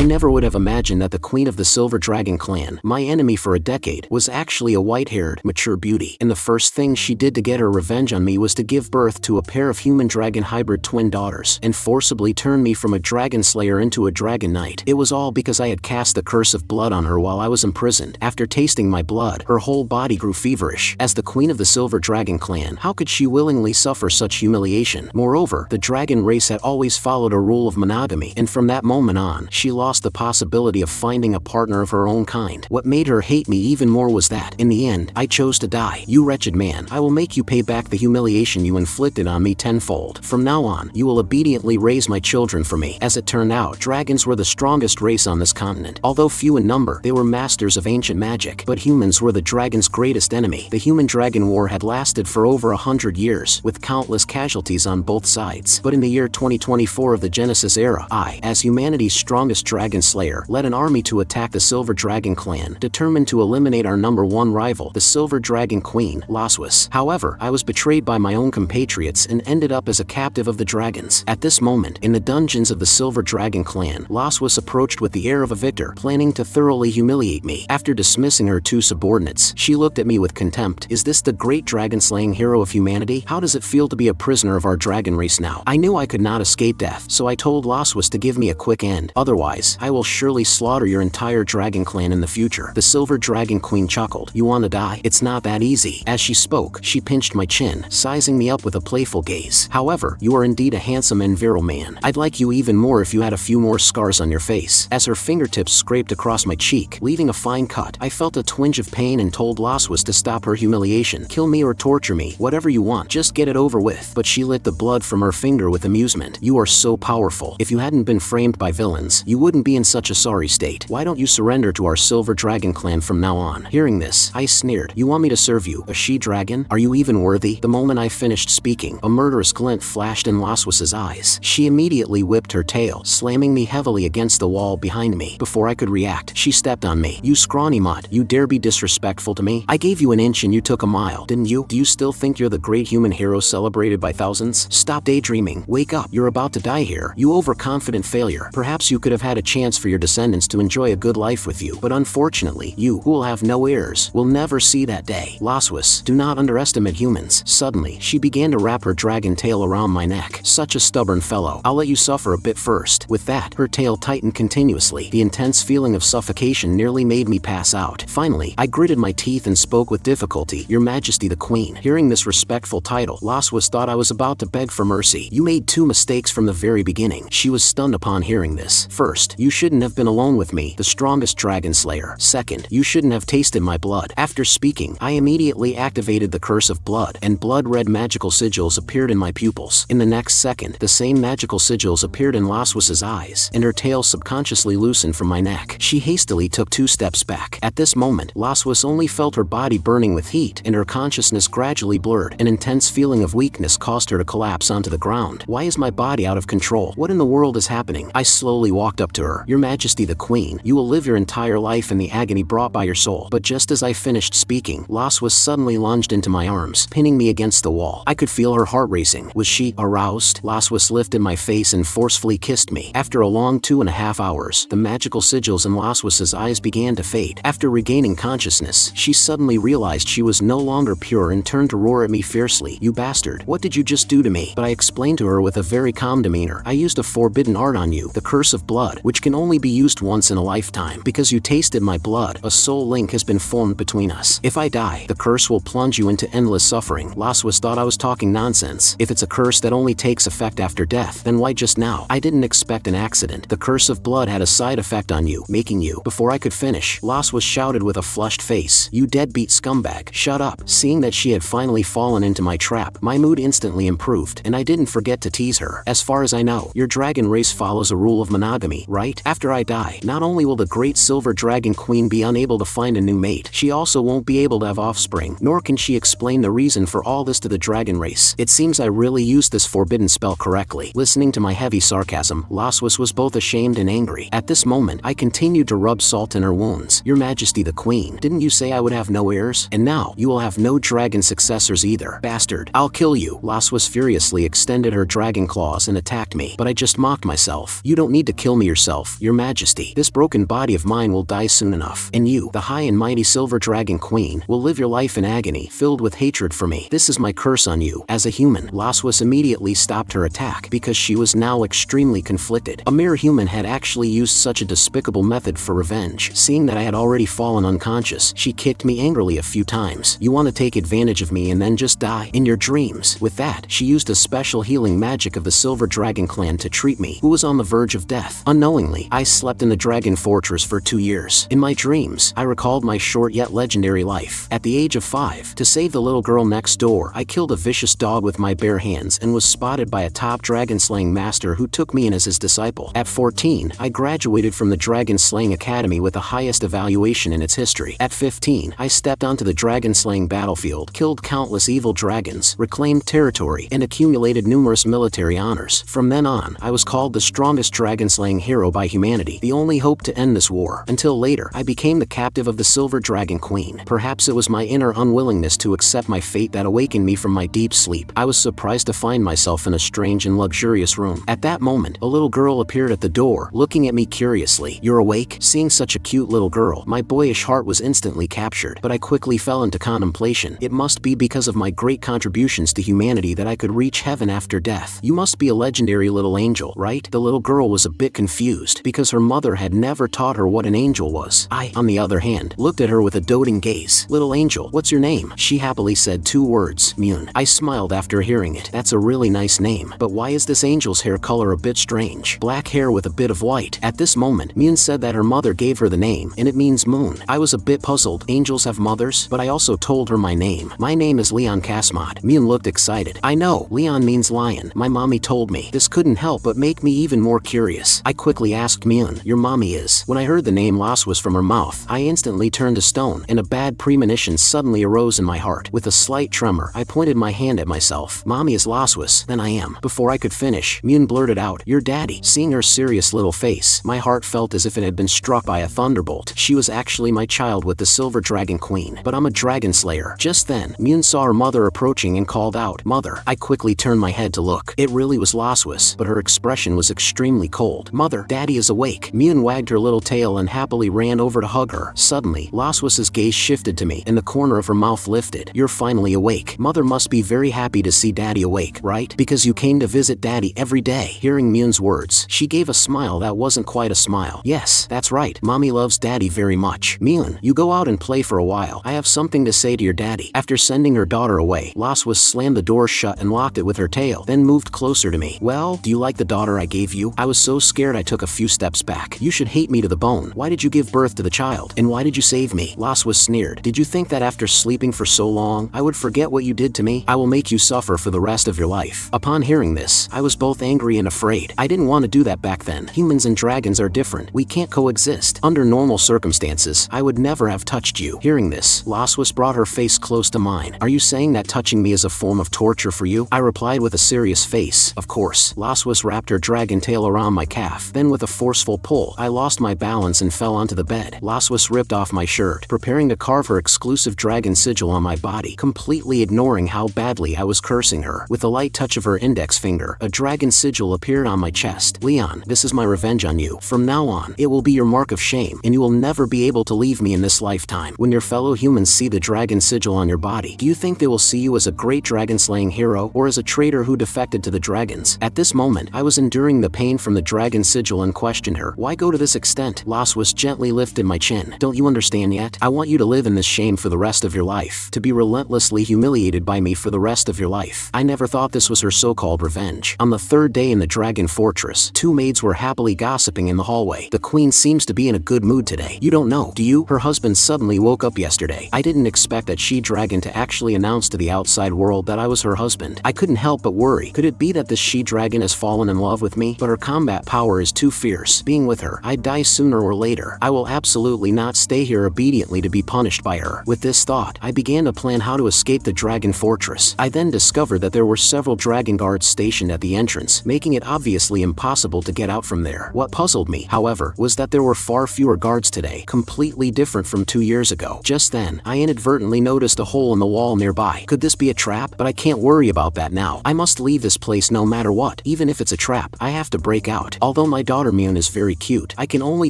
I never would have imagined that the queen of the Silver Dragon clan, my enemy for a decade, was actually a white-haired, mature beauty. And the first thing she did to get her revenge on me was to give birth to a pair of human-dragon hybrid twin daughters, and forcibly turn me from a dragon slayer into a dragon knight. It was all because I had cast the curse of blood on her while I was imprisoned. After tasting my blood, her whole body grew feverish. As the queen of the Silver Dragon clan, how could she willingly suffer such humiliation? Moreover, the dragon race had always followed a rule of monogamy, and from that moment on, she lost the possibility of finding a partner of her own kind. What made her hate me even more was that, in the end, I chose to die. You wretched man, I will make you pay back the humiliation you inflicted on me tenfold. From now on, you will obediently raise my children for me. As it turned out, dragons were the strongest race on this continent. Although few in number, they were masters of ancient magic. But humans were the dragon's greatest enemy. The human-dragon war had lasted for over 100 years, with countless casualties on both sides. But in the year 2024 of the Genesis era, I, as humanity's strongest dragon slayer, led an army to attack the Silver Dragon clan, determined to eliminate our #1 rival, the Silver Dragon Queen, Laswas. However, I was betrayed by my own compatriots and ended up as a captive of the dragons. At this moment, in the dungeons of the Silver Dragon clan, Laswas approached with the air of a victor, planning to thoroughly humiliate me. After dismissing her two subordinates, she looked at me with contempt. Is this the great dragon-slaying hero of humanity? How does it feel to be a prisoner of our dragon race now? I knew I could not escape death, so I told Laswas to give me a quick end. Otherwise, I will surely slaughter your entire dragon clan in the future. The Silver Dragon Queen chuckled. You wanna die? It's not that easy. As she spoke, she pinched my chin, sizing me up with a playful gaze. However, you are indeed a handsome and virile man. I'd like you even more if you had a few more scars on your face. As her fingertips scraped across my cheek, leaving a fine cut, I felt a twinge of pain and told Laswas to stop her humiliation. Kill me or torture me, whatever you want, just get it over with. But she licked the blood from her finger with amusement. You are so powerful. If you hadn't been framed by villains, you wouldn't be in such a sorry state. Why don't you surrender to our Silver Dragon clan from now on? Hearing this, I sneered. You want me to serve you, a she-dragon? Are you even worthy? The moment I finished speaking, a murderous glint flashed in Laswas's eyes. She immediately whipped her tail, slamming me heavily against the wall behind me. Before I could react, she stepped on me. You scrawny mutt, you dare be disrespectful to me? I gave you an inch and you took a mile, didn't you? Do you still think you're the great human hero celebrated by thousands? Stop daydreaming. Wake up. You're about to die here. You overconfident failure. Perhaps you could have had a chance for your descendants to enjoy a good life with you, but unfortunately, you, who will have no heirs, will never see that day. Laswas, do not underestimate humans. Suddenly, she began to wrap her dragon tail around my neck. Such a stubborn fellow. I'll let you suffer a bit first. With that, her tail tightened continuously. The intense feeling of suffocation nearly made me pass out. Finally, I gritted my teeth and spoke with difficulty. Your Majesty the Queen. Hearing this respectful title, Laswas thought I was about to beg for mercy. You made two mistakes from the very beginning. She was stunned upon hearing this. First, you shouldn't have been alone with me, the strongest dragon slayer. Second, you shouldn't have tasted my blood. After speaking, I immediately activated the curse of blood, and blood-red magical sigils appeared in my pupils. In the next second, the same magical sigils appeared in Laswas's eyes, and her tail subconsciously loosened from my neck. She hastily took 2 steps back. At this moment, Laswas only felt her body burning with heat, and her consciousness gradually blurred. An intense feeling of weakness caused her to collapse onto the ground. Why is my body out of control? What in the world is happening? I slowly walked up to her. Your Majesty the Queen, you will live your entire life in the agony brought by your soul. But just as I finished speaking, Laswas suddenly lunged into my arms, pinning me against the wall. I could feel her heart racing. Was she aroused? Laswas lifted my face and forcefully kissed me. After a long 2.5 hours, the magical sigils in Laswas's eyes began to fade. After regaining consciousness, she suddenly realized she was no longer pure and turned to roar at me fiercely. You bastard, what did you just do to me? But I explained to her with a very calm demeanor. I used a forbidden art on you, the curse of blood, which can only be used once in a lifetime. Because you tasted my blood, a soul link has been formed between us. If I die, the curse will plunge you into endless suffering. Laswas thought I was talking nonsense. If it's a curse that only takes effect after death, then why just now? I didn't expect an accident. The curse of blood had a side effect on you, making you. Before I could finish, Laswas shouted with a flushed face. You deadbeat scumbag. Shut up. Seeing that she had finally fallen into my trap, my mood instantly improved, and I didn't forget to tease her. As far as I know, your dragon race follows a rule of monogamy, right? After I die, not only will the great Silver Dragon Queen be unable to find a new mate, she also won't be able to have offspring, nor can she explain the reason for all this to the dragon race. It seems I really used this forbidden spell correctly. Listening to my heavy sarcasm, Laswas was both ashamed and angry. At this moment, I continued to rub salt in her wounds. Your Majesty the Queen, didn't you say I would have no heirs? And now, you will have no dragon successors either. Bastard, I'll kill you. Laswas furiously extended her dragon claws and attacked me, but I just mocked myself. You don't need to kill me yourself. myself, Your Majesty, this broken body of mine will die soon enough, and you, the high and mighty Silver Dragon Queen, will live your life in agony, filled with hatred for me. This is my curse on you. As a human, Laswas immediately stopped her attack because she was now extremely conflicted. A mere human had actually used such a despicable method for revenge. Seeing that I had already fallen unconscious, she kicked me angrily a few times. You want to take advantage of me and then just die? In your dreams. With that, she used a special healing magic of the Silver Dragon clan to treat me, who was on the verge of death. Unknowingly, I slept in the Dragon Fortress for 2 years. In my dreams, I recalled my short yet legendary life. At the age of 5, to save the little girl next door, I killed a vicious dog with my bare hands and was spotted by a top dragon-slaying master who took me in as his disciple. At 14, I graduated from the Dragon-Slaying Academy with the highest evaluation in its history. At 15, I stepped onto the dragon-slaying battlefield, killed countless evil dragons, reclaimed territory, and accumulated numerous military honors. From then on, I was called the strongest dragon-slaying hero by humanity, the only hope to end this war. Until later, I became the captive of the Silver Dragon Queen. Perhaps it was my inner unwillingness to accept my fate that awakened me from my deep sleep. I was surprised to find myself in a strange and luxurious room. At that moment, a little girl appeared at the door, looking at me curiously. You're awake? Seeing such a cute little girl, my boyish heart was instantly captured, but I quickly fell into contemplation. It must be because of my great contributions to humanity that I could reach heaven after death. You must be a legendary little angel, right? The little girl was a bit confused because her mother had never taught her what an angel was. I, on the other hand, looked at her with a doting gaze. Little angel, what's your name? She happily said 2 words, Mune. I smiled after hearing it. That's a really nice name, but why is this angel's hair color a bit strange? Black hair with a bit of white. At this moment, Mune said that her mother gave her the name, and it means moon. I was a bit puzzled. Angels have mothers? But I also told her my name. My name is Leon Kasmod. Mune looked excited. I know, Leon means lion. My mommy told me. This couldn't help but make me even more curious. I quickly asked Mune, your mommy is? When I heard the name Laswas from her mouth, I instantly turned to stone, and a bad premonition suddenly arose in my heart. With a slight tremor, I pointed my hand at myself. Mommy is Laswas, then I am. Before I could finish, Mune blurted out, your daddy. Seeing her serious little face, my heart felt as if it had been struck by a thunderbolt. She was actually my child with the Silver Dragon Queen, but I'm a dragon slayer. Just then, Mune saw her mother approaching and called out, Mother. I quickly turned my head to look. It really was Laswas, but her expression was extremely cold. Mother, Daddy is awake. Mune wagged her little tail and happily ran over to hug her. Suddenly, Laswas's gaze shifted to me, and the corner of her mouth lifted. You're finally awake. Mother must be very happy to see Daddy awake, right? Because you came to visit Daddy every day. Hearing Mune's words, she gave a smile that wasn't quite a smile. Yes, that's right. Mommy loves Daddy very much. Mune, you go out and play for a while. I have something to say to your daddy. After sending her daughter away, Laswas slammed the door shut and locked it with her tail, then moved closer to me. Well, do you like the daughter I gave you? I was so scared I took a few steps back. You should hate me to the bone. Why did you give birth to the child? And why did you save me? Laswas sneered. Did you think that after sleeping for so long, I would forget what you did to me? I will make you suffer for the rest of your life. Upon hearing this, I was both angry and afraid. I didn't want to do that back then. Humans and dragons are different. We can't coexist. Under normal circumstances, I would never have touched you. Hearing this, Laswas brought her face close to mine. Are you saying that touching me is a form of torture for you? I replied with a serious face. Of course. Laswas wrapped her dragon tail around my calf. Then with a forceful pull, I lost my balance and fell onto the bed. Laswas ripped off my shirt, preparing to carve her exclusive dragon sigil on my body, completely ignoring how badly I was cursing her. With a light touch of her index finger, a dragon sigil appeared on my chest. Leon, this is my revenge on you. From now on, it will be your mark of shame, and you will never be able to leave me in this lifetime. When your fellow humans see the dragon sigil on your body, do you think they will see you as a great dragon-slaying hero, or as a traitor who defected to the dragons? At this moment, I was enduring the pain from the dragon sigil and questioned her. Why go to this extent? Laswas gently lifted my chin. Don't you understand yet? I want you to live in this shame for the rest of your life. To be relentlessly humiliated by me for the rest of your life. I never thought this was her so-called revenge. On the 3rd day in the Dragon Fortress, 2 maids were happily gossiping in the hallway. The queen seems to be in a good mood today. You don't know, do you? Her husband suddenly woke up yesterday. I didn't expect that she-dragon to actually announce to the outside world that I was her husband. I couldn't help but worry. Could it be that this she-dragon has fallen in love with me? But her combat power is too fierce. Being with her, I'd die sooner or later. I will absolutely not stay here obediently to be punished by her. With this thought, I began to plan how to escape the Dragon Fortress. I then discovered that there were several dragon guards stationed at the entrance, making it obviously impossible to get out from there. What puzzled me, however, was that there were far fewer guards today, completely different from 2 years ago. Just then, I inadvertently noticed a hole in the wall nearby. Could this be a trap? But I can't worry about that now. I must leave this place no matter what. Even if it's a trap, I have to break out. Although my daughter daughter Mune is very cute. I can only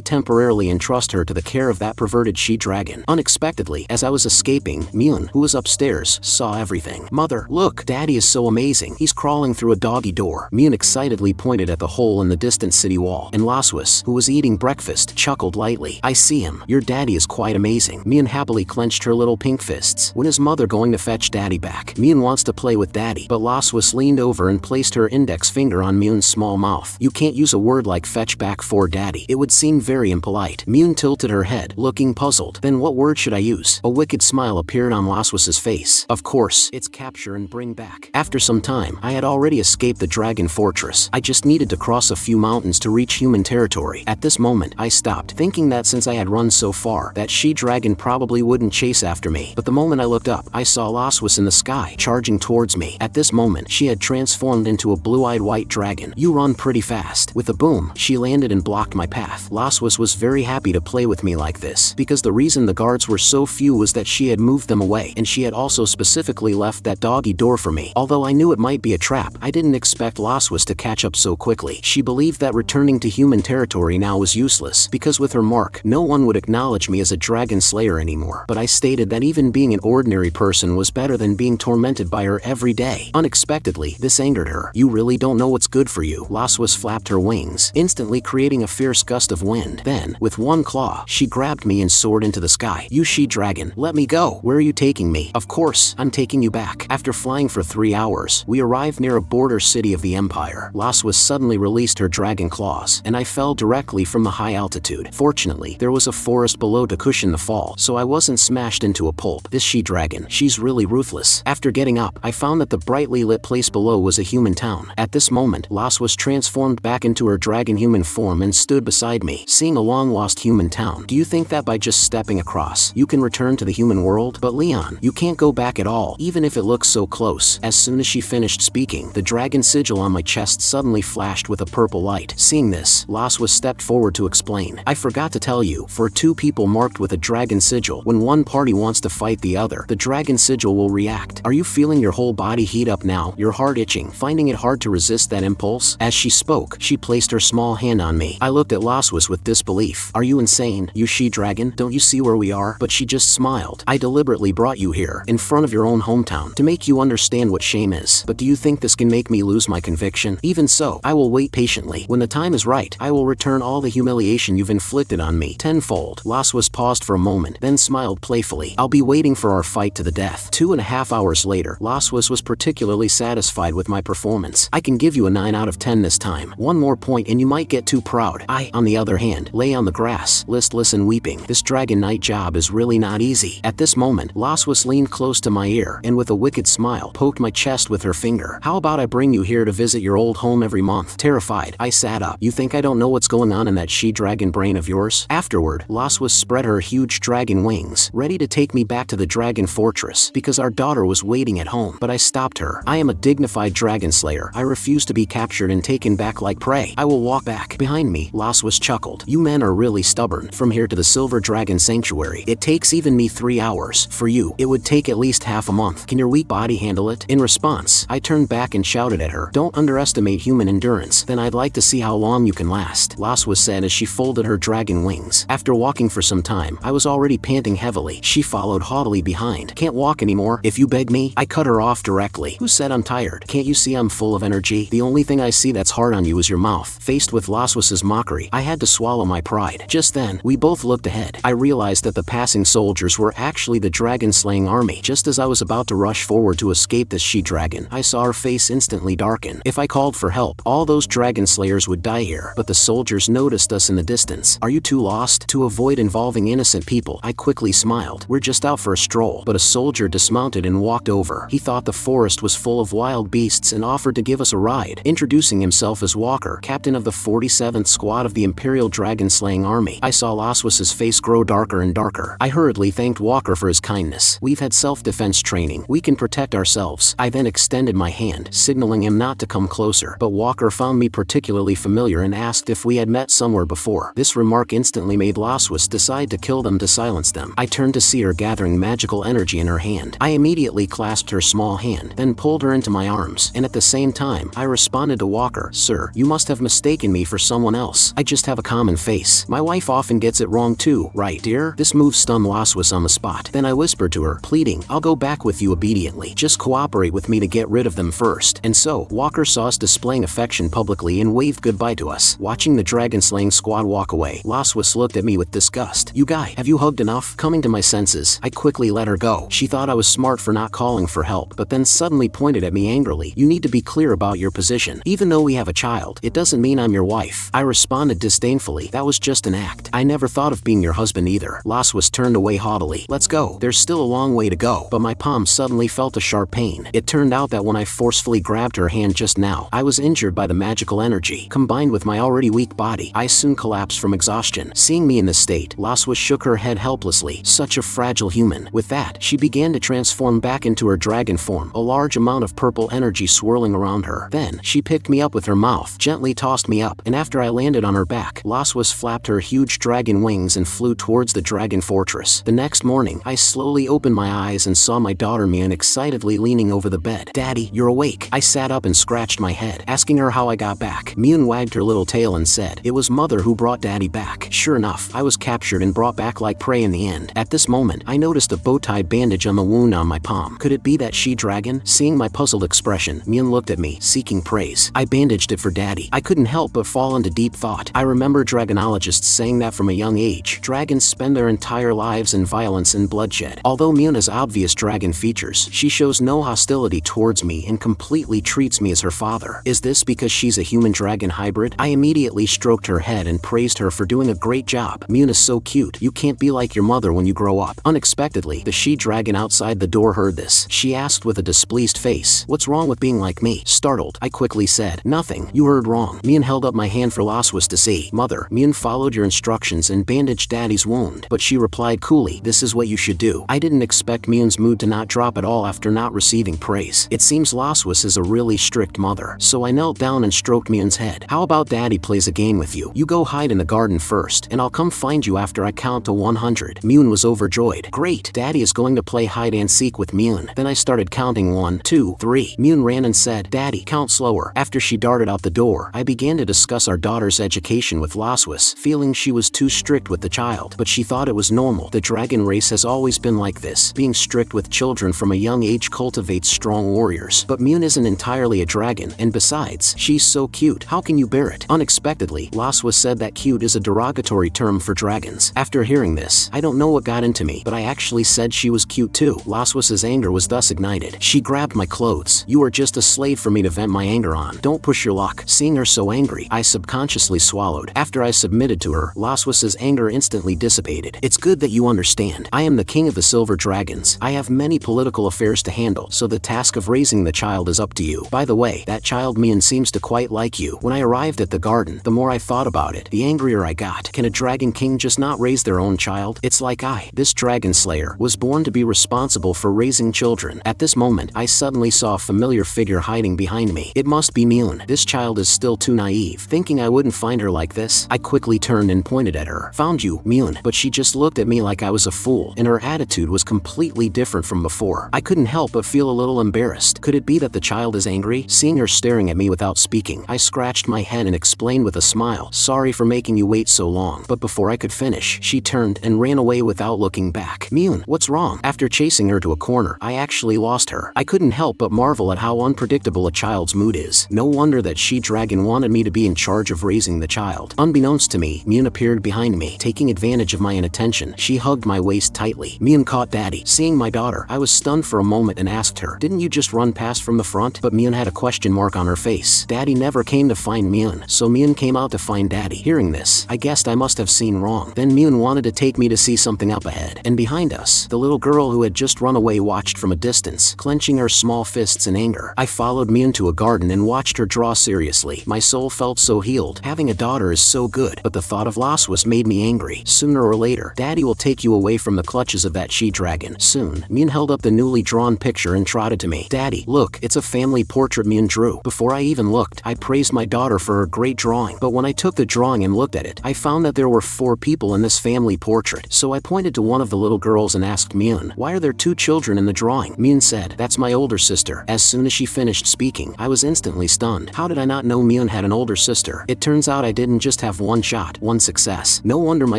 temporarily entrust her to the care of that perverted she-dragon. Unexpectedly, as I was escaping, Mune, who was upstairs, saw everything. Mother, look, Daddy is so amazing. He's crawling through a doggy door. Mune excitedly pointed at the hole in the distant city wall, and Laswis, who was eating breakfast, chuckled lightly. I see him. Your daddy is quite amazing. Mune happily clenched her little pink fists. When is Mother going to fetch Daddy back? Mune wants to play with Daddy, but Laswis leaned over and placed her index finger on Mune's small mouth. You can't use a word like fetch back for Daddy. It would seem very impolite. Mune tilted her head, looking puzzled. Then what word should I use? A wicked smile appeared on Laswis's face. Of course, it's capture and bring back. After some time, I had already escaped the dragon fortress. I just needed to cross a few mountains to reach human territory. At this moment, I stopped, thinking that since I had run so far, that she-dragon probably wouldn't chase after me. But the moment I looked up, I saw Laswis in the sky, charging towards me. At this moment, she had transformed into a blue-eyed white dragon. You run pretty fast. With a boom, she landed and blocked my path. Laswis was very happy to play with me like this, because the reason the guards were so few was that she had moved them away, and she had also specifically left that doggy door for me. Although I knew it might be a trap, I didn't expect Laswis to catch up so quickly. She believed that returning to human territory now was useless, because with her mark, no one would acknowledge me as a dragon slayer anymore. But I stated that even being an ordinary person was better than being tormented by her every day. Unexpectedly, this angered her. You really don't know what's good for you. Laswis flapped her wings, instantly creating a fierce gust of wind. Then, with one claw, she grabbed me and soared into the sky. You she-dragon, let me go. Where are you taking me? Of course, I'm taking you back. After flying for 3 hours, we arrived near a border city of the Empire. Laswis suddenly released her dragon claws, and I fell directly from the high altitude. Fortunately, there was a forest below to cushion the fall, so I wasn't smashed into a pulp. This she-dragon, she's really ruthless. After getting up, I found that the brightly lit place below was a human town. At this moment, Laswis transformed back into her dragon-human form and stood beside me, seeing a long-lost human town. Do you think that by just stepping across, you can return to the human world? But Leon, you can't go back at all, even if it looks so close. As soon as she finished speaking, the dragon sigil on my chest suddenly flashed with a purple light. Seeing this, Laswis stepped forward to explain. I forgot to tell you, for two people marked with a dragon sigil, when one party wants to fight the other, the dragon sigil will react. Are you feeling your whole body heat up now, your heart itching, finding it hard to resist that impulse? As she spoke, she placed her small hand on me. I looked at Laswis with disbelief. Are you insane, you she-dragon? Don't you see where we are? But she just smiled. I deliberately brought you here, in front of your own hometown, to make you understand what shame is. But do you think this can make me lose my conviction? Even so, I will wait patiently. When the time is right, I will return all the humiliation you've inflicted on me tenfold. Laswis paused for a moment, then smiled playfully. I'll be waiting for our fight to the death. 2.5 hours later, Laswis was particularly satisfied with my performance. I can give you a 9 out of 10 this time. One more point and you might get too proud. I, on the other hand, lay on the grass, listless and weeping. This dragon knight job is really not easy. At this moment, Laswis leaned close to my ear, and with a wicked smile, poked my chest with her finger. How about I bring you here to visit your old home every month? Terrified, I sat up. You think I don't know what's going on in that she-dragon brain of yours? Afterward, Laswis spread her huge dragon wings, ready to take me back to the dragon fortress, because our daughter was waiting at home. But I stopped her. I am a dignified dragon slayer. I refuse to be captured and taken back like prey. I will walk back. Behind me, Laswis chuckled. You men are really stubborn. From here to the Silver Dragon Sanctuary, it takes even me 3 hours. For you, it would take at least half a month. Can your weak body handle it? In response, I turned back and shouted at her. Don't underestimate human endurance. Then I'd like to see how long you can last, Laswis said as she folded her dragon wings. After walking for some time, I was already panting heavily. She followed haughtily behind. Can't walk anymore. If you beg me, I cut her off directly. Who said I'm tired? Can't you see I'm full of energy? The only thing I see that's hard on you is your mouth. Faced with Laswis's mockery, I had to swallow my pride. Just then, we both looked ahead. I realized that the passing soldiers were actually the dragon-slaying army. Just as I was about to rush forward to escape this she-dragon, I saw her face instantly darken. If I called for help, all those dragon slayers would die here. But the soldiers noticed us in the distance. Are you too lost? To avoid involving innocent people, I quickly smiled. We're just out for a stroll. But a soldier dismounted and walked over. He thought the forest was full of wild beasts and offered to give us a ride, introducing himself as Walker, captain of the 47th Squad of the Imperial Dragon-slaying Army. I saw Laswis's face grow darker and darker. I hurriedly thanked Walker for his kindness. We've had self-defense training. We can protect ourselves. I then extended my hand, signaling him not to come closer. But Walker found me particularly familiar and asked if we had met somewhere before. This remark instantly made Laswis decide to kill them to silence them. I turned to see her gathering magical energy in her hand. I immediately clasped her small hand, then pulled her into my arms, and at the same time, I responded to Walker. Sir, you must have mistaken me me for someone else. I just have a common face. My wife often gets it wrong too, right, dear? This move stunned Laswis on the spot. Then I whispered to her, pleading, I'll go back with you obediently. Just cooperate with me to get rid of them first. And so, Walker saw us displaying affection publicly and waved goodbye to us. Watching the dragon-slaying squad walk away, Laswis looked at me with disgust. You guy, have you hugged enough? Coming to my senses, I quickly let her go. She thought I was smart for not calling for help, but then suddenly pointed at me angrily. You need to be clear about your position. Even though we have a child, it doesn't mean I'm your wife. I responded disdainfully. That was just an act. I never thought of being your husband either. Laswis turned away haughtily. Let's go. There's still a long way to go. But my palm suddenly felt a sharp pain. It turned out that when I forcefully grabbed her hand just now, I was injured by the magical energy. Combined with my already weak body, I soon collapsed from exhaustion. Seeing me in this state, Laswis shook her head helplessly. Such a fragile human. With that, she began to transform back into her dragon form, a large amount of purple energy swirling around her. Then, she picked me up with her mouth, gently tossed me up, and after I landed on her back, Laswis flapped her huge dragon wings and flew towards the dragon fortress. The next morning, I slowly opened my eyes and saw my daughter Mune excitedly leaning over the bed. Daddy, you're awake. I sat up and scratched my head, asking her how I got back. Mune wagged her little tail and said, it was mother who brought daddy back. Sure enough, I was captured and brought back like prey in the end. At this moment, I noticed a bow-tie bandage on the wound on my palm. Could it be that she-dragon? Seeing my puzzled expression, Mune looked at me, seeking praise. I bandaged it for daddy. I couldn't help but fall into deep thought. I remember dragonologists saying that from a young age, dragons spend their entire lives in violence and bloodshed. Although Mune has obvious dragon features, she shows no hostility towards me and completely treats me as her father. Is this because she's a human-dragon hybrid? I immediately stroked her head and praised her for doing a great job. Mune is so cute. You can't be like your mother when you grow up. Unexpectedly, the she-dragon outside the door heard this. She asked with a displeased face, what's wrong with being like me? Startled, I quickly said, nothing. You heard wrong. Mune held up my hand for Laswis to see. Mother, Mune followed your instructions and bandaged daddy's wound. But she replied coolly, this is what you should do. I didn't expect Mune's mood to not drop at all after not receiving praise. It seems Laswis is a really strict mother. So I knelt down and stroked Mune's head. How about daddy plays a game with you? You go hide in the garden first, and I'll come find you after I count to 100. Mune was overjoyed. Great, daddy is going to play hide and seek with Mune. Then I started counting 1, 2, 3. Mune ran and said, daddy, count slower. After she darted out the door, I began to discuss our daughter's education with Laswis, feeling she was too strict with the child. But she thought it was normal. The dragon race has always been like this. Being strict with children from a young age cultivates strong warriors. But Mune isn't entirely a dragon, and besides, she's so cute. How can you bear it? Unexpectedly, Laswis said that cute is a derogatory term for dragons. After hearing this, I don't know what got into me, but I actually said she was cute too. Laswis's anger was thus ignited. She grabbed my clothes. You are just a slave for me to vent my anger on. Don't push your luck. Seeing her so angry, I subconsciously swallowed. After I submitted to her, Laswis's anger instantly dissipated. It's good that you understand. I am the king of the silver dragons. I have many political affairs to handle, so the task of raising the child is up to you. By the way, that child Mune seems to quite like you. When I arrived at the garden, the more I thought about it, the angrier I got. Can a dragon king just not raise their own child? It's like I, this dragon slayer, was born to be responsible for raising children. At this moment, I suddenly saw a familiar figure hiding behind me. It must be Mune. This child is still too naive. Thinking I wouldn't find her like this, I quickly turned and pointed at her. Found you, Mune. But she just looked at me like I was a fool, and her attitude was completely different from before. I couldn't help but feel a little embarrassed. Could it be that the child is angry? Seeing her staring at me without speaking, I scratched my head and explained with a smile, sorry for making you wait so long. But before I could finish, she turned and ran away without looking back. Mune, what's wrong? After chasing her to a corner, I actually lost her. I couldn't help but marvel at how unpredictable a child's mood is. No wonder that she-dragon wanted me to be in charge of raising the child. Unbeknownst to me, Mune appeared behind me. Taking advantage of my inattention, she hugged my waist tightly. Mune caught daddy. Seeing my daughter, I was stunned for a moment and asked her, didn't you just run past from the front? But Mune had a question mark on her face. Daddy never came to find Mune, so Mune came out to find daddy. Hearing this, I guessed I must have seen wrong. Then Mune wanted to take me to see something up ahead. And behind us, the little girl who had just run away watched from a distance, clenching her small fists in anger. I followed Mune to a garden and watched her draw seriously. My soul felt so healed. Having a daughter is so good, but the thought of Laswis made me angry. Sooner or later, daddy will take you away from the clutches of that she-dragon. Soon, Mune held up the newly drawn picture and trotted to me. Daddy, look, it's a family portrait Mune drew. Before I even looked, I praised my daughter for her great drawing. But when I took the drawing and looked at it, I found that there were 4 people in this family portrait. So I pointed to one of the little girls and asked Mune, why are there 2 children in the drawing? Mune said, that's my older sister. As soon as she finished speaking, I was instantly stunned. How did I not know Mune had an older sister. It turns out I didn't just have one shot, one success. No wonder my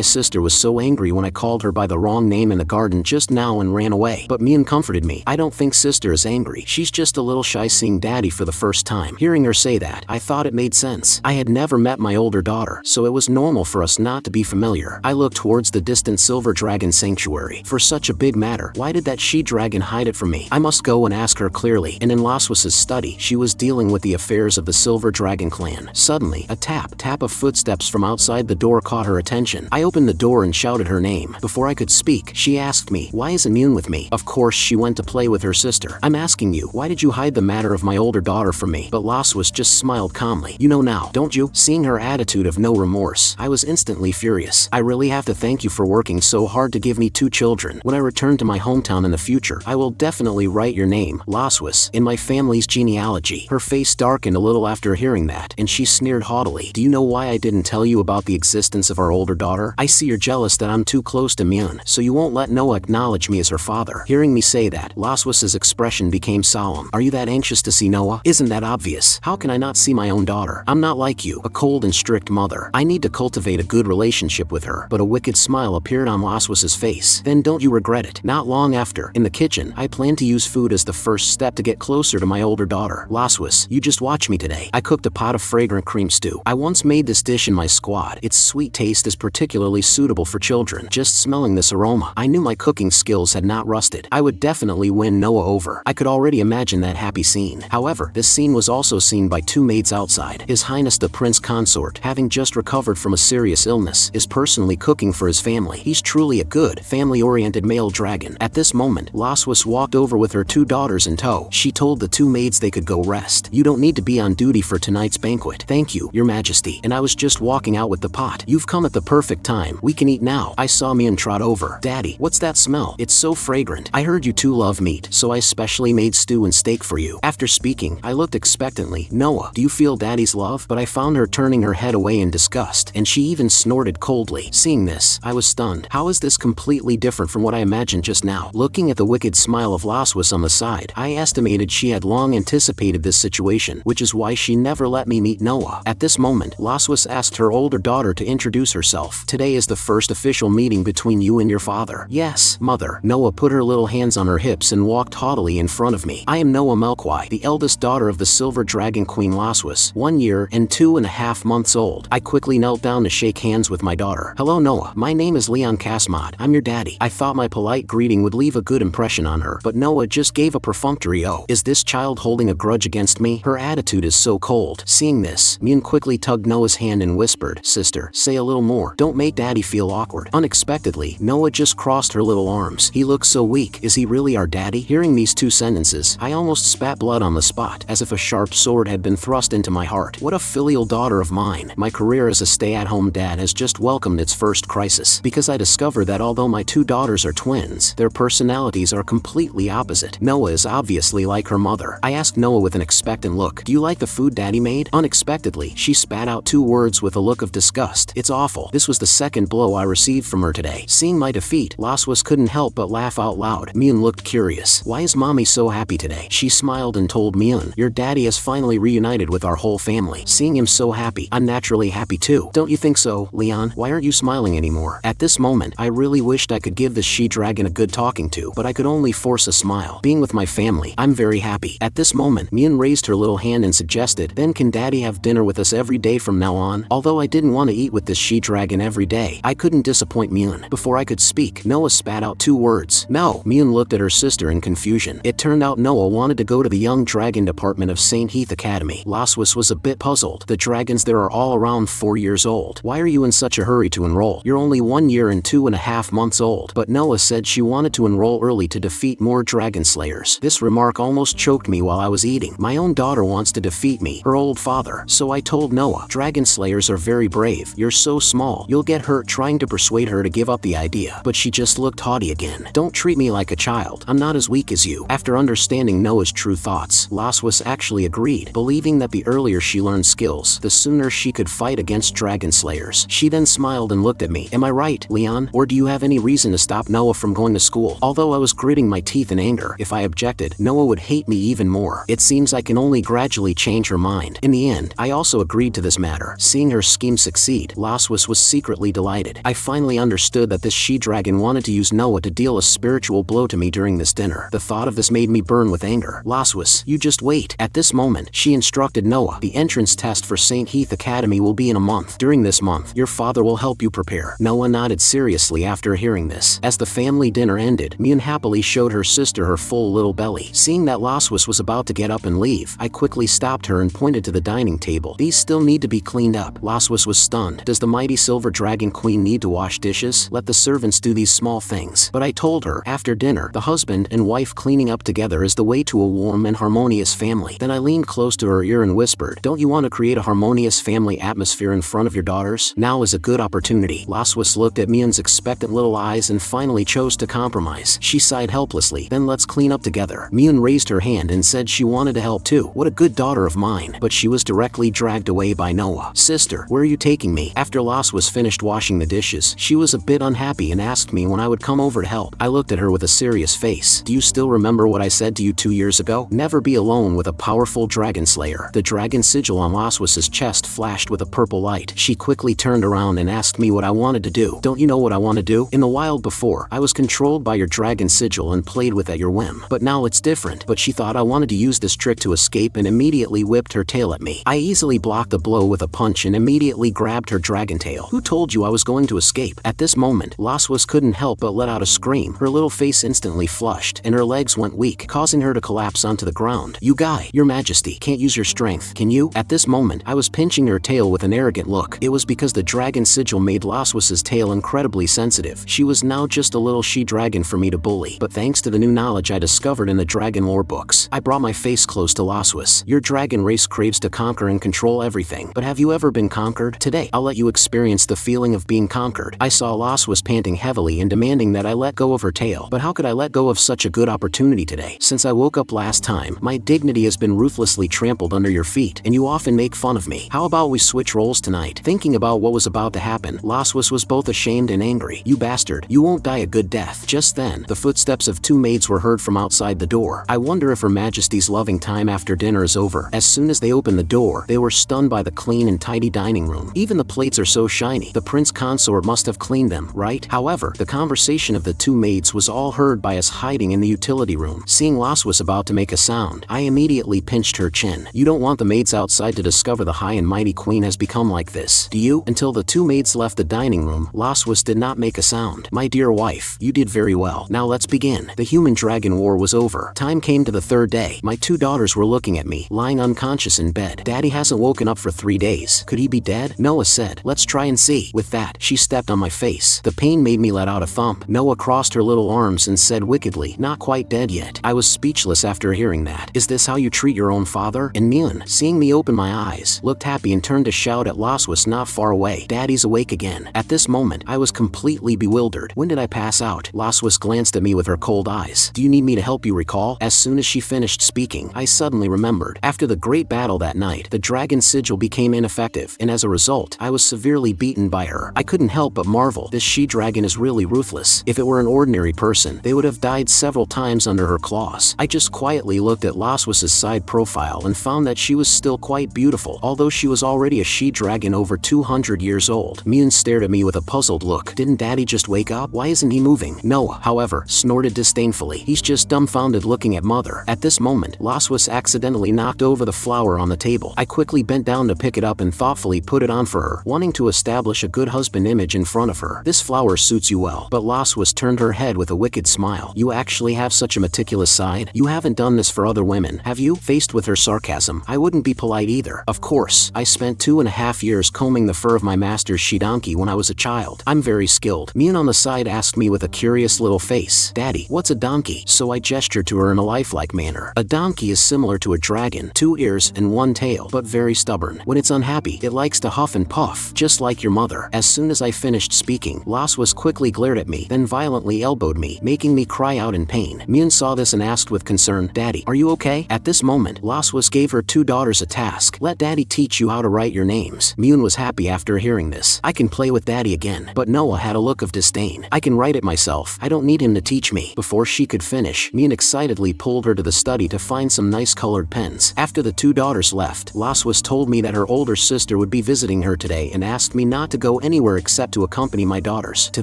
sister was so angry when I called her by the wrong name in the garden just now and ran away. But Mune comforted me. I don't think sister is angry. She's just a little shy seeing daddy for the first time. Hearing her say that, I thought it made sense. I had never met my older daughter, so it was normal for us not to be familiar. I looked towards the distant silver dragon sanctuary. For such a big matter, why did that she-dragon hide it from me? I must go and ask her clearly. And in Laswas's study, she was dealing with the affairs of the silver dragon clan. Suddenly, a tap of footsteps from outside the door caught her attention. I opened the door and shouted her name. Before I could speak, she asked me, why isn't Mune with me? Of course she went to play with her sister. I'm asking you, why did you hide the matter of my older daughter from me? But Laswas just smiled calmly. You know now, don't you? Seeing her attitude of no remorse, I was instantly furious. I really have to thank you for working so hard to give me 2 children. When I return to my hometown in the future, I will definitely write your name, Laswas, in my family's genealogy. Her face darkened a little after hearing that, and she sneered haughtily. Do you know why I didn't tell you about the existence of our older daughter? I see you're jealous that I'm too close to Mune, so you won't let Noah acknowledge me as her father. Hearing me say that, Laswas's expression became solemn. Are you that anxious to see Noah? Isn't that obvious? How can I not see my own daughter? I'm not like you, a cold and strict mother. I need to cultivate a good relationship with her. But a wicked smile appeared on Laswas's face. Then don't you regret it? Not long after, in the kitchen, I plan to use food as the first step to get closer to my older daughter. Laswas, you just watch me today. I cooked a pot of fragrant cream stew. I once made this dish in my squad. Its sweet taste is particularly suitable for children. Just smelling this aroma, I knew my cooking skills had not rusted. I would definitely win Noah over. I could already imagine that happy scene. However, this scene was also seen by 2 maids outside. His Highness the Prince Consort, having just recovered from a serious illness, is personally cooking for his family. He's truly a good, family-oriented male dragon. At this moment, Laswas walked over with her 2 daughters in tow. She told the 2 maids they could go rest. You don't need to be on duty for tonight's banquet. Thank you, Your Majesty. And I was just walking out with the pot. You've come at the perfect time. We can eat now. I saw Mune trot over. Daddy, what's that smell? It's so fragrant. I heard you 2 love meat, so I specially made stew and steak for you. After speaking, I looked expectantly. Noah, do you feel Daddy's love? But I found her turning her head away in disgust, and she even snorted coldly. Seeing this, I was stunned. How is this completely different from what I imagined just now? Looking at the wicked smile of Laswas on the side, I estimated she had long anticipated this situation, which is why she never let me meet Noah. At this moment, Laswas asked her older daughter to introduce herself. Today is the first official meeting between you and your father. Yes, mother. Noah put her little hands on her hips and walked haughtily in front of me. I am Noah Melkwai, the eldest daughter of the Silver Dragon Queen Laswas, 1 year and 2.5 months old. I quickly knelt down to shake hands with my daughter. Hello Noah, my name is Leon Kasmod. I'm your daddy. I thought my polite greeting would leave a good impression on her, but Noah just gave a perfunctory "Oh, is this child holding a grudge against me?" Her attitude is so cold. Seeing this, Mune quickly tugged Noah's hand and whispered, Sister, say a little more. Don't make daddy feel awkward. Unexpectedly, Noah just crossed her little arms. He looks so weak. Is he really our daddy? Hearing these 2 sentences, I almost spat blood on the spot, as if a sharp sword had been thrust into my heart. What a filial daughter of mine. My career as a stay-at-home dad has just welcomed its first crisis, because I discovered that although my 2 daughters are twins, their personalities are completely opposite. Noah is obviously like her mother. I asked Noah with an expectant look, do you like the food daddy made? Unexpectedly, she spat out 2 words with a look of disgust. It's awful. This was the second blow I received from her today. Seeing my defeat, Laswas couldn't help but laugh out loud. Mune looked curious. Why is mommy so happy today? She smiled and told Mune, your daddy has finally reunited with our whole family. Seeing him so happy, I'm naturally happy too. Don't you think so, Leon? Why aren't you smiling anymore? At this moment, I really wished I could give this she-dragon a good talking to, but I could only force a smile. Being with my family, I'm very happy. At this moment, Mune raised her little hand and suggested, then can daddy have dinner with us every day from now on? Although I didn't want to eat with this she-dragon every day, I couldn't disappoint Mune. Before I could speak, Noah spat out 2 words. No. Mune looked at her sister in confusion. It turned out Noah wanted to go to the Young Dragon Department of St. Heath Academy. Laswas was a bit puzzled. The dragons there are all around 4 years old. Why are you in such a hurry to enroll? You're only 1 year and 2.5 months old. But Noah said she wanted to enroll early to defeat more dragon slayers. This remark almost choked me while I was eating. My own daughter wants to defeat me, her old father. So I told Noah, dragon slayers are very brave. You're so small, you'll get hurt trying to persuade her to give up the idea. But she just looked haughty again. Don't treat me like a child. I'm not as weak as you. After understanding Noah's true thoughts, Laswas actually agreed, believing that the earlier she learned skills, the sooner she could fight against dragon slayers. She then smiled and looked at me. Am I right, Leon? Or do you have any reason to stop Noah from going to school? Although I was gritting my teeth in anger, if I objected, Noah would hate me even more. It seems I can only gradually change her mind. In the end, I also agreed to this matter. Seeing her scheme succeed, Laswas was secretly delighted. I finally understood that this she-dragon wanted to use Noah to deal a spiritual blow to me during this dinner. The thought of this made me burn with anger. Laswas, you just wait. At this moment, she instructed Noah. The entrance test for St. Heath Academy will be in a month. During this month, your father will help you prepare. Noah nodded seriously after hearing this. As the family dinner ended, Mune happily showed her sister her full little belly. Seeing that Laswas was about to get up and leave, I quickly stopped her and pointed to the dining table. These still need to be cleaned up. Laswas was stunned. Does the mighty silver dragon queen need to wash dishes? Let the servants do these small things. But I told her, after dinner, the husband and wife cleaning up together is the way to a warm and harmonious family. Then I leaned close to her ear and whispered, don't you want to create a harmonious family atmosphere in front of your daughters? Now is a good opportunity. Laswas looked at Mune's expectant little eyes and finally chose to compromise. She sighed helplessly. Then let's clean up together. Mune raised her hand and said she wanted to help too. What a good daughter of mine. But she was directly dragged away by Noah. Sister, where are you taking me? After Laswas finished washing the dishes, she was a bit unhappy and asked me when I would come over to help. I looked at her with a serious face. Do you still remember what I said to you 2 years ago? Never be alone with a powerful dragon slayer. The dragon sigil on Laswas's chest flashed with a purple light. She quickly turned around and asked me what I wanted to do. Don't you know what I want to do? In the wild before, I was controlled by your dragon sigil and played with at your whim. But now it's different. But she thought I wanted to use this trick to escape and immediately whipped her tail at me. I easily blocked the blow with a punch and immediately grabbed her dragon tail. Who told you I was going to escape? At this moment, Laswas couldn't help but let out a scream. Her little face instantly flushed and her legs went weak, causing her to collapse onto the ground. You guy, your majesty, can't use your strength, can you? At this moment, I was pinching her tail with an arrogant look. It was because the dragon sigil made Laswas's tail incredibly sensitive. She was now just a little she-dragon for me to bully. But thanks to the new knowledge I discovered in the dragon lore books, I brought my face close to Laswas. Your dragon race craves to conquer and control everything. But have you ever been conquered? Today, I'll let you experience the feeling of being conquered. I saw Laswas panting heavily and demanding that I let go of her tail. But how could I let go of such a good opportunity today? Since I woke up last time, my dignity has been ruthlessly trampled under your feet, and you often make fun of me. How about we switch roles tonight? Thinking about what was about to happen, Laswas was both ashamed and angry. You bastard, you won't die a good death. Just then, the footsteps of two maids were heard from outside the door. I wonder if Her Majesty's loving time after dinner is over. As soon as they opened the door, they were stunned by the clean and tidy dining room. Even the plates are so shiny. The prince consort must have cleaned them, right? However, the conversation of the two maids was all heard by us hiding in the utility room. Seeing Laswas about to make a sound, I immediately pinched her chin. You don't want the maids outside to discover the high and mighty queen has become like this, do you? Until the two maids left the dining room, Laswas did not make a sound. My dear wife, you did very well. Now let's begin. The human-dragon war was over. Time came to the third day. My two daughters were looking at me, lying unconscious in bed. Daddy hasn't woken up for 3 days. Could he be dead? Noah said. Let's try and see. With that, she stepped on my face. The pain made me let out a thump. Noah crossed her little arms and said wickedly, not quite dead yet. I was speechless after hearing that. Is this how you treat your own father? And Mune, seeing me open my eyes, looked happy and turned to shout at Laswas not far away. Daddy's awake again. At this moment, I was completely bewildered. When did I pass out? Laswas glanced at me with her cold eyes. Do you need me to help you recall? As soon as she finished speaking, I suddenly remembered. After the great battle that night, the dragon sigil became ineffective, and as a result, I was severely beaten by her. I couldn't help but marvel. This she-dragon is really ruthless. If it were an ordinary person, they would have died several times under her claws. I just quietly looked at Laswas's side profile and found that she was still quite beautiful, although she was already a she-dragon over 200 years old. Mune stared at me with a puzzled look. Didn't Daddy just wake up? Why isn't he moving? Noah, however, snorted disdainfully. He's just dumbfounded looking at Mother. At this moment, Laswas accidentally knocked over the flower on the table. I quickly bent down to pick it up and thoughtfully put it on for her, wanting to establish a good husband image in front of her. This flower suits you well. But Laswas turned her head with a wicked smile. You actually have such a meticulous side? You haven't done this for other women, have you? Faced with her sarcasm, I wouldn't be polite either. Of course, I spent 2.5 years combing the fur of my master's she-donkey when I was a child. I'm very skilled. Mune on the side asked me with a curious little face. Daddy, what's a donkey? So I gestured to her in a lifelike manner. A donkey is similar to a dragon, 2 ears and 1 tail, but very stubborn. When it's unhappy, it likes to huff and puff, just like your mother. As soon as I finished speaking, Laswas quickly glared at me, then violently elbowed me, making me cry out in pain. Mune saw this and asked with concern, Daddy, are you okay? At this moment, Laswas gave her 2 daughters a task. Let Daddy teach you how to write your names. Mune was happy after hearing this. I can play with Daddy again. But Noah had a look of disdain. I can write it myself. I don't need him to teach me. Before she could finish, Mune excitedly pulled her to the study to find some nice colored pens. After the 2 daughters left, Laswas Laswas told me that her older sister would be visiting her today and asked me not to go anywhere except to accompany my daughters. To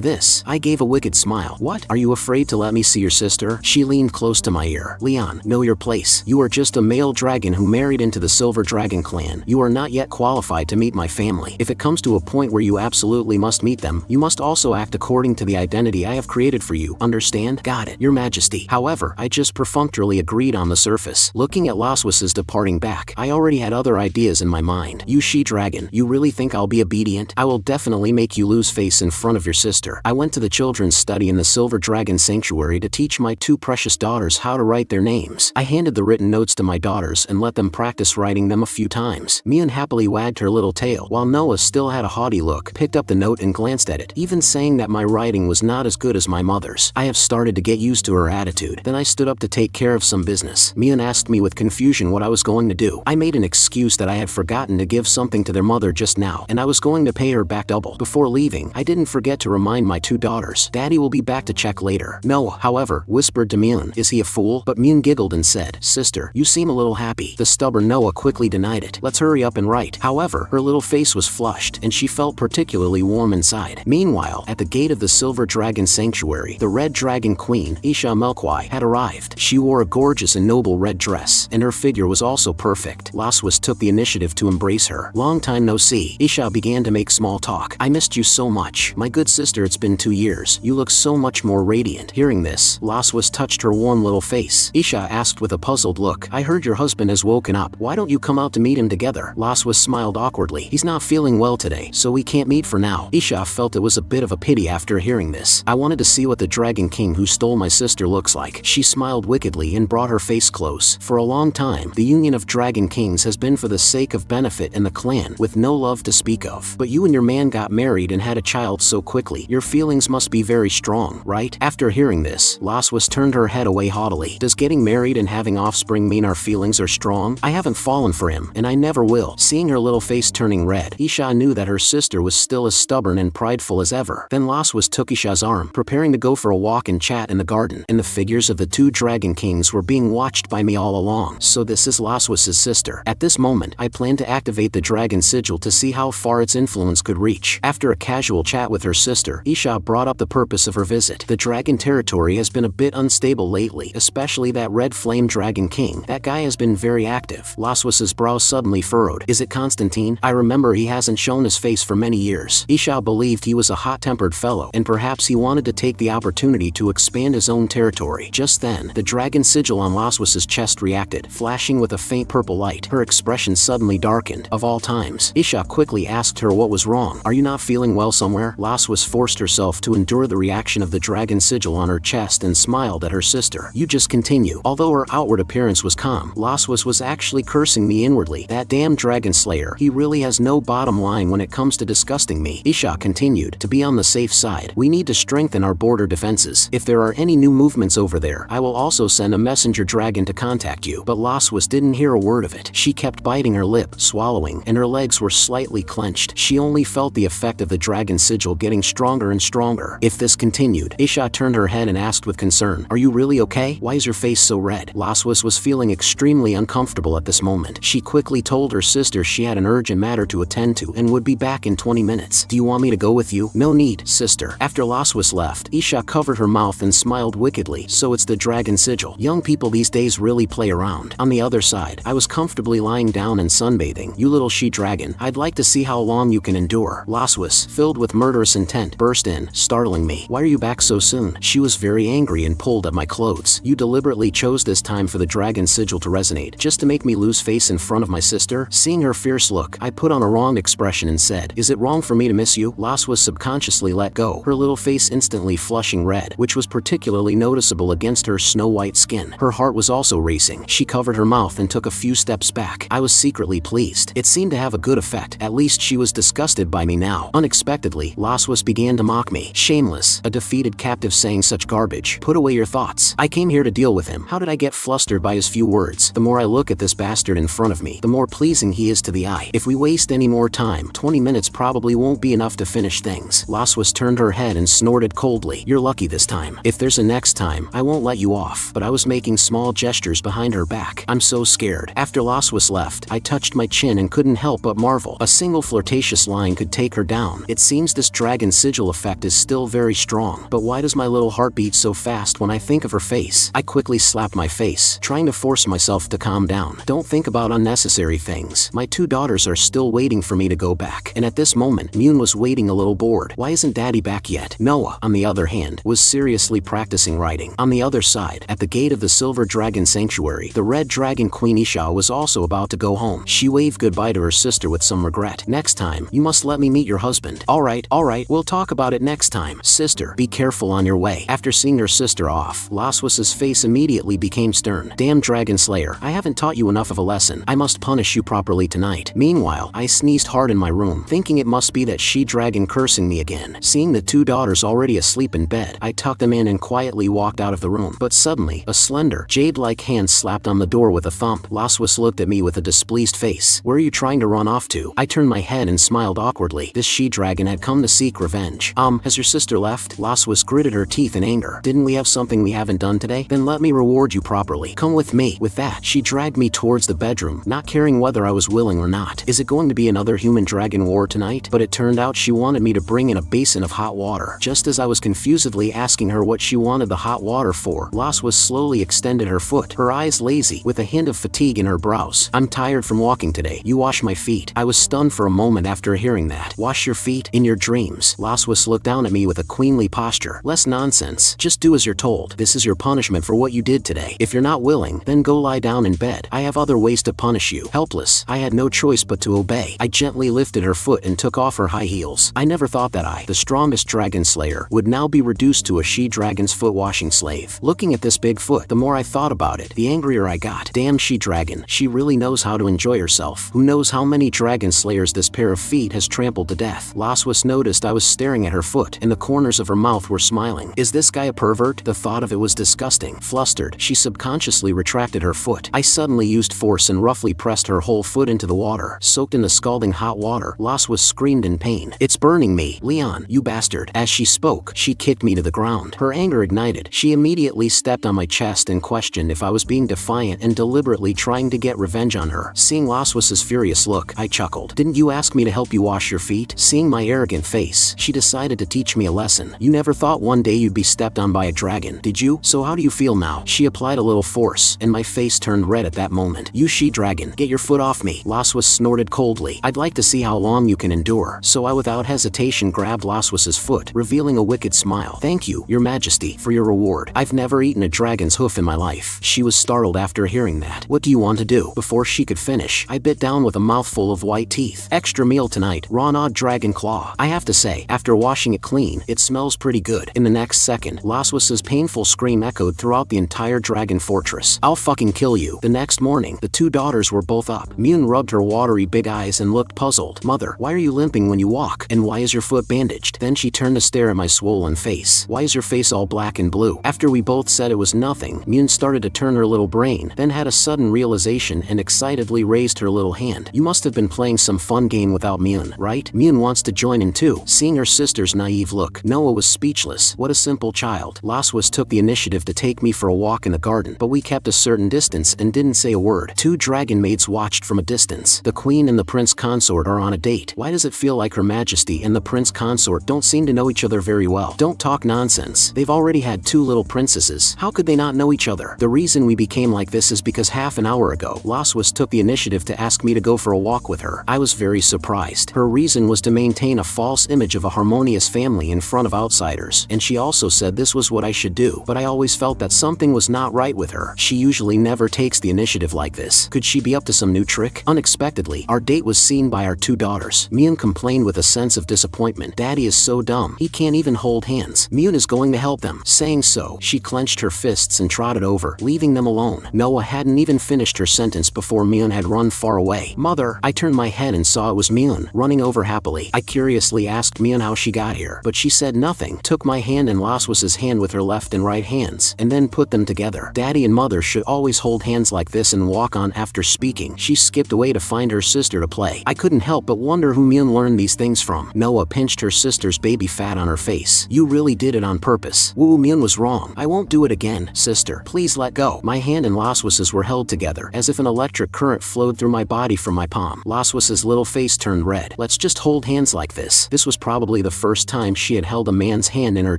this, I gave a wicked smile. What? Are you afraid to let me see your sister? She leaned close to my ear. Leon, know your place. You are just a male dragon who married into the Silver Dragon clan. You are not yet qualified to meet my family. If it comes to a point where you absolutely must meet them, you must also act according to the identity I have created for you. Understand? Got it, Your Majesty. However, I just perfunctorily agreed on the surface. Looking at Laswas's departing back, I already had other ideas in my mind. You she-dragon, you really think I'll be obedient? I will definitely make you lose face in front of your sister. I went to the children's study in the Silver Dragon Sanctuary to teach my two precious daughters how to write their names. I handed the written notes to my daughters and let them practice writing them a few times. Mune happily wagged her little tail, while Noah still had a haughty look, picked up the note and glanced at it, even saying that my writing was not as good as my mother's. I have started to get used to her attitude. Then I stood up to take care of some business. Mune asked me with confusion what I was going to do. I made an excuse that I had forgotten to give something to their mother just now, and I was going to pay her back double. Before leaving, I didn't forget to remind my two daughters, Daddy will be back to check later. Noah, however, whispered to Mune, is he a fool? But Mune giggled and said, Sister, you seem a little happy. The stubborn Noah quickly denied it. Let's hurry up and write. However, her little face was flushed, and she felt particularly warm inside. Meanwhile, at the gate of the Silver Dragon Sanctuary, the Red Dragon Queen, Isha Melkwai, had arrived. She wore a gorgeous and noble red dress, and her figure was also perfect. Laswas took the initiative to embrace her. Long time no see. Isha began to make small talk. I missed you so much. My good sister, it's been 2 years. You look so much more radiant. Hearing this, Laswas touched her warm little face. Isha asked with a puzzled look, I heard your husband has woken up. Why don't you come out to meet him together? Laswas smiled awkwardly. He's not feeling well today, so we can't meet for now. Isha felt it was a bit of a pity after hearing this. I wanted to see what the Dragon King who stole my sister looks like. She smiled wickedly and brought her face close. For a long time, the union of Dragon Kings has been for the sake of benefit in the clan, with no love to speak of. But you and your man got married and had a child so quickly. Your feelings must be very strong, right? After hearing this, Laswas turned her head away haughtily. Does getting married and having offspring mean our feelings are strong? I haven't fallen for him, and I never will. Seeing her little face turning red, Isha knew that her sister was still as stubborn and prideful as ever. Then Laswas took Isha's arm, preparing to go for a walk and chat in the garden, and the figures of the two Dragon Kings were being watched by me all along. So this is Laswas's sister. At this moment, I plan to activate the Dragon Sigil to see how far its influence could reach. After a casual chat with her sister, Isha brought up the purpose of her visit. The Dragon territory has been a bit unstable lately, especially that Red Flame Dragon King. That guy has been very active. Laswas's brow suddenly furrowed. Is it Constantine? I remember he hasn't shown his face for many years. Isha believed he was a hot-tempered fellow, and perhaps he wanted to take the opportunity to expand his own territory. Just then, the Dragon Sigil on Laswas's chest reacted, flashing with a faint purple light. Her expression suddenly darkened. Of all times, Isha quickly asked her what was wrong. Are you not feeling well somewhere? Laswas forced herself to endure the reaction of the Dragon Sigil on her chest and smiled at her sister. You just continue. Although her outward appearance was calm, Laswas was actually cursing me inwardly. That damn Dragon Slayer, he really has no bottom line when it comes to disgusting me. Isha continued, to be on the safe side, we need to strengthen our border defenses. If there are any new movements over there, I will also send a messenger dragon to contact you. But Laswas didn't hear a word of it. She kept biting her lip, swallowing, and her legs were slightly clenched. She only felt the effect of the Dragon Sigil getting stronger and stronger. If this continued, Isha turned her head and asked with concern, are you really okay? Why is your face so red? Laswas was feeling extremely uncomfortable at this moment. She quickly told her sister she had an urgent matter to attend to and would be back in 20 minutes. Do you want me to go with you? No need, sister. After Laswas left, Isha covered her mouth and smiled wickedly. So it's the Dragon Sigil. Young people these days really play around. On the other side, I was comfortably lying down and sunbathing. You little she-dragon, I'd like to see how long you can endure. Laswas, filled with murderous intent, burst in, startling me. Why are you back so soon? She was very angry and pulled at my clothes. You deliberately chose this time for the Dragon Sigil to resonate, just to make me lose face in front of my sister? Seeing her fierce look, I put on a wrong expression and said, is it wrong for me to miss you? Laswas subconsciously let go, her little face instantly flushing red, which was particularly noticeable against her snow-white skin. Her heart was also racing. She covered her mouth and took a few steps back. I was secretly pleased. It seemed to have a good effect. At least she was disgusted by me now. Unexpectedly, Laswas began to mock me. Shameless, a defeated captive saying such garbage. Put away your thoughts. I came here to deal with him. How did I get flustered by his few words? The more I look at this bastard in front of me, the more pleasing he is to the eye. If we waste any more time, 20 minutes probably won't be enough to finish things. Laswas turned her head and snorted coldly. You're lucky this time. If there's a next time, I won't let you off. But I was making small gestures behind her back. I'm so scared. After Laswas left, I touched my chin and couldn't help but marvel. A single flirtatious line could take her down. It seems this dragon sigil effect is still very strong. But why does my little heart beat so fast when I think of her face? I quickly slapped my face, trying to force myself to calm down. Don't think about unnecessary things. My 2 daughters are still waiting for me to go back. And at this moment, Mune was waiting a little bored. Why isn't Daddy back yet? Noah, on the other hand, was seriously practicing writing. On the other side, at the gate of the Silver Dragon Sanctuary, the Red Dragon Queen Isha was also about to go home. She waved goodbye to her sister with some regret. Next time, you must let me meet your husband. Alright, we'll talk about it next time. Sister, be careful on your way. After seeing her sister off, Laswas's face immediately became stern. Damn Dragon Slayer, I haven't taught you enough of a lesson. I must punish you properly tonight. Meanwhile, I sneezed hard in my room, thinking it must be that she-dragon cursing me again. Seeing the 2 daughters already asleep in bed, I tucked them in and quietly walked out of the room. But suddenly, a slender, jade-like hand slapped on the door with a thump. Laswas looked at me with a displeased face. Where are you trying to run off to? I turned my head and smiled awkwardly. This she-dragon had come to seek revenge. Has your sister left? Laswas gritted her teeth in anger. Didn't we have something we haven't done today? Then let me reward you properly. Come with me. With that, she dragged me towards the bedroom, not caring whether I was willing or not. Is it going to be another human-dragon war tonight? But it turned out she wanted me to bring in a basin of hot water. Just as I was confusedly asking her what she wanted the hot water for, Laswas slowly extended her foot, her eyes lazy, with a hint of fatigue in her brows. I'm tired from walking today. You wash my feet. I was stunned for a moment after hearing that. Wash your feet? In your dreams. Laswas looked down at me with a queenly posture. Less nonsense. Just do as you're told. This is your punishment for what you did today. If you're not willing, then go lie down in bed. I have other ways to punish you. Helpless, I had no choice but to obey. I gently lifted her foot and took off her high heels. I never thought that I, the strongest dragon slayer, would now be reduced to a she-dragon's foot-washing slave. Looking at this big foot, the more I thought about it, the angrier I got. Damn she-dragon, she really knows how to enjoy herself. Who knows how many dragon slayers this pair of feet has trampled to death. Laswas noticed I was staring at her foot, and the corners of her mouth were smiling. Is this guy a pervert? The thought of it was disgusting. Flustered, she subconsciously retracted her foot. I suddenly used force and roughly pressed her whole foot into the water. Soaked in the scalding hot water, Laswas screamed in pain. It's burning me. Leon, you bastard. As she spoke, she kicked me to the ground. Her anger ignited. She immediately stepped on my chest and questioned if I was being defiant and deliberately trying to get revenge on her. Seeing Laswas's furious look, I chuckled. Didn't you ask me to help you wash your feet? Seeing my arrogant face, she decided to teach me a lesson. You never thought one day you'd be stepped on by a dragon, did you? So how do you feel now? She applied a little force, and my face turned red at that moment. You she-dragon, get your foot off me. Laswas snorted coldly. I'd like to see how long you can endure. So I without hesitation grabbed Laswas's foot, revealing a wicked smile. Thank you, your majesty, for your reward. I've never eaten a dragon's hoof in my life. She was startled after hearing that. What do you want to do? Before she could finish, I bit down with a mouthful of white teeth. Extra meal tonight, raw-gnawed dragon claw. I have to say, after washing it clean, it smells pretty good. In the next second, Laswas's painful scream echoed throughout the entire dragon fortress. I'll fucking kill you. The next morning, the 2 daughters were both up. Mune rubbed her watery big eyes and looked puzzled. Mother, why are you limping when you walk? And why is your foot bandaged? Then she turned to stare at my swollen face. Why is your face all black and blue? After we both said it was nothing, Mune started to turn her little brain, then had a sudden realization and excitedly raised her little hand. You must have been playing some fun game without Mune, right? Mune wants to join in too. Seeing her sister's naive look, Noah was speechless. What a simple child. Laswas took the initiative to take me for a walk in the garden, but we kept a certain distance and didn't say a word. 2 dragon maids watched from a distance. The queen and the prince consort are on a date. Why does it feel like her majesty and the prince consort don't seem to know each other very well? Don't talk nonsense. They've already had 2 little princesses. How could they not know each other? The reason we became like this is because half an hour ago, Laswas took the initiative to ask me to go for a walk with her. I was very surprised. Her reason was to maintain a false image of a harmonious family in front of outsiders, and she also said this was what I should do, but I always felt that something was not right with her. She usually never takes the initiative like this. Could she be up to some new trick? Unexpectedly, our date was seen by our 2 daughters. Mune complained with a sense of disappointment. Daddy is so dumb. He can't even hold hands. Mune is going to help them. Saying so, she clenched her fists and trotted over, leaving them alone. Noah hadn't even finished her sentence before Mune had run far away. Mother, I turned my head and saw it was Mune, running over happily. I curiously asked Mune how she got here, but she said nothing, took my hand and Laswas's hand with her left and right hands, and then put them together. Daddy and mother should always hold hands like this and walk on. After speaking, she skipped away to find her sister to play. I couldn't help but wonder who Mune learned these things from. Noah pinched her sister's baby fat on her face. You really did it on purpose. Woo, Mune was wrong. I won't do it again. Sister, please let go. My hand and Laswas's were held together, as if an electric current flowed through my body from my palm. Laswas's little face turned red. Let's just hold hands like this. This was probably the first time she had held a man's hand in her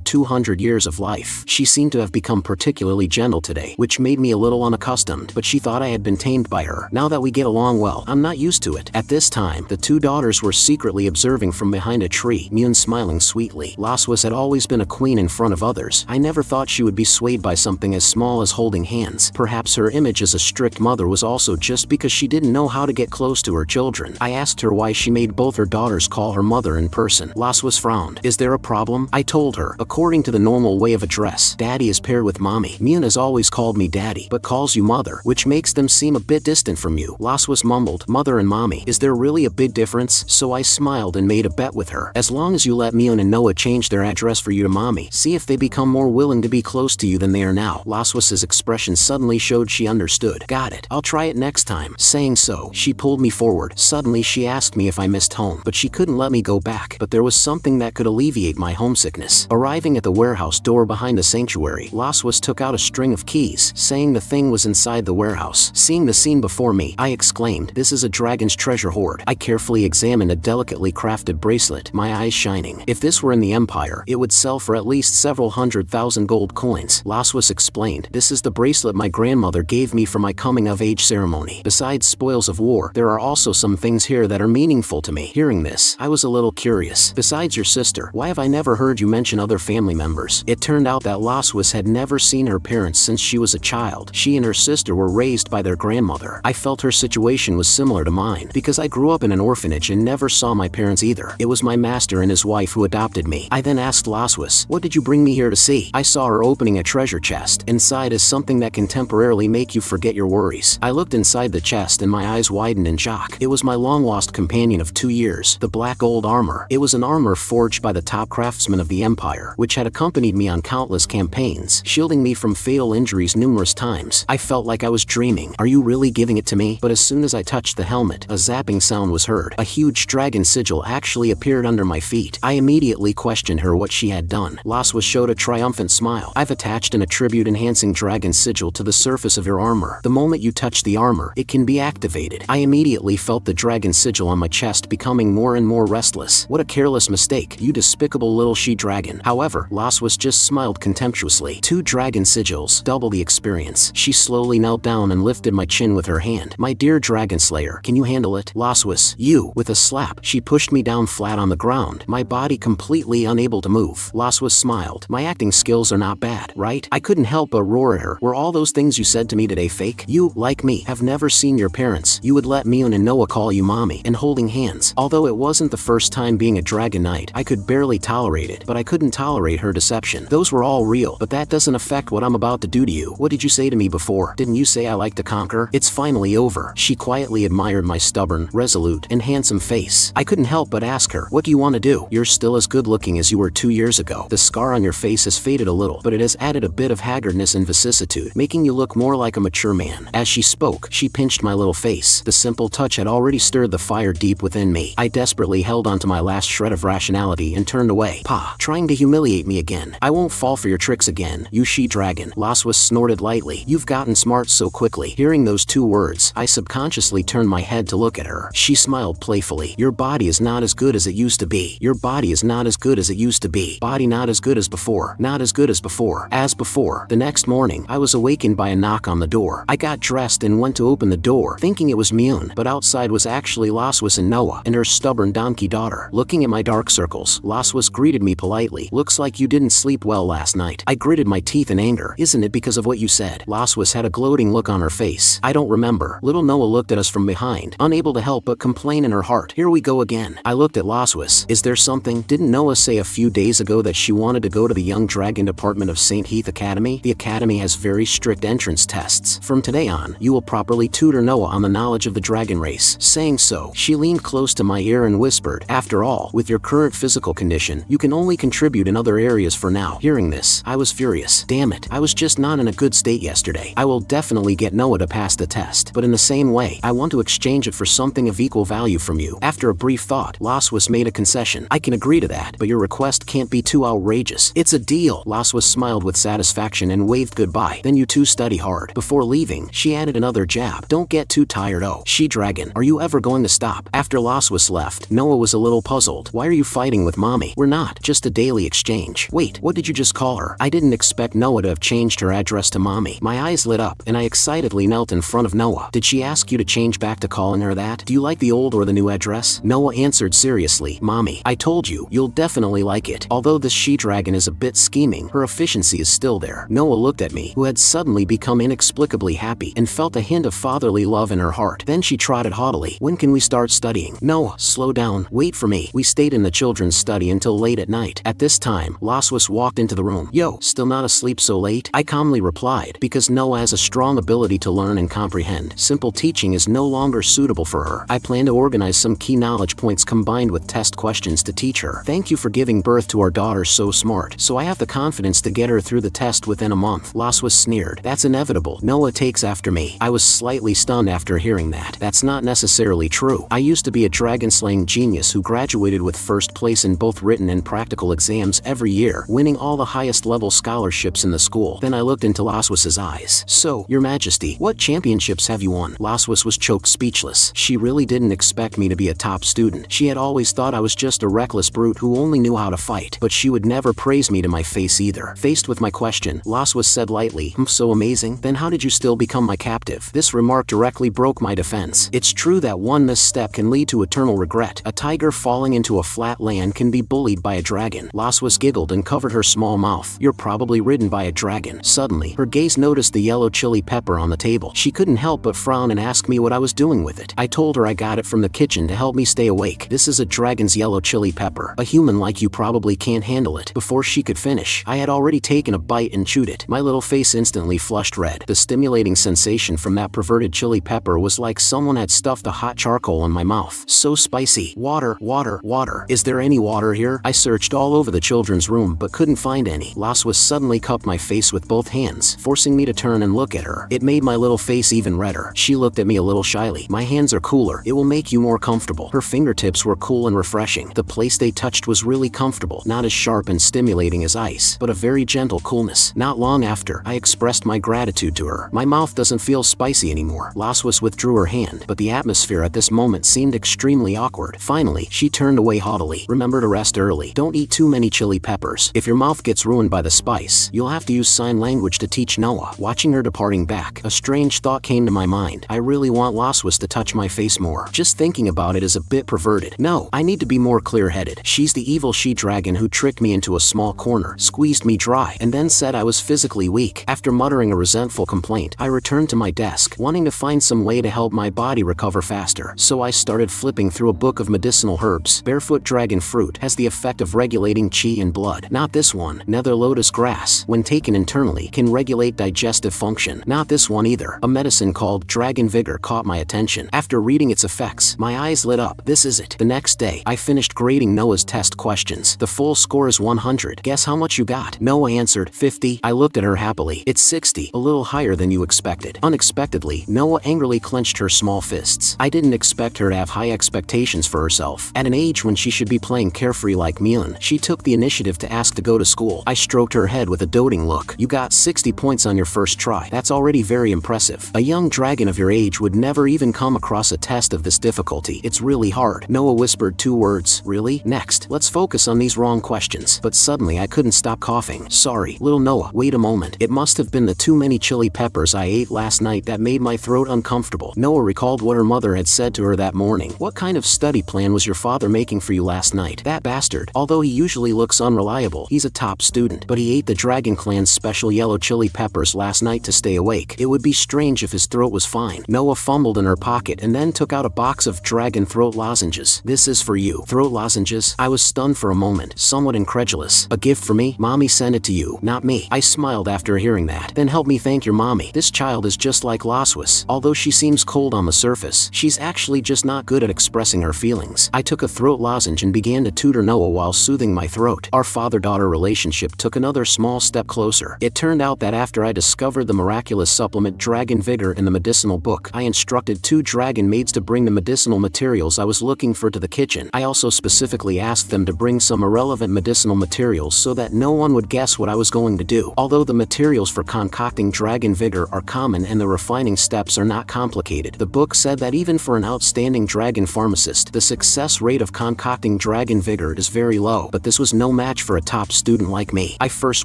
200 years of life. She seemed to have become particularly gentle today, which made me a little unaccustomed, but she thought I had been tamed by her. Now that we get along well, I'm not used to it. At this time, the two daughters were secretly observing from behind a tree, Mune smiling sweetly. Laswas had always been a queen in front of others. I never thought she would be swayed by something as small as holding hands. Perhaps her image as a strict mother was also just because she didn't know how to get close to her children. I asked her why she made both her daughters call her mother in person. Laswas frowned. Is there a problem? I told her. According to the normal way of address, daddy is paired with mommy. Mune has always called me daddy, but calls you mother, which makes them seem a bit distant from you. Laswas mumbled, mother and mommy. Is there really a big difference? So I smiled and made a bet with her. As long as you let Mune and Noah change their address for you to mommy, see if they become more willing to be close to you than they are now. Laswas's expression suddenly showed she understood. Got it. I'll try it next time. Saying so, she pulled me forward. Suddenly she asked me if I missed home, but she couldn't let me go back. But there was something that could alleviate my homesickness. Arriving at the warehouse door behind the sanctuary, Laswas took out a string of keys, saying the thing was inside the warehouse. Seeing the scene before me, I exclaimed, this is a dragon's treasure hoard. I carefully examined a delicately crafted bracelet, my eyes shining. If this were in the Empire, it would sell for at least several 100,000 gold coins. Laswas explained, this is the bracelet my grandmother gave me for my coming-of-age ceremony. Besides spoils of war, there are also some things here that are meaningful to me. Hearing this, I was a little curious. Besides your sister, why have I never heard you mention other family members? It turned out that Laswas had never seen her parents since she was a child. She and her sister were raised by their grandmother. I felt her situation was similar to mine, because I grew up in an orphanage and never saw my parents either. It was my master and his wife who adopted me. I then asked Laswas, what did you bring me here to see? I saw her opening a treasure chest. Inside is something that can temporarily make you forget your worries. I looked inside the chest and my eyes widened in shock. It was my long-lost companion of 2 years, the black gold armor. It was an armor forged by the top craftsman of the Empire, which had accompanied me on countless campaigns, shielding me from fatal injuries numerous times. I felt like I was dreaming. Are you really giving it to me? But as soon as I touched the helmet, a zapping sound was heard. A huge dragon sigil actually appeared under my feet. I immediately questioned her what she had done. Laswas showed a triumphant smile. I've attached an attribute-enhancing dragon sigil to the surface of your armor. The moment you touch the armor, it can be activated. I immediately felt the dragon sigil on my chest becoming more and more restless. What a careless mistake, you despicable little she-dragon. However, Laswas just smiled contemptuously. 2 dragon sigils, double the experience. She slowly knelt down and lifted my chin with her hand. My dear dragon slayer, can you handle it? Laswas, you. With a slap, she pushed me down flat on the ground, my body completely unable to move. Laswas smiled. My acting skills are not bad, right? I couldn't help but roar at her. Were all those things you said to me today fake? You, like me, have never seen your parents. You would let Mune and Noah call you mommy, and holding hands. Although it wasn't the first time being a dragon knight, I could barely tolerate it, but I couldn't tolerate her deception. Those were all real, but that doesn't affect what I'm about to do to you. What did you say to me before? Didn't you say I like to conquer? It's finally over. She quietly admired my stubborn, resolute, and handsome face. I couldn't help but ask her, what do you want to do? You're still as good looking as you were 2 years ago. The scar on your face has faded a little, but it has added a bit of haggardness and vicissitude, making you look more like a mature man. As she spoke, she pinched my little face. The simple touch had already stirred the fire deep within me. I desperately held onto my last shred of rationality and turned away. Pa, trying to humiliate me again. I won't fall for your tricks again, you she-dragon. Laswas snorted lightly. You've gotten smart so quickly. Hearing those 2 words, I subconsciously turned my head to look at her. She smiled playfully. Your body is not as good as it used to be. Your body is not as good as it used to be. Body not as good as before. Not as good as before. As before. The next morning, I was awakened by a knock on the door. I got dressed and went to open the door, thinking it was Mune, but outside was actually Laswas and Noah, and her stubborn donkey daughter. Looking at my dark circles, Laswas greeted me politely. Looks like you didn't sleep well last night. I gritted my teeth in anger. Isn't it because of what you said? Laswas had a gloating look on her face. I don't remember. Little Noah looked at us from behind, unable to help but complain in her heart. Here we go again. I looked at Laswas. Is there something? Didn't Noah say a few days ago that she wanted to go to the Young Dragon Department of St. Heath Academy? The academy has very strict entrance tests. From today on, you will properly tutor Noah on the knowledge of the dragon race. Saying so, she leaned close to my ear and whispered, after all, with your current physical condition, you can only contribute in other areas for now. Hearing this, I was furious. Damn it, I was just not in a good state yesterday. I will definitely get Noah to pass the test, but in the same way, I want to exchange it for something of equal value from you. After a brief thought, Laswas made a concession. I can agree to that, but your request can't be too outrageous. It's a deal. Laswas smiled with satisfaction and waved goodbye. Then you two study hard. Before leaving, she added another jab. Don't Don't get too tired. Oh, she-dragon, are you ever going to stop? After Laswas left, Noah was a little puzzled. Why are you fighting with mommy? We're not, just a daily exchange. Wait, what did you just call her? I didn't expect Noah to have changed her address to mommy. My eyes lit up, and I excitedly knelt in front of Noah. Did she ask you to change back to calling her that? Do you like the old or the new address? Noah answered seriously, Mommy, I told you, you'll definitely like it. Although this she-dragon is a bit scheming, her efficiency is still there. Noah looked at me, who had suddenly become inexplicably happy, and felt a hint of fatherly love in her heart. Then she trotted haughtily, when can we start studying? Noah, slow down, wait for me. We stayed in the children's study until late at night. At this time, Laswas walked into the room. Yo, still not asleep so late? I calmly replied, because Noah has a strong ability to learn and comprehend. Simple teaching is no longer suitable for her. I plan to organize some key knowledge points combined with test questions to teach her. Thank you for giving birth to our daughter so smart, so I have the confidence to get her through the test within a month. Laswas sneered. That's inevitable. Noah takes after me. I was slightly stunned after hearing that. That's not necessarily true. I used to be a dragon-slaying genius who graduated with first place in both written and practical exams every year, winning all the highest level scholarships in the school. Then I looked into Laswas's eyes. So, Your Majesty, what championships have you won? Laswas was choked speechless. She really didn't expect me to be a top student. She had always thought I was just a reckless brute who only knew how to fight, but she would never praise me to my face either. Faced with my question, Laswas said lightly, so amazing? Then how did you still become my captive? This remark directly broke my defense. It's true that one misstep can lead to eternal regret. A tiger falling into a flat land can be bullied by a dragon. Laswas giggled and covered her small mouth. You're probably ridden by a dragon. Suddenly, her gaze noticed the yellow chili pepper on the table. She couldn't help but frown and ask me what I was doing with it. I told her I got it from the kitchen to help me stay awake. This is a dragon's yellow chili pepper. A human like you probably can't handle it. Before she could finish, I had already taken a bite and chewed it. My little face instantly flushed red. The stimulating sensation from that perverted chili pepper was like someone had stuffed a hot charcoal in my mouth. So spicy. Water, water, water. Is there any water here? I searched all over the children's room but couldn't find any. Laswas suddenly cupped my face with both hands, forcing me to turn and look at her. It made my little face even redder. She looked at me a little shyly. My hands are cooler. It will make you more comfortable. Her fingertips were cool and refreshing. The place they touched was really comfortable, not as sharp and stimulating as ice, but a very gentle coolness. Not long after, I expressed my gratitude to her. My mouth doesn't feel spicy anymore. Laswas withdrew her hand, but the atmosphere at this moment seemed extremely awkward. Finally, she turned away haughtily. Remember to rest early. Don't eat too many chili peppers. If your mouth gets ruined by the spice, you'll have to use sign language to teach Noah. Watching her departing back, a strange thought came to my mind. I really want Laswas to touch my face more. Just thinking about it is a bit perverted. No, I need to be more clear-headed. She's the evil she-dragon who tricked me into a small corner, squeezed me dry, and then said I was physically weak. After muttering a resentful complaint, I returned to my desk, wanting to find some way to help my body recover faster. So I started flipping through a book of medicinal herbs. Barefoot dragon fruit has the effect of regulating qi and blood. Not this one. Nether lotus grass, when taken internally, can regulate digestive function. Not this one either. A medicine called Dragon Vigor caught my attention. After reading its effects, my eyes lit up. This is it. The next day, I finished grading Noah's test questions. The full score is 100. Guess how much you got? Noah answered, 50. I looked at her happily. It's 60. A little higher than you expected. Unexpectedly, Noah angrily clenched her small fists. I didn't expect her to have high expectations for herself. At an age when she should be playing carefree like Mune, she took the initiative to ask to go to school. I stroked her head with a doting look. You got 60 points on your first try. That's already very impressive. A young dragon of your age would never even come across a test of this difficulty. It's really hard. Noah whispered 2 words. Really? Next, let's focus on these wrong questions. But suddenly I couldn't stop coughing. Sorry, little Noah, wait a moment. It must have been the too many chili peppers I ate last night that made my throat uncomfortable. Noah recalled what her mother had said to her that morning. What kind of study plan was your father making for you last night? That bastard. Although he usually looks unreliable, he's a top student. But he ate the Dragon Clan's special yellow chili peppers last night to stay awake. It would be strange if his throat was fine. Noah fumbled in her pocket and then took out a box of dragon throat lozenges. This is for you. Throat lozenges? I was stunned for a moment, somewhat incredulous. A gift for me? Mommy sent it to you, not me. I smiled after hearing that. Then help me thank your mommy. This child is just like Laswas. Although she seems cold on the surface, she's actually just not good at expressing her feelings. I took a throat lozenge and began to tutor Noah while soothing my throat. Our father-daughter relationship took another small step closer. It turned out that after I discovered the miraculous supplement Dragon Vigor in the medicinal book, I instructed 2 dragon maids to bring the medicinal materials I was looking for to the kitchen. I also specifically asked them to bring some irrelevant medicinal materials so that no one would guess what I was going to do. Although the materials for concocting Dragon Vigor are common and the refining steps concepts are not complicated. The book said that even for an outstanding dragon pharmacist, the success rate of concocting dragon vigor is very low, but this was no match for a top student like me. I first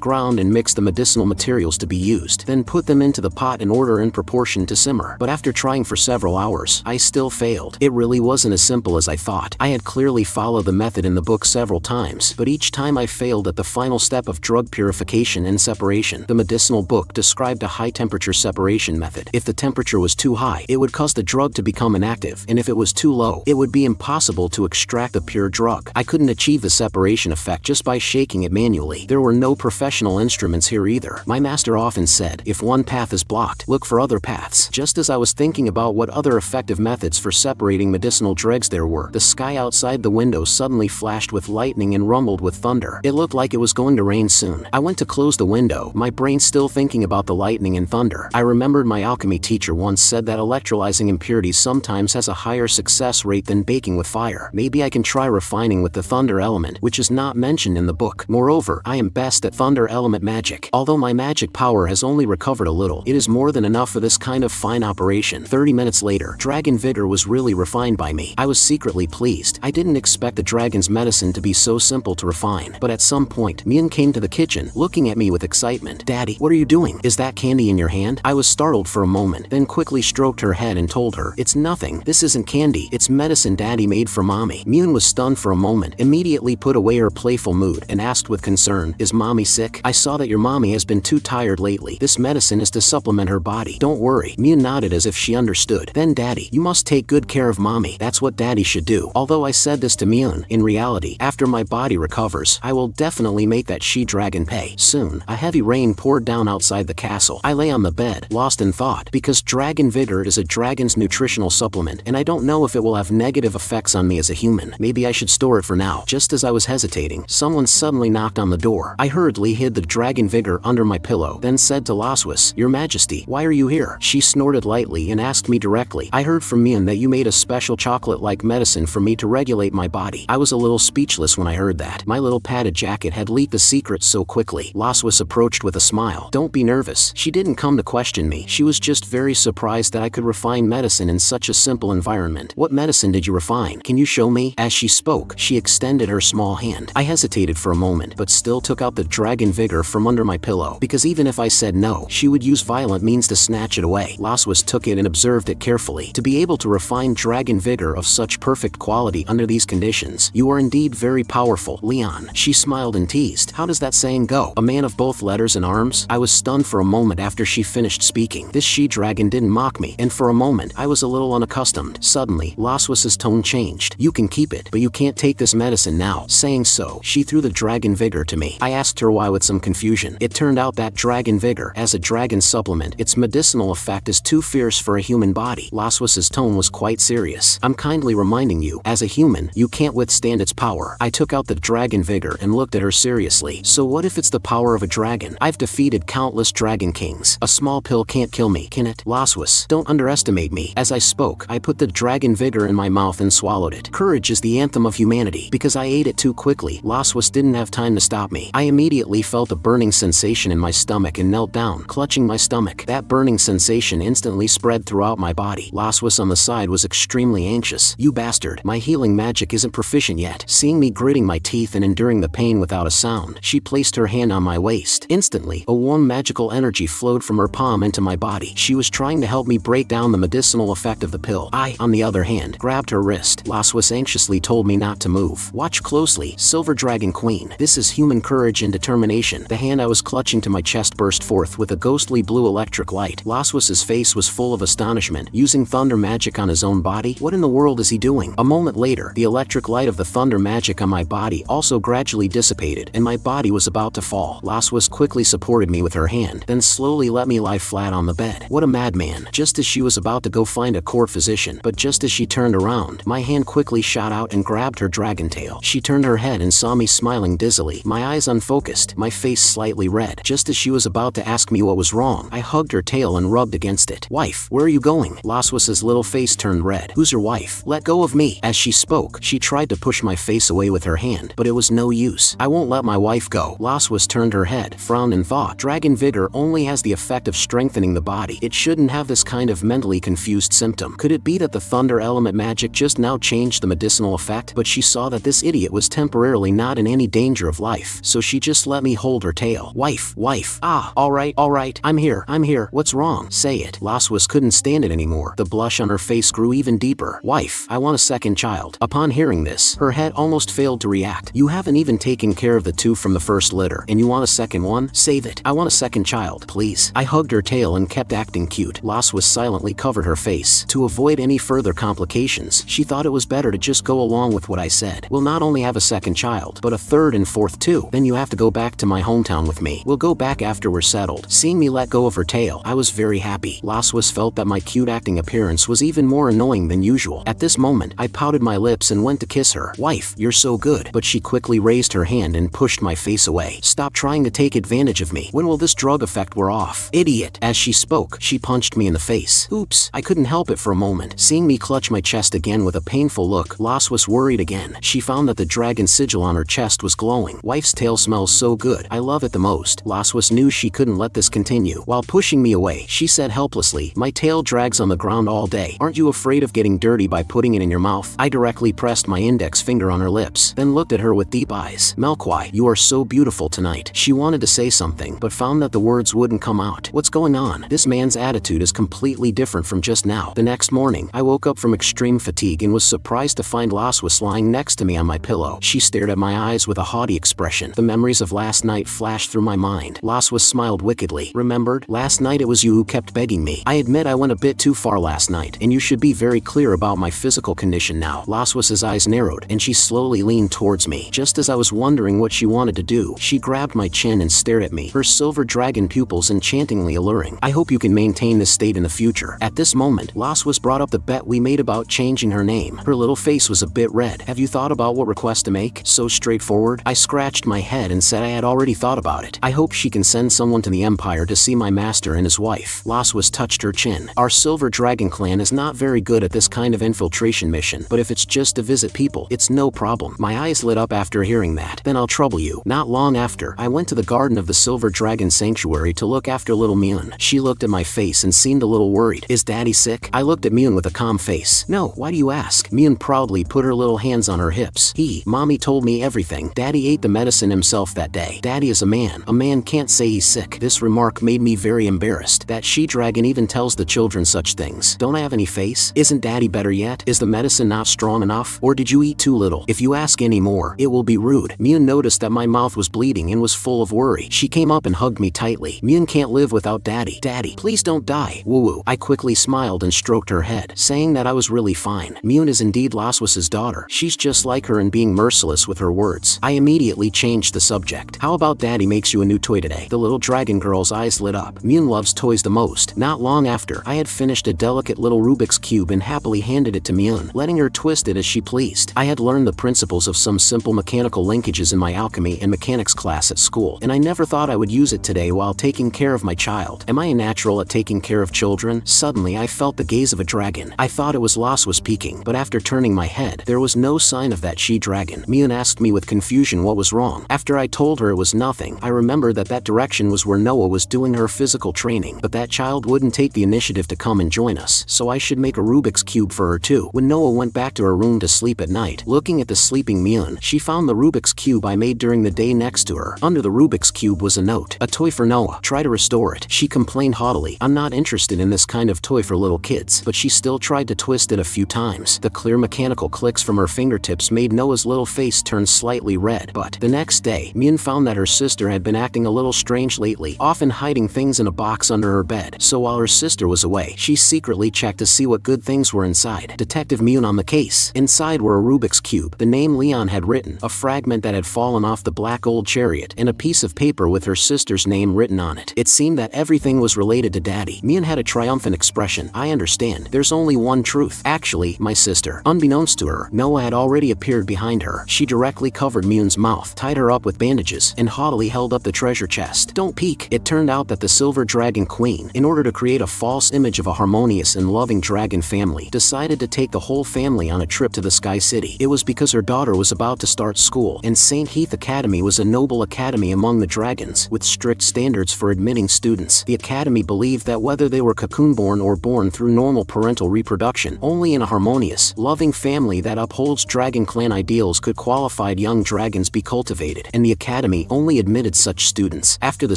ground and mixed the medicinal materials to be used, then put them into the pot in order in proportion to simmer. But after trying for several hours, I still failed. It really wasn't as simple as I thought. I had clearly followed the method in the book several times, but each time I failed at the final step of drug purification and separation. The medicinal book described a high-temperature separation method. If the temperature was too high, it would cause the drug to become inactive, and if it was too low, it would be impossible to extract the pure drug. I couldn't achieve the separation effect just by shaking it manually. There were no professional instruments here either. My master often said, if one path is blocked, look for other paths. Just as I was thinking about what other effective methods for separating medicinal drugs there were, the sky outside the window suddenly flashed with lightning and rumbled with thunder. It looked like it was going to rain soon. I went to close the window, my brain still thinking about the lightning and thunder. I remembered my alchemy teacher once said that electrolyzing impurities sometimes has a higher success rate than baking with fire. Maybe I can try refining with the thunder element, which is not mentioned in the book. Moreover, I am best at thunder element magic. Although my magic power has only recovered a little, it is more than enough for this kind of fine operation. 30 minutes later, dragon vigor was really refined by me. I was secretly pleased. I didn't expect the dragon's medicine to be so simple to refine. But at some point, Mune came to the kitchen, looking at me with excitement. Daddy, what are you doing? Is that candy in your hand? I was startled for a moment, then quickly stroked her head and told her, it's nothing. This isn't candy. It's medicine Daddy made for Mommy. Mune was stunned for a moment, immediately put away her playful mood, and asked with concern, is Mommy sick? I saw that your mommy has been too tired lately. This medicine is to supplement her body. Don't worry. Mune nodded as if she understood. Then Daddy, you must take good care of Mommy. That's what Daddy should do. Although I said this to Mune, in reality, after my body recovers, I will definitely make that she-dragon pay. Soon, a heavy rain poured down outside the castle. I lay on the bed, lost in thought, because dragon vigor is a dragon's nutritional supplement, and I don't know if it will have negative effects on me as a human. Maybe I should store it for now. Just as I was hesitating, someone suddenly knocked on the door. I hurriedly hid the dragon vigor under my pillow, then said to Laswis, Your Majesty, why are you here? She snorted lightly and asked me directly, I heard from Mune that you made a special chocolate-like medicine for me to regulate my body. I was a little speechless when I heard that. My little padded jacket had leaked the secret so quickly. Laswis approached with a smile. Don't be nervous. She didn't come to question me. She was just very surprised that I could refine medicine in such a simple environment. What medicine did you refine? Can you show me? As she spoke, she extended her small hand. I hesitated for a moment, but still took out the dragon vigor from under my pillow, because even if I said no, she would use violent means to snatch it away. Laswis took it and observed it carefully. To be able to refine dragon vigor of such perfect quality under these conditions, you are indeed very powerful, Leon. She smiled and teased. How does that saying go? A man of both letters and arms? I was stunned for a moment after she finished speaking. This she-dragon didn't mock me, and for a moment, I was a little unaccustomed. Suddenly, Laswis's tone changed. You can keep it, but you can't take this medicine now. Saying so, she threw the dragon vigor to me. I asked her why with some confusion. It turned out that dragon vigor, as a dragon supplement, its medicinal effect is too fierce for a human body. Laswis's tone was quite serious. I'm kindly reminding you, as a human, you can't withstand its power. I took out the dragon vigor and looked at her seriously. So what if it's the power of a dragon? I've defeated countless dragon kings. A small pill can't kill me, can it? Laswis, don't underestimate me. As I spoke, I put the dragon vigor in my mouth and swallowed it. Courage is the anthem of humanity. Because I ate it too quickly, Laswis didn't have time to stop me. I immediately felt a burning sensation in my stomach and knelt down, clutching my stomach. That burning sensation instantly spread throughout my body. Laswis on the side was extremely anxious. You bastard, my healing magic isn't proficient yet. Seeing me gritting my teeth and enduring the pain without a sound, she placed her hand on my waist. Instantly, a warm magical energy flowed from her palm into my body. She was trying to help me break down the medicinal effect of the pill. I, on the other hand, grabbed her wrist. Laswis anxiously told me not to move. Watch closely, Silver Dragon Queen. This is human courage and determination. The hand I was clutching to my chest burst forth with a ghostly blue electric light. Laswis's face was full of astonishment. Using thunder magic on his own body? What in the world is he doing? A moment later, the electric light of the thunder magic on my body also gradually dissipated, and my body was about to fall. Laswis quickly supported me with her hand, then slowly let me lie flat on the bed. What a madman. Just as she was about to go find a court physician, but just as she turned around, my hand quickly shot out and grabbed her dragon tail. She turned her head and saw me smiling dizzily, my eyes unfocused, my face slightly red. Just as she was about to ask me what was wrong, I hugged her tail and rubbed against it. Wife, where are you going? Laswis's little face turned red. Who's your wife? Let go of me. As she spoke, she tried to push my face away with her hand, but it was no use. I won't let my wife go. Laswis turned her head, frowned and thought. Dragon vigor only has the effect of strengthening the body. It shouldn't have have this kind of mentally confused symptom. Could it be that the thunder element magic just now changed the medicinal effect? But she saw that this idiot was temporarily not in any danger of life, so she just let me hold her tail. Wife. Ah, alright, I'm here. What's wrong? Say it. Laswas couldn't stand it anymore. The blush on her face grew even deeper. Wife, I want a second child. Upon hearing this, her head almost failed to react. You haven't even taken care of the two from the first litter, and you want a second one? Save it. I want a second child, please. I hugged her tail and kept acting cute. Laswas silently covered her face. To avoid any further complications, she thought it was better to just go along with what I said. We'll not only have a second child, but a third and fourth too. Then you have to go back to my hometown with me. We'll go back after we're settled. Seeing me let go of her tail, I was very happy. Laswas felt that my cute acting appearance was even more annoying than usual. At this moment, I pouted my lips and went to kiss her. Wife, you're so good. But she quickly raised her hand and pushed my face away. Stop trying to take advantage of me. When will this drug effect wear off? Idiot. As she spoke, she punched me in the face. Oops, I couldn't help it for a moment. Seeing me clutch my chest again with a painful look, Laswas worried again. She found that the dragon sigil on her chest was glowing. Wife's tail smells so good. I love it the most. Laswas knew she couldn't let this continue. While pushing me away, she said helplessly, my tail drags on the ground all day. Aren't you afraid of getting dirty by putting it in your mouth? I directly pressed my index finger on her lips, then looked at her with deep eyes. Melkwai, you are so beautiful tonight. She wanted to say something, but found that the words wouldn't come out. What's going on? This man's attitude is completely different from just now. The next morning, I woke up from extreme fatigue and was surprised to find Laswas lying next to me on my pillow. She stared at my eyes with a haughty expression. The memories of last night flashed through my mind. Laswas smiled wickedly. Remembered? Last night it was you who kept begging me. I admit I went a bit too far last night, and you should be very clear about my physical condition now. Laswas's eyes narrowed, and she slowly leaned towards me. Just as I was wondering what she wanted to do, she grabbed my chin and stared at me, her silver dragon pupils enchantingly alluring. I hope you can maintain this state in the future. At this moment, Laswas brought up the bet we made about changing her name. Her little face was a bit red. Have you thought about what request to make? So straightforward? I scratched my head and said I had already thought about it. I hope she can send someone to the Empire to see my master and his wife. Laswas touched her chin. Our silver dragon clan is not very good at this kind of infiltration mission, but if it's just to visit people, it's no problem. My eyes lit up after hearing that. Then I'll trouble you. Not long after, I went to the garden of the Silver Dragon Sanctuary to look after little Mune. She looked at my face and seemed a little worried. Is daddy sick? I looked at Mune with a calm face. No, why do you ask? Mune proudly put her little hands on her hips. Mommy told me everything. Daddy ate the medicine himself that day. Daddy is a man. A man can't say he's sick. This remark made me very embarrassed. That she-dragon even tells the children such things. Don't I have any face? Isn't daddy better yet? Is the medicine not strong enough? Or did you eat too little? If you ask any more, it will be rude. Mune noticed that my mouth was bleeding and was full of worry. She came up and hugged me tightly. Mune can't live without daddy. Daddy, please don't die. Woo-woo. I quickly smiled and stroked her head, saying that I was really fine. Mune is indeed Laswas's daughter. She's just like her in being merciless with her words. I immediately changed the subject. How about daddy makes you a new toy today? The little dragon girl's eyes lit up. Mune loves toys the most. Not long after, I had finished a delicate little Rubik's Cube and happily handed it to Mune, letting her twist it as she pleased. I had learned the principles of some simple mechanical linkages in my alchemy and mechanics class at school, and I never thought I would use it today while taking care of my child. Am I a natural at taking care of children? Suddenly, I felt the gaze of a dragon. I thought it was Laswas peeking, but after turning my head, there was no sign of that she-dragon. Mune asked me with confusion what was wrong. After I told her it was nothing, I remembered that direction was where Noah was doing her physical training, but that child wouldn't take the initiative to come and join us, so I should make a Rubik's Cube for her too. When Noah went back to her room to sleep at night, looking at the sleeping Mune, she found the Rubik's Cube I made during the day next to her. Under the Rubik's Cube was a note. A toy for Noah. Try to restore it. She complained haughtily. I'm not interested in this kind of toy for little kids, but she still tried to twist it a few times. The clear mechanical clicks from her fingertips made Noah's little face turn slightly red, but the next day, Mune found that her sister had been acting a little strange lately, often hiding things in a box under her bed. So while her sister was away, she secretly checked to see what good things were inside. Detective Mune on the case. Inside were a Rubik's Cube, the name Leon had written, a fragment that had fallen off the black old chariot, and a piece of paper with her sister's name written on it. It seemed that everything was related to Daddy. Mune had a triumphant expression. I understand. There's only one truth. Actually, my sister. Unbeknownst to her, Noah had already appeared behind her. She directly covered Mune's mouth, tied her up with bandages, and haughtily held up the treasure chest. Don't peek. It turned out that the Silver Dragon Queen, in order to create a false image of a harmonious and loving dragon family, decided to take the whole family on a trip to the Sky City. It was because her daughter was about to start school, and St. Heath Academy was a noble academy among the dragons, with strict standards for admitting students. The academy believed that whether they were cocoon-born or born through normal parental reproduction. Only in a harmonious, loving family that upholds dragon clan ideals could qualified young dragons be cultivated, and the academy only admitted such students. After the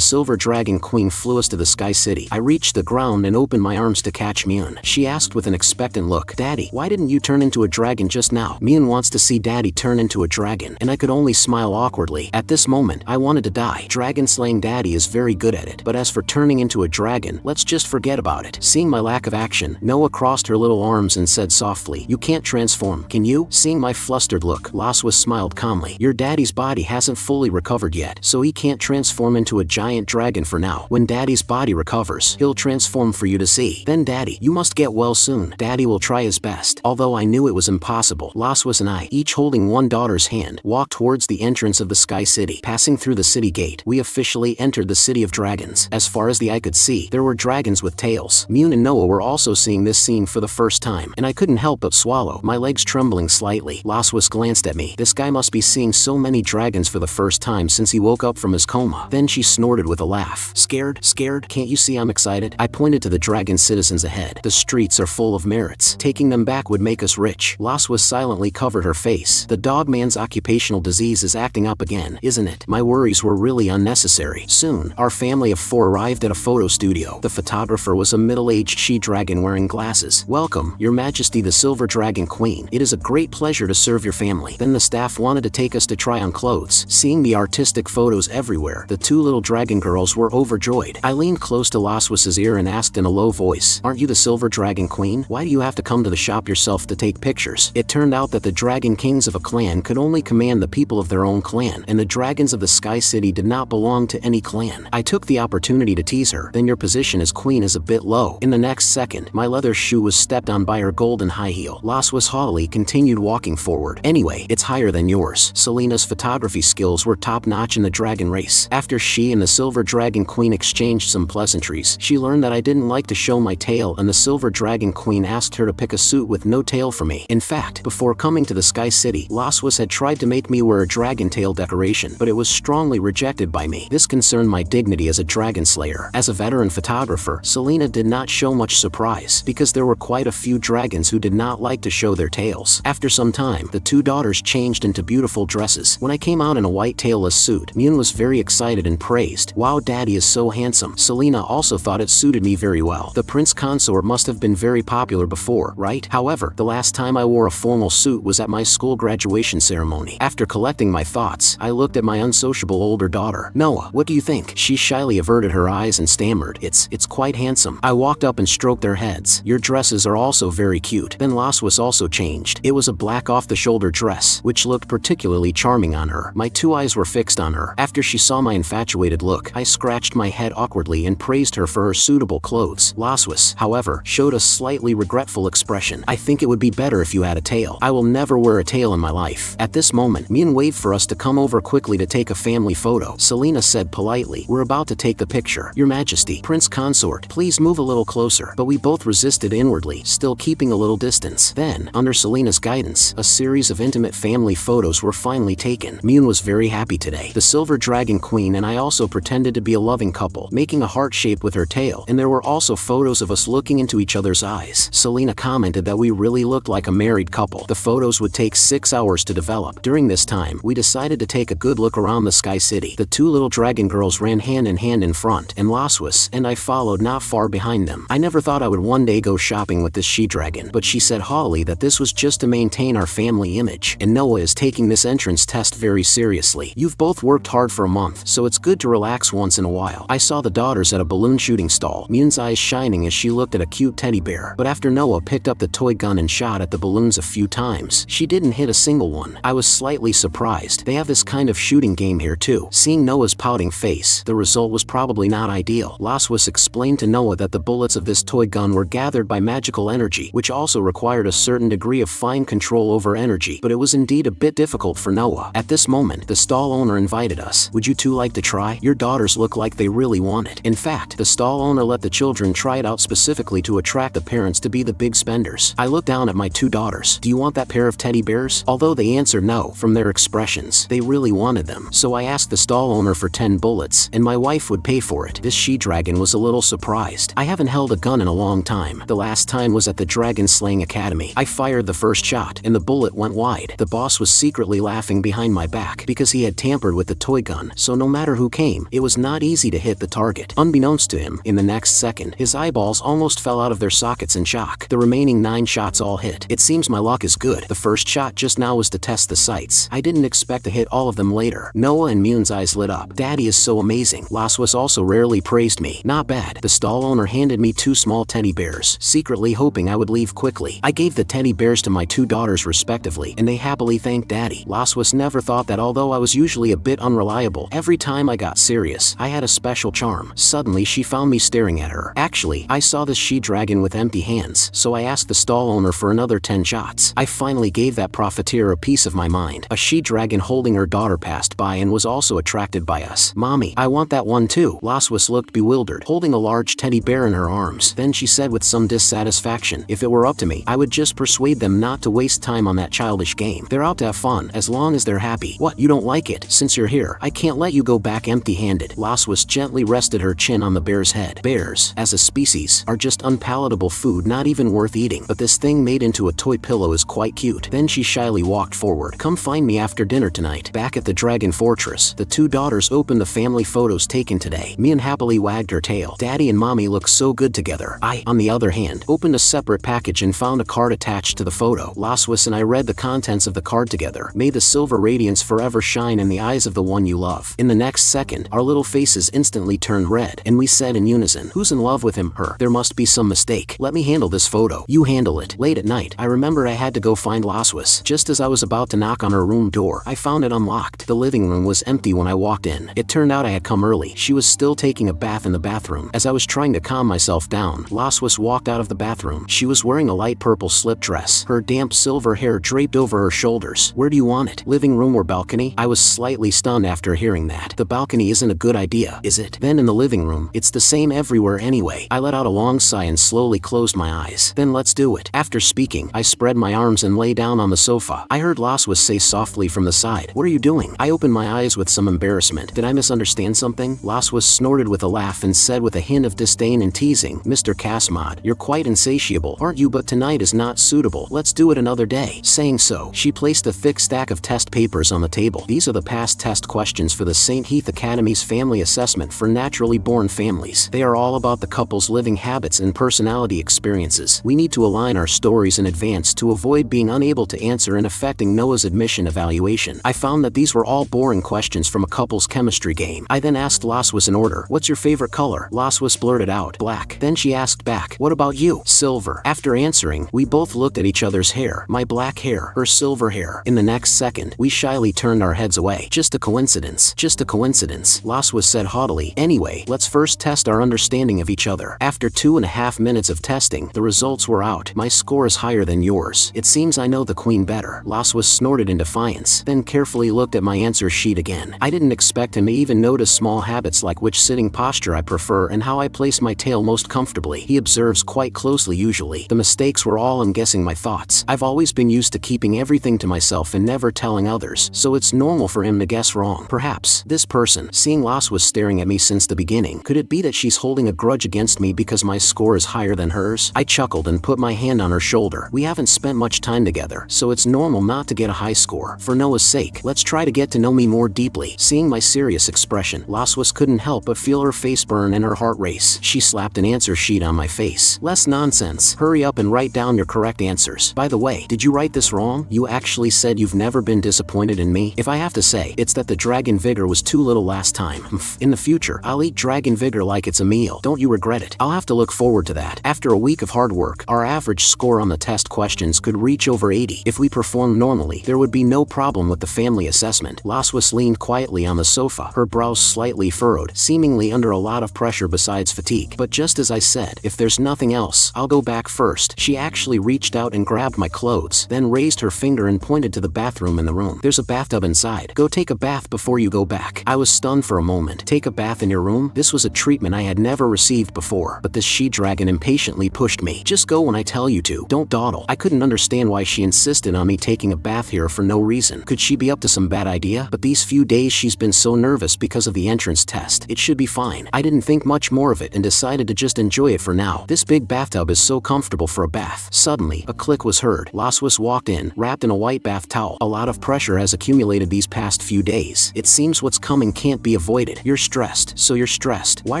Silver Dragon Queen flew us to the Sky City, I reached the ground and opened my arms to catch Mune. She asked with an expectant look, "Daddy, why didn't you turn into a dragon just now?" Mune wants to see Daddy turn into a dragon, and I could only smile awkwardly. At this moment, I wanted to die. Dragon slaying Daddy is very good at it, but as for turning into a dragon, let's just forget about it. Seeing my lack of action, Noah crossed her little arms and said softly, "You can't transform, can you?" Seeing my flustered look, Laswa smiled calmly. "Your daddy's body hasn't fully recovered yet, so he can't transform into a giant dragon for now. When Daddy's body recovers, he'll transform for you to see. Then Daddy, you must get well soon. Daddy will try his best." Although I knew it was impossible, Laswas and I, each holding one daughter's hand, walked towards the entrance of the Sky City. Passing through the city gate, we officially entered the City of Dragons. As far as the eye could see, there were dragons with tails. Mune and Noah were also seeing this scene for the first time, and I couldn't help but swallow, my legs trembling slightly. Laswas glanced at me. This guy must be seeing so many dragons for the first time since he woke up from his coma. Then she snorted with a laugh. Scared? Scared? Can't you see I'm excited?" I pointed to the dragon citizens ahead. "The streets are full of merits. Taking them back would make us rich." Laswas silently covered her face. "The dogman's occupational disease is acting up again, isn't it?" My worries were really unnecessary. Soon, our family of 4 arrived at a photo studio. The photographer was a middle-aged she-dragon wearing glasses. "Welcome, Your Majesty the Silver Dragon Queen. It is a great pleasure to serve your family." Then the staff wanted to take us to try on clothes. Seeing the artistic photos everywhere, the 2 little dragon girls were overjoyed. I leaned close to Laswas's ear and asked in a low voice, "Aren't you the Silver Dragon Queen? Why do you have to come to the shop yourself to take pictures?" It turned out that the dragon kings of a clan could only command the people of their own clan, and the dragons of the Sky City did not belong to any clan. I took the opportunity to tease her. "Then your position as queen is a bit low." In the next second, my leather shoe was stepped on by her golden high heel. Laswas haughtily continued walking forward. "Anyway, it's higher than yours." Selena's photography skills were top-notch in the dragon race. After she and the Silver Dragon Queen exchanged some pleasantries, she learned that I didn't like to show my tail, and the Silver Dragon Queen asked her to pick a suit with no tail for me. In fact, before coming to the Sky City, Laswas had tried to make me wear a dragon tail decoration, but it was strongly rejected by me. This concerned my dignity as a dragon slayer. As a veteran photographer, Selena did not show much surprise, because there were quite a few dragons who did not like to show their tails. After some time, the 2 daughters changed into beautiful dresses. When I came out in a white tailless suit, Mune was very excited and praised, "Wow, Daddy is so handsome." Selena also thought it suited me very well. The prince consort must have been very popular before, right? However, the last time I wore a formal suit was at my school graduation ceremony. After collecting my thoughts, I looked at my unsociable older daughter. "Noah, what do you think?" She shyly averted her eyes and stammered, It's quite handsome." I walked up and stroked their heads. "Your dresses are also very cute." Then Laswas also changed. It was a black off-the-shoulder dress, which looked particularly charming on her. My 2 eyes were fixed on her. After she saw my infatuated look, I scratched my head awkwardly and praised her for her suitable clothes. Laswas, however, showed a slightly regretful expression. "I think it would be better if you had a tail." "I will never wear a tail in my life." At this moment, Mune waved for us to come over quickly to take a family photo. Selena said politely, "We're about to take the picture. Your Majesty, Prince Consort, please move a little closer." But we both resisted inwardly, still keeping a little distance. Then, under Selena's guidance, a series of intimate family photos were finally taken. Mune was very happy today. The Silver Dragon Queen and I also pretended to be a loving couple, making a heart shape with her tail, and there were also photos of us looking into each other's eyes. Selena commented that we really looked like a married couple. The photos would take 6 hours to develop. During this time, we decided to take a good look around the Sky City. The 2 little dragon girls ran hand in hand in front, and Laswas and I followed not far behind them. I never thought I would one day go shopping with this she-dragon, but she said haughtily that this was just to maintain our family image, and Noah is taking this entrance test very seriously. "You've both worked hard for a month, so it's good to relax once in a while." I saw the daughters at a balloon shooting stall, Mune's eyes shining as she looked at a cute teddy bear. But after Noah picked up the toy gun and shot at the balloons a few times, she didn't hit a single one. I was slightly surprised. They have this kind of shooting game here too. Seeing Noah's pouting face, the result was probably not ideal. Laswas explained to Noah that the bullets of this toy gun were gathered by magical energy, which also required a certain degree of fine control over energy, but it was indeed a bit difficult for Noah. At this moment, the stall owner invited us. "Would you 2 like to try? Your daughters look like they really want it." In fact, the stall owner let the children try it out specifically to attract the parents to be the big spenders. I looked down at my 2 daughters. "Do you want that pair of teddy bears?" Although they answered no, from their expressions, they really wanted them. So I asked the stall owner for 10 bullets, and my wife would pay for it. This she-dragon was a little surprised. surprised. I haven't held a gun in a long time. The last time was at the Dragon Slaying Academy. I fired the first shot, and the bullet went wide. The boss was secretly laughing behind my back because he had tampered with the toy gun, so no matter who came, it was not easy to hit the target. Unbeknownst to him, in the next second, his eyeballs almost fell out of their sockets in shock. The remaining 9 shots all hit. It seems my luck is good. The first shot just now was to test the sights. I didn't expect to hit all of them later. Noah and Mune's eyes lit up. Daddy is so amazing. Laswas also rarely praised me. Not bad. The stall owner handed me 2 small teddy bears, secretly hoping I would leave quickly. I gave the teddy bears to my 2 daughters respectively, and they happily thanked Daddy. Laswas never thought that although I was usually a bit unreliable, every time I got serious, I had a special charm. Suddenly she found me staring at her. Actually, I saw this she-dragon with empty hands, so I asked the stall owner for another 10 shots. I finally gave that profiteer a piece of my mind. A she-dragon holding her daughter passed by and was also attracted by us. Mommy, I want that one too. Laswas looked bewildered, holding a large teddy bear in her arms. Then she said with some dissatisfaction, if it were up to me, I would just persuade them not to waste time on that childish game. They're out to have fun, as long as they're happy. What, you don't like it? Since you're here, I can't let you go back empty-handed. Laswas gently rested her chin on the bear's head. Bears, as a species, are just unpalatable food, not even worth eating, but this thing made into a toy pillow is quite cute. Then she shyly walked forward. Come find me after dinner tonight. Back at the Dragon Fortress, the 2 daughters opened the family photos taken today. Mune happily wagged her tail. Daddy and Mommy look so good together. I, on the other hand, opened a separate package and found a card attached to the photo. Laswas and I read the contents of the card together. May the silver radiance forever shine in the eyes of the one you love. In the next second, our little faces instantly turned red, and we said in unison, who's in love with him? Her. There must be some mistake. Let me handle this photo. You handle it. Late at night, I remember I had to go find Laswas. Just as I was about to knock on her room door, I found it unlocked. The living room was empty when I walked in. It turned out I had come early. She was still taking a bath in the bathroom. As I was trying to calm myself down, Laswas walked out of the bathroom. She was wearing a light purple slip dress, her damp silver hair draped over her shoulders. Where do you want it? Living room or balcony? I was slightly stunned after hearing that. The balcony isn't a good idea, is it? Then in the living room, it's the same everywhere anyway. I let out a long sigh and slowly closed my eyes. Then let's do it. After speaking, I spread my arms and lay down on the sofa. I heard Laswas say softly from the side, what are you doing? I opened my eyes with some embarrassment. Did I misunderstand something? Laswas snorted with a laugh and said with a hint of disdain and teasing, Mr. Casmod, you're quite insatiable, aren't you? But tonight is not suitable. Let's do it another day. Saying so, she placed a thick stack of test papers on the table. These are the past test questions for the St. Heath Academy's family assessment for naturally born families. They are all about the couple's living habits and personality experiences. We need to align our stories in advance to avoid being unable to answer and affecting Noah's admission evaluation. I found that these were all boring questions from a couple's chemistry game. I then asked Laswas in order, what's your favorite color? Laswas blurted out, black. Then she asked back, what about you? Silver. After answering, we both looked at each other's hair. My black hair, her silver hair. In the next second, we shyly turned our heads away. Just a coincidence. Just a coincidence. Laswas said haughtily, anyway, let's first test our understanding of each other. After 2.5 minutes of testing, the results were out. My score is higher than yours. It seems I know the queen better. Laswas snorted in defiance, then carefully looked at my answer sheet again. I didn't expect him to even notice small habits like which sitting posture I prefer and how I place my tail most comfortably. He observes quite closely usually. The mistakes were all I'm guessing my thoughts. I've always been used to keeping everything to myself and never telling others, so it's normal for him to guess wrong. Perhaps, this person, seeing Laswas staring at me since the beginning, could it be that she's holding a grudge against me because my score is higher than hers? I chuckled and put my hand on her shoulder. We haven't spent much time together, so it's normal not to get a high score. For Noah's sake, let's try to get to know me more deeply. Seeing my serious expression, Laswas couldn't help but feel her face burn and her heart race. She slapped an answer sheet on my face. Less nonsense. Hurry up and write down your correct answers. By the way, did you write this wrong? You actually said you've never been disappointed in me? If I have to say, it's that the dragon vigor was too little last time. In the future, I'll eat dragon vigor like it's a meal. Don't you regret it? I'll have to look forward to that. After a week of hard work, our average score on the test questions could reach over 80. If we performed normally, there would be no problem with the family assessment. Laswas leaned quietly on the sofa, her brows slightly furrowed, seemingly under a lot of pressure besides fatigue. But just as I said, if there's nothing else, I'll go back first. She actually reached out and grabbed my clothes, then raised her finger and pointed to the bathroom in the room. There's a bathtub inside. Go take a bath before you go back. I was stunned for a moment. Take a bath in your room? This was a treatment I had never received before, but this she-dragon impatiently pushed me. Just go when I tell you to. Don't dawdle. I couldn't understand why she insisted on me taking a bath here for no reason. Could she be up to some bad idea? But these few days she's been so nervous because of the entrance test. It should be fine. I didn't think much more of it and decided to just enjoy it for now. This big bathtub is so comfortable for a bath. Suddenly, a click was heard. Laswas walked in, wrapped in a white bath towel. A lot of pressure has accumulated these past few days. It seems what's coming can't be avoided. You're stressed, so you're stressed. Why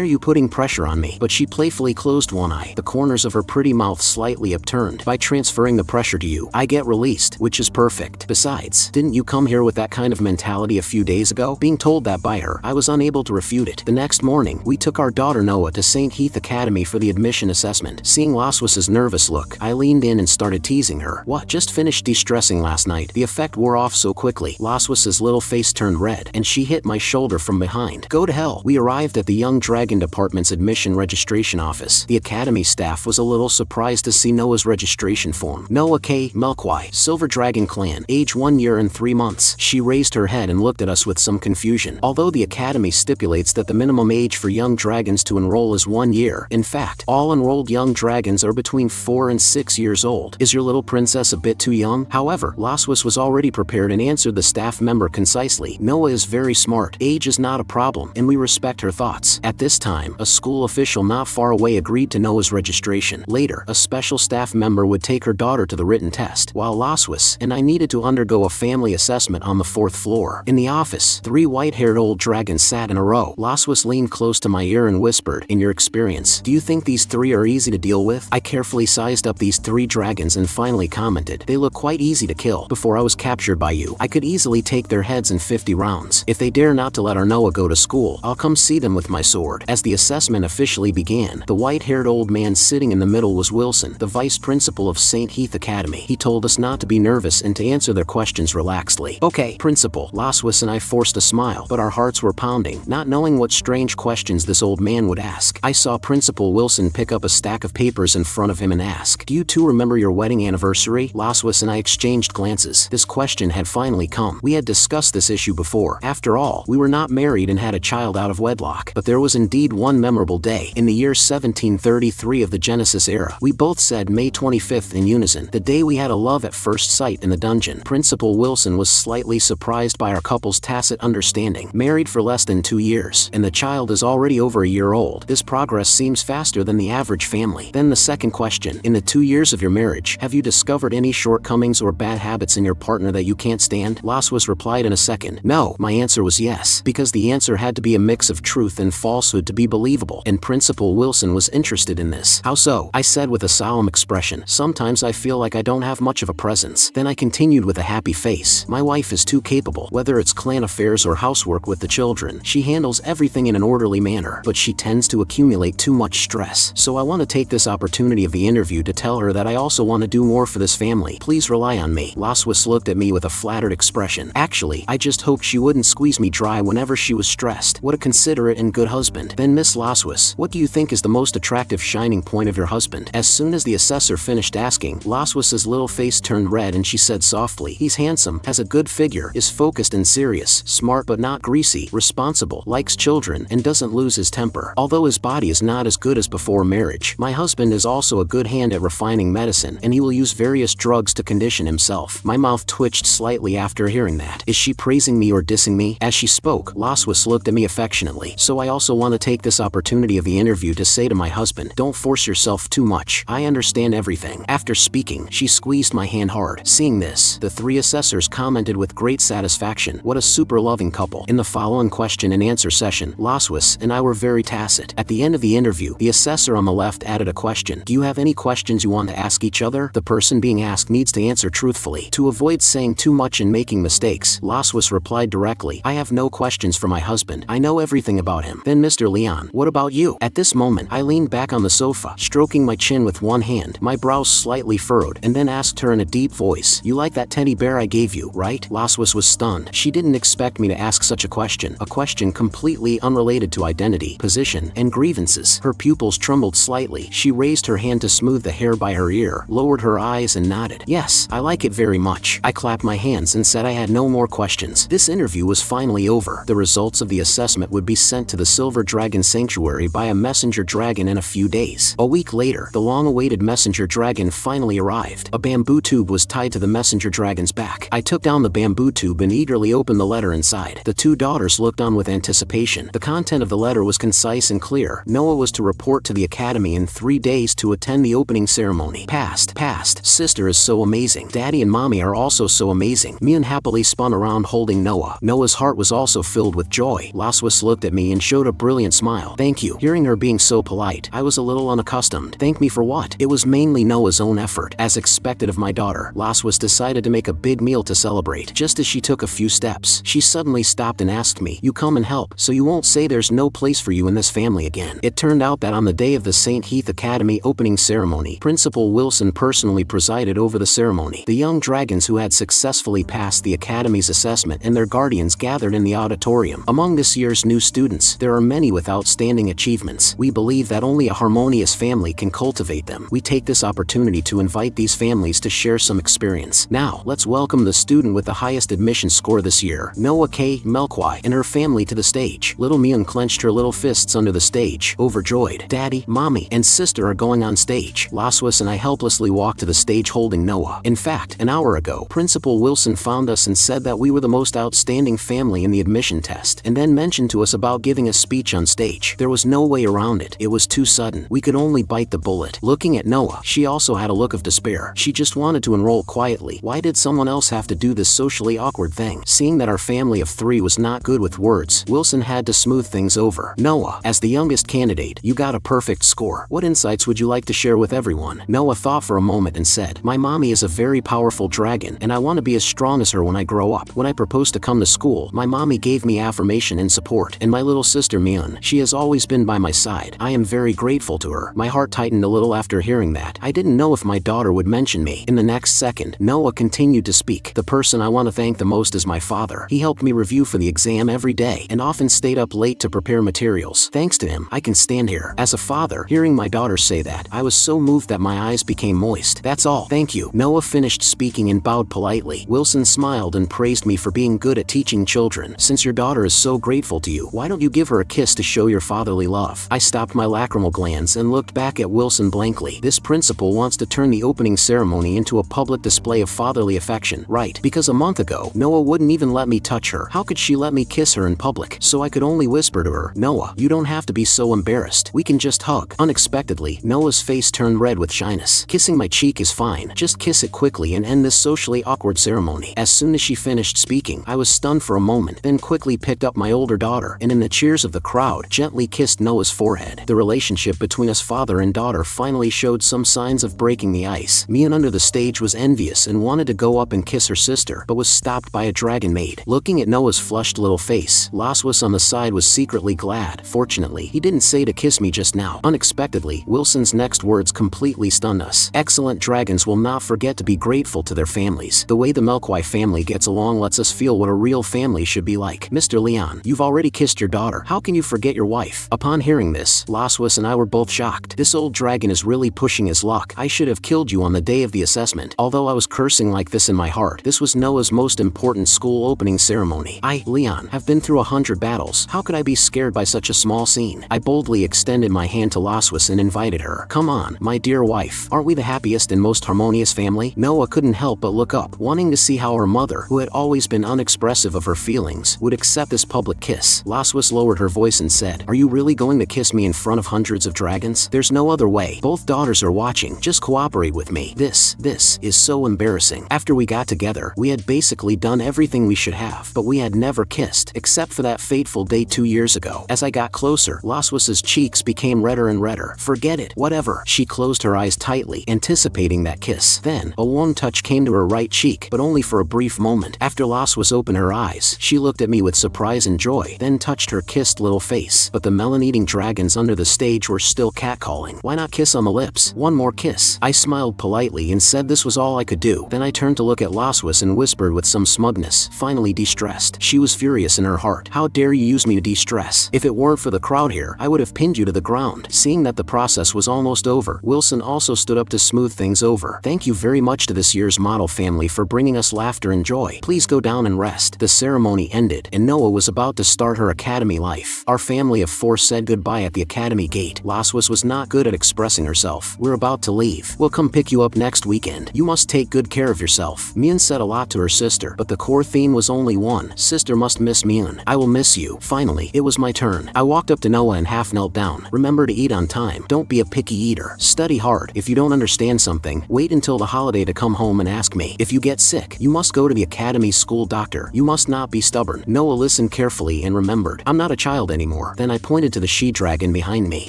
are you putting pressure on me? But she playfully closed one eye, the corners of her pretty mouth slightly upturned. By transferring the pressure to you, I get released, which is perfect. Besides, didn't you come here with that kind of mentality a few days ago? Being told that by her, I was unable to refute it. The next morning, we took our daughter Noah to St. Heath Academy for the admission assessment. Seeing Laswas's nervous look, I leaned in and started teasing her. What? Just finished de-stressing last night. The effect wore off so quickly. Laswas's little face turned red, and she hit my shoulder from behind. Go to hell. We arrived at the Young Dragon Department's admission registration office. The academy staff was a little surprised to see Noah's registration form. Noah K. Melkwai, Silver Dragon Clan, age 1 year and 3 months. She raised her head and looked at us with some confusion. Although the academy stipulates that the minimum age for young dragons to enroll is 1 year, in fact, all enrolled young dragons are between 4 and 6 years old. Is your little princess a bit too young? However, Laswas was already prepared and answered the staff member concisely. Noah is very smart. Age is not a problem, and we respect her thoughts. At this time, a school official not far away agreed to Noah's registration. Later, a special staff member would take her daughter to the written test, while Laswas and I needed to undergo a family assessment on the 4th floor. In the office, 3 white-haired old dragons sat in a row. Laswas leaned close to my ear and whispered, "In your experience, do you think these 3 are easy to deal with?" I carefully sized up these 3 dragons and finally commented, "They look quite easy to kill. Before I was captured by you, I could easily take their heads in 50 rounds. If they dare not to let our Noah go to school, I'll come see them with my sword." As the assessment officially began, the white-haired old man sitting in the middle was Wilson, the vice principal of St. Heath Academy. He told us not to be nervous and to answer their questions relaxedly. "Okay, principal." Laswas and I forced a smile, but our hearts were pounding, not knowing what strange questions this old man would ask. I saw Principal Wilson pick up a stack of papers in front of him and ask, "Do you two remember your wedding anniversary?" Laswas and I exchanged glances. This question had finally come. We had discussed this issue before. After all, we were not married and had a child out of wedlock. But there was indeed one memorable day. In the year 1733 of the Genesis era, we both said May 25th in unison, the day we had a love at first sight in the dungeon. Principal Wilson was slightly surprised by our couple's tacit understanding. Married for less than 2 years, and the child is already over a year old. This progress seems faster than the average family. Then the second question, in the 2 years of your marriage, have you discovered any shortcomings or bad habits in your partner that you can't stand? Laswas replied in a second. No, my answer was yes, because the answer had to be a mix of truth and falsehood to be believable, and Principal Wilson was interested in this. How so? I said with a solemn expression. Sometimes I feel like I don't have much of a presence. Then I continued with a happy face. My wife is too capable, whether it's clan affairs or housework with the children. She handles everything in an orderly manner, but she tends to accumulate too much stress. So I want to take this opportunity of the interview to tell her that I also want to do more for this family. Please rely on me. Laswas looked at me with a flattered expression. Actually, I just hoped she wouldn't squeeze me dry whenever she was stressed. What a considerate and good husband. Then Miss Laswas, what do you think is the most attractive shining point of your husband? As soon as the assessor finished asking, Laswas's little face turned red and she said softly, "He's handsome, has a good figure, is focused and serious, smart but not greasy, responsible, likes children, and doesn't lose his temper. Although his body is not as good as before marriage, my husband is also a good hand at refining medicine, and he will use various drugs to condition himself." My mouth twitched slightly after hearing that. Is she praising me or dissing me? As she spoke, Laswas looked at me affectionately. So I also want to take this opportunity of the interview to say to my husband, don't force yourself too much. I understand everything. After speaking, she squeezed my hand hard. Seeing this, the 3 assessors commented with great satisfaction. What a super loving couple. In the following question and answer session, Laswas and I were very tacit. At the end of the interview, the assessor on the left added a question. Do you have any questions you want to ask each other? The person being asked needs to answer truthfully. To avoid saying too much and making mistakes, Laswas replied directly, I have no questions for my husband. I know everything about him. Then Mr. Leon, what about you? At this moment, I leaned back on the sofa, stroking my chin with one hand, my brows slightly furrowed, and then asked her in a deep voice, you like that teddy bear I gave you, right? Laswas was stunned. She didn't expect me to ask such a question completely unrelated to identity, position, and grievances. Her pupils trembled slightly. She raised her hand to smooth the hair by her ear, lowered her eyes and nodded. Yes, I like it very much. I clapped my hands and said I had no more questions. This interview was finally over. The results of the assessment would be sent to the Silver Dragon Sanctuary by a messenger dragon in a few days. A week later, the long-awaited messenger dragon finally arrived. A bamboo tube was tied to the messenger dragon's back. I took down the bamboo tube and eagerly opened the letter inside. The 2 daughters looked on with anticipation. The content of the letter was concise and clear. clear. Noah was to report to the academy in 3 days to attend the opening ceremony. Past. Sister is so amazing. Daddy and mommy are also so amazing. Mune happily spun around holding Noah. Noah's heart was also filled with joy. Laswas looked at me and showed a brilliant smile. Thank you. Hearing her being so polite, I was a little unaccustomed. Thank me for what? It was mainly Noah's own effort. As expected of my daughter, Laswas decided to make a big meal to celebrate. Just as she took a few steps, she suddenly stopped and asked me, "You come and help, so you won't say there's no place for you in this family again." It turned out that on the day of the St. Heath Academy opening ceremony, Principal Wilson personally presided over the ceremony. The young dragons who had successfully passed the Academy's assessment and their guardians gathered in the auditorium. Among this year's new students, there are many with outstanding achievements. We believe that only a harmonious family can cultivate them. We take this opportunity to invite these families to share some experience. Now, let's welcome the student with the highest admission score this year, Noah K. Melkwai, and her family to the stage. Little Mune clenched her little fists under the stage, overjoyed. Daddy, mommy, and sister are going on stage. Laswas and I helplessly walked to the stage holding Noah. In fact, an hour ago, Principal Wilson found us and said that we were the most outstanding family in the admission test, and then mentioned to us about giving a speech on stage. There was no way around it. It was too sudden. We could only bite the bullet. Looking at Noah, she also had a look of despair. She just wanted to enroll quietly. Why did someone else have to do this socially awkward thing? Seeing that our family of 3 was not good with words, Wilson had to smooth things over. Noah, as the youngest candidate, you got a perfect score. What insights would you like to share with everyone? Noah thought for a moment and said, "My mommy is a very powerful dragon, and I want to be as strong as her when I grow up. When I proposed to come to school, my mommy gave me affirmation and support. And my little sister Mune, she has always been by my side. I am very grateful to her." My heart tightened a little after hearing that. I didn't know if my daughter would mention me. In the next second, Noah continued to speak. "The person I want to thank the most is my father. He helped me review for the exam every day and often stayed up late to prepare materials. Thanks to him, I can stand here. As a father, hearing my daughter say that, I was so moved that my eyes became moist. That's all. Thank you." Noah finished speaking and bowed politely. Wilson smiled and praised me for being good at teaching children. "Since your daughter is so grateful to you, why don't you give her a kiss to show your fatherly love?" I stopped my lacrimal glands and looked back at Wilson blankly. This principal wants to turn the opening ceremony into a public display of fatherly affection, right? Because a month ago, Noah wouldn't even let me touch her. How could she let me kiss her in public? So I could only whisper to her, "Noah, you don't have to be so embarrassed. We can just hug." Unexpectedly, Noah's face turned red with shyness. "Kissing my cheek is fine. Just kiss it quickly and end this socially awkward ceremony." As soon as she finished speaking, I was stunned for a moment, then quickly picked up my older daughter and in the cheers of the crowd, gently kissed Noah's forehead. The relationship between us father and daughter finally showed some signs of breaking the ice. Mune under the stage was envious and wanted to go up and kiss her sister, but was stopped by a dragon maid. Looking at Noah's flushed little face, Laswas on the side was secretly glad. Fortunately, he didn't say to kiss me just now. Unexpectedly, Wilson's next words completely stunned us. "Excellent dragons will not forget to be grateful to their families. The way the Melkwai family gets along lets us feel what a real family should be like. Mr. Leon, you've already kissed your daughter. How can you forget your wife?" Upon hearing this, Laswas and I were both shocked. This old dragon is really pushing his luck. I should have killed you on the day of the assessment. Although I was cursing like this in my heart, this was Noah's most important school opening ceremony. I, Leon, have been through 100 battles. How could I be scared by such a small scene? I boldly extended my hand to Laswas and invited her. "Come on, my dear wife. Aren't we the happiest and most harmonious family?" Noah couldn't help but look up, wanting to see how her mother, who had always been unexpressive of her feelings, would accept this public kiss. Laswas lowered her voice and said, "Are you really going to kiss me in front of hundreds of dragons? There's no other way. Both daughters are watching. Just cooperate with me. This is so embarrassing." After we got together, we had basically done everything we should have, but we had never kissed, except for that fateful day 2 years ago. As I got closer, Laswas's cheeks became redder and redder. "Forget it. Whatever." She closed her eyes tightly, anticipating that kiss. Then, a warm touch came to her right cheek, but only for a brief moment. After Laswas opened her eyes, she looked at me with surprise and joy, then touched her kissed little face. But the melon-eating dragons under the stage were still catcalling. "Why not kiss on the lips? One more kiss." I smiled politely and said this was all I could do. Then I turned to look at Laswas and whispered with some smugness, "Finally de-stressed." She was furious in her heart. "How dare you use me to de-stress? If it weren't for the crowd here, I would have pinned you to the ground." Seeing that the process was almost over, Wilson also stood up to smooth things over. "Thank you very much to this year's model family for bringing us laughter and joy. Please go down and rest." The ceremony ended, and Noah was about to start her academy life. Our family of 4 said goodbye at the academy gate. Laswas was not good at expressing herself. "We're about to leave. We'll come pick you up next weekend. You must take good care of yourself." Mune said a lot to her sister, but the core theme was only one. Sister must miss Mune. "I will miss you." Finally, it was my turn. I walked up to Noah Noah and half knelt down. Remember to eat on time. Don't be a picky eater. Study hard. If you don't understand something, wait until the holiday to come home and ask me. If you get sick, you must go to the academy's school doctor. You must not be stubborn. Noah listened carefully and remembered. I'm not a child anymore. Then I pointed to the she-dragon behind me.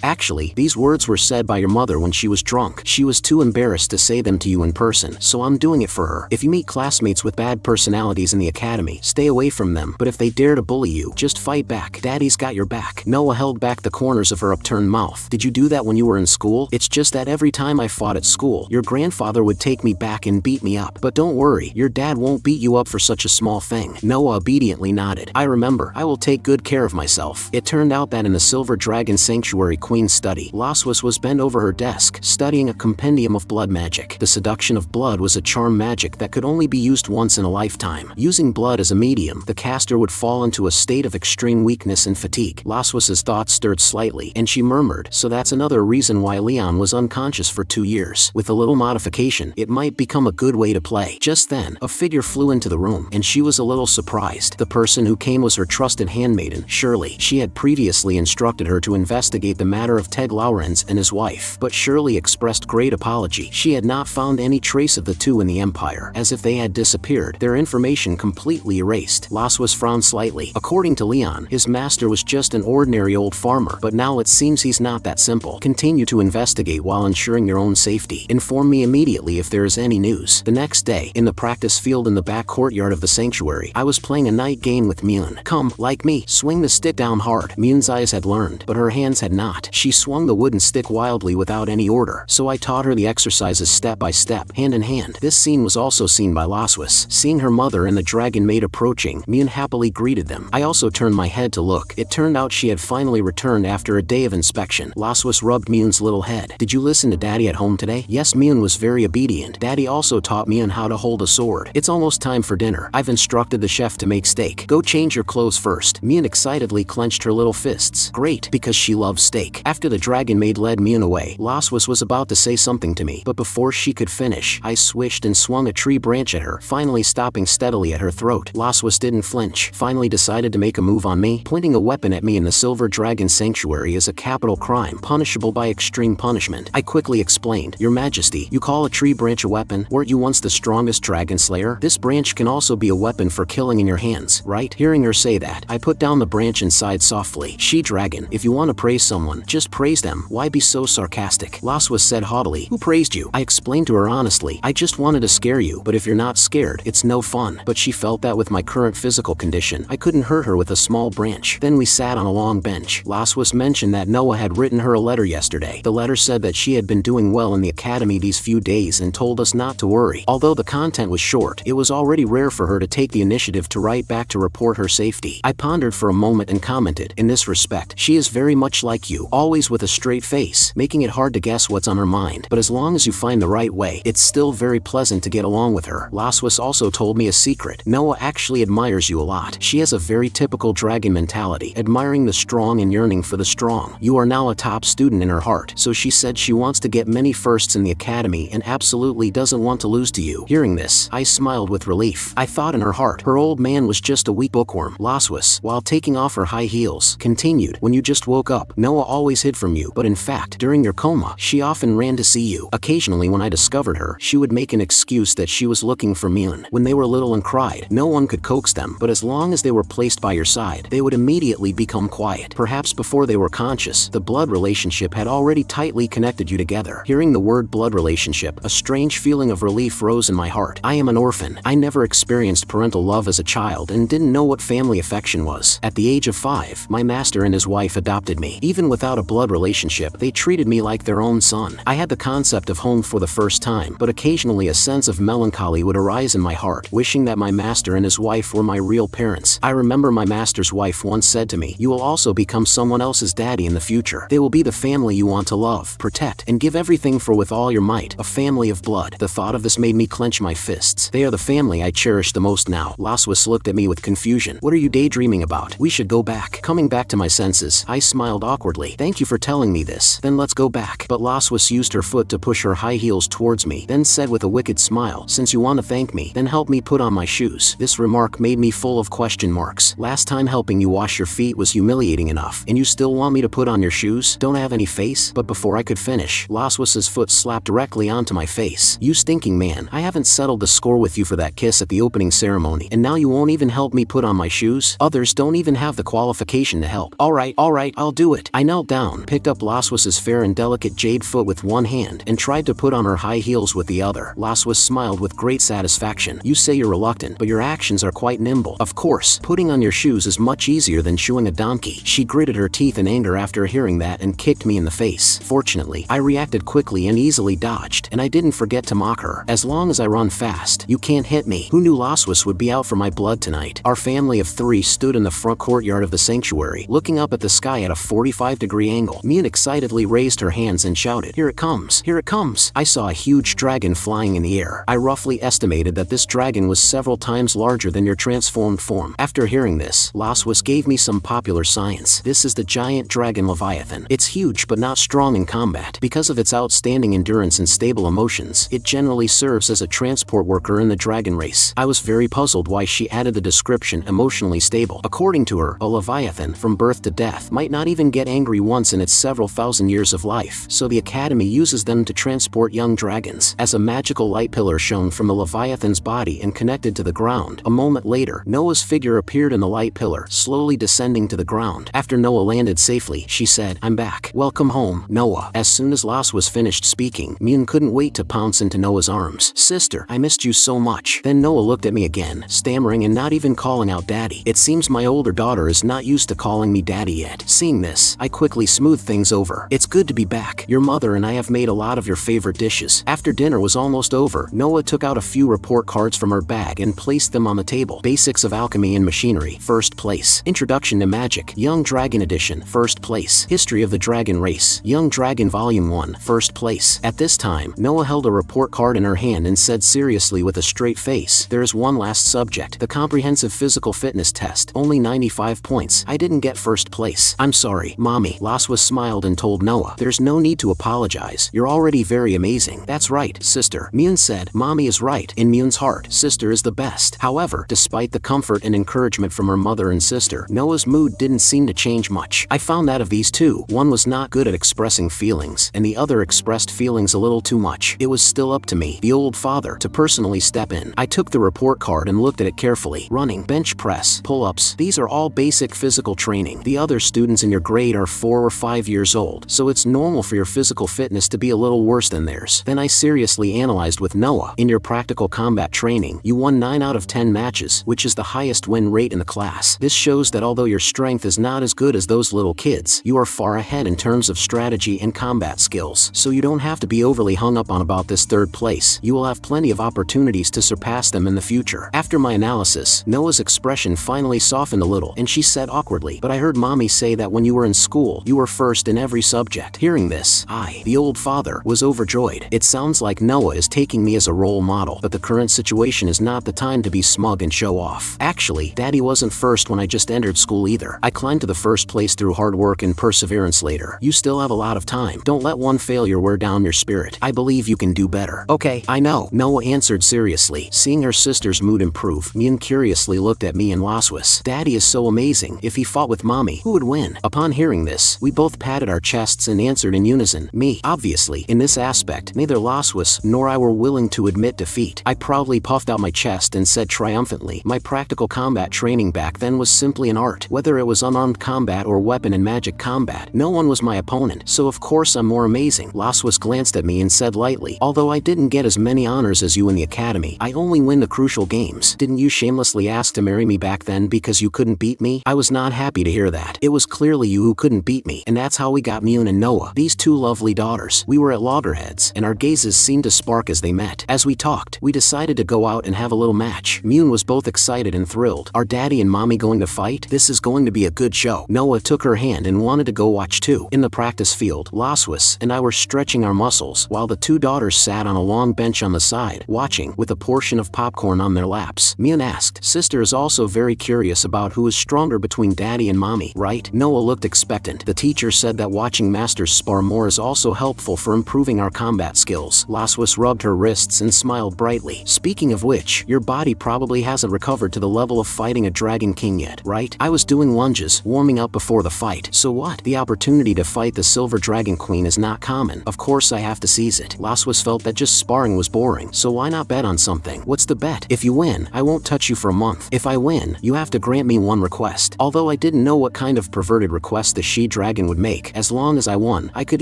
Actually, these words were said by your mother when she was drunk. She was too embarrassed to say them to you in person, so I'm doing it for her. If you meet classmates with bad personalities in the academy, stay away from them, but if they dare to bully you, just fight back. Daddy's got your back. Noah held back the corners of her upturned mouth. Did you do that when you were in school? It's just that every time I fought at school, your grandfather would take me back and beat me up. But don't worry, your dad won't beat you up for such a small thing. Noah obediently nodded. I remember. I will take good care of myself. It turned out that in the Silver Dragon Sanctuary Queen's study, Laswas was bent over her desk, studying a compendium of blood magic. The seduction of blood was a charm magic that could only be used once in a lifetime. Using blood as a medium, the caster would fall into a state of extreme weakness and fatigue. Laswas's thoughts stirred slightly, and she murmured, so that's another reason why Leon was unconscious for 2 years. With a little modification, it might become a good way to play. Just then, a figure flew into the room, and she was a little surprised. The person who came was her trusted handmaiden, Shirley. She had previously instructed her to investigate the matter of Ted Lawrence and his wife, but Shirley expressed great apology. She had not found any trace of the two in the Empire, as if they had disappeared, their information completely erased. Laswas frowned slightly. According to Leon, his master was just an ordinary old farmer, but now it seems he's not that simple. Continue to investigate while ensuring your own safety. Inform me immediately if there is any news. The next day, in the practice field in the back courtyard of the sanctuary, I was playing a night game with Mune. Come, like me, swing the stick down hard. Mune's eyes had learned, but her hands had not. She swung the wooden stick wildly without any order, so I taught her the exercises step by step, hand in hand. This scene was also seen by Laswas. Seeing her mother and the dragon maid approaching, Mune happily greeted them. I also turned my head to look. It turned out she had finally returned after a day of inspection. Laswas rubbed Mune's little head. Did you listen to Daddy at home today? Yes, Mune was very obedient. Daddy also taught Mune how to hold a sword. It's almost time for dinner. I've instructed the chef to make steak. Go change your clothes first. Mune excitedly clenched her little fists. Great, because she loves steak. After the dragon maid led Mune away, Laswas was about to say something to me, but before she could finish, I swished and swung a tree branch at her, finally stopping steadily at her throat. Laswas didn't flinch, finally decided to make a move on me. Pointing a weapon at me in the Silver Dragon Sanctuary is a capital crime, punishable by extreme punishment. I quickly explained, Your Majesty, you call a tree branch a weapon? Weren't you once the strongest dragon slayer? This branch can also be a weapon for killing in your hands, right? Hearing her say that, I put down the branch and sighed softly. She-dragon, if you want to praise someone, just praise them. Why be so sarcastic? Laswas said haughtily, Who praised you? I explained to her honestly, I just wanted to scare you, but if you're not scared, it's no fun. But she felt that with my current physical condition, I couldn't hurt her with a small branch. Then we sat on a long bench. Laswas mentioned that Noah had written her a letter yesterday. The letter said that she had been doing well in the academy these few days and told us not to worry. Although the content was short, it was already rare for her to take the initiative to write back to report her safety. I pondered for a moment and commented, in this respect, she is very much like you, always with a straight face, making it hard to guess what's on her mind. But as long as you find the right way, it's still very pleasant to get along with her. Laswas also told me a secret. Noah actually admires you a lot. She has a very typical dragon mentality, admiring the strong and yearning for the strong. You are now a top student in her heart, so she said she wants to get many firsts in the academy and absolutely doesn't want to lose to you. Hearing this, I smiled with relief. I thought in her heart, her old man was just a weak bookworm. Laswas, while taking off her high heels, continued, When you just woke up, Noah always hid from you, but in fact, during your coma, she often ran to see you. Occasionally when I discovered her, she would make an excuse that she was looking for Mune. When they were little and cried, no one could coax them, but as long as they were placed by your side, they would immediately become quiet. Perhaps before they were conscious, the blood relationship had already tightly connected you together. Hearing the word blood relationship, a strange feeling of relief rose in my heart. I am an orphan. I never experienced parental love as a child and didn't know what family affection was. At the age of 5, my master and his wife adopted me. Even without a blood relationship, they treated me like their own son. I had the concept of home for the first time, but occasionally a sense of melancholy would arise in my heart, wishing that my master and his wife were my real parents. I remember my master's wife once said to me, You will also become someone else's daddy in the future. They will be the family you want to love, protect, and give everything for with all your might. A family of blood. The thought of this made me clench my fists. They are the family I cherish the most now. Laswas looked at me with confusion. What are you daydreaming about? We should go back. Coming back to my senses, I smiled awkwardly. Thank you for telling me this. Then let's go back. But Laswas used her foot to push her high heels towards me, then said with a wicked smile, Since you want to thank me, then help me put on my shoes. This remark made me full of question marks. Last time helping you wash your feet was humiliating enough. And you still want me to put on your shoes? Don't have any face? But before I could finish, Laswas's foot slapped directly onto my face. You stinking man, I haven't settled the score with you for that kiss at the opening ceremony, and now you won't even help me put on my shoes? Others don't even have the qualification to help. Alright, I'll do it. I knelt down, picked up Laswas's fair and delicate jade foot with one hand, and tried to put on her high heels with the other. Laswas smiled with great satisfaction. You say you're reluctant, but your actions are quite nimble. Of course, putting on your shoes is much easier than shoeing a donkey. She gritted her teeth in anger after hearing that and kicked me in the face. Fortunately, I reacted quickly and easily dodged, and I didn't forget to mock her. As long as I run fast, you can't hit me. Who knew Laswas would be out for my blood tonight? Our family of 3 stood in the front courtyard of the sanctuary, looking up at the sky at a 45-degree angle. Mune excitedly raised her hands and shouted, "Here it comes! Here it comes!" I saw a huge dragon flying in the air. I roughly estimated that this dragon was several times larger than your transformed form. After hearing this, Laswas gave me some popular science. This is the giant dragon Leviathan. It's huge but not strong in combat. Because of its outstanding endurance and stable emotions, it generally serves as a transport worker in the dragon race. I was very puzzled why she added the description emotionally stable. According to her, a Leviathan, from birth to death, might not even get angry once in its several thousand years of life, so the Academy uses them to transport young dragons. As a magical light pillar shone from the Leviathan's body and connected to the ground, a moment later, Noah's figure appeared in the light pillar, slowly descending to the ground. After Noah landed safely, she said, "I'm back. Welcome home, Noah." As soon as Laswas finished speaking, Mune couldn't wait to pounce into Noah's arms. "Sister, I missed you so much." Then Noah looked at me again, stammering and not even calling out daddy. It seems my older daughter is not used to calling me daddy yet. Seeing this, I quickly smoothed things over. "It's good to be back. Your mother and I have made a lot of your favorite dishes." After dinner was almost over, Noah took out a few report cards from her bag and placed them on the table. Basics of Alchemy and Machinery, 1st place. Introduction to Magic, Young Dragon Edition, 1st place. History of the Dragon Race, Young Dragon Volume 1, 1st place. At this time, Noah held a report card in her hand and said seriously with a straight face, "There is one last subject, the comprehensive physical fitness test, only 95 points. I didn't get 1st place. I'm sorry, Mommy." Laswas smiled and told Noah, "There's no need to apologize. You're already very amazing." "That's right, sister," Mune said. Mommy is right. In Mune's heart, sister is the best. However, despite the comfort and encouragement from her mother and sister, Noah's mood didn't seem to change much. I found that of these two, one was not good at expressing feelings, and the other expressed feelings a little too much. It was still up to me, the old father, to personally step in. I took the report card and looked at it carefully. Running, bench press, pull-ups, these are all basic physical training. The other students in your grade are 4 or 5 years old, so it's normal for your physical fitness to be a little worse than theirs. Then I seriously analyzed with Noah, in your practical combat training, you won 9 out of 10 matches, which is the highest win rate in the class. This shows that although your strength is not as good as those little kids, you are far ahead in terms of strategy and combat skills, so you don't have to be overly hung up on about this 3rd place. You will have plenty of opportunities to surpass them in the future. After my analysis, Noah's expression finally softened a little, and she said awkwardly, "But I heard Mommy say that when you were in school, you were 1st in every subject." Hearing this, I, the old father, was overjoyed. It sounds like Noah is taking me as a role model, but the current situation is not the time to be smug and show off. Actually, Daddy wasn't 1st when I just entered school either. I climbed to the 1st place through hard work and perseverance later. You still have a lot of time. Don't let one failure wear down your spirit. I believe you can do better. "Okay, I know," Noah answered seriously. Seeing her sister's mood improve, Mune curiously looked at me and Laswas. "Daddy is so amazing. If he fought with Mommy, who would win?" Upon hearing this, we both patted our chests and answered in unison, "Me." Obviously, in this aspect, neither Laswas nor I were willing to admit defeat. I proudly puffed out my chest and said triumphantly, "My practical combat training back then was simply an art. Whether it was unarmed combat or weapon and magic combat, no one was my opponent, so of course I'm more amazing." Laswas glanced at me and said lightly, "Although I didn't get as many honors as you in the academy, I only win the crucial games. Didn't you shamelessly ask to marry me back then because you couldn't beat me?" I was not happy to hear that. It was clearly you who couldn't beat me, and that's how we got Mune and Noah, these 2 lovely daughters. We were at loggerheads, and our gazes seemed to spark as they met. As we talked, we decided to go out and have a little match. Mune was both excited and thrilled. "Are Daddy and Mommy going to fight? This is going to be a good show." Noah took her hand and wanted to go watch too. In the practice field, Laswas and I were stretching our muscles, while the 2 daughters sat on a long bench on the side, watching, with a portion of popcorn on their laps. Mune asked, "Sister is also very curious about who is stronger between Daddy and Mommy, right?" Noah looked expectant. "The teacher said that watching masters spar more is also helpful for improving our combat skills." Laswas rubbed her wrists and smiled brightly. "Speaking of which, your body probably hasn't recovered to the level of fighting a Dragon King yet, right?" I was doing lunges, warming up before the fight. So what? The opportunity to fight the Silver Dragon Queen is not common. Of course I have to seize it. Laswas felt that just sparring was boring, so why not bet on something? What's the bet? If you win, I won't touch you for a month. If I win, you have to grant me one request. Although I didn't know what kind of perverted request the she-dragon would make, as long as I won, I could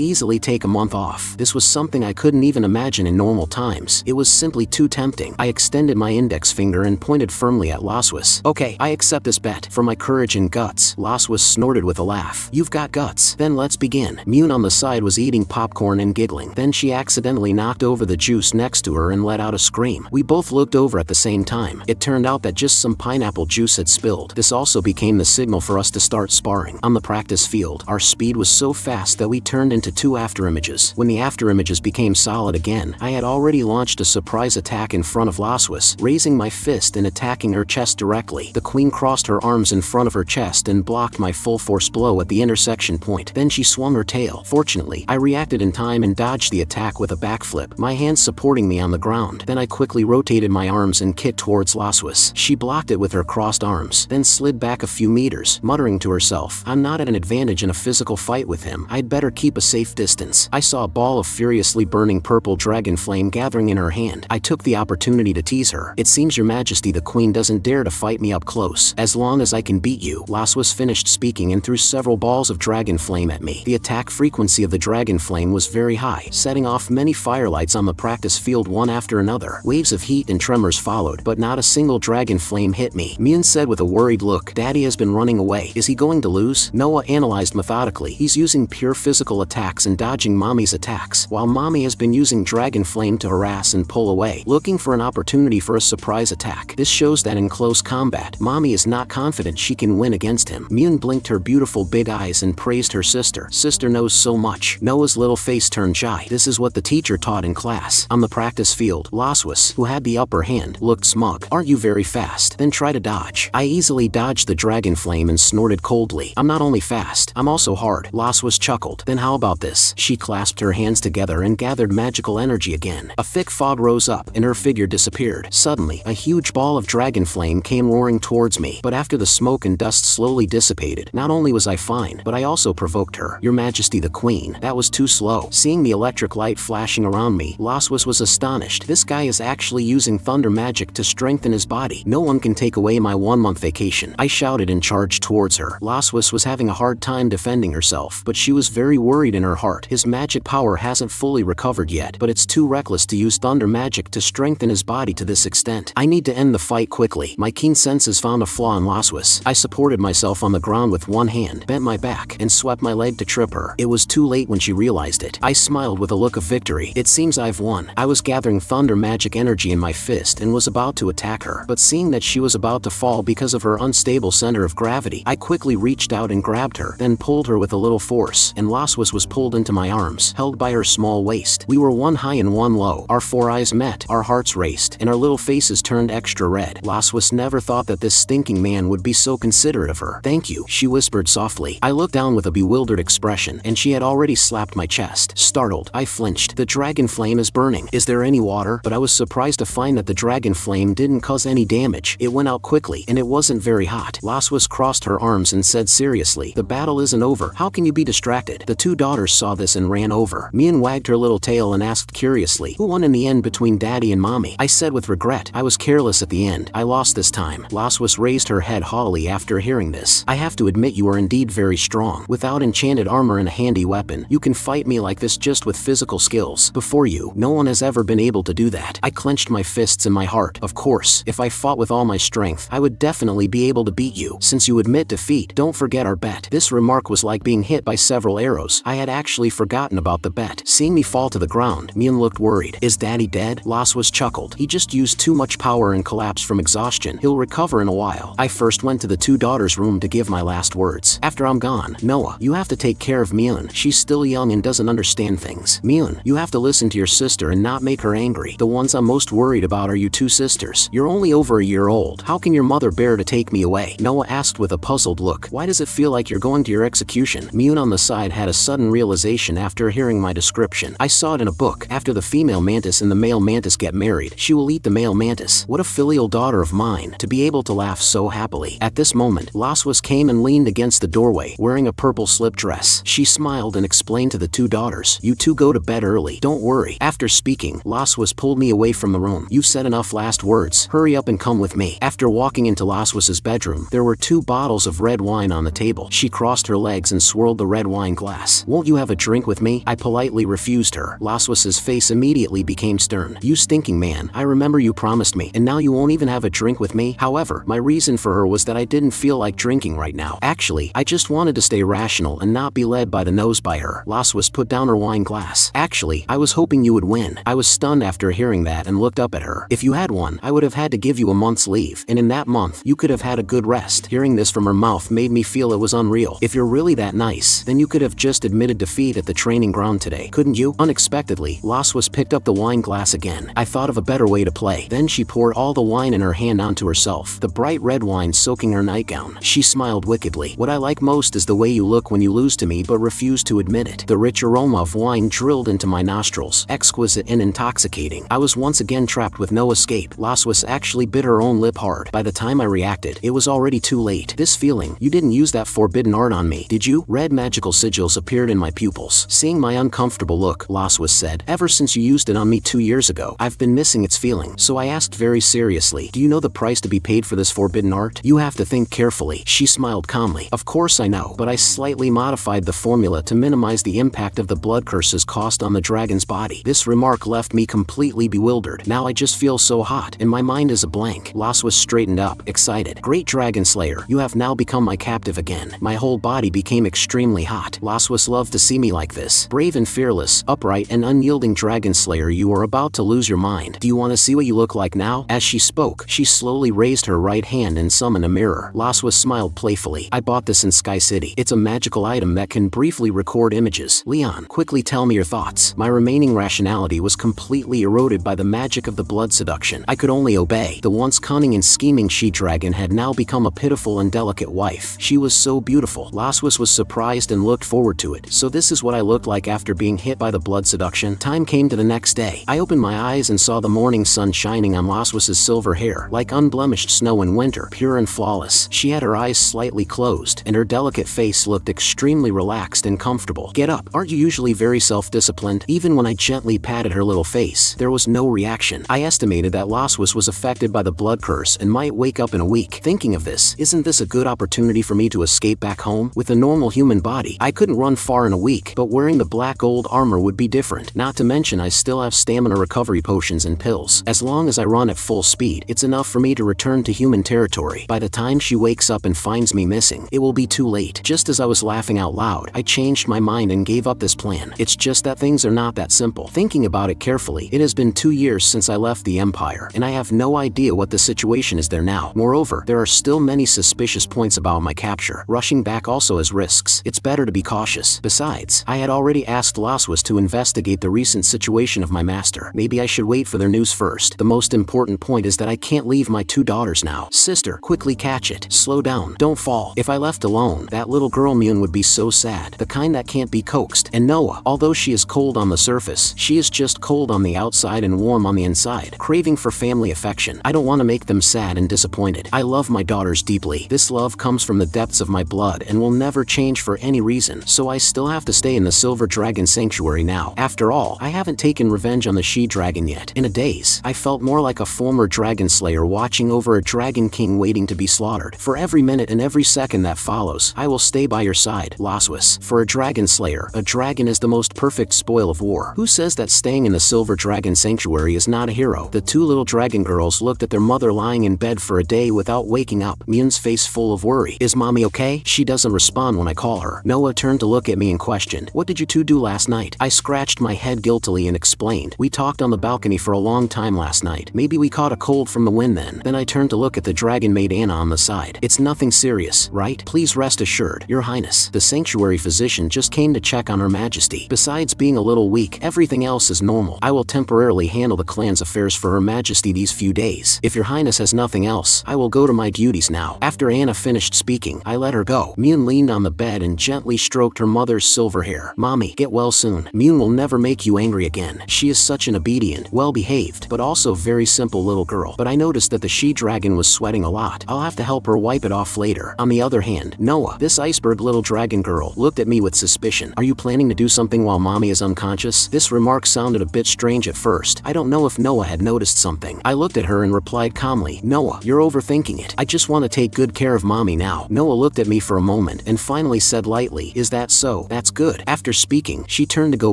easily take a month off. This was something I couldn't even imagine in normal times. It was simply too tempting. I extended my index finger and pointed firmly at Laswas. Okay, I accept this bet. For my courage and guts. Laswas snorted with a laugh. You've got guts. Then let's begin. Mune on the side was eating popcorn and giggling. Then she accidentally knocked over the juice next to her and let out a scream. We both looked over at the same time. It turned out that just some pineapple juice had spilled. This also became the signal for us to start sparring. On the practice field, our speed was so fast that we turned into two afterimages. When the afterimages became solid again, I had already launched a surprise attack in front of Laswas, raising my fist and attacking her chest directly. The queen crossed her arms in front of her chest and blocked my full force blow at the intersection point. Then she swung her tail. Fortunately, I reacted in time and dodged the attack with a backflip, my hands supporting me on the ground. Then I quickly rotated my arms and kicked towards Laswas. She blocked it with her crossed arms, then slid back a few meters, muttering to herself, I'm not at an advantage in a physical fight with him. I'd better keep a safe distance. I saw a ball of furiously burning purple dragon flame gathering in her hand. I took the opportunity to tease her. It seems your majesty the queen doesn't dare to fight me up close. As long as I can beat you. Laswas finished speaking and threw several balls of dragon flame at me. The attack frequency of the dragon flame was very high, setting off many firelights on the practice field one after another. Waves of heat and tremors followed, but not a single dragon flame hit me. Mune said with a worried look, Daddy has been running away. Is he going to lose? Noah analyzed methodically. He's using pure physical attacks and dodging Mommy's attacks, while Mommy has been using dragon flame to harass and pull away, looking for an opportunity for a surprise attack. This shows that in close combat, Mommy is not confident she can win against him. Mune blinked her beautiful big eyes and praised her sister. Sister knows so much. Noah's little face turned shy. This is what the teacher taught in class. On the practice field, Laswas, who had the upper hand, looked smug. Aren't you very fast? Then try to dodge. I easily dodged the dragon flame and snorted coldly. I'm not only fast, I'm also hard. Laswas chuckled. Then how about this? She clasped her hands together and gathered magical energy again. A thick fog rose up, and her figure disappeared. Suddenly, a huge ball of dragon flame came roaring towards me, but after the smoke and dust slowly dissipated, not only was I fine, but I also provoked her. Your Majesty the Queen. That was too slow. Seeing the electric light flashing around me, Laswas was astonished. This guy is actually using thunder magic to strengthen his body. No one can take away my 1-month vacation. I shouted and charged towards her. Laswas was having a hard time defending herself, but she was very worried in her heart. His magic power hasn't fully recovered yet, but it's too reckless to use thunder magic to strengthen his body to this extent. I need to end the fight quickly. My keen senses found a flaw in Laswas. I supported myself on the ground with one hand, bent my back, and swept my leg to trip her. It was too late when she realized it. I smiled with a look of victory. It seems I've won. I was gathering thunder magic energy in my fist and was about to attack her, but seeing that she was about to fall because of her unstable center of gravity, I quickly reached out and grabbed her, then pulled her with a little force, and Laswas was pulled into my arms, held by her small waist. We were one high and one low. Our four eyes met, our hearts raced, and our little faces turned extra red. Laswas never thought that this stinking man would be so considerate of her. Thank you, she whispered softly. I looked down with a bewildered expression, and she had already slapped my chest. Startled, I flinched. The dragon flame is burning. Is there any water? But I was surprised to find that the dragon flame didn't cause any damage. It went out quickly, and it wasn't very hot. Laswas crossed her arms and said seriously, the battle isn't over. How can you be distracted? The two daughters saw this and ran over. Mune wagged her little tail and asked curiously, who won in the end between Daddy and Mommy? I said with regret, I was careless at the end. I lost this time. Laswas raised her head haughtily after hearing this. I have to admit you are indeed very strong. Without enchanted armor and a handy weapon, you can fight me like this just with physical skills. Before you, no one has ever been able to do that. I clenched my fists in my heart. Of course, if I fought with all my strength, I would definitely be able to beat you. Since you admit defeat, don't forget our bet. This remark was like being hit by several arrows. I had actually forgotten about the bet. Seeing me fall to the ground, Mune looked worried. Is Daddy dead? Laswas chuckled. He just used too much power and collapsed from exhaustion. He'll recover in a while. I first went to the two daughters' room to give my last words. After I'm gone, Noah, you have to take care of Mune. She's still young and doesn't understand things. Mune, you have to listen to your sister and not make her angry. The ones I'm most worried about are you two sisters. You're only over a year old. How can your mother bear to take me away? Noah asked with a puzzled look. Why does it feel like you're going to your execution? Mune on the side had a sudden realization after hearing my description. I saw it in a book. After the female mantis and the male mantis get married, she will eat the male mantis. What a filial daughter of mine, to be able to laugh so happily. At this moment, Laswas came and leaned leaned against the doorway, wearing a purple slip dress. She smiled and explained to the two daughters, "You two go to bed early, don't worry." After speaking, Laswas pulled me away from the room. "You've said enough last words. Hurry up and come with me." After walking into Laswas's bedroom, there were 2 bottles of red wine on the table. She crossed her legs and swirled the red wine glass. "Won't you have a drink with me?" I politely refused her. Laswas's face immediately became stern. "You stinking man, I remember you promised me, and now you won't even have a drink with me?" However, my reason for her was that I didn't feel like drinking right now. Actually, I just wanted to stay rational and not be led by the nose by her. Laswas put down her wine glass. "Actually, I was hoping you would win." I was stunned after hearing that and looked up at her. "If you had won, I would have had to give you a month's leave, and in that month, you could have had a good rest." Hearing this from her mouth made me feel it was unreal. "If you're really that nice, then you could have just admitted defeat at the training ground today, couldn't you?" Unexpectedly, Laswas picked up the wine glass again. I thought of a better way to play. Then she poured all the wine in her hand onto herself, the bright red wine soaking her nightgown. She smiled wickedly. "What I like most is the way you look when you lose to me but refuse to admit it." The rich aroma of wine drilled into my nostrils, exquisite and intoxicating. I was once again trapped with no escape. Laswas actually bit her own lip hard. By the time I reacted, it was already too late. "This feeling, you didn't use that forbidden art on me, did you?" Red magical sigils appeared in my pupils. Seeing my uncomfortable look, Laswas said, "Ever since you used it on me 2 years ago, I've been missing its feeling." So I asked very seriously, "Do you know the price to be paid for this forbidden art?" "You have to think carefully." She smiled calmly. "Of course I know, but I slightly modified the formula to minimize the impact of the blood curse's cost on the dragon's body." This remark left me completely bewildered. Now I just feel so hot, and my mind is a blank. Laswas straightened up, excited. "Great Dragon Slayer, you have now become my captive again." My whole body became extremely hot. Laswas loved to see me like this. "Brave and fearless, upright and unyielding Dragon Slayer, you are about to lose your mind. Do you want to see what you look like now?" As she spoke, she slowly raised her right hand and summoned a mirror. Laswas smiled playfully. "I bought this in Sky City. It's a magical item that can briefly record images." "Leon, quickly tell me your thoughts." My remaining rationality was completely eroded by the magic of the blood seduction. I could only obey. The once cunning and scheming she-dragon had now become a pitiful and delicate wife. She was so beautiful. Laswas was surprised and looked forward to it. So this is what I looked like after being hit by the blood seduction. Time came to the next day. I opened my eyes and saw the morning sun shining on Laswas's silver hair, like unblemished snow in winter, pure and flawless. She had her eyes slightly closed, and her delicate face looked extremely relaxed and comfortable. "Get up. Aren't you usually very self-disciplined?" Even when I gently patted her little face, there was no reaction. I estimated that Laswas was affected by the blood curse and might wake up in a week. Thinking of this, isn't this a good opportunity for me to escape back home? With a normal human body, I couldn't run far in a week, but wearing the black gold armor would be different. Not to mention I still have stamina recovery potions and pills. As long as I run at full speed, it's enough for me to return to human territory. By the time she wakes up and finds me missing, it will be too late. Just as I was laughing out loud, I changed my mind and gave up this plan. It's just that things are not that simple. Thinking about it carefully, it has been 2 years since I left the Empire, and I have no idea what the situation is there now. Moreover, there are still many suspicious points about my capture. Rushing back also has risks. It's better to be cautious. Besides, I had already asked Laswas to investigate the recent situation of my master. Maybe I should wait for their news first. The most important point is that I can't leave my 2 daughters now. "Sister, quickly catch it. Slow down. Don't fall." If I left alone, that little girl Mune would be so sad. The kind that can't be coaxed. And Noah, although she is cold on the surface, she is just cold on the outside and warm on the inside, craving for family affection. I don't want to make them sad and disappointed. I love my daughters deeply. This love comes from the depths of my blood and will never change for any reason, so I still have to stay in the Silver Dragon Sanctuary now. After all, I haven't taken revenge on the she-dragon yet. In a daze, I felt more like a former dragon slayer watching over a dragon king waiting to be slaughtered. For every minute and every second that follows, I will stay by your side, Laswas. For a dragon slayer, a dragon is the most perfect spoil of war. Who says that staying in the Silver Dragon Sanctuary is not a hero? The 2 little dragon girls looked at their mother lying in bed for a day without waking up, Mune's face full of worry. "Is mommy okay?" She doesn't respond when I call her. Noah turned to look at me and questioned, "What did you 2 do last night?" I scratched my head guiltily and explained, "We talked on the balcony for a long time last night. Maybe we caught a cold from the wind then." Then I turned to look at the dragon maid Anna on the side. "It's nothing serious, right? Please rest assured, Your Highness. The sanctuary physician just came to check on Her Majesty. Besides being a little weak, everything else is normal. I will temporarily handle the clan's affairs for Her Majesty these few days. If Your Highness has nothing else, I will go to my duties now." After Anna finished speaking, I let her go. Mune leaned on the bed and gently stroked her mother's silver hair. "Mommy, get well soon. Mune will never make you angry again. She is such an obedient, well-behaved, but also very simple little girl." But I noticed that the she-dragon was sweating a lot. I'll have to help her wipe it off later. On the other hand, Noah, this iceberg little dragon girl, looked at me with suspicion. Are you planning to do something while mommy is unconscious? This remark sounded a bit strange at first. I don't know if Noah had noticed something. I looked at her and replied calmly, Noah, you're overthinking it. I just want to take good care of mommy now. Noah looked at me for a moment and finally said lightly, is that so? That's good. After speaking, she turned to go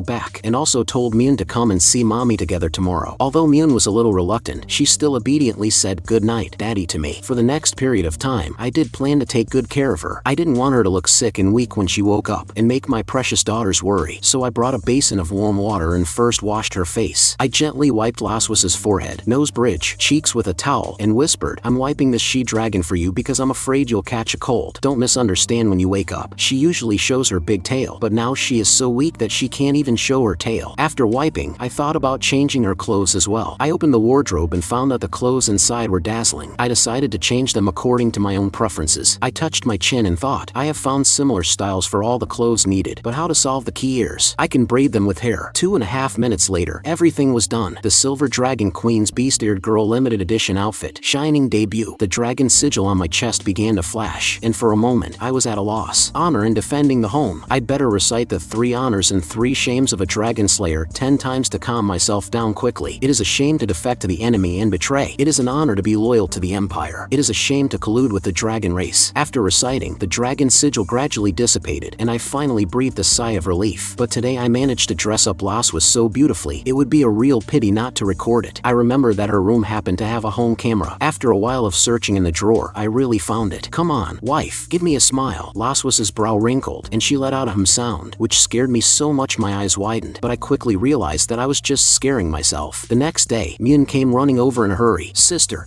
back and also told Mune to come and see mommy together tomorrow. Although Mune was a little reluctant, she still obediently said good night, daddy to me. For the next period of time, I did plan to take good care of her. I didn't want her to look sick and weak when she woke up and make my precious daughters worry, so I brought a basin of warm water and first washed her face. I gently wiped Laswas's forehead, nose bridge, cheeks with a towel, and whispered, I'm wiping this she-dragon for you because I'm afraid you'll catch a cold. Don't misunderstand when you wake up. She usually shows her big tail, but now she is so weak that she can't even show her tail. After wiping, I thought about changing her clothes as well. I opened the wardrobe and found that the clothes inside were dazzling. I decided to change them according to my own preferences. I touched my chin and thought, I have found similar styles for all the clothes needed, but how to solve the key ears? I can braid them with hair. 2.5 minutes later, everything was done. The Silver Dragon Queen's Beast-Eared Girl limited edition outfit, shining debut. The dragon sigil on my chest began to flash, and for a moment, I was at a loss. Honor in defending the home. I'd better recite the 3 honors and 3 shames of a dragon slayer 10 times to calm myself down quickly. It is a shame to defect to the enemy and betray. It is an honor to be loyal to the empire. It is a shame to collude with the dragon race. After reciting, the dragon sigil gradually dissipated, and I finally breathed a sigh of relief. But today I managed to dress up Laswas so beautifully, it would be a real pity not to record it. I remember that her room happened to have a home camera. After a while of searching in the drawer, I really found it. Come on, wife, give me a smile. Laswas's brow wrinkled, and she let out a sound, which scared me so much my eyes widened, but I quickly realized that I was just scaring myself. The next day, Mune came running over in a hurry. Sister.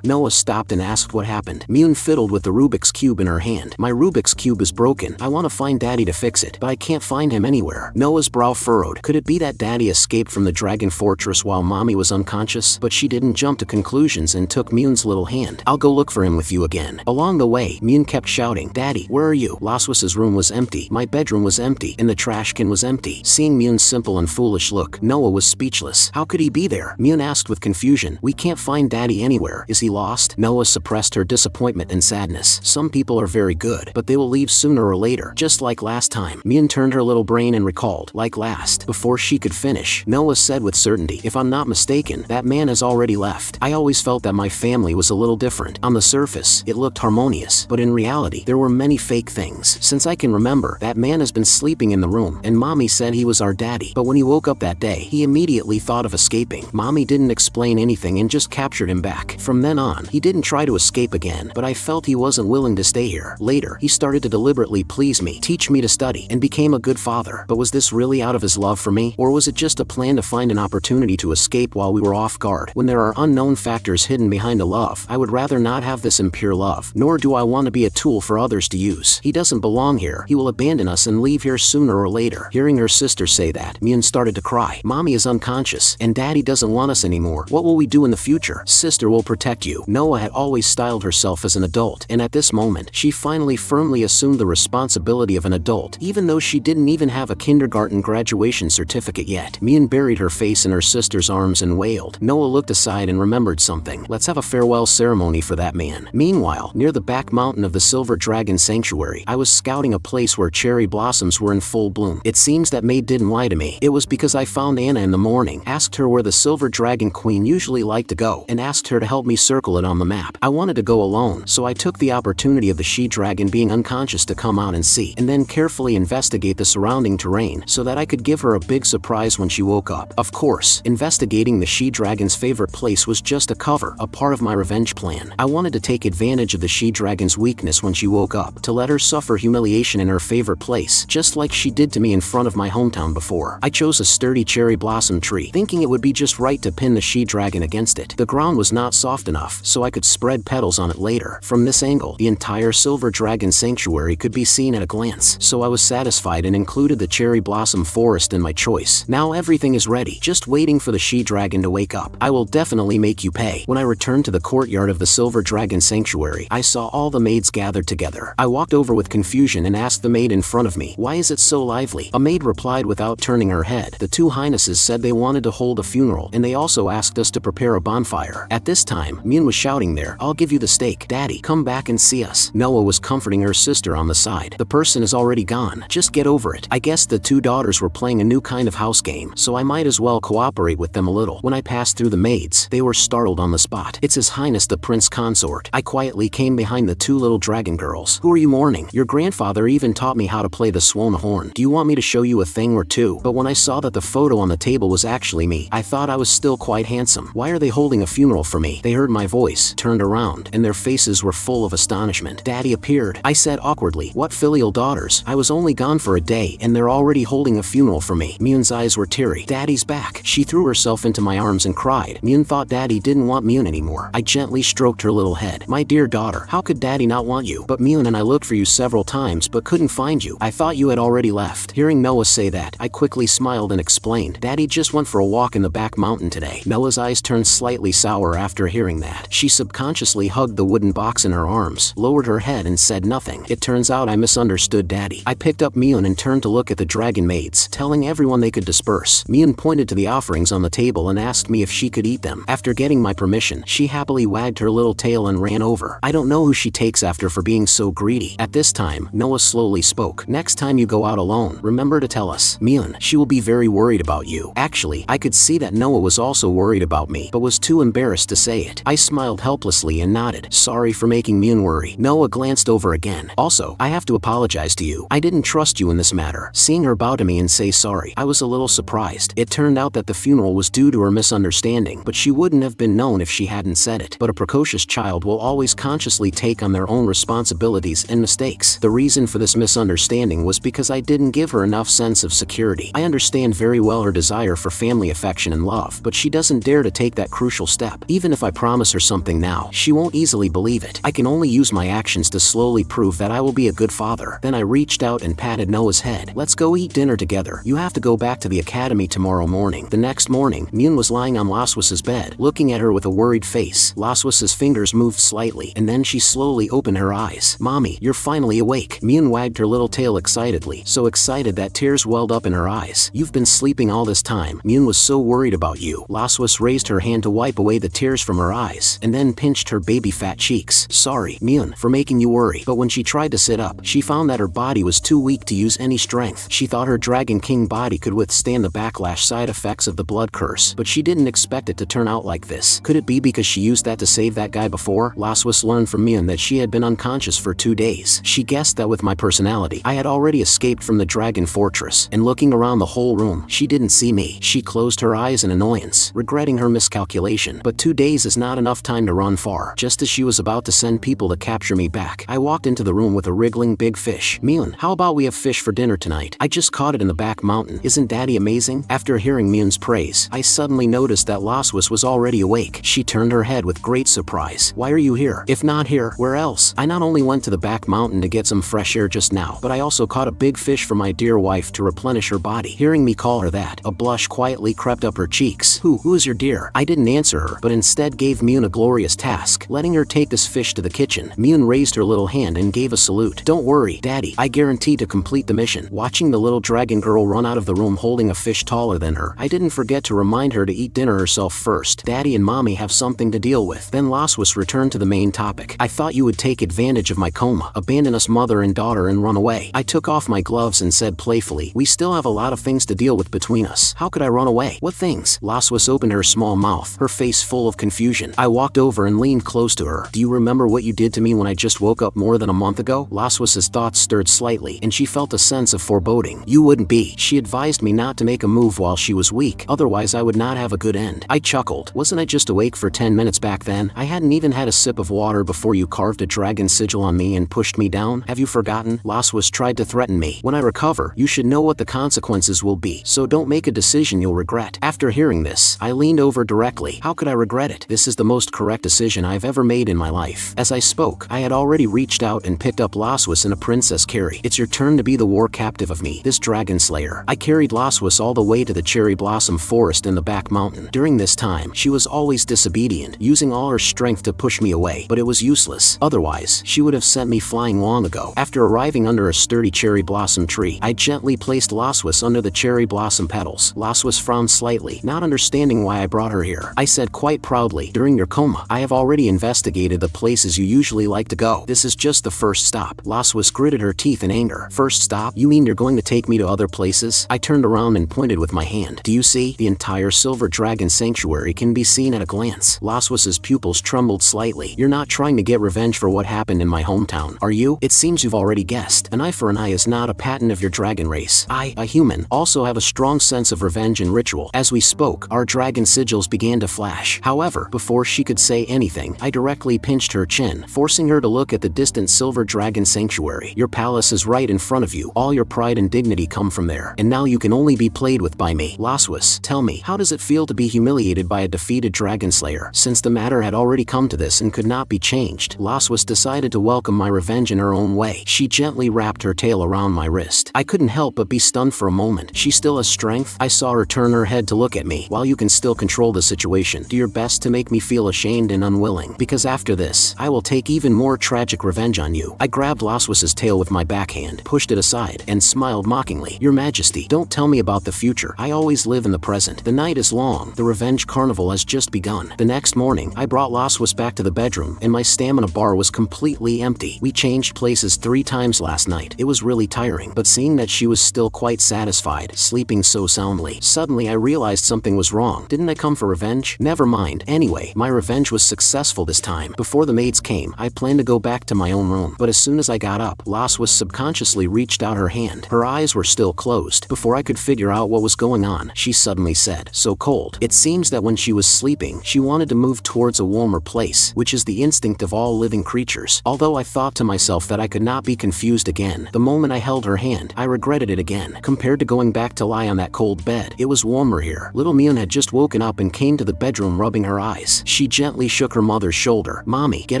Noah stopped and asked what happened. Mune fiddled with the Rubik's Cube in her hand. My Rubik's Cube is broken. I want to find daddy to fix it, but I can't find him anywhere. Noah's brow furrowed. Could it be that daddy escaped from the dragon fortress while mommy was unconscious? But she didn't jump to conclusions and took Mune's little hand. I'll go look for him with you again. Along the way, Mune kept shouting, Daddy, where are you? Laswas's room was empty. My bedroom was empty, and the trash can was empty. Seeing Mune's simple and foolish look, Noah was speechless. How could he be there? Mune asked with confusion. We can't find daddy anywhere. Is he lost? Noah suppressed her disappointment and sadness. Some people are very good, but they will leave sooner or later, just like last time. Mune turned her little brain and recalled, like last. Before she could finish, Noah said with certainty, if I'm not mistaken, that man has already left. I always felt that my family was a little different. On the surface, it looked harmonious, but in reality, there were many fake things. Since I can remember, that man has been sleeping in the room, and mommy said he was our daddy. But when he woke up that day, he immediately thought of escaping. Mommy didn't explain anything and just captured him back. From then on, he didn't try to escape again, but I felt he wasn't willing to stay here. Later, he started to deliberately please me, teach me to study, and became a good father. But was this really out of his love for me? Or was it just a plan to find an opportunity to escape while we were off guard? When there are unknown factors hidden behind a love, I would rather not have this impure love, nor do I want to be a tool for others to use. He doesn't belong here. He will abandon us and leave here sooner or later. Hearing her sister say that, Mune started to cry. Mommy is unconscious, and daddy doesn't want us anymore. What will we do in the future? Sister will protect you. Noah had always styled herself as an adult, and at this moment, she finally firmly assumed the responsibility of an adult, even though she didn't even have a kindergarten graduation certificate yet. Mune buried her face in her sister's arms and wailed. Noah looked aside and remembered something. Let's have a farewell ceremony for that man. Meanwhile, near the back mountain of the Silver Dragon Sanctuary, I was scouting a place where cherry blossoms were in full bloom. It seems that maid didn't lie to me. It was because I found Anna in the morning, asked her where the Silver Dragon Queen usually liked to go, and asked her to help me circle it on the map. I wanted to go alone, so I took the opportunity of the she-dragon being unconscious to come out and see, and then carefully investigate the surrounding terrain so that I could give her a big surprise when she woke up. Of course, investigating the she-dragon's favorite place was just a cover, a part of my revenge plan. I wanted to take advantage of the she-dragon's weakness when she woke up, to let her suffer humiliation in her favorite place, just like she did to me in front of my hometown before. I chose a sturdy cherry blossom tree, thinking it would be just right to pin the she-dragon against it. The ground was not soft enough, so I could spread petals on it later. From this angle, the entire Silver Dragon Sanctuary could be seen at a glance, so I was satisfied and included the cherry blossom forest in my choice. Now everything is ready, just waiting for the she-dragon to wake up. I will definitely make you pay. When I returned to the courtyard of the Silver Dragon Sanctuary, I saw all the maids gathered together. I walked over with confusion and asked the maid in front of me, "Why is it so lively?" A maid replied without turning her head, "The two highnesses said they wanted to hold a funeral, and they also asked us to prepare a bonfire." At this time, Mune was shouting there, "I'll give you the steak. Daddy, come back and see us." this. Noah was comforting her sister on the side. The person is already gone. Just get over it. I guess the two daughters were playing a new kind of house game, so I might as well cooperate with them a little. When I passed through the maids, they were startled on the spot. It's His Highness the Prince Consort. I quietly came behind the two little dragon girls. Who are you mourning? Your grandfather even taught me how to play the Swone horn. Do you want me to show you a thing or two? But when I saw that the photo on the table was actually me, I thought I was still quite handsome. Why are they holding a funeral for me? They heard my voice, turned around, and their faces were full of astonishment. Daddy appeared. I said awkwardly, what filial daughters? I was only gone for a day, and they're already holding a funeral for me. Mune's eyes were teary. Daddy's back. She threw herself into my arms and cried. Mune thought Daddy didn't want Mune anymore. I gently stroked her little head. My dear daughter, how could Daddy not want you? But Mune and I looked for you several times but couldn't find you. I thought you had already left. Hearing Noah say that, I quickly smiled and explained, Daddy just went for a walk in the back mountain today. Noah's eyes turned slightly sour after hearing that. She subconsciously hugged the wooden box in her arms, lowered her head and said nothing. It turns out I misunderstood Daddy. I picked up Mune and turned to look at the dragon maids, telling everyone they could disperse. Mune pointed to the offerings on the table and asked me if she could eat them. After getting my permission, she happily wagged her little tail and ran over. I don't know who she takes after for being so greedy. At this time, Noah slowly spoke. Next time you go out alone, remember to tell us. Mune, she will be very worried about you. Actually, I could see that Noah was also worried about me, but was too embarrassed to say it. I smiled helplessly and nodded. Sorry for making Mune worry. Noah glanced over again. Also, I have to apologize to you. I didn't trust you in this matter. Seeing her bow to me and say sorry, I was a little surprised. It turned out that the funeral was due to her misunderstanding, but she wouldn't have been known if she hadn't said it. But a precocious child will always consciously take on their own responsibilities and mistakes. The reason for this misunderstanding was because I didn't give her enough sense of security. I understand very well her desire for family affection and love, but she doesn't dare to take that crucial step. Even if I promise her something now, she won't easily believe it. I can only use my actions to slowly prove that I will be a good father. Then I reached out and patted Noah's head. Let's go eat dinner together. You have to go back to the academy tomorrow morning. The next morning, Mune was lying on Laswas's bed, looking at her with a worried face. Laswas's fingers moved slightly, and then she slowly opened her eyes. Mommy, you're finally awake. Mune wagged her little tail excitedly, so excited that tears welled up in her eyes. You've been sleeping all this time. Mune was so worried about you. Laswas raised her hand to wipe away the tears from her eyes, and then pinched her baby fat cheeks. Sorry, Mune, for making you worry. But when she tried to sit up, she found that her body was too weak to use any strength. She thought her Dragon King body could withstand the backlash side effects of the blood curse, but she didn't expect it to turn out like this. Could it be because she used that to save that guy before? Laswas learned from Mune that she had been unconscious for 2 days. She guessed that with my personality, I had already escaped from the Dragon Fortress, and looking around the whole room, she didn't see me. She closed her eyes in annoyance, regretting her miscalculation. But 2 days is not enough time to run far. Just as she was about to send people to capture me back, I walked into the room with a wriggling big fish. Mune, how about we have fish for dinner tonight? I just caught it in the back mountain. Isn't Daddy amazing? After hearing Mune's praise, I suddenly noticed that Laswas was already awake. She turned her head with great surprise. Why are you here? If not here, where else? I not only went to the back mountain to get some fresh air just now, but I also caught a big fish for my dear wife to replenish her body. Hearing me call her that, a blush quietly crept up her cheeks. Who is your dear? I didn't answer her, but instead gave Mune a glorious task, letting her take this fish to the kitchen. Mune raised her little hand and gave a salute. Don't worry, Daddy, I guarantee to complete the mission. Watching the little dragon girl run out of the room holding a fish taller than her, I didn't forget to remind her to eat dinner herself first. Daddy and Mommy have something to deal with. Then Laswas returned to the main topic. I thought you would take advantage of my coma, abandon us mother and daughter and run away. I took off my gloves and said playfully, we still have a lot of things to deal with between us. How could I run away? What things? Laswas opened her small mouth, her face full of confusion. I walked over and leaned close to her. Do you remember what you did to me when I just woke up more than a month ago? Laswas's thoughts stirred slightly, and she felt a sense of foreboding. You wouldn't be. She advised me not to make a move while she was weak, otherwise I would not have a good end. I chuckled. Wasn't I just awake for 10 minutes back then? I hadn't even had a sip of water before you carved a dragon sigil on me and pushed me down. Have you forgotten? Laswas tried to threaten me. When I recover, you should know what the consequences will be, so don't make a decision you'll regret. After hearing this, I leaned over directly. How could I regret it? This is the most correct decision I've ever made in my life. As I spoke, I had already reached out and picked up Laswas in a princess carry. It's your turn to be the war captive of me, this dragon slayer. I carried Laswas all the way to the cherry blossom forest in the back mountain. During this time, she was always disobedient, using all her strength to push me away, but it was useless. Otherwise, she would have sent me flying long ago. After arriving under a sturdy cherry blossom tree, I gently placed Laswas under the cherry blossom petals. Laswas frowned slightly, not understanding why I brought her here. I said quite proudly, during your coma, I have already investigated the places you usually like to go. This is just the first stop. Laswas gritted her teeth in anger. First stop? You mean you're going to take me to other places? I turned around and pointed with my hand. Do you see? The entire Silver Dragon Sanctuary can be seen at a glance. Laswas's pupils trembled slightly. You're not trying to get revenge for what happened in my hometown, are you? It seems you've already guessed. An eye for an eye is not a patent of your dragon race. I, a human, also have a strong sense of revenge and ritual. As we spoke, our dragon sigils began to flash. However, before she could say anything, I directly pinched her chin, forcing her to look at the distant Silver Dragon Sanctuary. Your palace is right in front of you. All your pride and dignity come from there, and now you can only be played with by me. Laswas, tell me, how does it feel to be humiliated by a defeated dragon slayer? Since the matter had already come to this and could not be changed, Laswas decided to welcome my revenge in her own way. She gently wrapped her tail around my wrist. I couldn't help but be stunned for a moment. She still has strength? I saw her turn her head to look at me. While you can still control the situation, do your best to make me feel ashamed and unwilling, because after this, I will take even more tragic revenge on you. I grabbed Laswas's tail with my backhand, pushed it aside, and smiled mockingly. Your Majesty, don't tell me about the future. I always live in the present. The night is long. The revenge carnival has just begun. The next morning, I brought Laswas back to the bedroom, and my stamina bar was completely empty. We changed places 3 times last night. It was really tiring, but seeing that she was still quite satisfied, sleeping so soundly, suddenly I realized something was wrong. Didn't I come for revenge? Never mind. Anyway, my revenge was successful this time. Before the maids came, I planned to go back to my own room, but as soon as I got up, Laswas subconsciously reached out her hand. Her eyes were still closed. Before I could figure out what was going on, she suddenly said, "So cold." It seems that when she was sleeping, she wanted to move towards a warmer place, which is the instinct of all living creatures. Although I thought to myself that I could not be confused again, the moment I held her hand, I regretted it again. Compared to going back to lie on that cold bed, it was warmer here. Little Mune had just woken up and came to the bedroom rubbing her eyes. She gently shook her mother's shoulder. "Mommy, get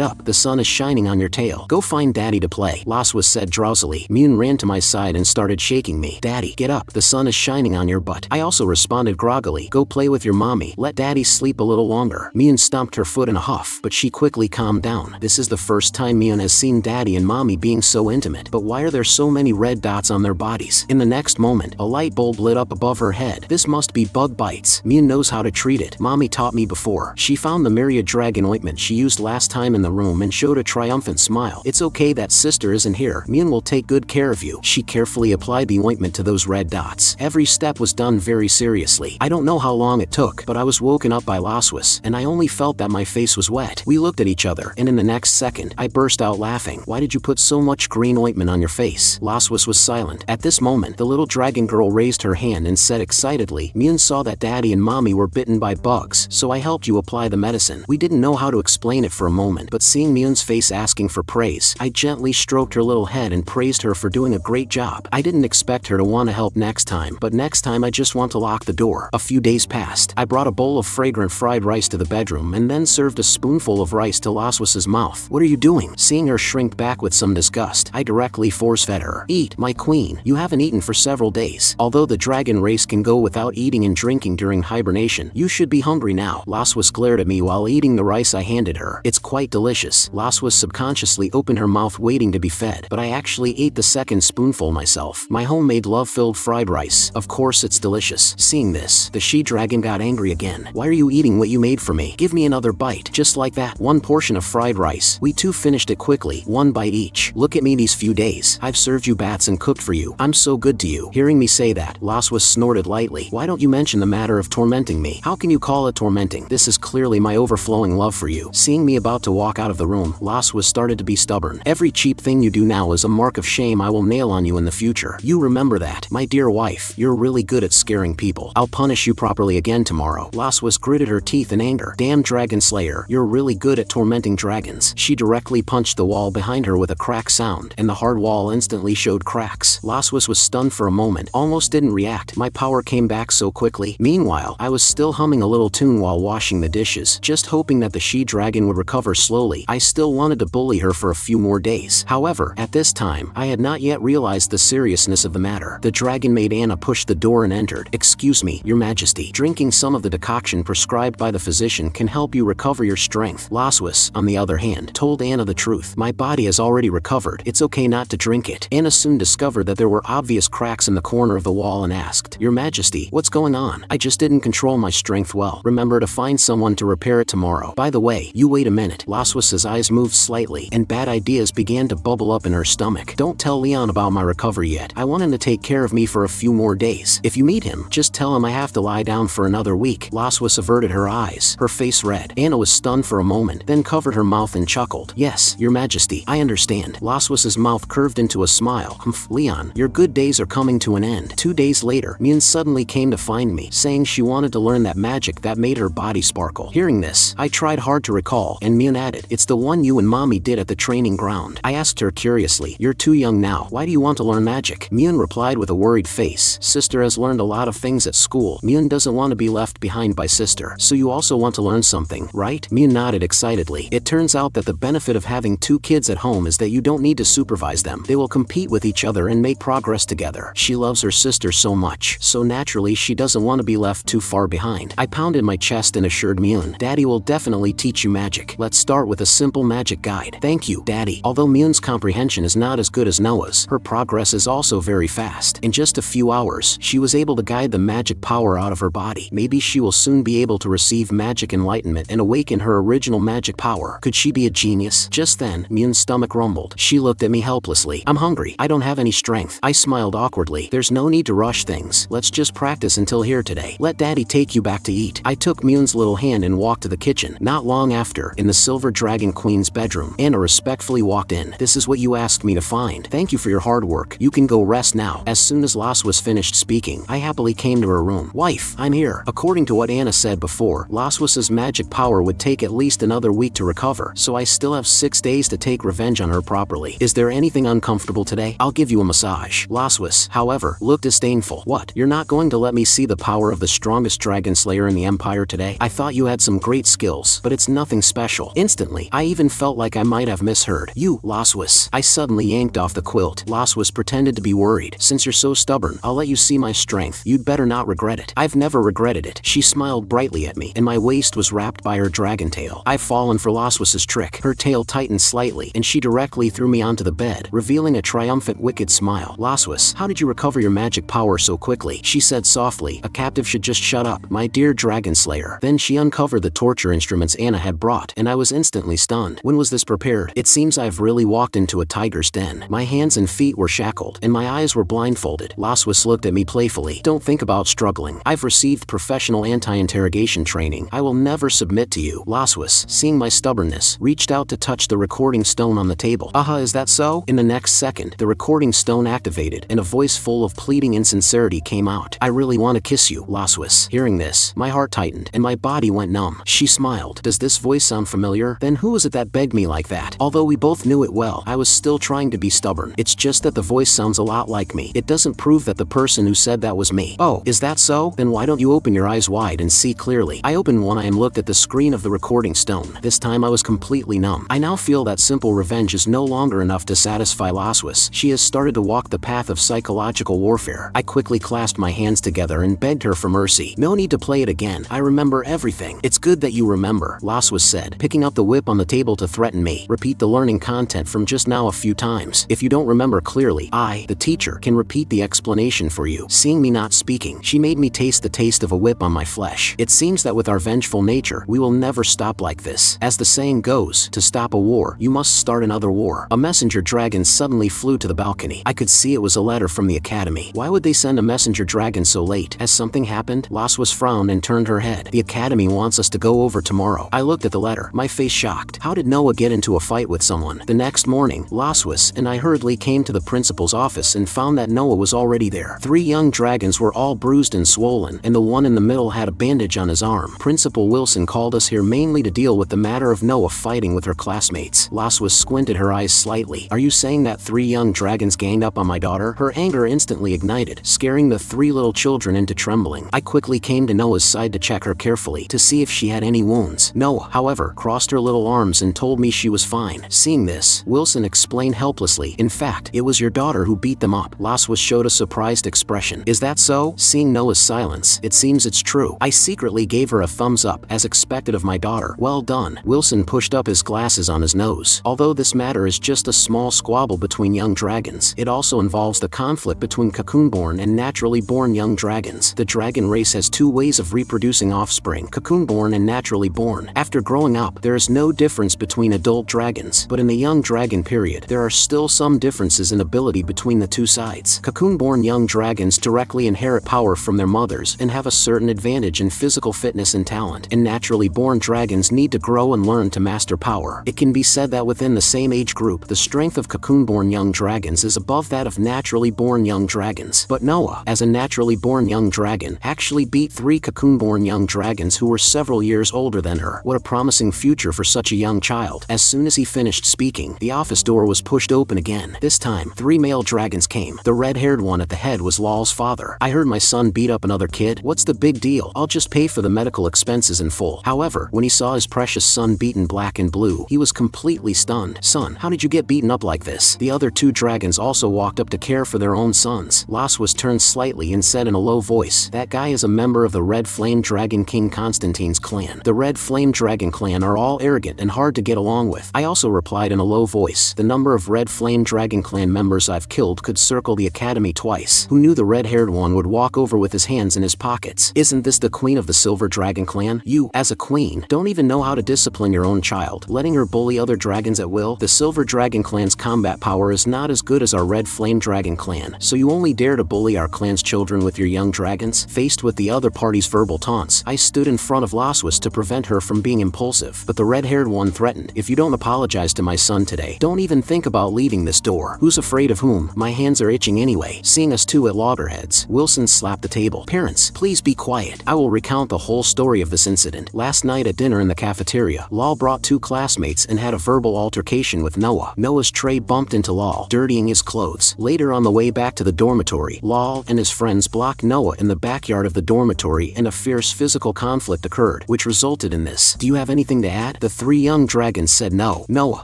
up. The sun is shining on your tail. Go find Daddy to play," Laswas said drowsily. Mune ran to my side and started shaking me. "Daddy, get up. The sun is shining on your butt." I also responded groggily. "Go play with your mommy. Let Daddy sleep a little longer." Mune stomped her foot in a huff, but she quickly calmed down. This is the first time Mune has seen Daddy and Mommy being so intimate. But why are there so many red dots on their bodies? In the next moment, a light bulb lit up above her head. This must be bug bites. Mune knows how to treat it. Mommy taught me before. She found the myriad dragon ointment she used last time in the room and showed a triumphant smile. "It's okay that sister isn't here. Mune will take good care of you." She carefully applied the ointment to those red dots. Every step was done very seriously. I don't know how long it took, but I was woken up by Laswas, and I only felt that my face was wet. We looked at each other, and in the next second, I burst out laughing. "Why did you put so much green ointment on your face?" Laswas was silent. At this moment, the little dragon girl raised her hand and said excitedly, "Mune saw that Daddy and Mommy were bitten by bugs, so I helped you apply the medicine." We didn't know how to explain it for a moment, but seeing Mune's face asking for praise, I gently stroked her little head and praised her for doing a great job. I didn't expect her to want to help next time, but next time I just want to lock the door. A few days passed. I brought a bowl of fragrant fried rice to the bedroom and then served a spoonful of rice to Laswas's mouth. "What are you doing?" Seeing her shrink back with some disgust, I directly force-fed her. "Eat, my queen. You haven't eaten for several days. Although the dragon race can go without eating and drinking during hibernation, you should be hungry now." Laswas glared at me while eating the rice I handed her. "It's quite delicious." Laswas subconsciously opened her mouth waiting to be fed, but I actually ate the second spoonful myself. My homemade love-filled fried rice. Of course it's delicious. Seeing this, the she-dragon got angry again. "Why are you eating what you made for me? Give me another bite." Just like that, 1 portion of fried rice. We two finished it quickly, 1 bite each. "Look at me these few days. I've served you bats and cooked for you. I'm so good to you." Hearing me say that, Laswas snorted lightly. "Why don't you mention the matter of tormenting me? How can you call it tormenting? This is clearly my overflowing love for you." Seeing me about to walk out of the room, Laswas started to be stubborn. "Every cheap thing you do now is a mark of shame I will nail on you in the future. You remember that. My dear wife, you're really good at scaring people. I'll punish you properly again tomorrow." Laswas gritted her teeth in anger. "Damn dragon slayer, you're really good at tormenting dragons." She directly punched the wall behind her with a crack sound, and the hard wall instantly showed cracks. Laswas was stunned for a moment, almost didn't react. My power came back so quickly. Meanwhile, I was still humming a little tune while washing the dishes, just hoping that the she-dragon would recover slowly. I still wanted to bully her for a few more days. However, at this time, I had not yet realized the seriousness of the matter. The dragon maid Anna pushed the door and entered. "Excuse me, Your Majesty. Drinking some of the decoction prescribed by the physician can help you recover your strength." Laswas, on the other hand, told Anna the truth. "My body has already recovered. It's okay not to drink it." Anna soon discovered that there were obvious cracks in the corner of the wall and asked, "Your Majesty, what's going on?" "I just didn't control my strength well. Remember to find someone to repair it tomorrow. By the way, you wait a minute." Laswas's eyes moved slightly, and bad ideas began to bubble up in her stomach. Don't tell Leon about my recovery yet. I want him to take care of me for a few more days. If you meet him, just tell him I have to lie down for another week. Laswis averted her eyes, her face red. Anna was stunned for a moment, then covered her mouth and chuckled. Yes, your majesty, I understand. Laswis's mouth curved into a smile. Leon, your good days are coming to an end. 2 days later, Mune suddenly came to find me, saying she wanted to learn that magic that made her body sparkle. Hearing this, I tried hard to recall, and Mune added, it's the one you and mommy did at the training ground. I asked her curiously, you're too young now, why do you want to learn magic? Mune replied with a worried face, sister has learned a lot of things at school. Mune doesn't want to be left behind by sister. So you also want to learn something, right? Mune nodded excitedly. It turns out that the benefit of having 2 kids at home is that you don't need to supervise them. They will compete with each other and make progress together. She loves her sister so much, so naturally she doesn't want to be left too far behind. I pounded my chest and assured Mune, Daddy will definitely teach you magic. Let's start with a simple magic guide. Thank you, Daddy. Although Mune's comprehension is not as good as Noah's, her progress is also very fast. In just a few hours, she was able to guide the magic power out of her body. Maybe she will soon be able to receive magic enlightenment and awaken her original magic power. Could she be a genius? Just then, Mune's stomach rumbled. She looked at me helplessly. I'm hungry. I don't have any strength. I smiled awkwardly. There's no need to rush things. Let's just practice until here today. Let Daddy take you back to eat. I took Mune's little hand and walked to the kitchen. Not long after, in the Silver Dragon Queen's bedroom, Anna respectfully walked in. This is what you asked me to find. Thank you for your hard work. You can go rest now. As soon as Laswis finished speaking, I happily came to her room. Wife, I'm here. According to what Anna said before, Laswis's magic power would take at least another week to recover, so I still have 6 days to take revenge on her properly. Is there anything uncomfortable today? I'll give you a massage. Laswis, however, looked disdainful. What? You're not going to let me see the power of the strongest dragon slayer in the Empire today? I thought you had some great skills, but it's nothing special. Instantly, I even felt like I might have misheard. You, Laswis. I suddenly yanked off the quilt. Laswis pretended to be worried. Since you're so stubborn, I'll let you see my strength. You'd better not regret it. I've never regretted it. She smiled brightly at me, and my waist was wrapped by her dragon tail. I've fallen for Laswis's trick. Her tail tightened slightly, and she directly threw me onto the bed, revealing a triumphant wicked smile. Laswis, how did you recover your magic power so quickly? She said softly. A captive should just shut up, my dear dragon slayer. Then she uncovered the torture instruments Anna had brought, and I was instantly stunned. When was this prepared? It seems I've really walked into a tiger's den. My hands and feet were shackled, and my eyes were blindfolded. Laswis looked at me playfully. Don't think about struggling. I've received professional anti-interrogation training. I will never submit to you. Laswis, seeing my stubbornness, reached out to touch the recording stone on the table. Is that so? In the next second, the recording stone activated, and a voice full of pleading insincerity came out. I really want to kiss you, Laswis. Hearing this, my heart tightened, and my body went numb. She smiled. Does this voice sound familiar? Then who was it that begged me like that? Although we both knew it well, I was still trying to be stubborn. It's just that the voice sounds a lot like me. It doesn't prove that the person who said that was me. Oh, is that so? Then why don't you open your eyes wide and see clearly? I opened one eye and looked at the screen of the recording stone. This time I was completely numb. I now feel that simple revenge is no longer enough to satisfy Laswis. She has started to walk the path of psychological warfare. I quickly clasped my hands together and begged her for mercy. No need to play it again. I remember everything. It's good that you remember, Laswis said, picking up the whip on the table to threaten me. Repeat the learning content from just now a few times. If you don't remember clearly, I, the teacher, can repeat the explanation for you. Seeing me not speaking, she made me taste the taste of a whip on my flesh. It seems that with our vengeful nature, we will never stop like this. As the saying goes, to stop a war, you must start another war. A messenger dragon suddenly flew to the balcony. I could see it was a letter from the academy. Why would they send a messenger dragon so late? Has something happened? Laswis frowned and turned her head. The academy wants us to go over tomorrow. I looked at the letter, my face shocked. How did Noah get into a fight with someone? The next morning, Laswis and I hurriedly came to the principal's office and found that Noah was already there. 3 young dragons were all bruised and swollen, and the one in the middle had a bandage on his arm. Principal Wilson called us here mainly to deal with the matter of Noah fighting with her classmates. Laswis squinted her eyes slightly. Are you saying that 3 young dragons ganged up on my daughter? Her anger instantly ignited, scaring the 3 little children into trembling. I quickly came to Noah's side to check her carefully to see if she had any wounds. Noah, however, crossed her little arms and told me she was fine. Seeing this, Wilson explained helplessly, in fact, it was your daughter who beat them up. Laswis showed a surprised expression. Is that so? Seeing Noah's silence, it seems it's true. I secretly gave her a thumbs up, as expected of my daughter. Well done. Wilson pushed up his glasses on his nose. Although this matter is just a small squabble between young dragons, it also involves the conflict between cocoon-born and naturally born young dragons. The dragon race has 2 ways of reproducing offspring, cocoon-born and naturally born. After growing up, there is no difference between between adult dragons, but in the young dragon period, there are still some differences in ability between the two sides. Cocoon-born young dragons directly inherit power from their mothers and have a certain advantage in physical fitness and talent, and naturally born dragons need to grow and learn to master power. It can be said that within the same age group, the strength of cocoon-born young dragons is above that of naturally born young dragons. But Noah, as a naturally born young dragon, actually beat 3 cocoon-born young dragons who were several years older than her. What a promising future for such a young child. As soon as he finished speaking, the office door was pushed open again. This time, 3 male dragons came. The red-haired one at the head was Lal's father. "I heard my son beat up another kid. What's the big deal? I'll just pay for the medical expenses in full." However, when he saw his precious son beaten black and blue, he was completely stunned. "Son, how did you get beaten up like this?" The other 2 dragons also walked up to care for their own sons. Las was turned slightly and said in a low voice, "That guy is a member of the Red Flame Dragon King Constantine's clan. The Red Flame Dragon clan are all arrogant and hard to get along with." I also replied in a low voice, "The number of Red Flame Dragon clan members I've killed could circle the academy twice." Who knew the red-haired one would walk over with his hands in his pockets? "Isn't this the queen of the Silver Dragon clan? You, as a queen, don't even know how to discipline your own child, letting her bully other dragons at will? The Silver Dragon clan's combat power is not as good as our Red Flame Dragon clan, so you only dare to bully our clan's children with your young dragons?" Faced with the other party's verbal taunts, I stood in front of Laswas to prevent her from being impulsive, but the red-haired one threatened, "If you don't apologize to my son today, don't even think about leaving this door." Who's afraid of whom? My hands are itching anyway. Seeing us 2 at loggerheads, Wilson slapped the table. "Parents, please be quiet. I will recount the whole story of this incident. Last night at dinner in the cafeteria, Lal brought 2 classmates and had a verbal altercation with Noah. Noah's tray bumped into Lal, dirtying his clothes. Later on the way back to the dormitory, Lal and his friends blocked Noah in the backyard of the dormitory and a fierce physical conflict occurred, which resulted in this. Do you have anything to add? The 3 young dragons said no. Noah,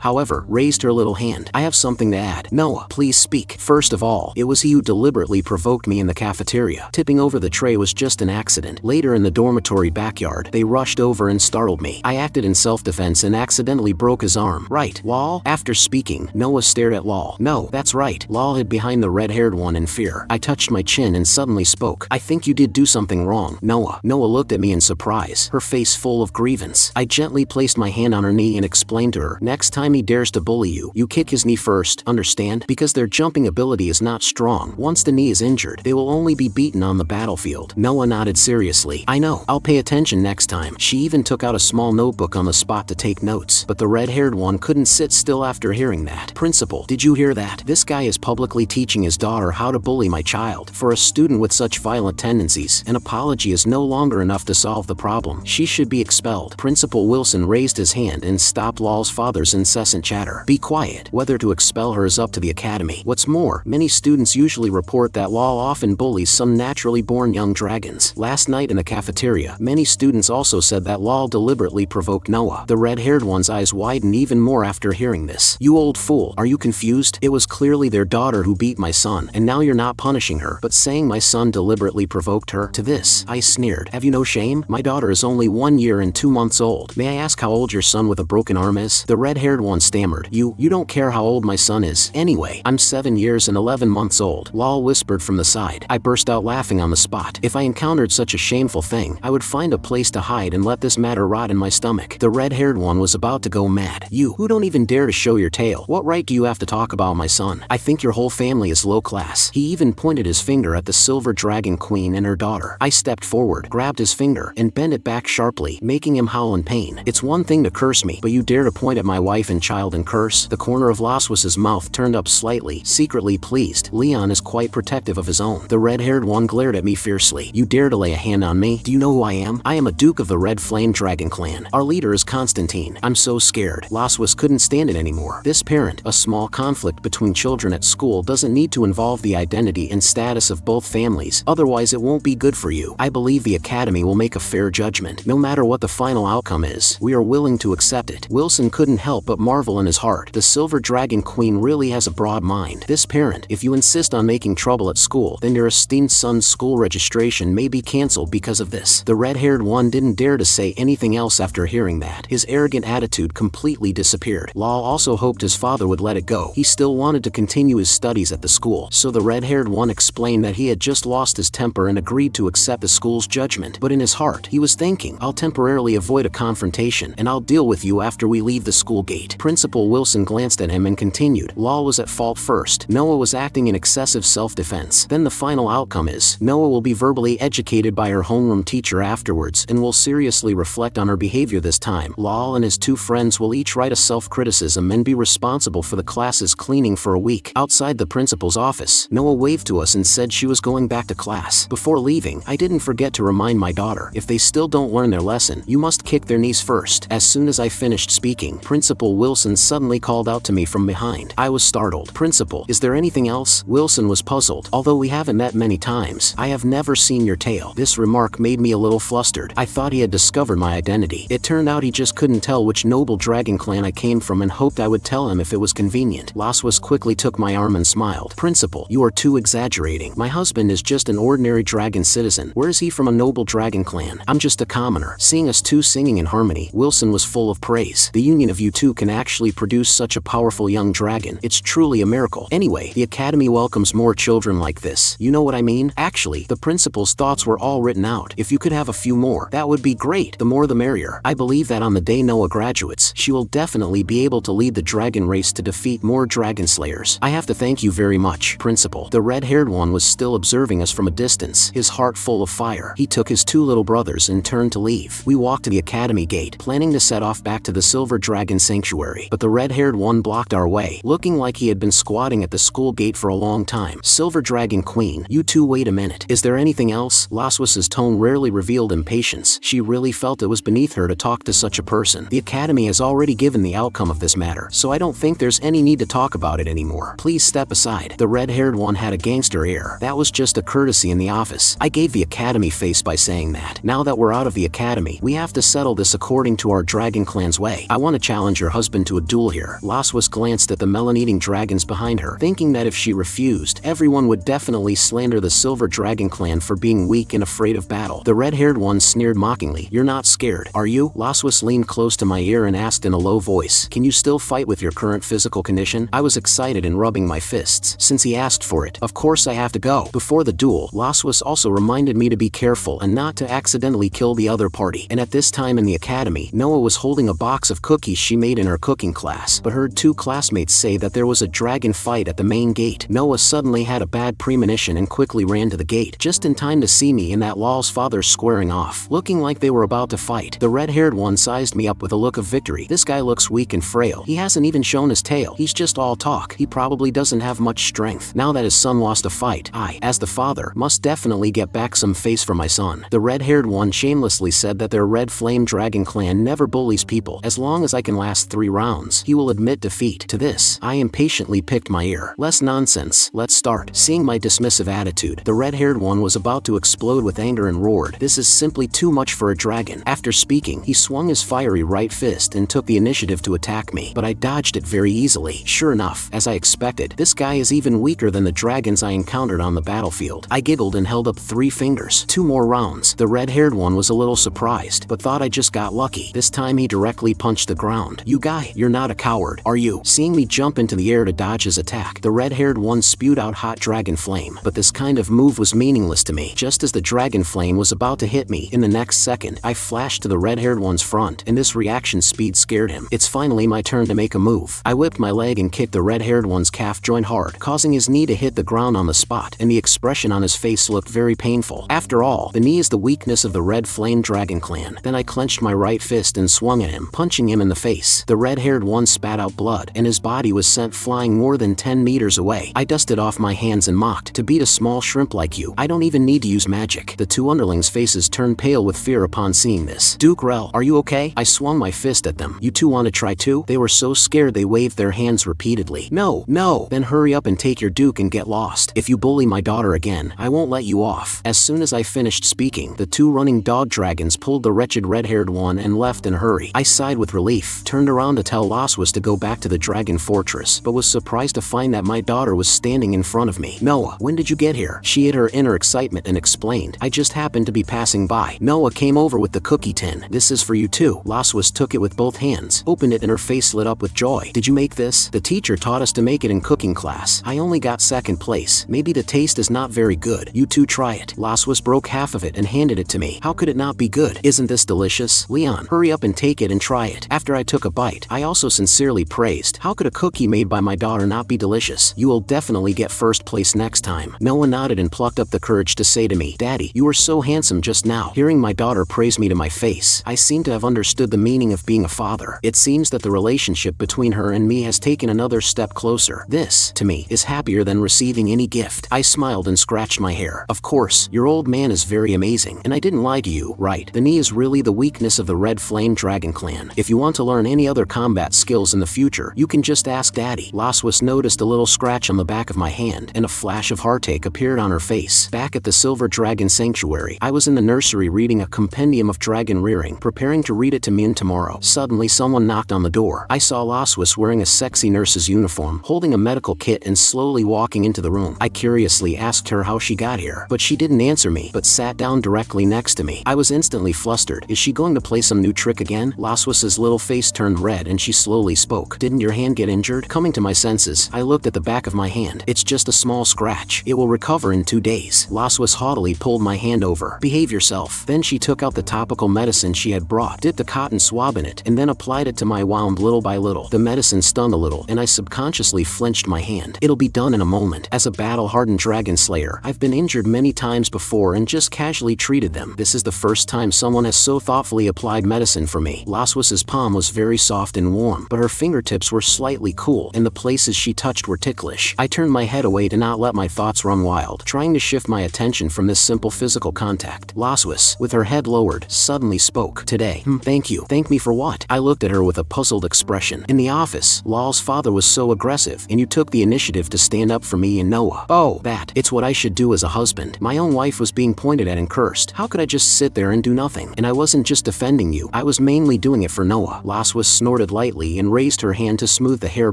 however, raised her little hand. "I have something to add. Noah, please speak." "First of all, it was he who deliberately provoked me in the cafeteria. Tipping over the tray was just an accident. Later in the dormitory backyard, they rushed over and startled me. I acted in self-defense and accidentally broke his arm." "Right, Lal?" After speaking, Noah stared at Lal. "No, that's right." Lal hid behind the red-haired one in fear. I touched my chin and suddenly spoke. "I think you did do something wrong, Noah." Noah looked at me in surprise, her face full of grievance. I gently placed my hand on her knee and explained to her, "Next time he dares to bully you, you kick his knee first, understand? Because their jumping ability is not strong. Once the knee is injured, they will only be beaten on the battlefield." Noah nodded seriously. "I know. I'll pay attention next time." She even took out a small notebook on the spot to take notes, but the red-haired one couldn't sit still after hearing that. "Principal, did you hear that? This guy is publicly teaching his daughter how to bully my child. For a student with such violent tendencies, an apology is no longer enough to solve the problem. She should be expelled." Principal Wilson raised his hand and stopped Lal's father's incessant chatter. "Be quiet. Whether to expel her is up to the academy. What's more, many students usually report that Lal often bullies some naturally born young dragons. Last night in the cafeteria, many students also said that Lal deliberately provoked Noah." The red-haired one's eyes widened even more after hearing this. "You old fool, are you confused? It was clearly their daughter who beat my son, and now you're not punishing her, but saying my son deliberately provoked her." To this, I sneered. "Have you no shame? My daughter is only 1 year and 2 months old. May I ask how old your son with a broken arm is?" The red-haired one stammered. You don't care how old my son is. Anyway, I'm 7 years and 11 months old." Lal whispered from the side. I burst out laughing on the spot. If I encountered such a shameful thing, I would find a place to hide and let this matter rot in my stomach. The red-haired one was about to go mad. "You, who don't even dare to show your tail. What right do you have to talk about my son? I think your whole family is low class." He even pointed his finger at the Silver Dragon Queen and her daughter. I stepped forward, grabbed his finger, and bent it back sharply, making him howl in pain. "It's one thing to curse me, but you dare to point at my wife and child and curse?" The corner of Laswas's mouth turned up slightly, secretly pleased. Leon is quite protective of his own. The red-haired one glared at me fiercely. "You dare to lay a hand on me? Do you know who I am? I am a Duke of the Red Flame Dragon clan. Our leader is Constantine." I'm so scared. Laswas couldn't stand it anymore. This parent, a small conflict between children at school doesn't need to involve the identity and status of both families, otherwise it won't be good for you. I believe the academy will make a fair judgment. No matter what the final outcome is, we are willing to accept it. Wilson couldn't help but marvel in his heart. The Silver Dragon Queen really has a broad mind. This parent, if you insist on making trouble at school, then your esteemed son's school registration may be cancelled because of this. The red-haired one didn't dare to say anything else after hearing that. His arrogant attitude completely disappeared. Lal also hoped his father would let it go. He still wanted to continue his studies at the school, so the red-haired one explained that he had just lost his temper and agreed to accept the school's judgment. But in his heart, he was thinking, I'll temporarily avoid a confrontation, and I'll deal with you after we leave the school gate. Principal Wilson glanced at him and continued, Law was at fault first. Noah was acting in excessive self-defense. Then the final outcome is, Noah will be verbally educated by her homeroom teacher afterwards and will seriously reflect on her behavior this time. Law and his two friends will each write a self-criticism and be responsible for the class's cleaning for a week. Outside the principal's office, Noah waved to us and said she was going back to class. Before leaving, I didn't forget to remind my daughter, if they still don't learn their lesson, you must kick their knees first. As soon as I finished speaking, Principal Wilson suddenly called out to me from behind. I was startled. Principal, is there anything else? Wilson was puzzled. Although we haven't met many times, I have never seen your tail. This remark made me a little flustered. I thought he had discovered my identity. It turned out he just couldn't tell which noble dragon clan I came from and hoped I would tell him if it was convenient. Laswas quickly took my arm and smiled. Principal, you are too exaggerating. My husband is just an ordinary dragon citizen. Where is he from a noble dragon clan? I'm just a commoner. Seeing us two singing in harmony, Wilson was full of praise. The union of you two can actually produce such a powerful young dragon. It's truly a miracle. Anyway, the academy welcomes more children like this. You know what I mean? Actually, the principal's thoughts were all written out. If you could have a few more, that would be great. The more the merrier. I believe that on the day Noah graduates, she will definitely be able to lead the dragon race to defeat more dragon slayers. I have to thank you very much, Principal. The red-haired one was still observing us from a distance, his heart full of fire. He took his two little brothers and turned to leave. We walked to the academy gate, planning to set off back to the Silver Dragon Sanctuary, but the red-haired one blocked our way, looking like he had been squatting at the school gate for a long time. Silver Dragon Queen, you two wait a minute. Is there anything else? Laswas's tone rarely revealed impatience. She really felt it was beneath her to talk to such a person. The academy has already given the outcome of this matter, so I don't think there's any need to talk about it anymore. Please step aside. The red-haired one had a gangster air. That was just a courtesy in the office. I gave the academy face by saying that. Now that we're out of the academy, we have to settle this according to our dragon clan's way. I want to challenge your husband to a duel here. Laswas glanced at the melon-eating dragons behind her, thinking that if she refused, everyone would definitely slander the Silver Dragon clan for being weak and afraid of battle. The red-haired one sneered mockingly. You're not scared, are you? Laswas leaned close to my ear and asked in a low voice, can you still fight with your current physical condition? I was excited and rubbing my fists. Since he asked for it, of course I have to go. Before the duel, Laswas also reminded me to be careful and not to accidentally kill the other party. And at this time in the academy, Noah was holding a box of cookies she made in her cooking class, but heard two classmates say that there was a dragon fight at the main gate. Noah suddenly had a bad premonition and quickly ran to the gate, just in time to see me and that lol's father squaring off, looking like they were about to fight. The red-haired one sized me up with a look of victory. This guy looks weak and frail. He hasn't even shown his tail. He's just all talk. He probably doesn't have much strength. Now that his son lost a fight, I, as the father, must definitely get back some face for my son. The red-haired one shamelessly said that their red flame dragon clan never bullies people. As long as I can last 3 rounds, he will admit defeat. To this, I impatiently picked my ear. Less nonsense. Let's start. Seeing my dismissive attitude, the red-haired one was about to explode with anger and roared, this is simply too much for a dragon. After speaking, he swung his fiery right fist and took the initiative to attack me, but I dodged it very easily. Sure enough, as I expected, this guy is even weaker than the dragons I encountered on the battlefield. I giggled and held up 3 fingers. 2 more rounds. The red-haired one was a little surprised, but thought I just got lucky. This time he directly punched the ground. You guy, you're not a coward, are you? Seeing me jump into the air to dodge his attack, the red-haired one spewed out hot dragon flame, but this kind of move was meaningless to me. Just as the dragon flame was about to hit me, in the next second, I flashed to the red-haired one's front, and this reaction speed scared him. It's finally my turn to make a move. I whipped my leg and kicked the red-haired one's calf joint hard, causing his knee to hit the ground on the spot, and the expression on his face looked very painful. After all, the knee is the weakness of the red flame dragon clan. Then I clenched my right fist and swung at him, punching him in the face. The red-haired one spat out blood, and his body was sent flying more than 10 meters away. I dusted off my hands and mocked, to beat a small shrimp like you, I don't even need to use magic. The 2 underlings' faces turned pale with fear upon seeing this. Duke Rel, are you okay? I swung my fist at them. You two want to try too? They were so scared they waved their hands repeatedly. No, no. Then hurry up and take your duke and get lost. If you bully my daughter again, I won't let you off. As soon as I finished speaking, the 2 running dog dragons pulled the wretched red-haired one and left in a hurry. I sighed with relief, turned around to tell Laswas to go back to the dragon fortress, but was surprised to find that my daughter was standing in front of me. Noah, when did you get here? She hid her inner excitement and explained, I just happened to be passing by. Noah came over with the cookie tin. This is for you too. Laswas took it with both hands, opened it, and her face lit up with joy. Did you make this? The teacher taught us to make it in cooking class. I only got 2nd place. Maybe the taste is not very good. You two try it. Laswas broke half of it and handed it to me. How could it not be good? Isn't this delicious? Leon, hurry up and take it and try it. it. After I took a bite, I also sincerely praised, how could a cookie made by my daughter not be delicious? You will definitely get first place next time. Noah nodded and plucked up the courage to say to me, Daddy, you were so handsome just now. Hearing my daughter praise me to my face, I seem to have understood the meaning of being a father. It seems that the relationship between her and me has taken another step closer. This, to me, is happier than receiving any gift. I smiled and scratched my hair. Of course, your old man is very amazing, and I didn't lie to you, right? The knee is really the weakness of the Red Flame Dragon clan. If you want to learn any other combat skills in the future, you can just ask Daddy. Laswas noticed a little scratch on the back of my hand, and a flash of heartache appeared on her face. Back at the Silver Dragon Sanctuary, I was in the nursery reading a compendium of dragon rearing, preparing to read it to Mune tomorrow. Suddenly someone knocked on the door. I saw Laswas wearing a sexy nurse's uniform, holding a medical kit and slowly walking into the room. I curiously asked her how she got here, but she didn't answer me, but sat down directly next to me. I was instantly flustered. Is she going to play some new trick again? Laswas's little face turned red and she slowly spoke. Didn't your hand get injured? Coming to my senses, I looked at the back of my hand. It's just a small scratch. It will recover in 2 days. Laswas haughtily pulled my hand over. Behave yourself. Then she took out the topical medicine she had brought, dipped a cotton swab in it, and then applied it to my wound little by little. The medicine stung a little, and I subconsciously flinched my hand. It'll be done in a moment. As a battle-hardened dragon slayer, I've been injured many times before and just casually treated them. This is the first time someone has so thoughtfully applied medicine for me. Laswas's palm was very soft and warm, but her fingertips were slightly cool, and the places she touched were ticklish. I turned my head away to not let my thoughts run wild, trying to shift my attention from this simple physical contact. Laswas, with her head lowered, suddenly spoke. Today. Thank you. Thank me for what? I looked at her with a puzzled expression. In the office, Lal's father was so aggressive, and you took the initiative to stand up for me and Noah. Oh, that. It's what I should do as a husband. My own wife was being pointed at and cursed. How could I just sit there and do nothing? And I wasn't just defending you. I was mainly doing it for Noah. Laswas snorted lightly and raised her hand to smooth the hair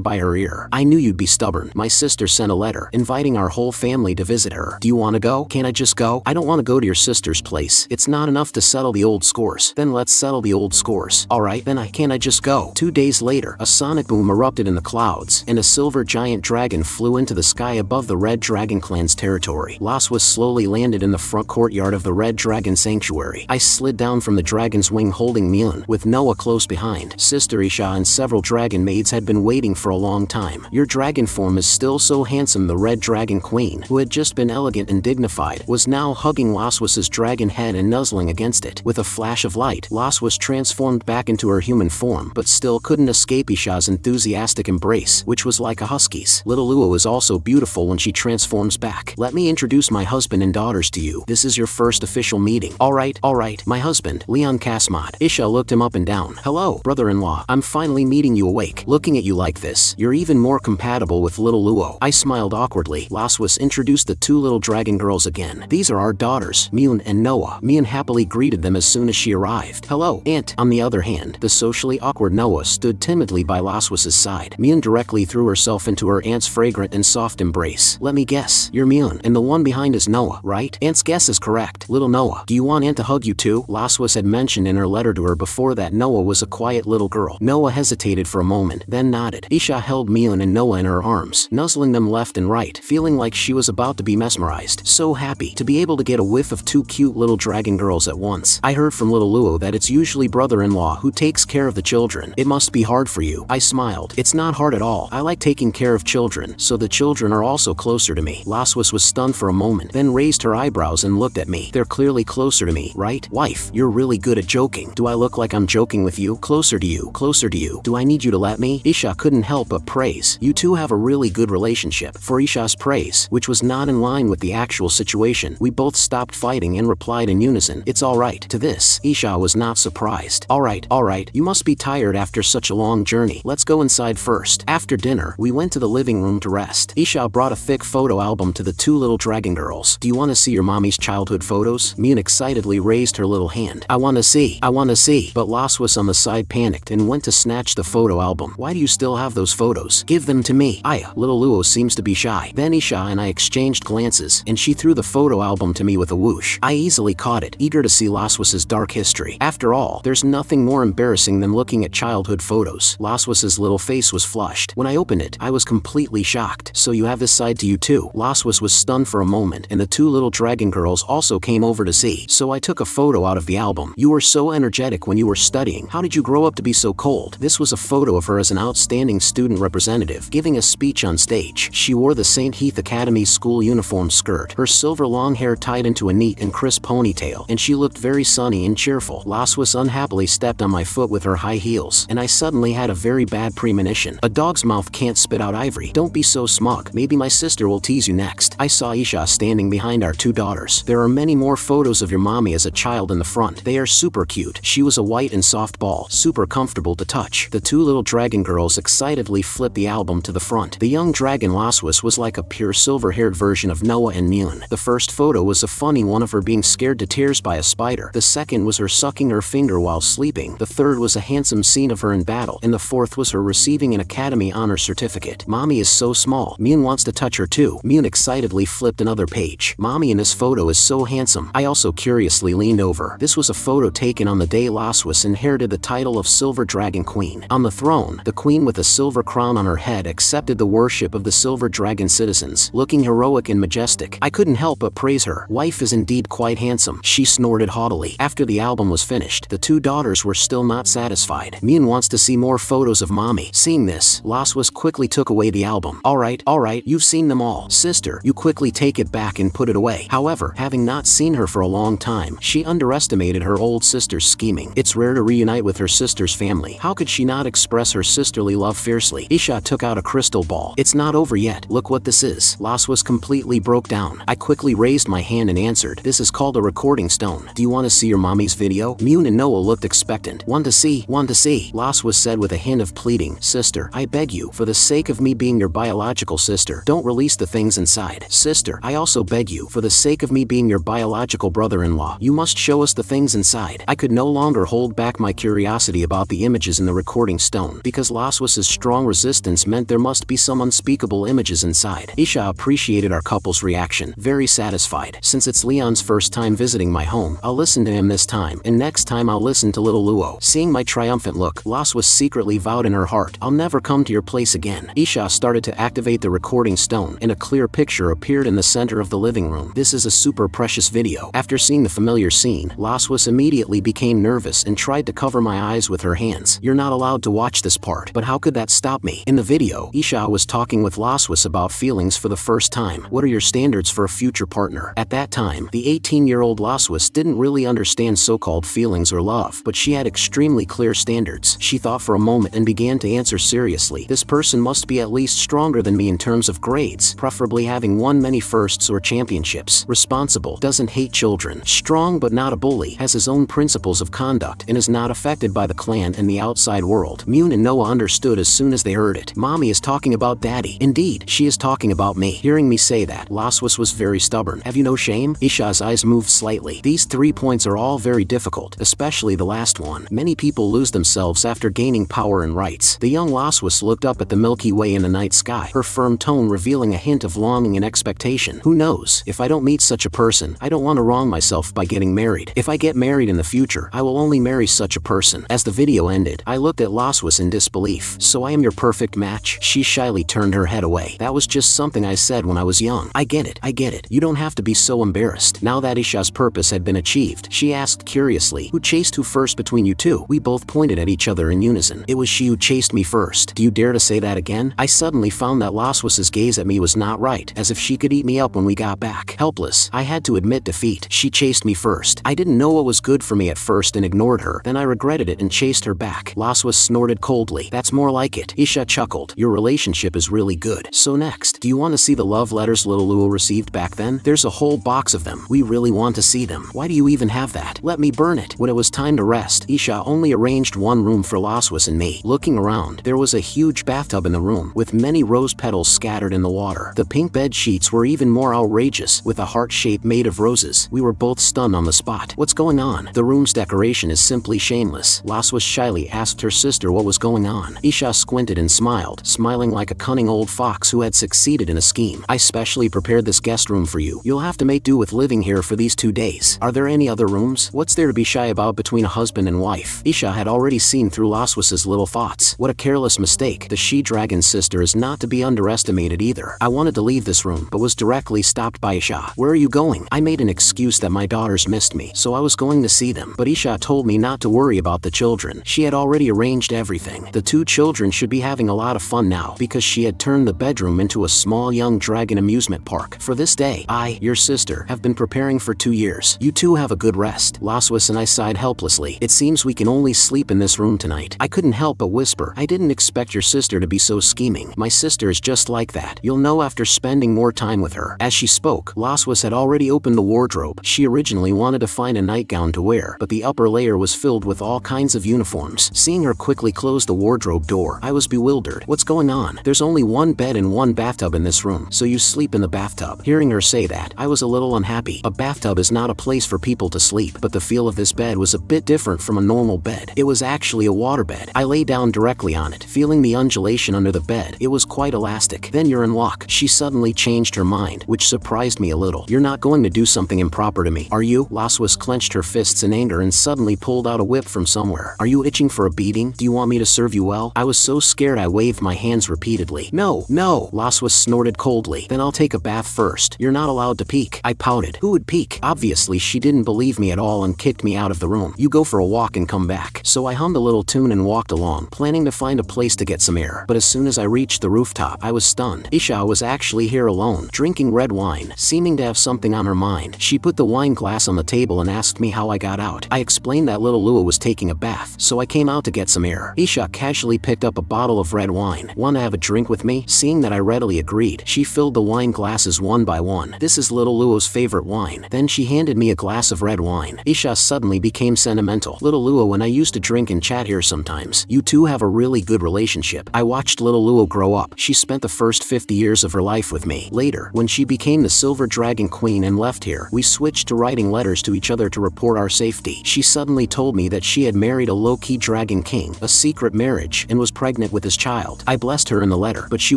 by her ear. I knew you'd be stubborn. My sister sent a letter, inviting our whole family to visit her. Do you want to go? Can't I just go? I don't want to go to your sister's place. It's not enough to settle the old scores. Then let's settle the old scores. Alright, then can't I just go? 2 days later, a sonic boom erupted in the clouds, and a silver giant dragon flew into the sky above the Red Dragon clan's territory. Laswas slowly landed in the front courtyard of the Red Dragon Sanctuary. I slid down from the dragon's wing holding Mune, with Noah close behind. Sister Isha and several dragon maids had been waiting for a long time. Your dragon form is still so handsome. The Red Dragon Queen, who had just been elegant and dignified, was now hugging Laswas's dragon head and nuzzling against it. With a flash of light, Laswas transformed back into her human form, but still couldn't escape Isha's enthusiastic embrace, which was like a husky's. Little Luo is also beautiful when she transforms back. Let me introduce my husband and daughters to you. This is your first official meeting. Alright, my husband, Leon Kasmat. Isha looked him up and down. Hello, brother-in-law. I'm finally meeting you awake. Looking at you like this, you're even more compatible with little Luo. I smiled awkwardly. Laswas introduced the 2 little dragon girls again. These are our daughters, Mune and Noah. Mune happily greeted them as soon as she arrived. Hello, Aunt. On the other hand, the socially awkward Noah stood timidly by Laswas's side. Mune directly threw herself into her aunt's fragrant and soft embrace. Let me guess, you're Mune, and the one behind is Noah, right? Aunt's guess is correct. Little Noah, do you want Aunt to hug you too? Laswas had mentioned in her letter to her before that Noah was a quiet little girl. Noah hesitated for a moment, then nodded. Isha held Mune and Noah in her arms, nuzzling them left and right, feeling like she was about to be mesmerized. So happy to be able to get a whiff of 2 cute little dragon girls at once. I heard from little Luo that it's usually brother-in-law who takes care of the children. It must be hard for you. I smiled. It's not hard at all. I like taking care of children, so the children are also closer to me. Laswas was stunned for a moment, then raised her eyebrows and looked at me. They're clearly closer to me, right? Wife, you're really good at joking. Do I look like I'm joking with you? Closer to you. Closer to you. Do I need you to let me? Isha couldn't help but praise. You two have a really good relationship. For Isha's praise, which was not in line with the actual situation, we both stopped fighting and replied in unison, it's alright. To this, Isha was not surprised. Alright, you must be tired after such a long journey. Let's go inside first. After dinner, we went to the living room to rest. Isha brought a thick photo album to the 2 little dragon girls. Do you want to see your mommy's childhood photos? Mune excitedly raised her little hand. I want to see. But Laswas on the side panicked and went to snatch the photo album. Why do you still have those photos? Give them to me. Little Luo seems to be shy. Then Isha and I exchanged glances, and she threw the photo album to me with a whoosh. I easily caught it, eager to see Laswas's dark history. After all, there's nothing more embarrassing than looking at childhood photos. Laswas's little face was flushed. When I opened it, I was completely shocked. So you have this side to you too? Laswas was stunned for a moment, and the 2 little dragon girls also came over to see. So I took a photo out of the album. You were so energetic when you were studying. How did you grow up to be so cold? This was a photo of her as an outstanding student representative, giving a speech on stage. She wore the St. Heath Academy school uniform skirt, her silver long hair tied into a neat and crisp ponytail, and she looked very sunny and cheerful. Laswas unhappily stepped on my foot with her high heels, and I suddenly had a very bad premonition. A dog's mouth can't spit out ivory. Don't be so smug. Maybe my sister will tease you next. I saw Isha standing behind our two daughters. There are many more photos of your mommy as a child in the front. They are super cute. She was a white and soft ball, super comfortable to touch. The two little dragon girls excitedly flipped the album to the front. The young dragon Laswas was like a pure silver-haired version of Noah and Mune. The first photo was a funny one of her being scared to tears by a spider. The second was her sucking her finger while sleeping. The third was a handsome scene of her in battle. And the fourth was her receiving an Academy Honor Certificate. Mommy is so small. Mune wants to touch her too. Mune excitedly flipped another page. Mommy in this photo is so handsome. I also curiously leaned over. This was a photo taken on the day Laswas inherited the title of Silver Dragon Queen. On the throne, the queen with a silver crown on her head accepted the worship of the Silver Dragon citizens, looking heroic and majestic. I couldn't help but praise her. Wife is indeed quite handsome, she snorted haughtily. After the album was finished, the two daughters were still not satisfied. Mune wants to see more photos of mommy. Seeing this, Laswas quickly took away the album. Alright, you've seen them all. Sister, you quickly take it back and put it away. However, having not seen her for a long time, she underestimated her old sister's scheming. It's rare to reunite with her sister's family. How could she not express her sisterly love fiercely? Isha took out a crystal ball. It's not over yet. Look what this is. Laswas completely broke down. I quickly raised my hand and answered. This is called a recording stone. Do you want to see your mommy's video? Mune and Noah looked expectant. One to see. Laswas said with a hint of pleading. Sister, I beg you, for the sake of me being your biological sister, don't release the things inside. Sister, I also beg you, for the sake of me being your biological brother-in-law, you must show us the things inside. I could no longer hold back my curiosity about the images in the recording stone, because Laswas's strong resistance meant there must be some unspeakable images inside. Isha appreciated our couple's reaction, very satisfied. Since it's Leon's first time visiting my home, I'll listen to him this time, and next time I'll listen to little Luo. Seeing my triumphant look, Laswas secretly vowed in her heart, I'll never come to your place again. Isha started to activate the recording stone, and a clear picture appeared in the center of the living room. This is a super precious video. After seeing the familiar scene, Laswas immediately became nervous and tried to cover my eyes with her hands. You're not allowed to watch this part, but how could that stop me? In the video, Isha was talking with Laswas about feelings for the first time. What are your standards for a future partner? At that time, the 18-year-old Laswas didn't really understand so-called feelings or love, but she had extremely clear standards. She thought for a moment and began to answer seriously. This person must be at least stronger than me in terms of grades, preferably having won many firsts or championships. Responsible, doesn't hate children, strong but not a bully, has his own principles of conduct, and is not affected by the clan and the outside world. Mune and Noah understood as soon as they heard it. Mommy is talking about daddy. Indeed, she is talking about me. Hearing me say that, Laswas was very stubborn. Have you no shame? Isha's eyes moved slightly. These 3 points are all very difficult, especially the last one. Many people lose themselves after gaining power and rights. The young Laswas looked up at the Milky Way in the night sky, her firm tone revealing a hint of longing and expectation. Who knows? If I don't meet such a person, I don't want to wrong myself by getting married. If I get married in the future, I will only marry such a person. As the video ended, I looked at Laswas in disbelief. So I am your perfect match? She shyly turned her head away. That was just something I said when I was young. I get it. You don't have to be so embarrassed. Now that Isha's purpose had been achieved, she asked curiously, who chased who first between you two? We both pointed at each other in unison. It was she who chased me first. Do you dare to say that again? I suddenly found that Laswas's gaze at me was not right, as if she could eat me up when we got back. Helpless, I had to admit defeat. She chased me first. I didn't know what was good for me at first and ignored her. Then I regretted it and chased her back. Laswas snorted coldly. That's more like it. Isha chuckled. Your relationship is really good. So next, do you want to see the love letters little Luo received back then? There's a whole box of them. We really want to see them. Why do you even have that? Let me burn it. When it was time to rest, Isha only arranged one room for Laswas and me. Looking around, there was a huge bathtub in the room, with many rose petals scattered in the water. The pink bed sheets were even more outrageous, with a heart shape made of roses. We were both stunned on the spot. What's going on? The room's decoration is simply shameless. Laswas shyly asked her sister what was going on. Isha squinted and smiled, smiling like a cunning old fox who had succeeded in a scheme. I specially prepared this guest room for you. You'll have to make do with living here for these 2 days. Are there any other rooms? What's there to be shy about between a husband and wife? Isha had already seen through Laswas's little thoughts. What a careless mistake. The she-dragon sister is not to be underestimated either. I wanted to leave this room, but was directly stopped by Isha. Where are you going? I made an excuse that my daughters missed me, so I was going to see them, but Isha told me not to worry about the children. She had already arranged everything. The 2 children should be having a lot of fun now because she had turned the bedroom into a small young dragon amusement park. For this day, I, your sister, have been preparing for 2 years. You 2 have a good rest. Laswas and I sighed helplessly. It seems we can only sleep in this room tonight. I couldn't help but whisper, I didn't expect your sister to be so scheming. My sister is just like that. You'll know after spending more time with her. As she spoke, Laswas had already opened the wardrobe. She originally wanted to find a nightgown to wear, but the upper layer was filled with all kinds of uniforms. Seeing her quickly close the wardrobe door, I was bewildered. What's going on? There's only 1 bed and 1 bathtub in this room, so you sleep in the bathtub. Hearing her say that, I was a little unhappy. A bathtub is not a place for people to sleep, but the feel of this bed was a bit different from a normal bed. It was actually a waterbed. I lay down directly on it, feeling the undulation under the bed. It was quite elastic. Then you're in luck. She suddenly changed her mind, which surprised me a little. You're not going to do something improper to me, are you? Laswas clenched her fists in anger and suddenly pulled out a whip from somewhere. Are you itching for a beating? Do you want me to serve you well? I was so scared I waved my hands repeatedly. No, no, Laswas snorted coldly. Then I'll take a bath first. You're not allowed to peek. I pouted. Who would peek? Obviously she didn't believe me at all and kicked me out of the room. You go for a walk and come back. So I hummed a little tune and walked along, planning to find a place to get some air. But as soon as I reached the rooftop, I was stunned. Isha was actually here alone, drinking red wine, seeming to have something on her mind. She put the wine glass on the table and asked me how I got out. I explained that little Lua was taking a bath, so I came out to get some air. Isha casually picked up a bottle of red wine. Want to have a drink with me? Seeing that I readily agreed, she filled the wine glasses one by one. This is little Lua's favorite wine. Then she handed me a glass of red wine. Isha suddenly became sentimental. Little Lua, when I used to drink and chat here sometimes. You 2 have a really good relationship. I watched little Lua grow up. She spent the first 50 years of her life with me. Later, when she became the Silver Dragon Queen and left here, we switched to writing letters to each other to report our safety. She suddenly told me that she had married a low-key dragon king, a secret marriage, and was pregnant with his child. I blessed her in the letter, but she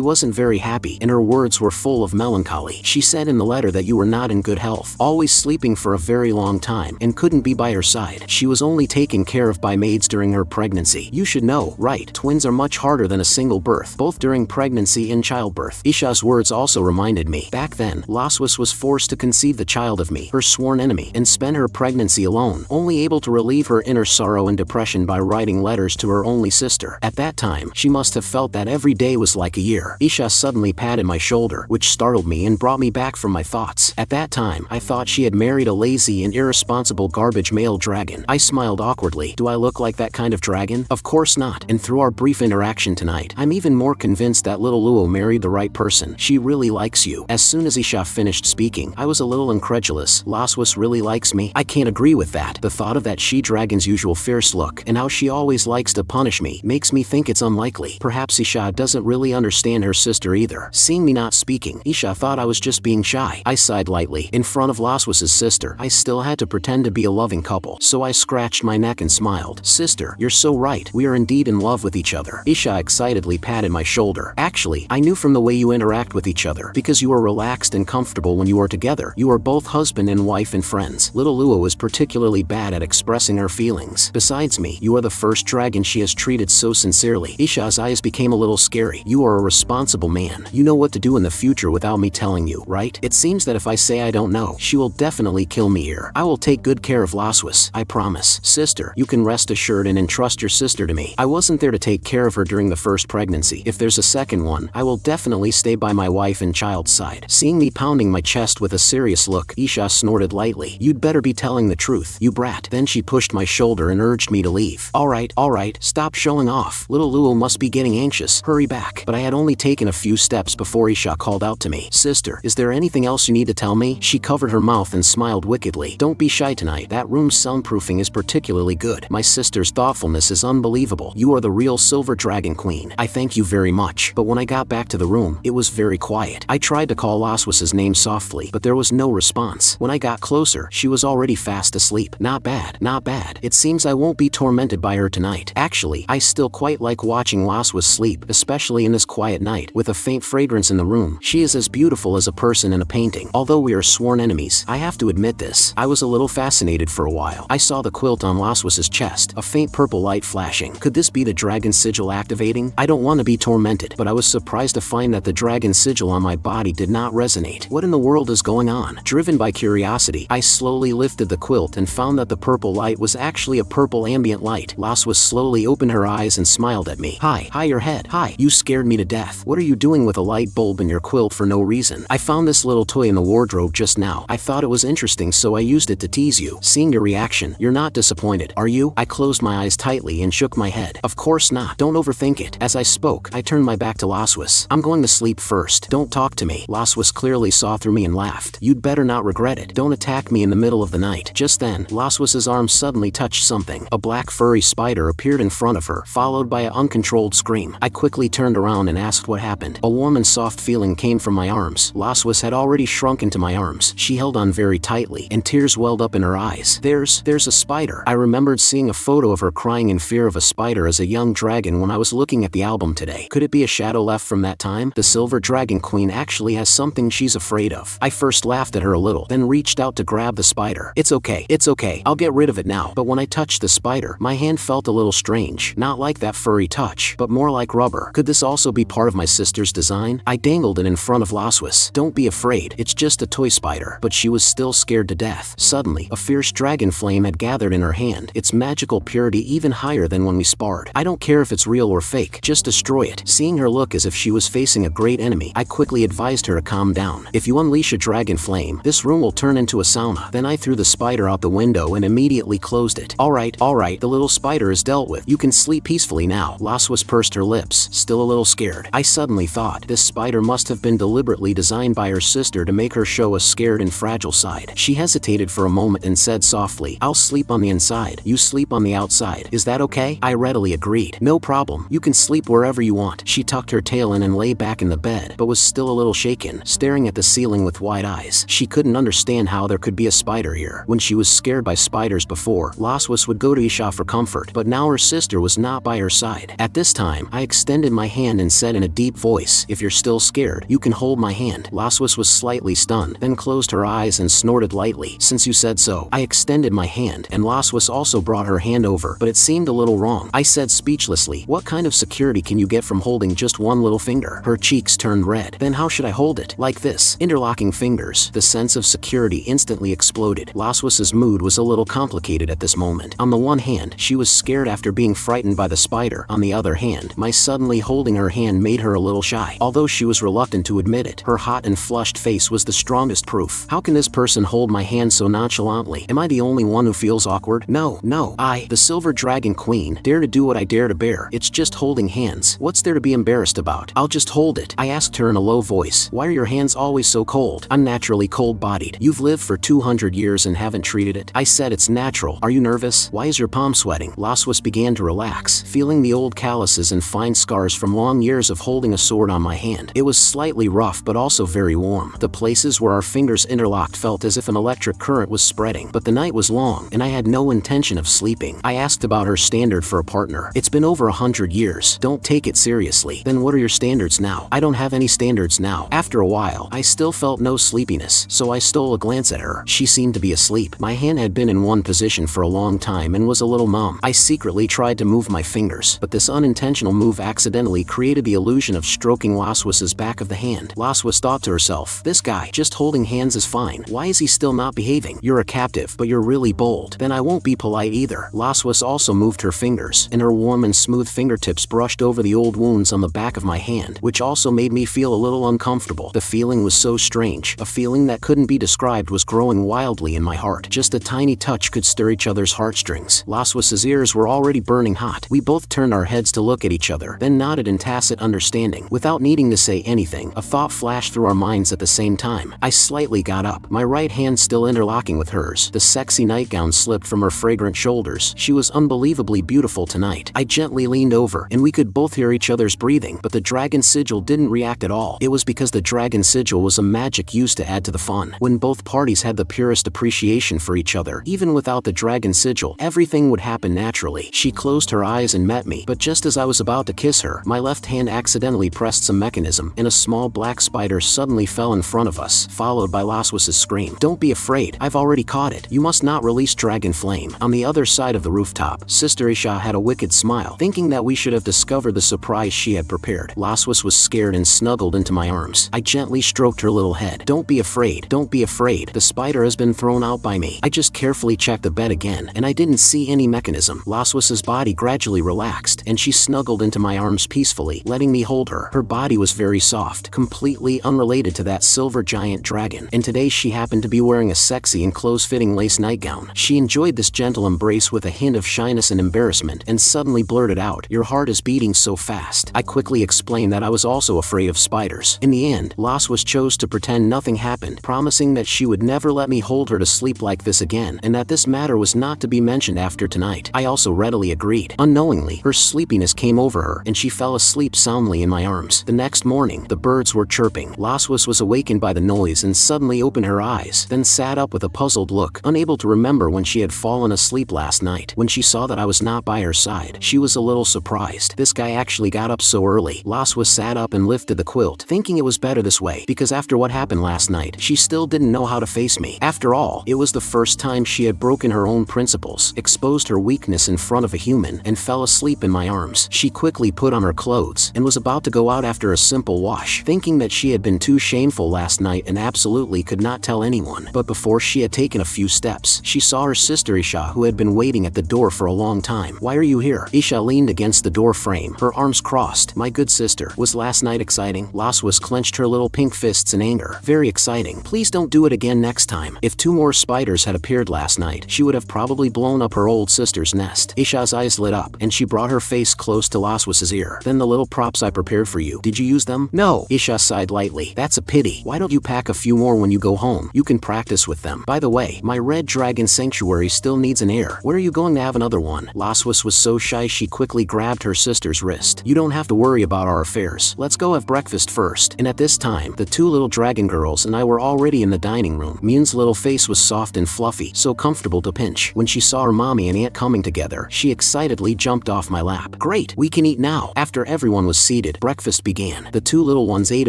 wasn't very happy, and her words were full of melancholy. She said in the letter that you were not in good health, always sleeping for a very long time, and couldn't be by her side. She was only taken care of by maids during her pregnancy. You should know, right? Twins are much harder than a single birth, both during pregnancy and childbirth. Isha's words also reminded me. Back then, Laswas was forced to conceive the child of me, her sworn enemy, and spend her pregnancy alone, only able to relieve her inner sorrow and depression by writing letters to her only sister. At that time, she must have felt that every day was like a year. Isha suddenly patted my shoulder, which startled me and brought me back from my thoughts. At that time, I thought she had married a lazy and irresponsible garbage male dragon. I smiled awkwardly. Do I look like that kind of dragon? Of course not. And through our brief interaction tonight, I'm even more convinced that little Luo married the right person. She really likes you. As soon as Isha finished speaking, I was a little incredulous. Laswas really likes me? I can't agree with that. The thought of that she-dragon's usual fierce look and how she always likes to punish me makes me think it's unlikely. Perhaps Isha doesn't really understand her sister either. Seeing me not speaking, Isha thought I was just being shy. I sighed lightly. In front of Laswas's sister, I still had to pretend to be a loving couple, so I scratched my neck and smiled. Sister, you're so right. We are indeed in love with each other. Isha excitedly patted my shoulder. Actually, I knew from the way you interact with each other, because you are relaxed and comfortable when you are together. You are both husband and wife and friends. Little Lua was particularly bad at expressing her feelings. Besides me, you are the first dragon she has treated so sincerely. Isha's eyes became a little scary. You are a responsible man. You know what to do in the future without me telling you, right? It seems that if I say I don't know, she will definitely kill me here. I will take good care of Laswas, I promise. Sister, you can rest assured and entrust your sister to me. I wasn't there to take care of her during the first pregnancy. If there's a second one, I will definitely stay by my wife and child's side. Seeing me pounding my chest with a serious look, Isha snorted lightly. You'd better be telling the truth, you brat. Then she pushed my shoulder and urged me to leave. Alright, stop showing off. Little Luo must be getting anxious. Hurry back. But I had only taken a few steps before Isha called out to me. Sister, is there anything else you need to tell me? She covered her mouth and smiled wickedly. Don't be shy tonight. That room's soundproofing is particularly good. My sister's thoughtfulness is unbelievable. You are the real Silver Dragon Queen. I thank you very much. But when I got back to the room, it was very quiet. I tried to call Laswas's name softly, but there was no response. When I got closer, she was already fast asleep. Not bad, not bad. It seems I won't be tormented by her tonight. Actually, I still quite like watching Laswas sleep, especially in this quiet night, with a faint fragrance in the room. She is as beautiful as a person in a painting. Although we are sworn enemies, I have to admit this. I was a little fascinated for a while. I saw the quilt on Laswas's chest, a faint purple light flashing. Could this be the dragon sigil activating? I don't want to be tormented, but I was surprised to find that the dragon sigil on my body did not resonate. What in the world is going on? Driven by curiosity, I slowly lifted the quilt and found that the purple light was actually a purple purple ambient light. Laswa slowly opened her eyes and smiled at me. Hi your head. Hi, you scared me to death. What are you doing with a light bulb in your quilt for no reason? I found this little toy in the wardrobe just now. I thought it was interesting, so I used it to tease you. Seeing your reaction, you're not disappointed, are you? I closed my eyes tightly and shook my head. Of course not. Don't overthink it. As I spoke, I turned my back to Laswas. I'm going to sleep first. Don't talk to me. Laswas clearly saw through me and laughed. You'd better not regret it. Don't attack me in the middle of the night. Just then, Laswas's arm suddenly touched something. A black furry spider appeared in front of her, followed by an uncontrolled scream. I quickly turned around and asked what happened. A warm and soft feeling came from my arms. Laswas had already shrunk into my arms. She held on very tightly, and tears welled up in her eyes. There's a spider. I remembered seeing a photo of her crying in fear of a spider as a young dragon when I was looking at the album today. Could it be a shadow left from that time? The Silver Dragon Queen actually has something she's afraid of. I first laughed at her a little, then reached out to grab the spider. It's okay, I'll get rid of it now. But when I touched the spider, my hand felt a little strange. Not like that furry touch, but more like rubber. Could this also be part of my sister's design? I dangled it in front of Laswas. Don't be afraid, it's just a toy spider. But she was still scared to death. Suddenly, a fierce dragon flame had gathered in her hand, its magical purity even higher than when we sparred. I don't care if it's real or fake, just destroy it. Seeing her look as if she was facing a great enemy, I quickly advised her to calm down. If you unleash a dragon flame, this room will turn into a sauna. Then I threw the spider out the window and immediately closed it. Alright, the little spider is dealt with. You can sleep peacefully now. Laswas pursed her lips, still a little scared. I suddenly thought, this spider must have been deliberately designed by her sister to make her show a scared and fragile side. She hesitated for a moment and said softly, I'll sleep on the inside, you sleep on the outside. Is that okay? I readily agreed. No problem, you can sleep wherever you want. She tucked her tail in and lay back in the bed, but was still a little shaken, staring at the ceiling with wide eyes. She couldn't understand how there could be a spider here. When she was scared by spiders before, Laswas would go to Isha for comfort, but now her sister was not by her side. At this time, I extended my hand and said in a deep voice, if you're still scared, you can hold my hand. Laswas was slightly stunned, then closed her eyes and snorted lightly. Since you said so. I extended my hand, and Laswas also brought her hand over, but it seemed a little wrong. I said speechlessly, what kind of security can you get from holding just one little finger? Her cheeks turned red. Then how should I hold it? Like this. Interlocking fingers. The sense of security instantly exploded. Laswas's mood was a little complicated at this moment. On the one hand, she was scared after being frightened by the spider. On the other hand, my suddenly holding her hand made her a little shy. Although she was reluctant to admit it, her hot and flushed face was the strongest proof. How can this person hold my hand so nonchalantly? Am I the only one who feels awkward? No. I, the Silver Dragon Queen, dare to do what I dare to bear. It's just holding hands. What's there to be embarrassed about? I'll just hold it. I asked her in a low voice, why are your hands always so cold? I'm naturally cold-bodied. You've lived for 200 years and haven't treated it. I said it's natural. Are you nervous? Why is your palm sweating? Laswas began to relax, feeling the old calluses and fine scars from long years of holding a sword on my hand. It was slightly rough but also very warm. The places where our fingers interlocked felt as if an electric current was spreading. But the night was long, and I had no intention of sleeping. I asked about her standard for a partner. It's been over 100 years. Don't take it seriously. Then what are your standards now? I don't have any standards now. After a while, I still felt no sleepiness, so I stole a glance at her. She seemed to be asleep. My hand had been in one position for a long time and was a little numb. I secretly tried to move my fingers, but this unintentional move accidentally created the illusion of stroking Laswas's back of the hand. Laswas thought to herself, this guy, just holding hands is fine. Why is he still not behaving? You're a captive, but you're really bold. Then I won't be polite either. Laswas also moved her fingers, and her warm and smooth fingertips brushed over the old wounds on the back of my hand, which also made me feel a little uncomfortable. The feeling was so strange. A feeling that couldn't be described was growing wildly in my heart. Just a tiny touch could stir each other's heartstrings. Laswas's ears were already burning hot. We both turned our heads to look at each other, then nodded in tacit understanding. Without needing to say anything, a thought flashed through our minds at the same time. I slightly got up, my right hand still interlocking with hers. The sexy nightgown slipped from her fragrant shoulders. She was unbelievably beautiful tonight. I gently leaned over, and we could both hear each other's breathing, but the dragon sigil didn't react at all. It was because the dragon sigil was a magic used to add to the fun. When both parties had the purest appreciation for each other, even without the dragon sigil, everything would happen naturally. She closed her eyes and met me, but just as I was about to kiss her, my left hand accidentally pressed some mechanism, and a small black spider suddenly fell in front of us, followed by Laswas's scream. Don't be afraid, I've already caught it. You must not release dragon flame. On the other side of the rooftop, Sister Isha had a wicked smile, thinking that we should have discovered the surprise she had prepared. Laswas was scared and snuggled into my arms. I gently stroked her little head. Don't be afraid. Don't be afraid. The spider has been thrown out by me. I just carefully checked the bed again, and I didn't see any mechanism. Laswas's body gradually relaxed, and she snuggled into my arms peacefully, letting me hold her. Her body was very soft, completely unrelated to that silver giant dragon, and today she happened to be wearing a sexy and close-fitting lace nightgown. She enjoyed this gentle embrace with a hint of shyness and embarrassment, and suddenly blurted out, "Your heart is beating so fast." I quickly explained that I was also afraid of spiders. In the end, Laswas chose to pretend nothing happened, promising that she would never let me hold her to sleep like this again, and that this matter was not to be mentioned after tonight. I also readily agreed. Unknowingly, her sleepiness came over her, and she fell asleep soundly in my arms. The next morning, the birds were chirping. Laswas was awakened by the noise and suddenly opened her eyes, then sat up with a puzzled look, unable to remember when she had fallen asleep last night. When she saw that I was not by her side, she was a little surprised. This guy actually got up so early. Laswas sat up and lifted the quilt, thinking it was better this way, because after what happened last night, she still didn't know how to face me. After all, it was the first time she had broken her own principles, exposed her weakness in front of a human, and fell asleep in my arms. She quickly put on her clothes and was about to go out after a simple wash, thinking that she had been too shameful last night and absolutely could not tell anyone. But before she had taken a few steps, she saw her sister Isha, who had been waiting at the door for a long time. "Why are you here?" Isha leaned against the door frame, her arms crossed. "My good sister, was last night exciting?" Laswas clenched her little pink fists in anger. "Very exciting. Please don't do it again next time." If 2 more spiders had appeared last night, she would have probably blown up her old sister's nest. Isha's eyes lit up, and she brought her face close to Laswas's ear. "Then the little props I prepared for you, did you use them?" "No." Isha sighed lightly. "That's a pity. Why don't you pack a few more when you go home? You can practice with them. By the way, my red dragon sanctuary still needs an heir. When are you going to have another one?" Laswas was so shy she quickly grabbed her sister's wrist. "You don't have to worry about our affairs. Let's go have breakfast first." And at this time, the 2 little dragon girls and I were already in the dining room. Mune's little face was soft and fluffy, so comfortable to pinch. When she saw her mommy and aunt coming together, she excitedly jumped off my lap. "Great, we can eat now." After everyone was seated, breakfast began. The 2 little ones ate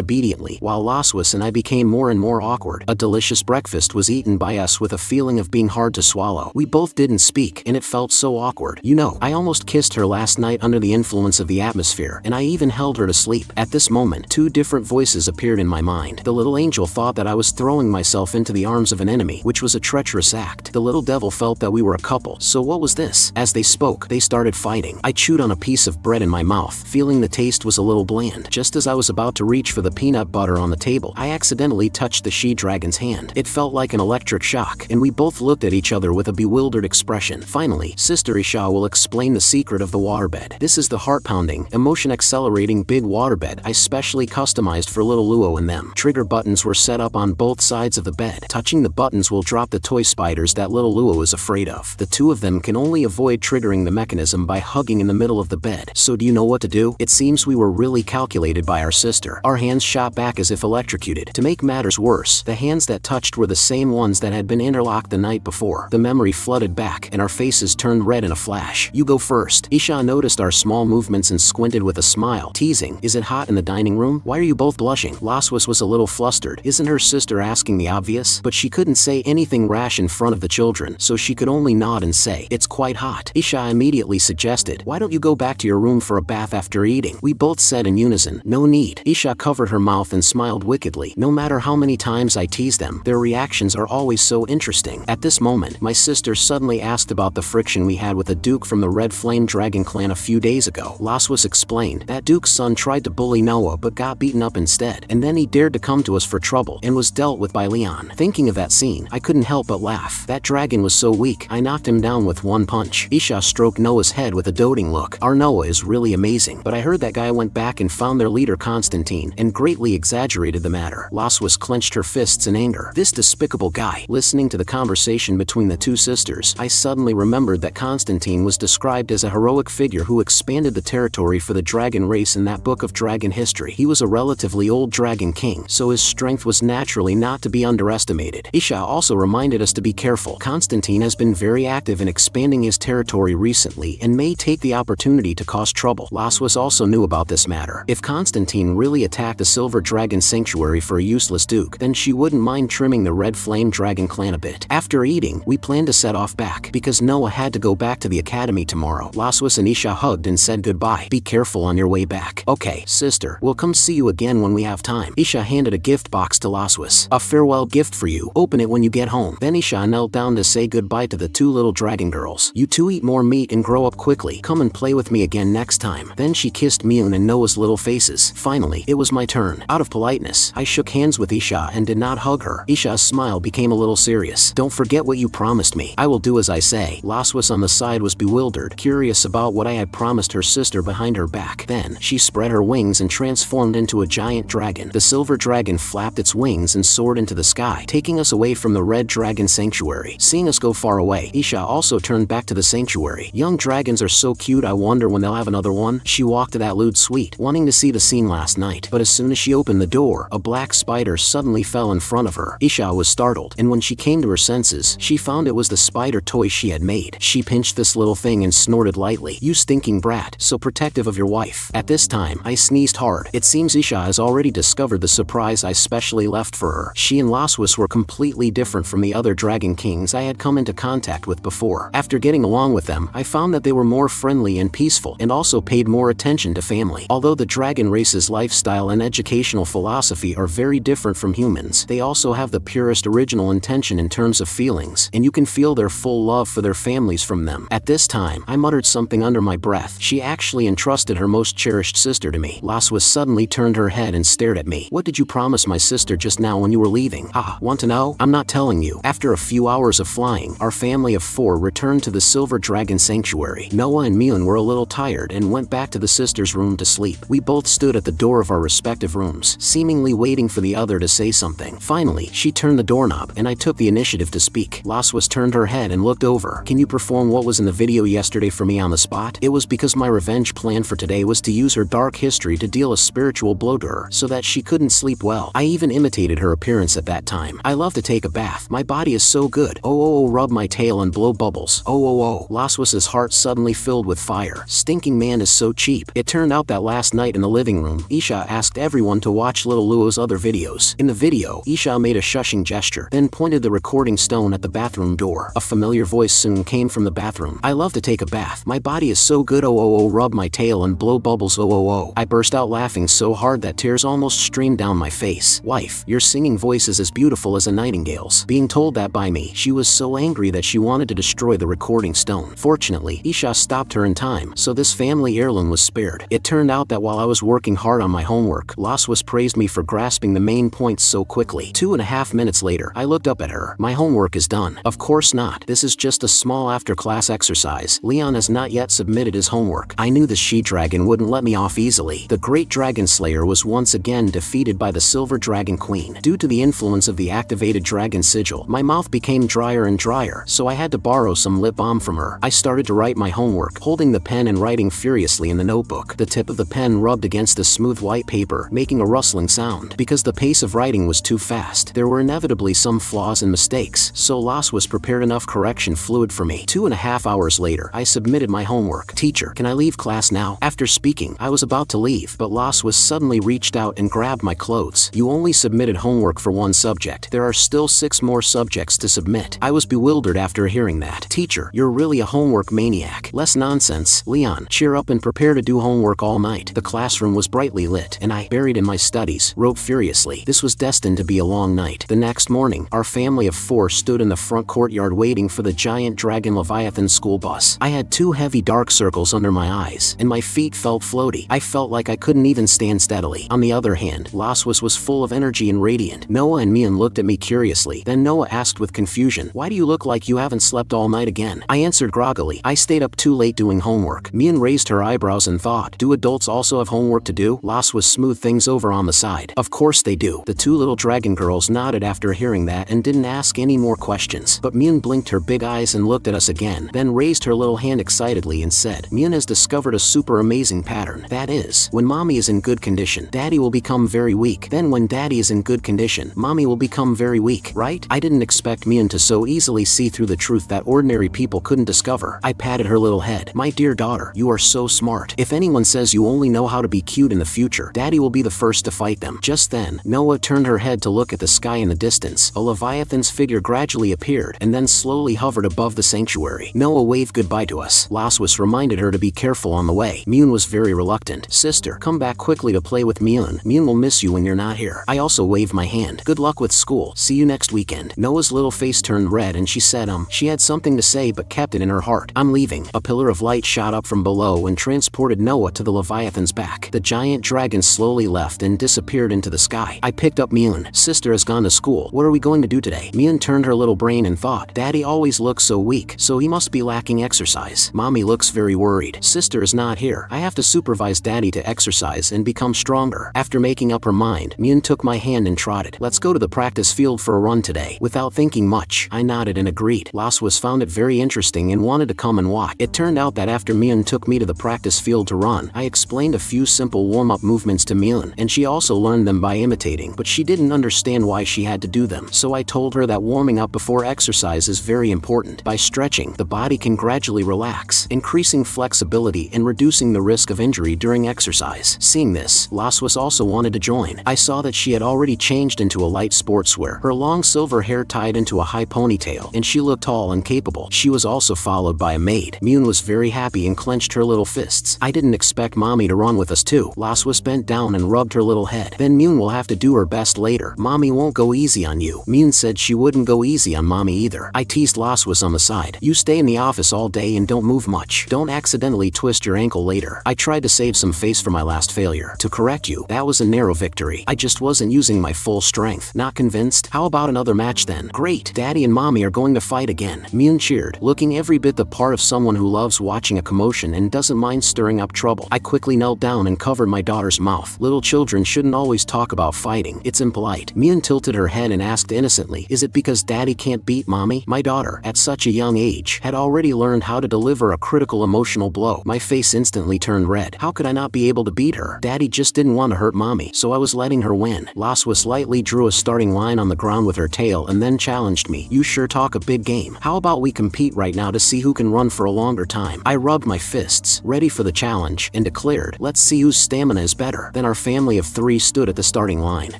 obediently, while Laswas and I became more and more awkward. A delicious breakfast was eaten by us with a feeling of being hard to swallow. We both didn't speak, and it felt so awkward. You know, I almost kissed her last night under the influence of the atmosphere, and I even held her to sleep. At this moment, 2 different voices appeared in my mind. The little angel thought that I was throwing myself into the arms of an enemy, which was a treacherous act. The little devil felt that we were a couple. So what was this? As they spoke, they started fighting. I chewed on a piece of bread in my mouth, feeling the taste was a little bland. Just as I was about to reach for the peanut butter on the table, I accidentally touched the she-dragon's hand. It felt like an electric shock, and we both looked at each other with a bewildered expression. Finally, Sister Isha will explain the secret of the waterbed. This is the heart-pounding, emotion-accelerating big waterbed I specially customized for little Luo and them. Trigger buttons were set up on both sides of the bed. Touching the buttons will drop the toy spiders that little Luo is afraid of. The 2 of them can only avoid triggering the mechanism by hugging in the middle of the bed. So do you know what to do? It seems we were really calculated by our sister. Our hands shot back as if electrocuted. To make matters worse, the hands that touched were the same ones that had been interlocked the night before. The memory flooded back, and our faces turned red in a flash. "You go first." Isha noticed our small movements and squinted with a smile, teasing, "Is it hot in the dining room? Why are you both blushing?" Laswas was a little flustered. Isn't her sister asking the obvious? But she couldn't say anything rash in front of the children, so she could only nod and say, "It's quite hot." Isha immediately suggested, "Why don't you go back to your room for a bath after eating?" We both said in unison, "No need." Isha covered her mouth and smiled wickedly. No matter how many times I tease them, their reactions are always so interesting. At this moment, my sister suddenly asked about the friction we had with a duke from the Red Flame Dragon clan a few days ago. Laswas explained that duke's son tried to bully Noah but got beaten up instead, and then he dared to come to us for trouble and was dealt with by Leon. Thinking of that scene, I couldn't help but laugh. That dragon was so weak, I knocked him down with one punch. Isha stroked Noah's head with a doting look. "Our Noah is really amazing, but I heard that guy went back and found their leader Constantine and greatly exaggerated the matter." Laswas clenched her fists in anger. This despicable guy. Listening to the conversation between the 2 sisters, I suddenly remembered that Constantine was described as a heroic figure who expanded the territory for the dragon race in that book of dragon history. He was a relatively old dragon king, so his strength was naturally not to be underestimated. Isha also reminded us to be careful. Constantine has been very active in expanding his territory recently and may take the opportunity to cause trouble. Laswas also knew about this matter. If Constantine really attacked the Silver Dragon Sanctuary for a useless duke, then she wouldn't mind trimming the Red Flame Dragon clan a bit. After eating, we planned to set off back, because Noah had to go back to the academy tomorrow. Laswas and Isha hugged and said goodbye. "Be careful on your way back." "Okay, sister, we'll come see you again when we have time." Isha handed a gift box to Laswas. "A farewell gift for you. Open it when you get home." Then Isha knelt down to say goodbye to the 2 little dragon girls. You two eat more meat and grow up quickly. Come and play with me again next time. Then she kissed Mune and Noah's little faces. Finally, it was my turn. Out of politeness, I shook hands with Isha and did not hug her. Isha's smile became a little serious. Don't forget what you promised me. I will do as I say. Laswas on the side was bewildered, curious about what I had promised her sister behind her back. Then, she spread her wings and transformed into a giant dragon. The silver dragon flapped its wings and soared into the sky, taking us away from the red dragon sanctuary. Seeing us go far away, Isha also turned back to the sanctuary. Young dragons are so cute, I wonder when they'll have another one. She walked to that lewd suite, wanting to see the scene last night, but as soon as she opened the door, a black spider suddenly fell in front of her. Isha was startled, and when she came to her senses, she found it was the spider toy she had made. She pinched this little thing and snorted lightly. You stinking brat, so protective of your wife. At this time, I sneezed hard. It seems Isha has already discovered the surprise I specially left for her. She and Laswas were completely different from the other dragon kings I had come into contact with before. After getting along with them, I found that they were more friendly and peaceful, and also paid more attention to family. Although the dragon race's lifestyle and educational philosophy are very different from humans, they also have the purest original intention in terms of feelings, and you can feel their full love for their families from them. At this time, I muttered something under my breath. She actually entrusted her most cherished sister to me. Laswas suddenly turned her head and stared at me. What did you promise my sister just now when you were leaving? Ah, want to know? I'm not telling you. After a few hours of flying, our family of 4 returned to the Silver Dragon Sanctuary. Noah and Mune were a little tired and went back to the sister's room to sleep. We both stood at the door of our respective rooms, seemingly waiting for the other to say something. Finally, she turned the doorknob, and I took the initiative to speak. Laswas turned her head and looked over. Can you perform what was in the video yesterday for me on the spot? It was because my revenge plan for today was to use her dark history to deal a spiritual blow to her so that she couldn't sleep well. I even imitated her appearance at that time. I love to take a bath. My body is so good. Oh, rub my tail and blow bubbles. Oh. Laswas's heart suddenly filled with fire. Stinking man is so cheap. It turned out that last night in the living room, Isha asked everyone to watch little Luo's other videos. In the video, Isha made a shushing gesture, then pointed the recording stone at the bathroom door. A familiar voice soon came from the bathroom. I love to take a bath. My body is so good. Oh, rub my tail and blow bubbles. Oh. I burst out laughing so hard that tears almost streamed down my face. Wife, your singing voice is as beautiful as a nightingale's. Being told that by me, she was so angry that she wanted to destroy the recording stone. Fortunately, Isha stopped her in time, so this family heirloom was spared. It turned out that while I was working hard on my homework, Laswas praised me for grasping the main points so quickly. 2.5 minutes later, I looked up at her. My homework is done. Of course not. This is just a small after-class exercise. Leon has not yet submitted his homework. I knew the she-dragon wouldn't let me off easily. The great dragon slayer was once again defeated by the silver dragon queen. Due to the influence of the activated dragon sigil, my mouth became drier and drier, so I had to borrow some lip balm from her. I started to write my homework, holding the pen and writing furiously in the notebook. The tip of the pen rubbed against the smooth white paper, making a rustling sound. Because the pace of writing was too fast, there were inevitably some flaws and mistakes, so Laswas prepared enough correction fluid for me. 2.5 hours later, I submitted my homework. Teacher, can I leave class now? After speaking, I was about to leave, but Laswas suddenly reached out and grabbed my clothes. You only submitted homework for one subject. There are still 6 more subjects to submit. I was bewildered after hearing that. Teacher, you're really a homework maniac. Less nonsense. Leon, cheer up and prepare to do homework all night. The classroom was brightly lit, and I, buried in my studies, wrote furiously. This was destined to be a long night. The next morning, our family of 4 stood in the front courtyard waiting for the giant dragon Leviathan school bus. I had 2 heavy dark circles under my eyes, and my feet felt floaty. I felt like I couldn't even stand steadily. On the other hand, Laswas was full of energy and radiant. Noah and Mune looked at me curiously. Then Noah asked with confusion, why do you look like you haven't slept all night again? I answered groggily, I stayed up too late doing homework. Mune raised her eyebrows and thought, do adults also have homework to do? Laswas smoothed things over on the side. Of course they do. The 2 little dragon girls nodded after hearing that and didn't ask any more questions. But Mune blinked her big eyes and looked at us again, then raised her little hand excitedly and said, Mune has discovered a super amazing pattern. That is, when mommy is in good condition, daddy will become very weak. Then when daddy is in good condition, mommy will become very weak, right? I didn't expect Mune to so easily see through the truth that ordinary people couldn't discover. I patted her little head. My dear daughter, you are so smart. If anyone says you only know how to be cute in the future, daddy will be the first to fight them. Just then, Noah turned her head to look at the sky in the distance. A Leviathan's figure gradually appeared and then slowly hovered above the sanctuary. Noah waved goodbye to us. Laswas reminded her to be careful on the way. Mune was very reluctant. Sister, come back quickly to play with Mune. Mune will miss you when you're not here. I also waved my hand. Good luck with school. See you next weekend. Noah's little face turned red and she said she had some something to say but kept it in her heart. I'm leaving. A pillar of light shot up from below and transported Noah to the Leviathan's back. The giant dragon slowly left and disappeared into the sky. I picked up Mune. Sister has gone to school. What are we going to do today? Mune turned her little brain and thought, Daddy always looks so weak, so he must be lacking exercise. Mommy looks very worried. Sister is not here. I have to supervise Daddy to exercise and become stronger. After making up her mind, Mune took my hand and trotted. Let's go to the practice field for a run today. Without thinking much, I nodded and agreed. Laswas found it very interesting and wanted to come and watch. It turned out that after Mune took me to the practice field to run, I explained a few simple warm-up movements to Mune, and she also learned them by imitating, but she didn't understand why she had to do them. So I told her that warming up before exercise is very important. By stretching, the body can gradually relax, increasing flexibility and reducing the risk of injury during exercise. Seeing this, Laswas also wanted to join. I saw that she had already changed into a light sportswear, her long silver hair tied into a high ponytail, and she looked tall and capable. She was also followed by a maid. Mune was very happy and clenched her little fists. I didn't expect Mommy to run with us too. Laswas bent down and rubbed her little head. Then Mune will have to do her best later. Mommy won't go easy on you. Mune said she wouldn't go easy on Mommy either. I teased Laswas on the side. You stay in the office all day and don't move much. Don't accidentally twist your ankle later. I tried to save some face for my last failure. To correct you, that was a narrow victory. I just wasn't using my full strength. Not convinced? How about another match then? Great. Daddy and Mommy are going to fight again. Mune cheered, looking every bit the part of someone who loves watching a commotion and doesn't mind stirring up trouble. I quickly knelt down and covered my daughter's mouth. Little children shouldn't always talk about fighting. It's impolite. Mune tilted her head and asked innocently, is it because Daddy can't beat Mommy? My daughter, at such a young age, had already learned how to deliver a critical emotional blow. My face instantly turned red. How could I not be able to beat her? Daddy just didn't want to hurt Mommy, so I was letting her win. Laswas lightly drew a starting line on the ground with her tail and then challenged me. You sure talk a big game. How about we compete right now to see who can run for a longer time? I rubbed my fists, ready for the challenge, and declared, let's see whose stamina is better. Then our family of three stood at the starting line.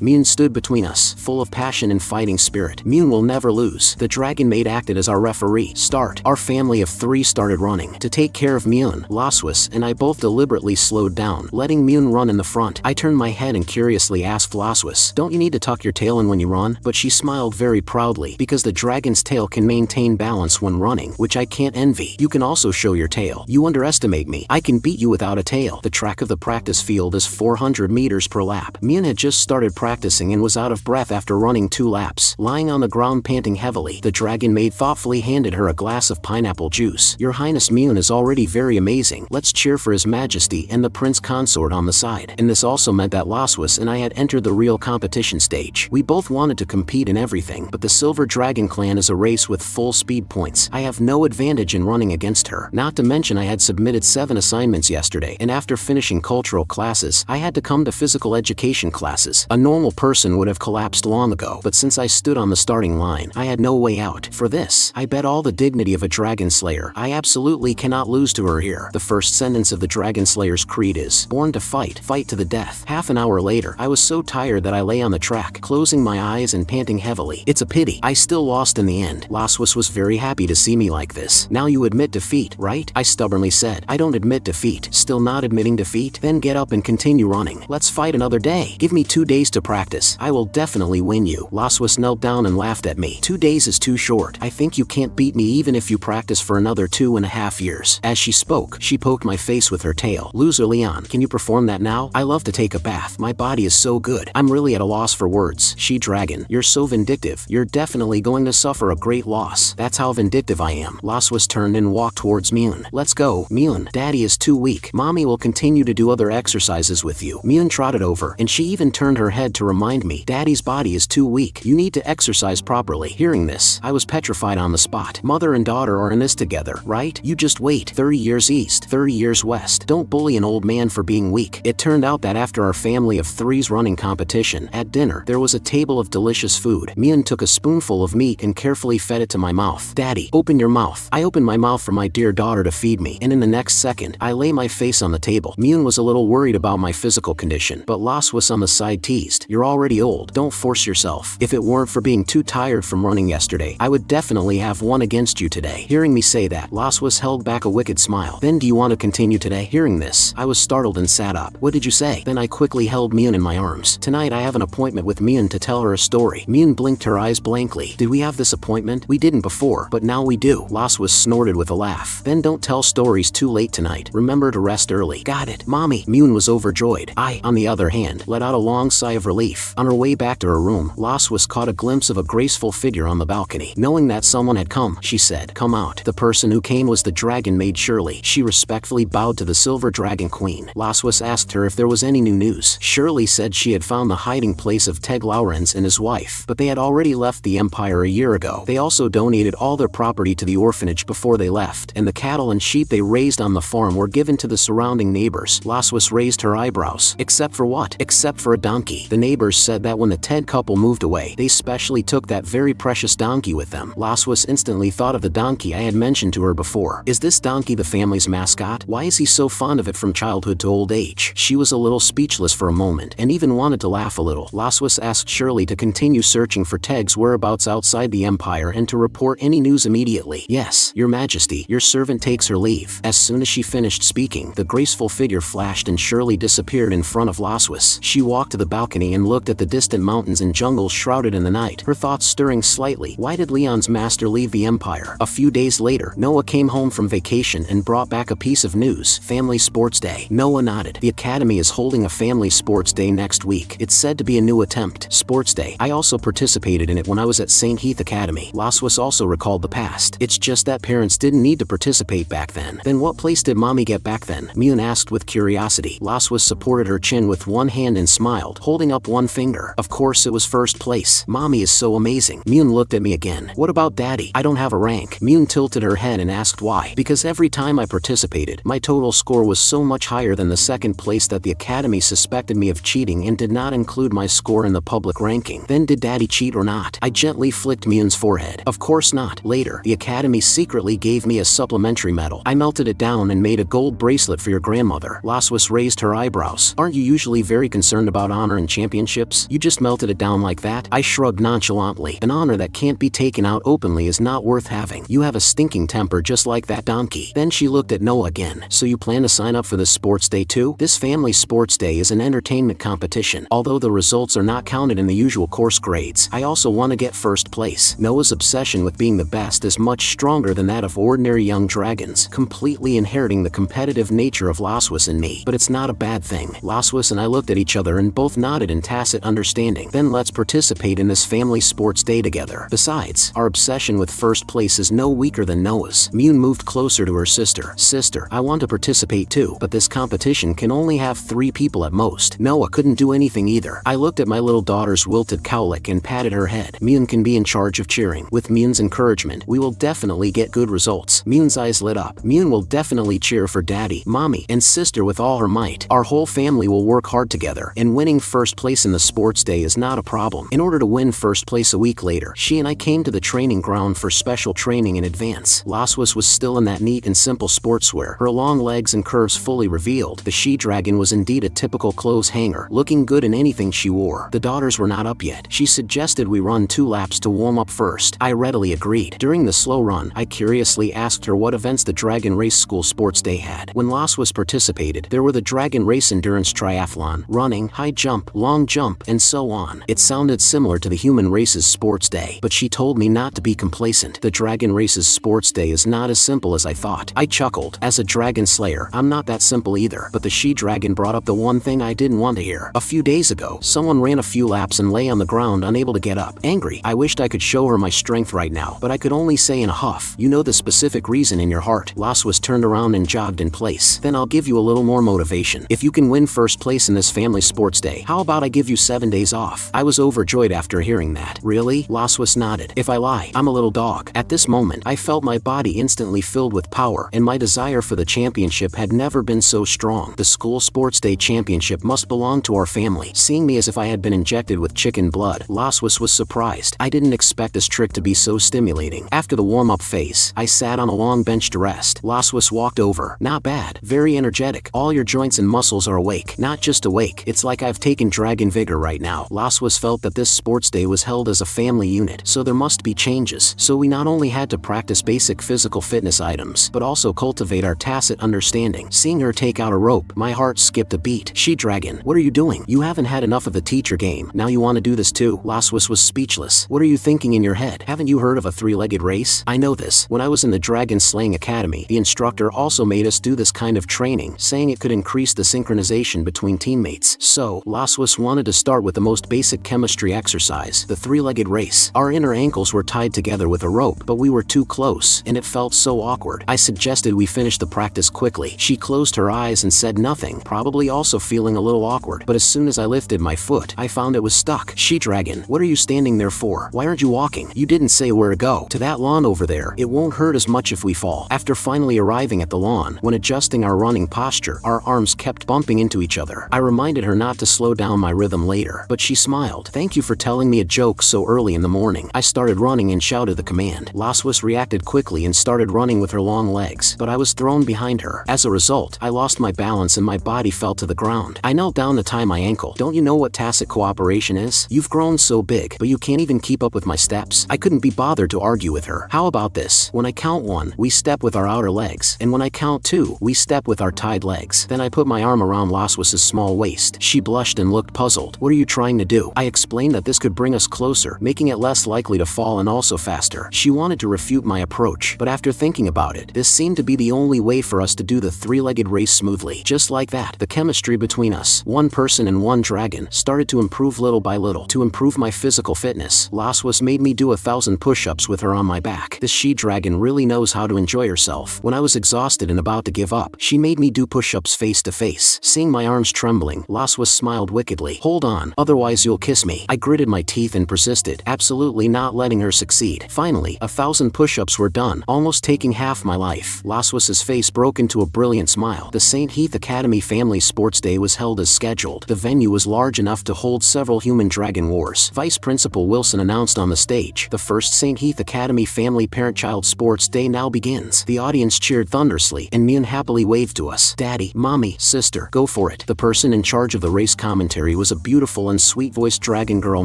Mune stood between us, full of passion and fighting spirit. Mune will never lose. The dragon maid acted as our referee. Start. Our family of three started running. To take care of Mune, Laswas and I both deliberately slowed down, letting Mune run in the front. I turned my head and curiously asked Laswas, don't you need to tuck your tail in when you run? But she smiled very proudly, because the dragon's tail can maintain balance when running, which I can't envy. You can also show your tail. You underestimate me. I can beat you without a tail. The track of the practice field is 400 meters per lap. Mune had just started practicing and was out of breath after running 2 laps. Lying on the ground panting heavily, the dragon maid thoughtfully handed her a glass of pineapple juice. Your Highness, Mune is already very amazing. Let's cheer for His Majesty and the Prince Consort on the side. And this also meant that Laswas and I had entered the real competition stage. We both wanted to compete in everything, but the Silver Dragon clan is a race with full speed points. I have no advantage in running against her. Not to mention I had submitted 7 assignments yesterday, and after finishing cultural classes, I had to come to physical education classes. A normal person would have collapsed long ago, but since I stood on the starting line, I had no way out. For this, I bet all the dignity of a dragon slayer. I absolutely cannot lose to her here. The first sentence of the dragon slayer's creed is, born to fight, fight to the death. Half an hour later, I was so tired that I lay on the track, closing my eyes and panting heavily. It's a pity. I still lost in the end. Laswas was very happy to see me like this. Now you admit defeat, right? I stubbornly said. I don't admit defeat. Still not admitting defeat? Then get up and continue running. Let's fight another day. Give me 2 days to practice. I will definitely win you. Laswas knelt down and laughed at me. 2 days is too short. I think you can't beat me even if you practice for another 2.5 years. As she spoke, she poked my face with her tail. Loser Leon, can you perform that now? I love to take a bath. My body is so good. I'm really at a loss for words. She dragon, you're so vindictive. You're definitely going to suffer a great loss. That's how vindictive I am. Laswas turned and walked towards Mune. Let's go. Mune, Daddy is too weak. Mommy will continue to do other exercises with you. Mune trotted over, and she even turned her head to remind me, Daddy's body is too weak. You need to exercise properly. Hearing this, I was petrified on the spot. Mother and daughter are in this together, right? You just wait. 30 years east, 30 years west. Don't bully an old man for being weak. It turned out that after our family of three's running competition, at dinner, there was a table of delicious food. Mune took a spoonful of meat and carefully fed it to my mouth. Daddy, open your mouth. I opened my mouth for my dear daughter to feed me, and in the next second, I lay my face on the table. Mune was a little worried about my physical condition, but Laswas on the side teased, you're already old. Don't force yourself. If it weren't for being too tired from running yesterday, I would definitely have won against you today. Hearing me say that, Laswas held back a wicked smile. Then do you want to continue today? Hearing this, I was startled and sat up. What did you say? Then I quickly held Mune in my arms. Tonight I have an appointment with Mune to tell her a story. Mune blinked her eyes blankly. Did we have this appointment? We didn't before. before, but now we do. Laswas snorted with a laugh. Then don't tell stories too late tonight. Remember to rest early. Got it, Mommy. Mune was overjoyed. I, on the other hand, let out a long sigh of relief. On her way back to her room, Laswas caught a glimpse of a graceful figure on the balcony. Knowing that someone had come, she said, "Come out." The person who came was the dragon maid Shirley. She respectfully bowed to the silver dragon queen. Laswas asked her if there was any new news. Shirley said she had found the hiding place of Teg Laurens and his wife, but they had already left the empire a year ago. They also donated all their property to the orphanage before they left, and the cattle and sheep they raised on the farm were given to the surrounding neighbors. Laswas raised her eyebrows. Except for what? Except for a donkey. The neighbors said that when the Ted couple moved away, they specially took that very precious donkey with them. Laswas instantly thought of the donkey I had mentioned to her before. Is this donkey the family's mascot? Why is he so fond of it from childhood to old age? She was a little speechless for a moment, and even wanted to laugh a little. Laswas asked Shirley to continue searching for Teg's whereabouts outside the empire and to report any news immediately. Yes, Your Majesty, your servant takes her leave. As soon as she finished speaking, the graceful figure flashed and Shirley disappeared in front of Laswas. She walked to the balcony and looked at the distant mountains and jungles shrouded in the night, her thoughts stirring slightly. Why did Leon's master leave the empire? A few days later, Noah came home from vacation and brought back a piece of news. Family Sports Day. Noah nodded. The academy is holding a family sports day next week. It's said to be a new attempt. Sports Day. I also participated in it when I was at St. Heath Academy. Laswas also recalled the past. It's just that parents didn't need to participate back then. Then what place did Mommy get back then? Mune asked with curiosity. Laswas supported her chin with one hand and smiled, holding up one finger. Of course it was first place. Mommy is so amazing. Mune looked at me again. What about Daddy? I don't have a rank. Mune tilted her head and asked why. Because every time I participated, my total score was so much higher than the second place that the academy suspected me of cheating and did not include my score in the public ranking. Then did Daddy cheat or not? I gently flicked Mune's forehead. Of course not. Later, the academy secretly gave me a supplementary medal. I melted it down and made a gold bracelet for your grandmother. Laswas raised her eyebrows. Aren't you usually very concerned about honor and championships? You just melted it down like that? I shrugged nonchalantly. An honor that can't be taken out openly is not worth having. You have a stinking temper just like that donkey. Then she looked at Noah again. So you plan to sign up for this sports day too? This family sports day is an entertainment competition. Although the results are not counted in the usual course grades, I also want to get first place. Noah's obsession with being the best is much stronger than that of ordinary young dragons, completely inheriting the competitive nature of Laswas in me. But it's not a bad thing. Laswas and I looked at each other and both nodded in tacit understanding. Then let's participate in this family sports day together. Besides, our obsession with first place is no weaker than Noah's. Mune moved closer to her sister. Sister, I want to participate too, but this competition can only have 3 people at most. Noah couldn't do anything either. I looked at my little daughter's wilted cowlick and patted her head. Mune can be in charge of cheering. With Mune's encouragement, we will definitely get good results. Mune's eyes lit up. Mune will definitely cheer for Daddy, Mommy, and sister with all her might. Our whole family will work hard together, and winning first place in the sports day is not a problem. In order to win first place a week later, she and I came to the training ground for special training in advance. Laswas was still in that neat and simple sportswear, her long legs and curves fully revealed. The she-dragon was indeed a typical clothes hanger, looking good in anything she wore. The daughters were not up yet. She suggested we run 2 laps to warm up first. I readily agreed. During the slow run, I curiously asked her what events the Dragon Race School Sports Day had. When Laswas participated, there were the Dragon Race Endurance Triathlon, running, high jump, long jump, and so on. It sounded similar to the Human Race's Sports Day, but she told me not to be complacent. The Dragon Race's Sports Day is not as simple as I thought. I chuckled. As a dragon slayer, I'm not that simple either. But the she-dragon brought up the one thing I didn't want to hear. A few days ago, someone ran a few laps and lay on the ground unable to get up. Angry, I wished I could show her my strength right now, but I could only say in a huff, you know the specific reason in your heart. Laswas turned around and jogged in place. Then I'll give you a little more motivation. If you can win first place in this family sports day, how about I give you 7 days off? I was overjoyed after hearing that. Really? Laswas nodded. If I lie, I'm a little dog. At this moment, I felt my body instantly filled with power, and my desire for the championship had never been so strong. The school sports day championship must belong to our family. Seeing me as if I had been injected with chicken blood, Laswas was surprised. I didn't expect this trick to be so stimulating. After the warm-up phase, I sat on a long bench to rest. Laswas walked over. Not bad. Very energetic. All your joints and muscles are awake. Not just awake. It's like I've taken dragon vigor right now. Laswas felt that this sports day was held as a family unit, so there must be changes. So we not only had to practice basic physical fitness items, but also cultivate our tacit understanding. Seeing her take out a rope, my heart skipped a beat. She-dragon, what are you doing? You haven't had enough of the teacher game. Now you want to do this too? Laswas was speechless. What are you thinking in your head? Haven't you heard of a three-legged race? I know this. When I was in the Dragon Slaying Academy, the instructor also made us do this kind of training, saying it could increase the synchronization between teammates. So, Laswas wanted to start with the most basic chemistry exercise, the three-legged race. Our inner ankles were tied together with a rope, but we were too close, and it felt so awkward. I suggested we finish the practice quickly. She closed her eyes and said nothing, probably also feeling a little awkward, but as soon as I lifted my foot, I found it was stuck. She-Dragon, what are you standing there for? Why aren't you walking? You didn't say where to go. To that lawn over there. It won't hurt as much if we fall. After finally arriving at the lawn, when adjusting our running posture, our arms kept bumping into each other. I reminded her not to slow down my rhythm later, but she smiled. Thank you for telling me a joke so early in the morning. I started running and shouted the command. Laswas reacted quickly and started running with her long legs, but I was thrown behind her. As a result, I lost my balance and my body fell to the ground. I knelt down to tie my ankle. Don't you know what tacit cooperation is? You've grown so big, but you can't even keep up with my steps. I couldn't be bothered to argue with her. How about this? When I count 1, we step with our outer legs, and when I count 2, we step with our tied legs. Then I put my arm around Laswas's small waist. She blushed and looked puzzled. What are you trying to do? I explained that this could bring us closer, making it less likely to fall and also faster. She wanted to refute my approach, but after thinking about it, this seemed to be the only way for us to do the three-legged race smoothly. Just like that, the chemistry between us, one person and one dragon, started to improve little by little. To improve my physical fitness, Laswas made me do 1,000 push-ups with her on my back. This she-dragon really knows how to enjoy herself. When I was exhausted and about to give up, she made me do push-ups face to face. Seeing my arms trembling, Laswas smiled wickedly. Hold on, otherwise you'll kiss me. I gritted my teeth and persisted, absolutely not letting her succeed. Finally, 1,000 push-ups were done, almost taking half my life. Laswas's face broke into a brilliant smile. The St. Heath Academy Family Sports Day was held as scheduled. The venue was large enough to hold several human dragon wars. Vice Principal Wilson announced on the stage, the first St. Heath Academy Family Parent-Child Sports Day now begins. The audience cheered thunderously, and Mune happily waved to us. Daddy, Mommy, Sister, go for it. The person in charge of the race commentary was a beautiful and sweet-voiced dragon girl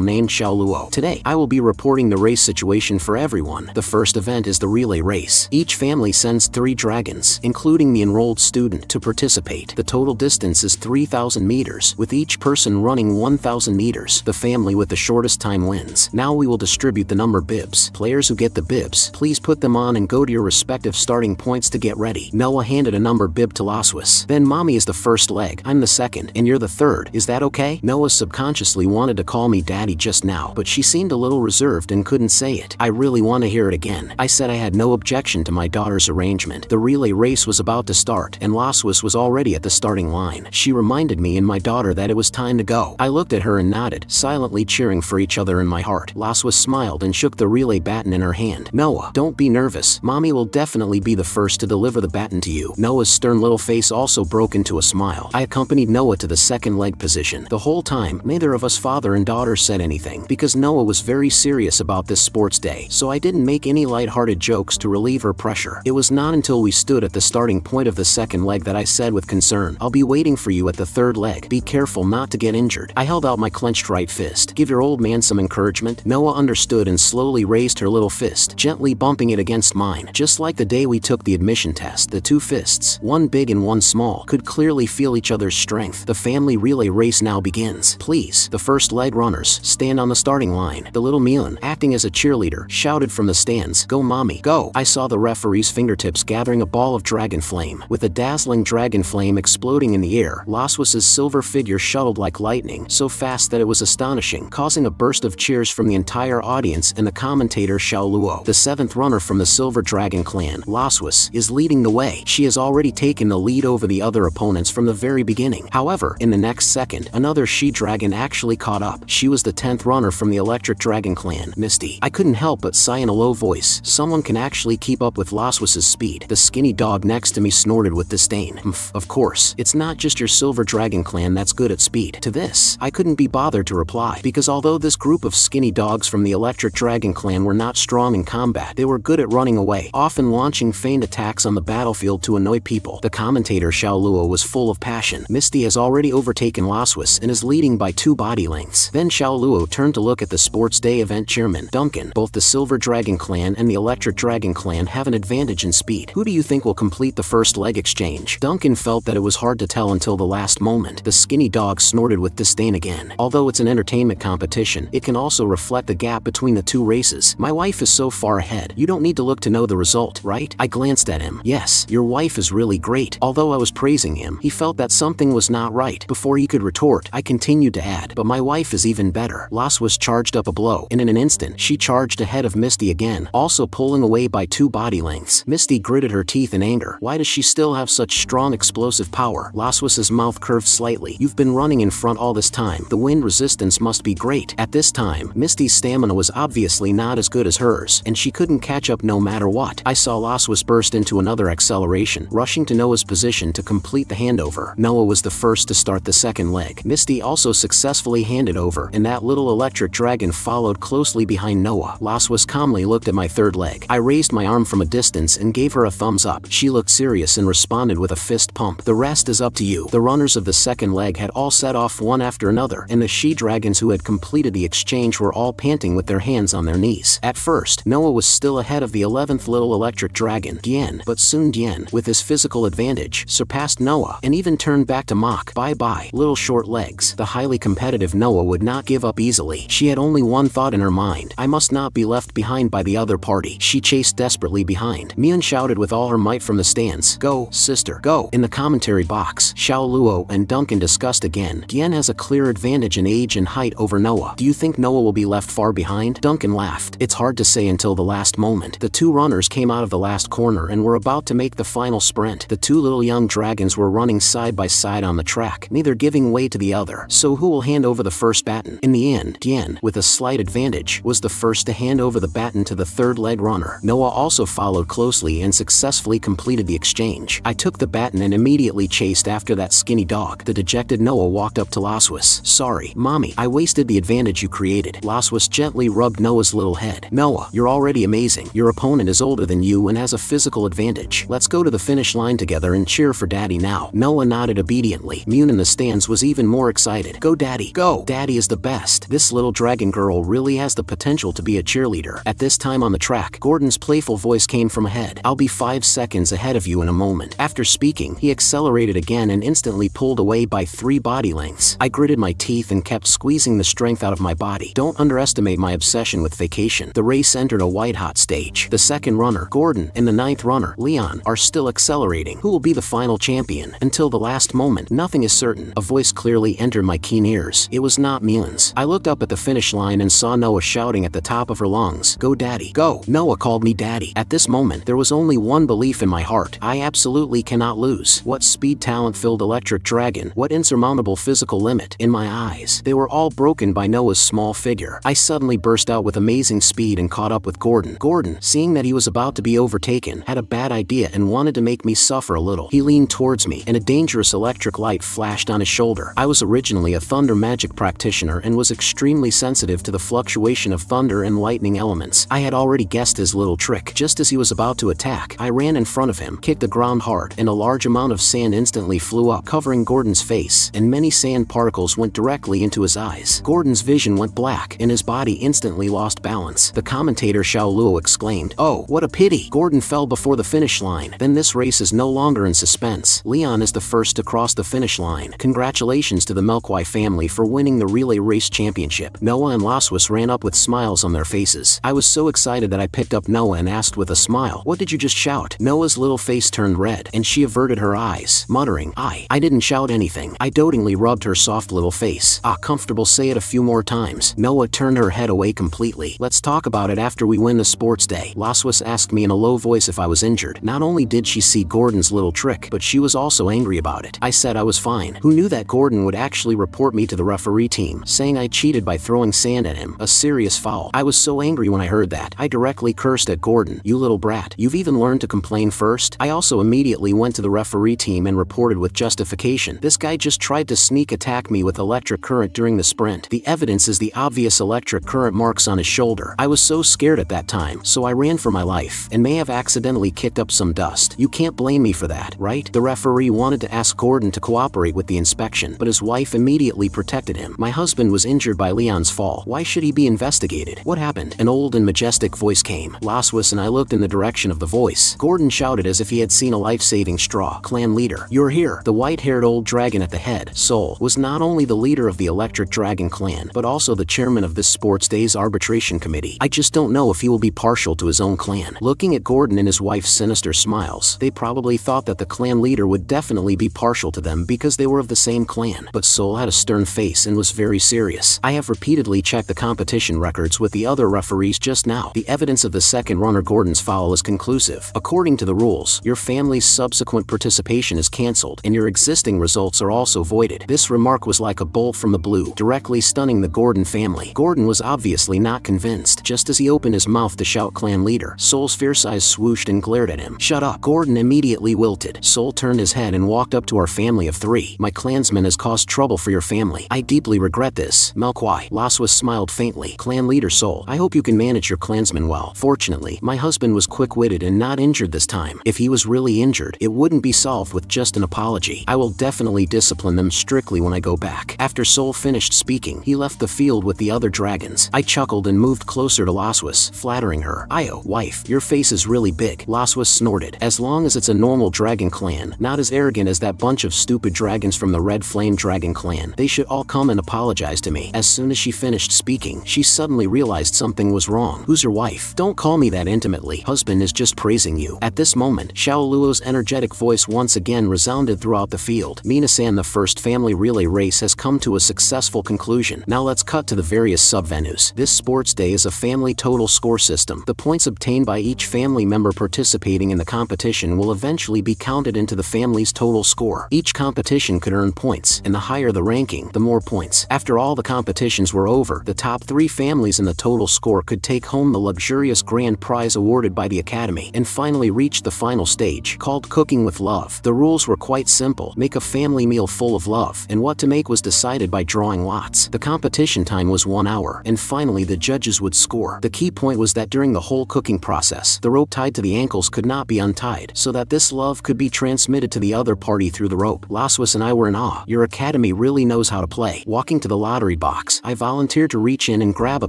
named Xiaoluo. Today, I will be reporting the race situation for everyone. The first event is the relay race. Each family sends 3 dragons, including the enrolled student, to participate. The total distance is 3,000 meters, with each person running 1,000 meters. The family with the shortest time wins. Now we will distribute the number bibs. Players who get the bibs, please put them on and go to your respective starting points to get ready. Noah handed a number bib to Laswas. Then Mommy is the first leg, I'm the second, and you're the third. Is that okay? Noah subconsciously wanted to call me Daddy just now, but she seemed a little reserved and couldn't say it. I really want to hear it again. I said I had no objection to my daughter's arrangement. The relay race was about to start, and Laswas was already at the starting line. She reminded me and my daughter that it was time to go. I looked at her and nodded, silently cheering for each other in my heart. Laswas smiled and shook the relay baton in her hand. Noah, don't be nervous. Mommy will definitely be the first to deliver the baton to you. Noah's stern little face also broke into a smile. I accompanied Noah to the second leg position. The whole time, neither of us father and daughter said anything, because Noah was very serious about this sports day, so I didn't make any lighthearted jokes to relieve her pressure. It was not until we stood at the starting point of the second leg that I said with concern, I'll be waiting for you at the third leg. Be careful not to get injured. I held out my clenched right fist. Give your old man some encouragement. Noah understood and slowly raised her little fist, gently bumping it against mine. Just like the day we took the admission test, the two fists, one big and one small, could clearly feel each other's strength. The family relay race now begins. Please, the first leg runners, stand on the starting line. The little Mune, acting as a cheerleader, shouted from the stands, Go Mommy, go! I saw the referee's fingertips gathering a ball of dragon flame. With a dazzling dragon flame exploding in the air, Laswas's silver figure shuttled like lightning, so fast that it was astonishing, causing a burst of cheers from the entire audience and the commentator Xiaoluo. The 7th runner from the Silver Dragon clan, Laswas, is leading the way. She has already taken the lead over the other opponents from the very beginning. However, in the next second, another she-dragon actually caught up. She was the 10th runner from the Electric Dragon clan, Misty. I couldn't help but sigh in a low voice. Someone can actually keep up with Laswas's speed. The skinny dog next to me snorted with disdain. Of course, it's not just your Silver Dragon clan that's good at speed. To this, I couldn't be bothered to reply, because although this group of skinny dogs from the Electric Dragon clan were not strong in combat, they were good at running away, often launching feigned attacks on the battlefield to annoy people. The commentator Xiaoluo was full of passion. Misty has already overtaken Laswas and is leading by 2 body lengths. Then Xiaoluo turned to look at the sports day event chairman, Duncan. Both the Silver Dragon clan and the Electric Dragon clan have an advantage in speed. Who do you think will complete the first leg exchange? Duncan felt that it was hard to tell until the last moment. The skinny dog snorted with disdain again. Although it's an entertainment competition, it can also reflect the gap between the two races. My wife wife is so far ahead. You don't need to look to know the result, right? I glanced at him. Yes, your wife is really great. Although I was praising him, he felt that something was not right. Before he could retort, I continued to add, but my wife is even better. Laswas charged up a blow, and in an instant, she charged ahead of Misty again, also pulling away by 2 body lengths. Misty gritted her teeth in anger. Why does she still have such strong explosive power? Laswas's mouth curved slightly. You've been running in front all this time. The wind resistance must be great. At this time, Misty's stamina was obviously not as good as hers, and she couldn't catch up no matter what. I saw Laswas burst into another acceleration, rushing to Noah's position to complete the handover. Noah was the first to start the second leg. Misty also successfully handed over, and that little electric dragon followed closely behind Noah. Laswas calmly looked at my third leg. I raised my arm from a distance and gave her a thumbs up. She looked serious and responded with a fist pump. The rest is up to you. The runners of the second leg had all set off one after another, and the she-dragons who had completed the exchange were all panting with their hands on their knees. At first, Noah was still ahead of the 11th little electric dragon, Dien, but soon Dien, with his physical advantage, surpassed Noah, and even turned back to mock. Bye-bye, little short legs. The highly competitive Noah would not give up easily. She had only one thought in her mind. I must not be left behind by the other party. She chased desperately behind. Mune shouted with all her might from the stands, "Go, sister, go!" In the commentary box, Xiao Luo and Duncan discussed again. Dien has a clear advantage in age and height over Noah. Do you think Noah will be left far behind? Duncan laughed. It's hard to say until the last moment. The 2 runners came out of the last corner and were about to make the final sprint. The 2 little young dragons were running side by side on the track, neither giving way to the other. So who will hand over the first baton? In the end, Dien, with a slight advantage, was the first to hand over the baton to the third leg runner. Noah also followed closely and successfully completed the exchange. I took the baton and immediately chased after that skinny dog. The dejected Noah walked up to Laswas. Sorry, mommy, I wasted the advantage you created. Laswas gently rubbed Noah's little head. Noah, you're already amazing. Your opponent is older than you and has a physical advantage. Let's go to the finish line together and cheer for Daddy now. Noah nodded obediently. Mune in the stands was even more excited. Go Daddy, go! Daddy is the best. This little dragon girl really has the potential to be a cheerleader. At this time on the track, Gordon's playful voice came from ahead. I'll be 5 seconds ahead of you in a moment. After speaking, he accelerated again and instantly pulled away by 3 body lengths. I gritted my teeth and kept squeezing the strength out of my body. Don't underestimate my obsession with vacation. The race entered a white-hot stage. The second runner, Gordon, and the 9th runner, Leon, are still accelerating. Who will be the final champion? Until the last moment, nothing is certain. A voice clearly entered my keen ears. It was not Mune's. I looked up at the finish line and saw Noah shouting at the top of her lungs, "Go Daddy, go!" Noah called me Daddy. At this moment, there was only one belief in my heart. I absolutely cannot lose. What speed talent-filled electric dragon, what insurmountable physical limit. In my eyes, they were all broken by Noah's small figure. I suddenly burst out with amazing speed and caught up with Gordon. Gordon, seeing that he was about to be overtaken, had a bad idea and wanted to make me suffer a little. He leaned towards me, and a dangerous electric light flashed on his shoulder. I was originally a thunder magic practitioner and was extremely sensitive to the fluctuation of thunder and lightning elements. I had already guessed his little trick. Just as he was about to attack, I ran in front of him, kicked the ground hard, and a large amount of sand instantly flew up, covering Gordon's face, and many sand particles went directly into his eyes. Gordon's vision went black, and his body instantly lost balance. The commentator Xiao Luo exclaimed, "Oh, what a pity! Gordon fell before the finish line. Then this race is no longer in suspense. Leon is the first to cross the finish line. Congratulations to the Melkwai family for winning the relay race championship." Noah and Laswas ran up with smiles on their faces. I was so excited that I picked up Noah and asked with a smile, "What did you just shout?" Noah's little face turned red, and she averted her eyes, muttering, I didn't shout anything." I dotingly rubbed her soft little face. "Ah, comfortable, say it a few more times." Noah turned her head away completely. "Let's talk about it after we win the sports day." Laswas asked me in a low voice if I was injured. Not only did she see Gordon's little trick, but she was also angry about it. I said I was fine. Who knew that Gordon would actually report me to the referee team, saying I cheated by throwing sand at him, a serious foul. I was so angry when I heard that. I directly cursed at Gordon. "You little brat, you've even learned to complain first?" I also immediately went to the referee team and reported with justification. "This guy just tried to sneak attack me with electric current during the sprint. The evidence is the obvious electric current marks on his shoulder." I was so scared at that time, so I ran for my life, and may have accidentally kicked up some dust. You can't blame me for that, right? The referee wanted to ask Gordon to cooperate with the inspection, but his wife immediately protected him. "My husband was injured by Leon's fall. Why should he be investigated? What happened?" An old and majestic voice came. Laswas and I looked in the direction of the voice. Gordon shouted as if he had seen a life-saving straw. "Clan leader, you're here." The white-haired old dragon at the head, Sol, was not only the leader of the Electric Dragon clan, but also the chairman of this sports day's arbitration committee. I just don't know if he will be partial to his own clan. Looking at Gordon and his wife's sinister smiles, they probably thought that the clan leader would definitely be partial to them because they were of the same clan. But Sol had a stern face and was very serious. I have repeatedly checked the competition records with the other referees just now. The evidence of the second runner Gordon's foul is conclusive. According to the rules, your family's subsequent participation is cancelled, and your existing results are also voided. This remark was like a bolt from the blue, directly stunning the Gordon family. Gordon was obviously not convinced. Just as he opened his mouth to shout clan leader, Sol's fierce eyes swooshed and glared at him. Shut up. Gordon immediately wilted. Sol turned his head and walked up to our family of 3. My clansman has caused trouble for your family. I deeply regret this. Melkwai. Laswas smiled faintly. Clan leader Sol, I hope you can manage your clansman well. Fortunately, my husband was quick-witted and not injured this time. If he was really injured, it wouldn't be solved with just an apology. I will definitely discipline them strictly when I go back. After Sol finished speaking, he left the field with the other dragons. I chuckled and moved closer to Laswas, flattering her. Io, wife, your face is really big. Laswas snorted. As long as it's a normal dragon clan, not as arrogant as that bunch of stupid dragons from the Red Flame Dragon clan, they should all come and apologize to me. As soon as she finished speaking, she suddenly realized something was wrong. Who's your wife? Don't call me that intimately. Husband is just praising you. At this moment, Xiao Luo's energetic voice once again resounded throughout the field. Minasan, the first family relay race has come to a successful conclusion. Now let's cut to the various sub-venues. This sports day is a family total score system. The points obtained by each family member participating in the competition will eventually be counted into the family's total score. Each competition could earn points, and the higher the ranking, the more points. After all the competitions were over, the top 3 families in the total score could take home the luxurious grand prize awarded by the Academy, and finally reach the final stage, called Cooking with Love. The rules were quite simple. Make a family meal full of love, and what to make was decided by drawing lots. The competition time was 1 hour, and finally the judges would score. The key point was that during the whole cooking process, the rope tied to the ankles could not be untied, so that this love could be transmitted to the other party through the rope. Laswas and I were in awe. Your academy really knows how to play. Walking to the lottery box, I volunteered to reach in and grab a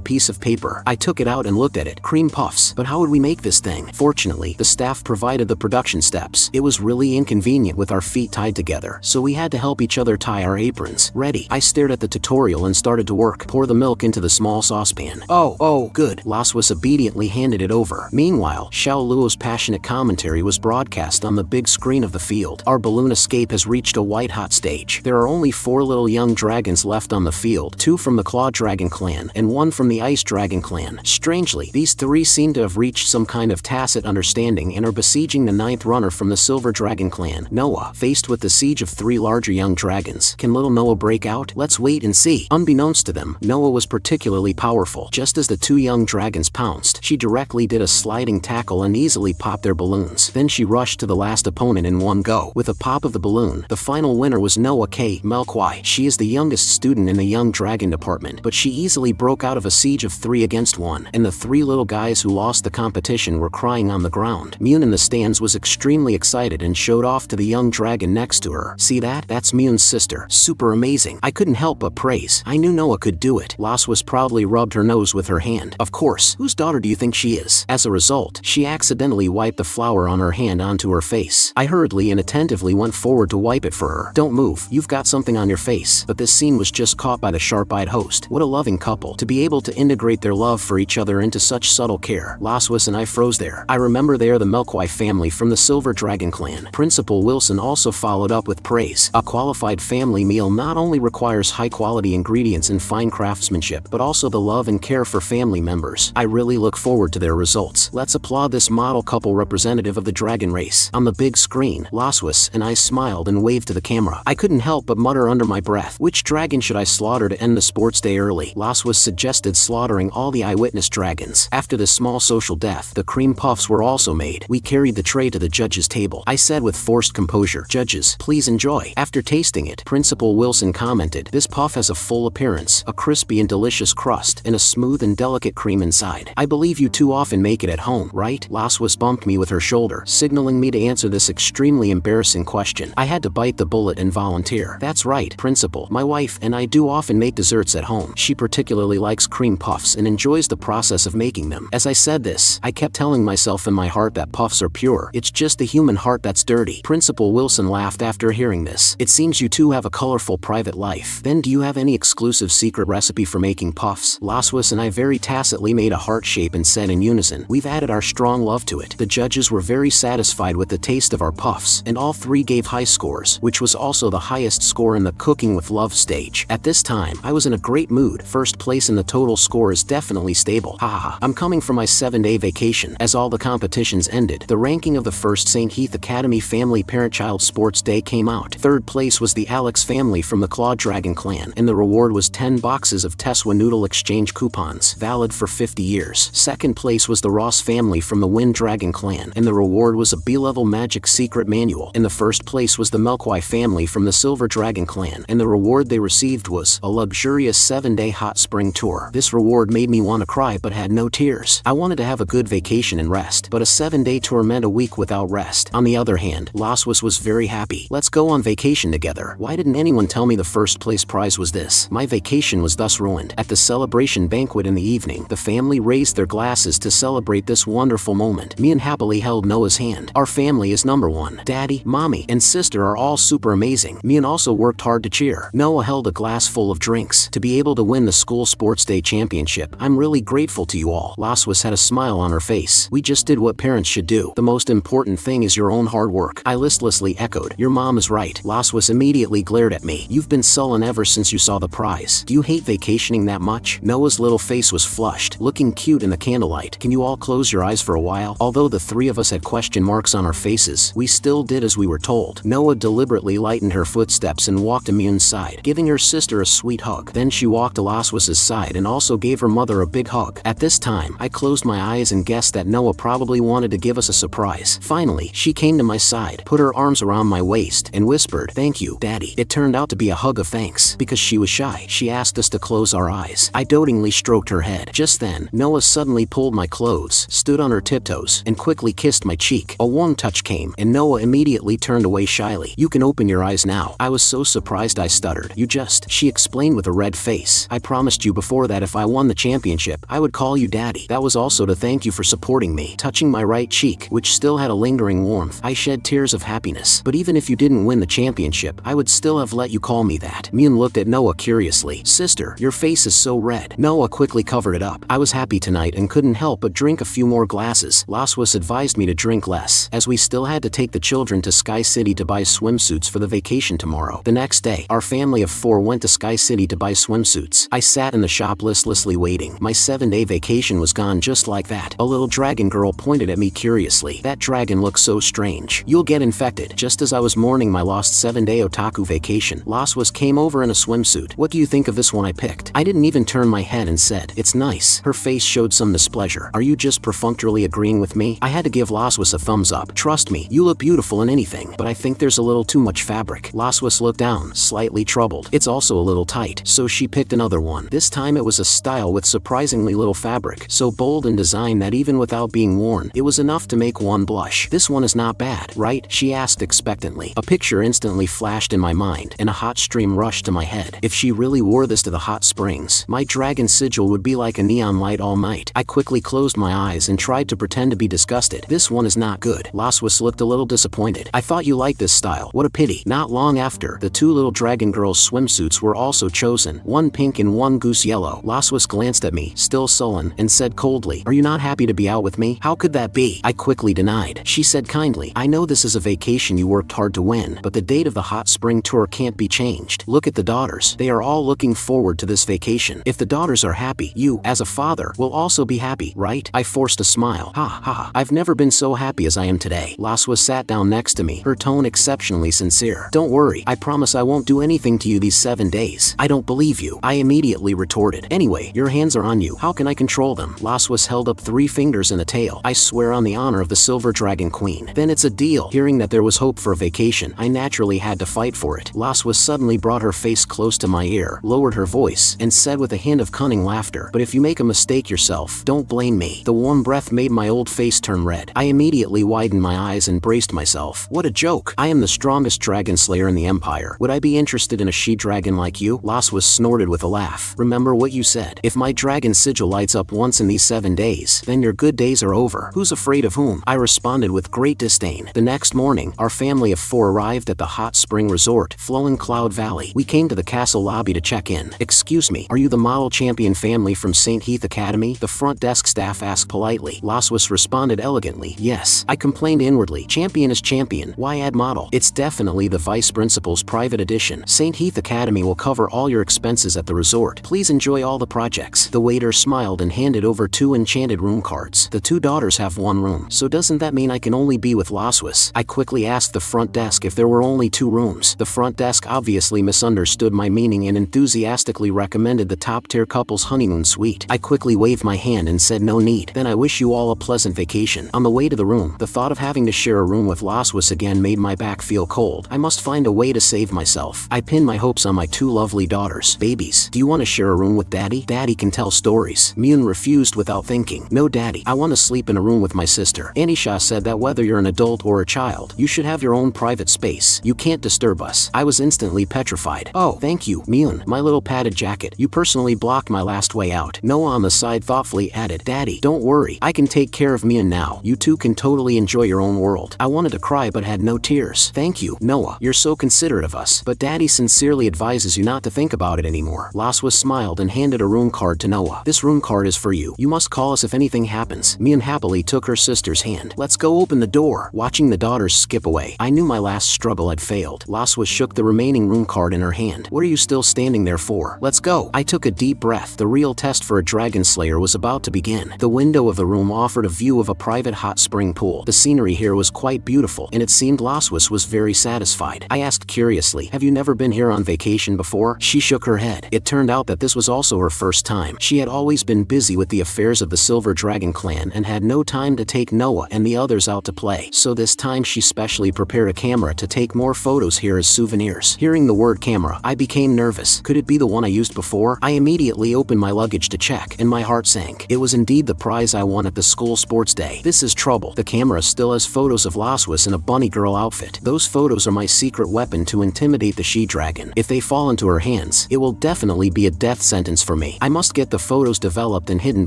piece of paper. I took it out and looked at it. Cream puffs. But how would we make this thing? Fortunately, the staff provided the production steps. It was really inconvenient with our feet tied together, so we had to help each other tie our aprons. Ready. I stared at the tutorial and started to work. Pour the milk into the small saucepan. Oh, good. Laswas obediently handed it over. Meanwhile, Xiao Luo's passionate commentary was broadcast on the big screen of the field. Our balloon escape has reached a white-hot stage. There are only 4 little young dragons left on the field, 2 from the Claw Dragon clan, and 1 from the Ice Dragon clan. Strangely, these 3 seem to have reached some kind of tacit understanding and are besieging the 9th runner from the Silver Dragon clan, Noah. Faced with the siege of 3 larger young dragons, can little Noah break out? Let's wait and see. Unbeknownst to them, Noah was particularly powerful. Just as the 2 young dragons pounced, she directly did a sliding tackle and easily popped their balloons. Then she rushed to the last opponent in one go. With a pop of the balloon, the final winner was Noah K. Melkwai. She is the youngest student in the Young Dragon department, but she easily broke out of a siege of 3 against 1, and the 3 little guys who lost the competition were crying on the ground. Mune in the stands was extremely excited and showed off to the young dragon next to her. See that? That's Mune's sister. Super amazing. I couldn't help but praise. I knew Noah could do it. Laswas proudly rubbed her nose with her hand. Of course. Whose daughter do you think she is? As a result, she accidentally wiped the flour on her hand onto her face. I hurriedly and attentively went forward to wipe it for her. Don't move. You've got something on your face. But this scene was just caught by the sharp-eyed host. What a loving couple. To be able to integrate their love for each other into such subtle care. Laswas and I froze there. I remember they are the Melkwai family from the Silver Dragon clan. Principal Wilson also followed up with praise. A qualified family meal not only requires high-quality ingredients and fine craftsmanship, but also the love and care for family members. I really look forward to their results. Let's applaud this model couple representative of the dragon race. On the big screen, Laswas and I smiled and waved to the camera. I couldn't help but mutter under my breath, which dragon should I slaughter to end the sports day early? Laswas suggested slaughtering all the eyewitness dragons. After this small social death, the cream puffs were also made. We carried the tray to the judges' table. I said with forced composure, "Judges, please enjoy." After tasting it, Principal Wilson commented, "This puff has a full appearance, a crispy and delicious crust, and a smooth and delicate cream inside. I believe you too often make it at home, right?" Laswas bumped me with her shoulder, signaling me to answer this extremely embarrassing question. I had to bite the bullet and volunteer. "That's right, Principal. My wife and I do often make desserts at home. She particularly likes cream puffs and enjoys the process of making them." As I said this, I kept telling myself in my heart that puffs are pure. It's just the human heart that's dirty. Principal Wilson laughed after hearing this. "It seems you two have a colorful private life. Then do you have any exclusive secret recipe for making puffs?" Laswas and I very tacitly immediately made a heart shape and said in unison, "We've added our strong love to it." The judges were very satisfied with the taste of our puffs, and all three gave high scores, which was also the highest score in the Cooking with Love stage. At this time, I was in a great mood. First place in the total score is definitely stable. Haha. I'm coming from my 7-day vacation. As all the competitions ended, the ranking of the first St. Heath Academy Family Parent-Child Sports Day came out. Third place was the Alex family from the Claw Dragon clan, and the reward was 10 boxes of Teswa Noodle exchange coupons, valid for 50 years. Second place was the Ross family from the Wind Dragon clan, and the reward was a B-level magic secret manual. In the first place was the Melkwai family from the Silver Dragon clan, and the reward they received was a luxurious 7-day hot spring tour. This reward made me want to cry but had no tears. I wanted to have a good vacation and rest, but a 7-day tour meant a week without rest. On the other hand, Laswas was very happy. Let's go on vacation together. Why didn't anyone tell me the first place prize was this? My vacation was thus ruined. At the celebration banquet in the evening, the family raised their glasses to celebrate this wonderful moment. Mune happily held Noah's hand. Our family is number one. Daddy, mommy, and sister are all super amazing. Mune also worked hard to cheer. Noah held a glass full of drinks. To be able to win the school sports day championship, I'm really grateful to you all. Laswas had a smile on her face. We just did what parents should do. The most important thing is your own hard work. I listlessly echoed. Your mom is right. Laswas immediately glared at me. You've been sullen ever since you saw the prize. Do you hate vacationing that much? Noah's little face was flushed, looking cute in the candlelight. Can you all close your eyes for a while? Although the three of us had question marks on our faces, we still did as we were told. Noah deliberately lightened her footsteps and walked to Mune's side, giving her sister a sweet hug. Then she walked to Laswas's side and also gave her mother a big hug. At this time, I closed my eyes and guessed that Noah probably wanted to give us a surprise. Finally, she came to my side, put her arms around my waist, and whispered, "Thank you, Daddy." It turned out to be a hug of thanks. Because she was shy, she asked us to close our eyes. I dotingly stroked her head. Just then, Noah suddenly pulled my clothes, stood on her tiptoes, and quickly kissed my cheek. A warm touch came, and Noah immediately turned away shyly. "You can open your eyes now." I was so surprised I stuttered. "You just," she explained with a red face. "I promised you before that if I won the championship, I would call you Daddy. That was also to thank you for supporting me." Touching my right cheek, which still had a lingering warmth, I shed tears of happiness. "But even if you didn't win the championship, I would still have let you call me that." Mune looked at Noah curiously. "Sister, your face is so red." Noah quickly covered it up. I was happy tonight and couldn't help but drink a few more glasses. Laswas advised me to drink less, as we still had to take the children to Sky City to buy swimsuits for the vacation tomorrow. The next day, our family of 4 went to Sky City to buy swimsuits. I sat in the shop listlessly waiting. My 7-day vacation was gone just like that. A little dragon girl pointed at me curiously. "That dragon looks so strange. You'll get infected." Just as I was mourning my lost 7-day otaku vacation, Laswas came over in a swimsuit. "What do you think of this one I picked?" I didn't even turn my head and said, "It's nice." Her face showed some displeasure. "Are you just perfunctorily agreeing with me?" I had to give Laswas a thumbs up. "Trust me, you look beautiful in anything, but I think there's a little too much fabric." Laswas looked down, slightly troubled. "It's also a little tight." So she picked another one. This time it was a style with surprisingly little fabric, so bold in design that even without being worn, it was enough to make one blush. "This one is not bad, right?" she asked expectantly. A picture instantly flashed in my mind, and a hot stream rushed to my head. If she really wore this to the hot springs, my dragon sigil would be like a neon light all night. I quickly closed my eyes and tried to pretend to be disgusted. "This one is not good." Laswas looked a little disappointed. "I thought you liked this style. What a pity." Not long after, the 2 little dragon girls' swimsuits were also chosen, one pink and one goose yellow. Laswas glanced at me, still sullen, and said coldly, "Are you not happy to be out with me?" "How could that be?" I quickly denied. She said kindly, "I know this is a vacation you worked hard to win, but the date of the hot spring tour can't be changed. Look at the daughters. They are all looking forward to this vacation. If the daughters are happy, you, as a father, will also be happy, right?" I forced a smile. Ha ha ha. "I've never been so happy as I am today." Laswas sat down next to me, her tone exceptionally sincere. "Don't worry. I promise I won't do anything to you these 7 days." "I don't believe you," I immediately retorted. "Anyway, your hands are on you. How can I control them?" Laswas held up 3 fingers and a tail. "I swear on the honor of the Silver Dragon Queen." "Then it's a deal." Hearing that there was hope for a vacation, I naturally had to fight for it. Laswas suddenly brought her face close to my ear, lowered her voice, and said with a hint of cunning laughter, "But if you make a mistake yourself, don't blame me." The warm breath made my old face turn red. I immediately widened my eyes and braced myself. What a joke. "I am the strongest dragon slayer in the Empire. Would I be interested in a she-dragon like you?" Laswas snorted with a laugh. "Remember what you said. If my dragon sigil lights up once in these 7 days, then your good days are over. Who's afraid of whom?" I responded with great disdain. The next morning, our family of 4 arrived at the hot spring resort, Flowing Cloud Valley. We came to the castle lobby to check in. "Excuse me, are you the model champion family from St. Heath Academy? The front desk staff asked politely. Laswis responded elegantly, yes. I complained inwardly. Champion is champion. Why add model? It's definitely the vice principal's private edition. St. Heath Academy will cover all your expenses at the resort. Please enjoy all the projects. The waiter smiled and handed over 2 enchanted room cards. The 2 daughters have 1 room. So doesn't that mean I can only be with Laswis? I quickly asked the front desk if there were only 2 rooms. The front desk obviously misunderstood my meaning and enthusiastically recommended the top-tier couple's honeymoon suite. I quickly waved my hand and said no need. Then I wish you all a pleasant vacation. On the way to the room, the thought of having to share a room with Laswis again made my back feel cold. I must find a way to save myself. I pinned my hopes on my 2 lovely daughters. Babies, do you want to share a room with daddy? Daddy can tell stories. Mune refused without thinking. No daddy, I want to sleep in a room with my sister. Anisha said that whether you're an adult or a child, you should have your own private space. You can't disturb us. I was instantly petrified. Oh, thank you, Mune, my little padded jacket. You personally blocked my last way out. Noah on the side thoughtfully added, Daddy, don't worry. I can take care of Mune now. You two can totally enjoy your own world. I wanted to cry but had no tears. Thank you, Noah. You're so considerate of us. But Daddy sincerely advises you not to think about it anymore. Laswis smiled and handed a room card to Noah. This room card is for you. You must call us if anything happens. Mune happily took her sister's hand. Let's go open the door. Watching the daughters skip away, I knew my last struggle had failed. Laswis shook the remaining room card in her hand. What are you still standing there for? Let's go. I took a deep breath. The real test for a dragon slayer was about to begin. The window of the room offered a view of a private hot spring pool. The scenery here was quite beautiful, and it seemed Laswis was very satisfied. I asked curiously, have you never been here on vacation before? She shook her head. It turned out that this was also her first time. She had always been busy with the affairs of the Silver Dragon clan and had no time to take Noah and the others out to play. So this time she specially prepared a camera to take more photos here as souvenirs. Hearing the word camera, I became nervous. Could it be the one I used before? I immediately opened my luggage to check, and my heart sank. It was indeed the prize I won at the school sports day. This is trouble. The camera still has photos of Laswis in a bunny girl outfit. Those photos are my secret weapon to intimidate the she-dragon. If they fall into her hands, it will definitely be a death sentence for me. I must get the photos developed and hidden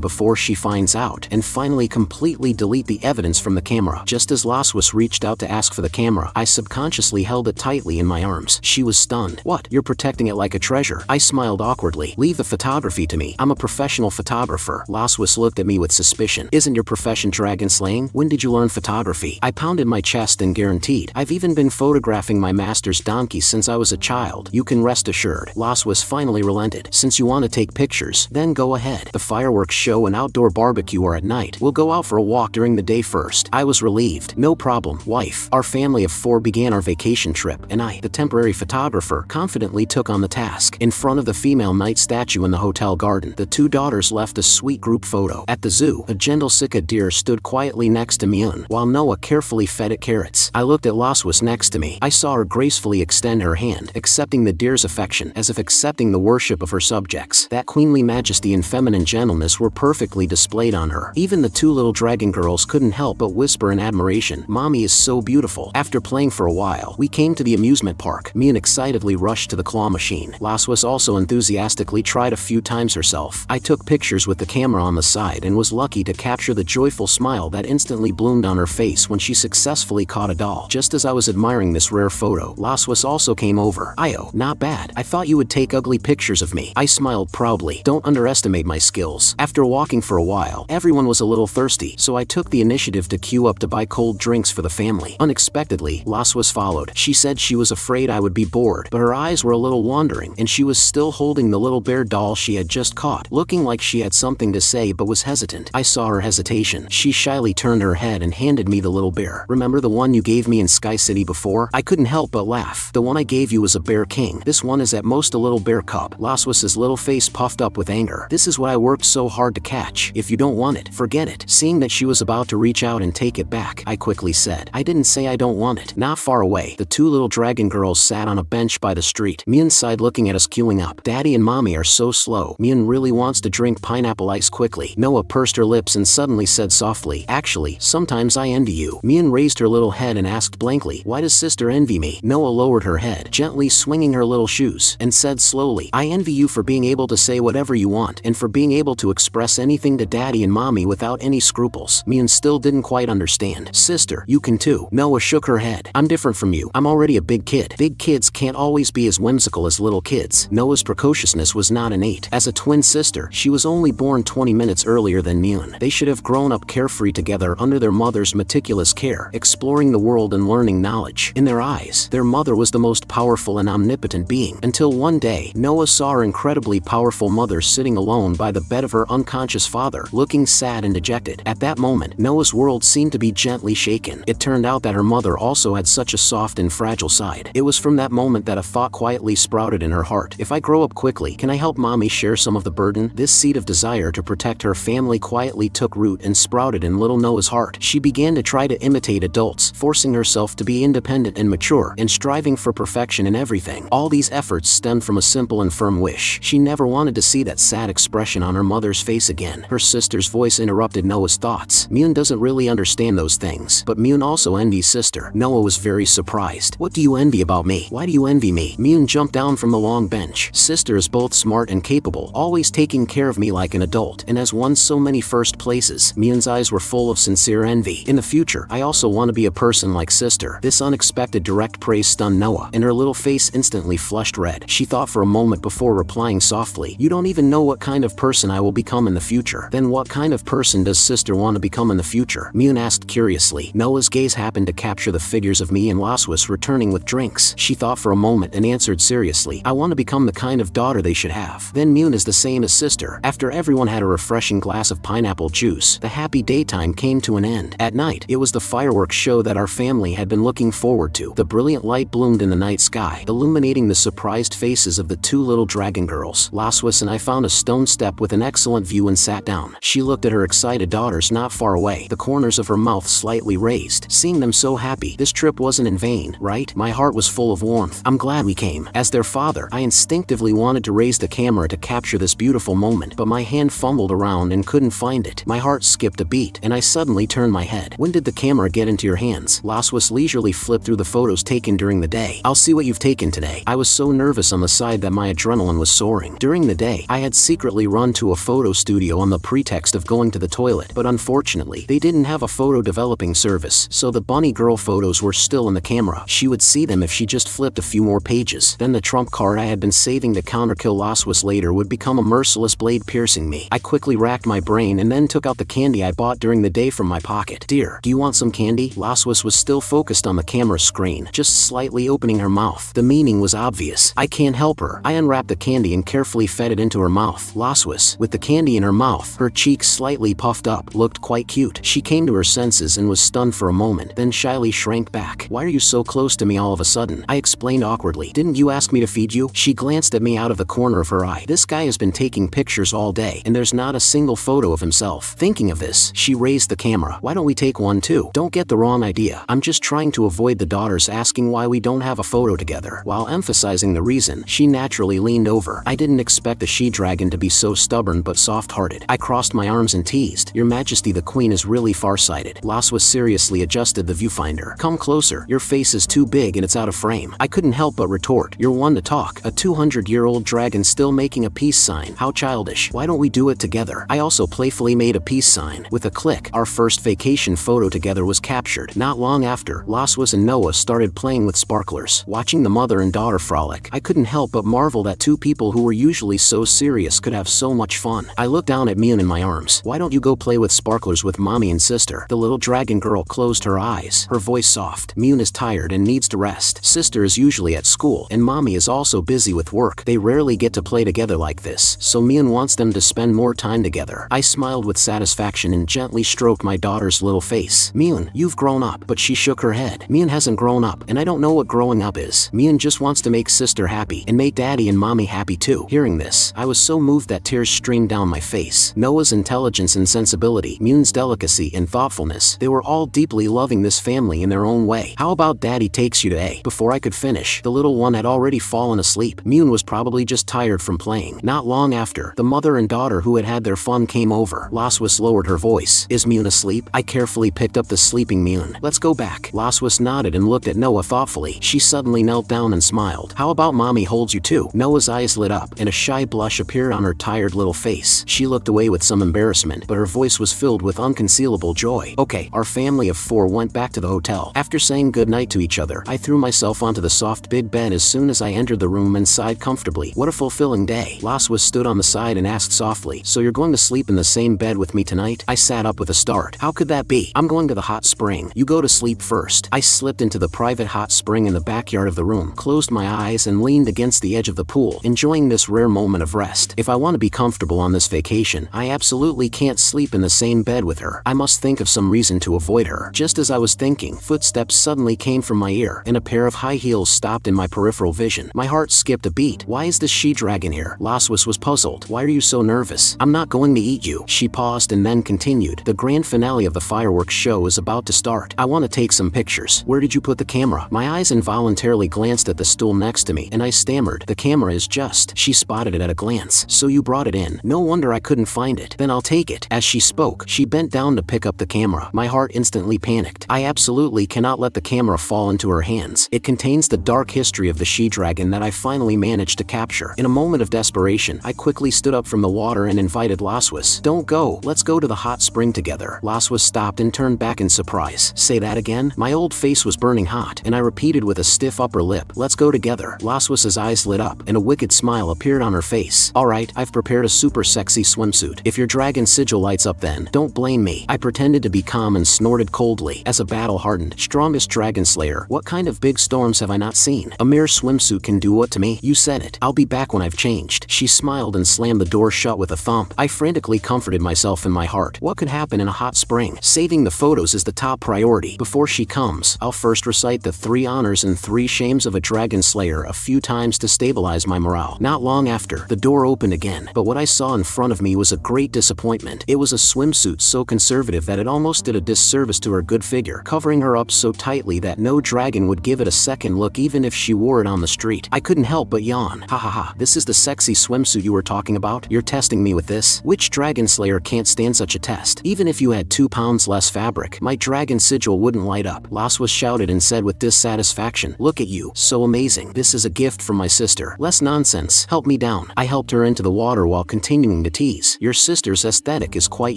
before she finds out, and finally completely delete the evidence from the camera. Just as Laswis reached out to ask for the camera, I subconsciously held it tightly in my arms. She was stunned. What? You're protecting it like a treasure? I smiled awkwardly. Leave the photography to me. I'm a professional photographer. Laswis looked at me with suspicion. Isn't your profession dragon slaying? When did you learn photography? I pounded my chest and guaranteed. I've even been photographing my master's donkey since I was a child. You can rest assured. Laswis finally relented. Since you want to take pictures, then go ahead. The fireworks show and outdoor barbecue are at night. We'll go out for a walk during the day first. I was relieved. No problem, wife. Our family of 4 began our vacation trip, and I, the temporary photographer, confidently took on the task. In front of the female knight statue in the hotel garden, the 2 daughters left a sweet group photo. At the zoo, a gentle Sika deer stood quietly next to Mune, while Noah carefully fed it carrots. I looked at Laswis next to me. I saw her gracefully extend her hand, accepting the deer's affection, as if accepting the worship of her subjects. That queenly majesty and feminine gentleness were perfectly displayed on her. Even the 2 little dragon girls couldn't help but whisper in admiration, Mommy is so beautiful. After playing for a while, we came to the amusement park. Mune excitedly rushed to the claw machine. Laswis also enthusiastically tried a few times herself. I took pictures with the camera on the side and was lucky to capture the joyful smile that instantly bloomed on her face when she successfully caught a doll. Just as I was admiring this rare photo, Laswis also came over. Io, not bad. I thought you would take ugly pictures of me. I smiled proudly. Don't underestimate my skills. After walking for a while, everyone was a little thirsty, so I took the initiative to queue up to buy cold drinks for the family. Unexpectedly, Laswis followed. She said she was afraid I would be bored, but her eyes were a little wandering, and she was still holding the little bear doll she had just caught, looking like she had something to say but was hesitant. I saw her hesitation. She shyly turned her head and handed me the little bear. Remember the one you gave me in Sky City before? I couldn't help but laugh. The one I gave you was a bear king. This one is at most a little bear cub. Laswis's little face puffed up with anger. This is what I worked so hard to catch. If you don't want it, forget it. Seeing that she was about to reach out and take it back, I quickly said, I didn't say I don't want it. Not far away, the 2 little dragon girls sat on a bench by the street. Mune sighed looking at us queuing up. Daddy and Mommy are so slow. Mune really wants to drink pineapple ice quickly. Noah pursed her lips and suddenly said softly, actually, sometimes I envy you. Mune raised her little head and asked blankly, why does sister envy me? Noah lowered her head, gently swinging her little shoes, and said slowly, I envy you for being able to say whatever you want and for being able to express anything to Daddy and Mommy without any scruples. Mune still didn't quite understand. Sister, you can too. Noah shook her head. I'm different from you. I'm already a big kid. Big kids can't always be as whimsical as little kids. Noah's precociousness was not innate. As a twin sister, she She was only born 20 minutes earlier than Mune. They should have grown up carefree together under their mother's meticulous care, exploring the world and learning knowledge. In their eyes, their mother was the most powerful and omnipotent being, until one day, Noah saw her incredibly powerful mother sitting alone by the bed of her unconscious father, looking sad and dejected. At that moment, Noah's world seemed to be gently shaken. It turned out that her mother also had such a soft and fragile side. It was from that moment that a thought quietly sprouted in her heart. If I grow up quickly, can I help mommy share some of the burden? This seed of desire to protect her family quietly took root and sprouted in little Noah's heart. She began to try to imitate adults, forcing herself to be independent and mature, and striving for perfection in everything. All these efforts stemmed from a simple and firm wish. She never wanted to see that sad expression on her mother's face again. Her sister's voice interrupted Noah's thoughts. Mune doesn't really understand those things, but Mune also envies sister. Noah was very surprised. What do you envy about me? Why do you envy me? Mune jumped down from the long bench. Sister is both smart and capable, always taking care of me like an adult, and has won so many first places. Mune's eyes were full of sincere envy. In the future, I also want to be a person like sister. This unexpected direct praise stunned Noah, and her little face instantly flushed red. She thought for a moment before replying softly, "You don't even know what kind of person I will become in the future." "Then what kind of person does sister want to become in the future?" Mune asked curiously. Noah's gaze happened to capture the figures of me and Laswas returning with drinks. She thought for a moment and answered seriously, "I want to become the kind of daughter they should have." Then Mune is the same as sister. After everyone had a refreshing glass of pineapple juice, the happy daytime came to an end. At night, it was the fireworks show that our family had been looking forward to. The brilliant light bloomed in the night sky, illuminating the surprised faces of the two little dragon girls. Laswas and I found a stone step with an excellent view and sat down. She looked at her excited daughters not far away, the corners of her mouth slightly raised. Seeing them so happy, this trip wasn't in vain, right? My heart was full of warmth. I'm glad we came. As their father, I instinctively wanted to raise the camera to capture this beautiful moment, but my hand fumbled around and couldn't find it. My heart skipped a beat, and I suddenly turned my head. "When did the camera get into your hands?" Laswas leisurely flipped through the photos taken during the day. "I'll see what you've taken today." I was so nervous on the side that my adrenaline was soaring. During the day, I had secretly run to a photo studio on the pretext of going to the toilet, but unfortunately, they didn't have a photo developing service, so the bunny girl photos were still in the camera. She would see them if she just flipped a few more pages. Then the trump card I had been saving to counterkill Laswas later would become a merciless blade piercing me. I quickly racked my brain and then took out the candy I bought during the day from my pocket. "Dear, do you want some candy?" Laswas was still focused on the camera screen, just slightly opening her mouth. The meaning was obvious. I can't help her. I unwrapped the candy and carefully fed it into her mouth. Laswas, with the candy in her mouth, her cheeks slightly puffed up, looked quite cute. She came to her senses and was stunned for a moment, then shyly shrank back. "Why are you so close to me all of a sudden?" I explained awkwardly. "Didn't you ask me to feed you?" She glanced at me out of the corner of her eye. "This guy has been taking pictures all day, and there's not a single photo of himself." Thinking of this, she raised the camera. "Why don't we take one too?" "Don't get the wrong idea. I'm just trying to avoid the daughters asking why we don't have a photo together." While emphasizing the reason, she naturally leaned over. I didn't expect the she-dragon to be so stubborn but soft-hearted. I crossed my arms and teased, "Your Majesty, the Queen is really far-sighted." Laswas seriously adjusted the viewfinder. "Come closer. Your face is too big and it's out of frame." I couldn't help but retort, "You're one to talk. A 200-year-old dragon still making a peace sign. How childish. Why don't we do it together?" I also playfully made a peace sign. With a click, our first vacation photo together was captured. Not long after, Laswas and Noah started playing with sparklers. Watching the mother and daughter frolic, I couldn't help but marvel that two people who were usually so serious could have so much fun. I looked down at Mune in my arms. "Why don't you go play with sparklers with mommy and sister?" The little dragon girl closed her eyes, her voice soft. "Mune is tired and needs to rest. Sister is usually at school, and mommy is also busy with work. They rarely get to play together like this, so Mune wants them to spend more time together." I smiled with satisfaction and gently stroked my daughter's little face. "Mune, you've grown up." But she shook her head. "Mune hasn't grown up, and I don't know what growing up is. Mune just wants to make sister happy, and make daddy and mommy happy too." Hearing this, I was so moved that tears streamed down my face. Noah's intelligence and sensibility, Mune's delicacy and thoughtfulness, they were all deeply loving this family in their own way. "How about daddy takes you to A?" Before I could finish, the little one had already fallen asleep. Mune was probably just tired from playing. Not long after, the mother and daughter who had had their fun came over. Laswas lowered her voice. "Is Mune asleep?" I carefully picked up the sleeping Mune. "Let's go back." Laswas nodded and looked at Noah thoughtfully. She suddenly knelt down and smiled. "How about mommy holds you too?" Noah's eyes lit up, and a shy blush appeared on her tired little face. She looked away with some embarrassment, but her voice was filled with unconcealable joy. Okay, our family of 4 went back to the hotel. After saying goodnight to each other, I threw myself onto the soft big bed as soon as I entered the room and sighed comfortably. What a fulfilling day. Laswas stood on the side sighed and asked softly, "So you're going to sleep in the same bed with me tonight?" I sat up with a start. "How could that be? I'm going to the hot spring. You go to sleep first." I slipped into the private hot spring in the backyard of the room, closed my eyes and leaned against the edge of the pool, enjoying this rare moment of rest. If I want to be comfortable on this vacation, I absolutely can't sleep in the same bed with her. I must think of some reason to avoid her. Just as I was thinking, footsteps suddenly came from my ear, and a pair of high heels stopped in my peripheral vision. My heart skipped a beat. "Why is this she-dragon here?" Laswas was puzzled. "Why are you so nervous?" "I'm not going to eat you." She paused and then continued. "The grand finale of the fireworks show is about to start. I want to take some pictures. Where did you put the camera?" My eyes involuntarily glanced at the stool next to me, and I stammered, "The camera is just..." She spotted it at a glance. "So you brought it in. No wonder I couldn't find it. Then I'll take it." As she spoke, she bent down to pick up the camera. My heart instantly panicked. I absolutely cannot let the camera fall into her hands. It contains the dark history of the she-dragon that I finally managed to capture. In a moment of desperation, I quickly stood up from the water and invited Laswas. "Don't go. Let's go to the hot spring together." Laswas stopped and turned back in surprise. "Say that again?" My old face was burning hot, and I repeated with a stiff upper lip, "Let's go together." Laswas's eyes lit up, and a wicked smile appeared on her face. "All right, I've prepared a super sexy swimsuit. If your dragon sigil lights up then, don't blame me." I pretended to be calm and snorted coldly. As a battle-hardened, strongest dragon slayer, what kind of big storms have I not seen? A mere swimsuit can do what to me? You said it. I'll be back when I've changed. She smiled and slammed the door shut with a thump. I frantically comforted myself in my heart. What could happen in a hot spring? Saving the photos is the top priority. Before she comes, I'll first recite the 3 honors and 3 shames of a dragon slayer a few times to stabilize my morale. Not long after, the door opened again, but what I saw in front of me was a great disappointment. It was a swimsuit so conservative that it almost did a disservice to her good figure, covering her up so tightly that no dragon would give it a second look even if she wore it on the street. I couldn't help but yawn. "Ha ha ha, this is the sexy swimsuit you were talking about? You're testing me with this? Which dragon slayer can't stand such a test? Even if you had 2 pounds less fabric, my dragon sigil wouldn't light up." Laswas shouted and said with dissatisfaction, "Look at you, so amazing. This is a gift from my sister." "Less nonsense, help me down." I helped her into the water while continuing to tease. "Your sister's aesthetic is quite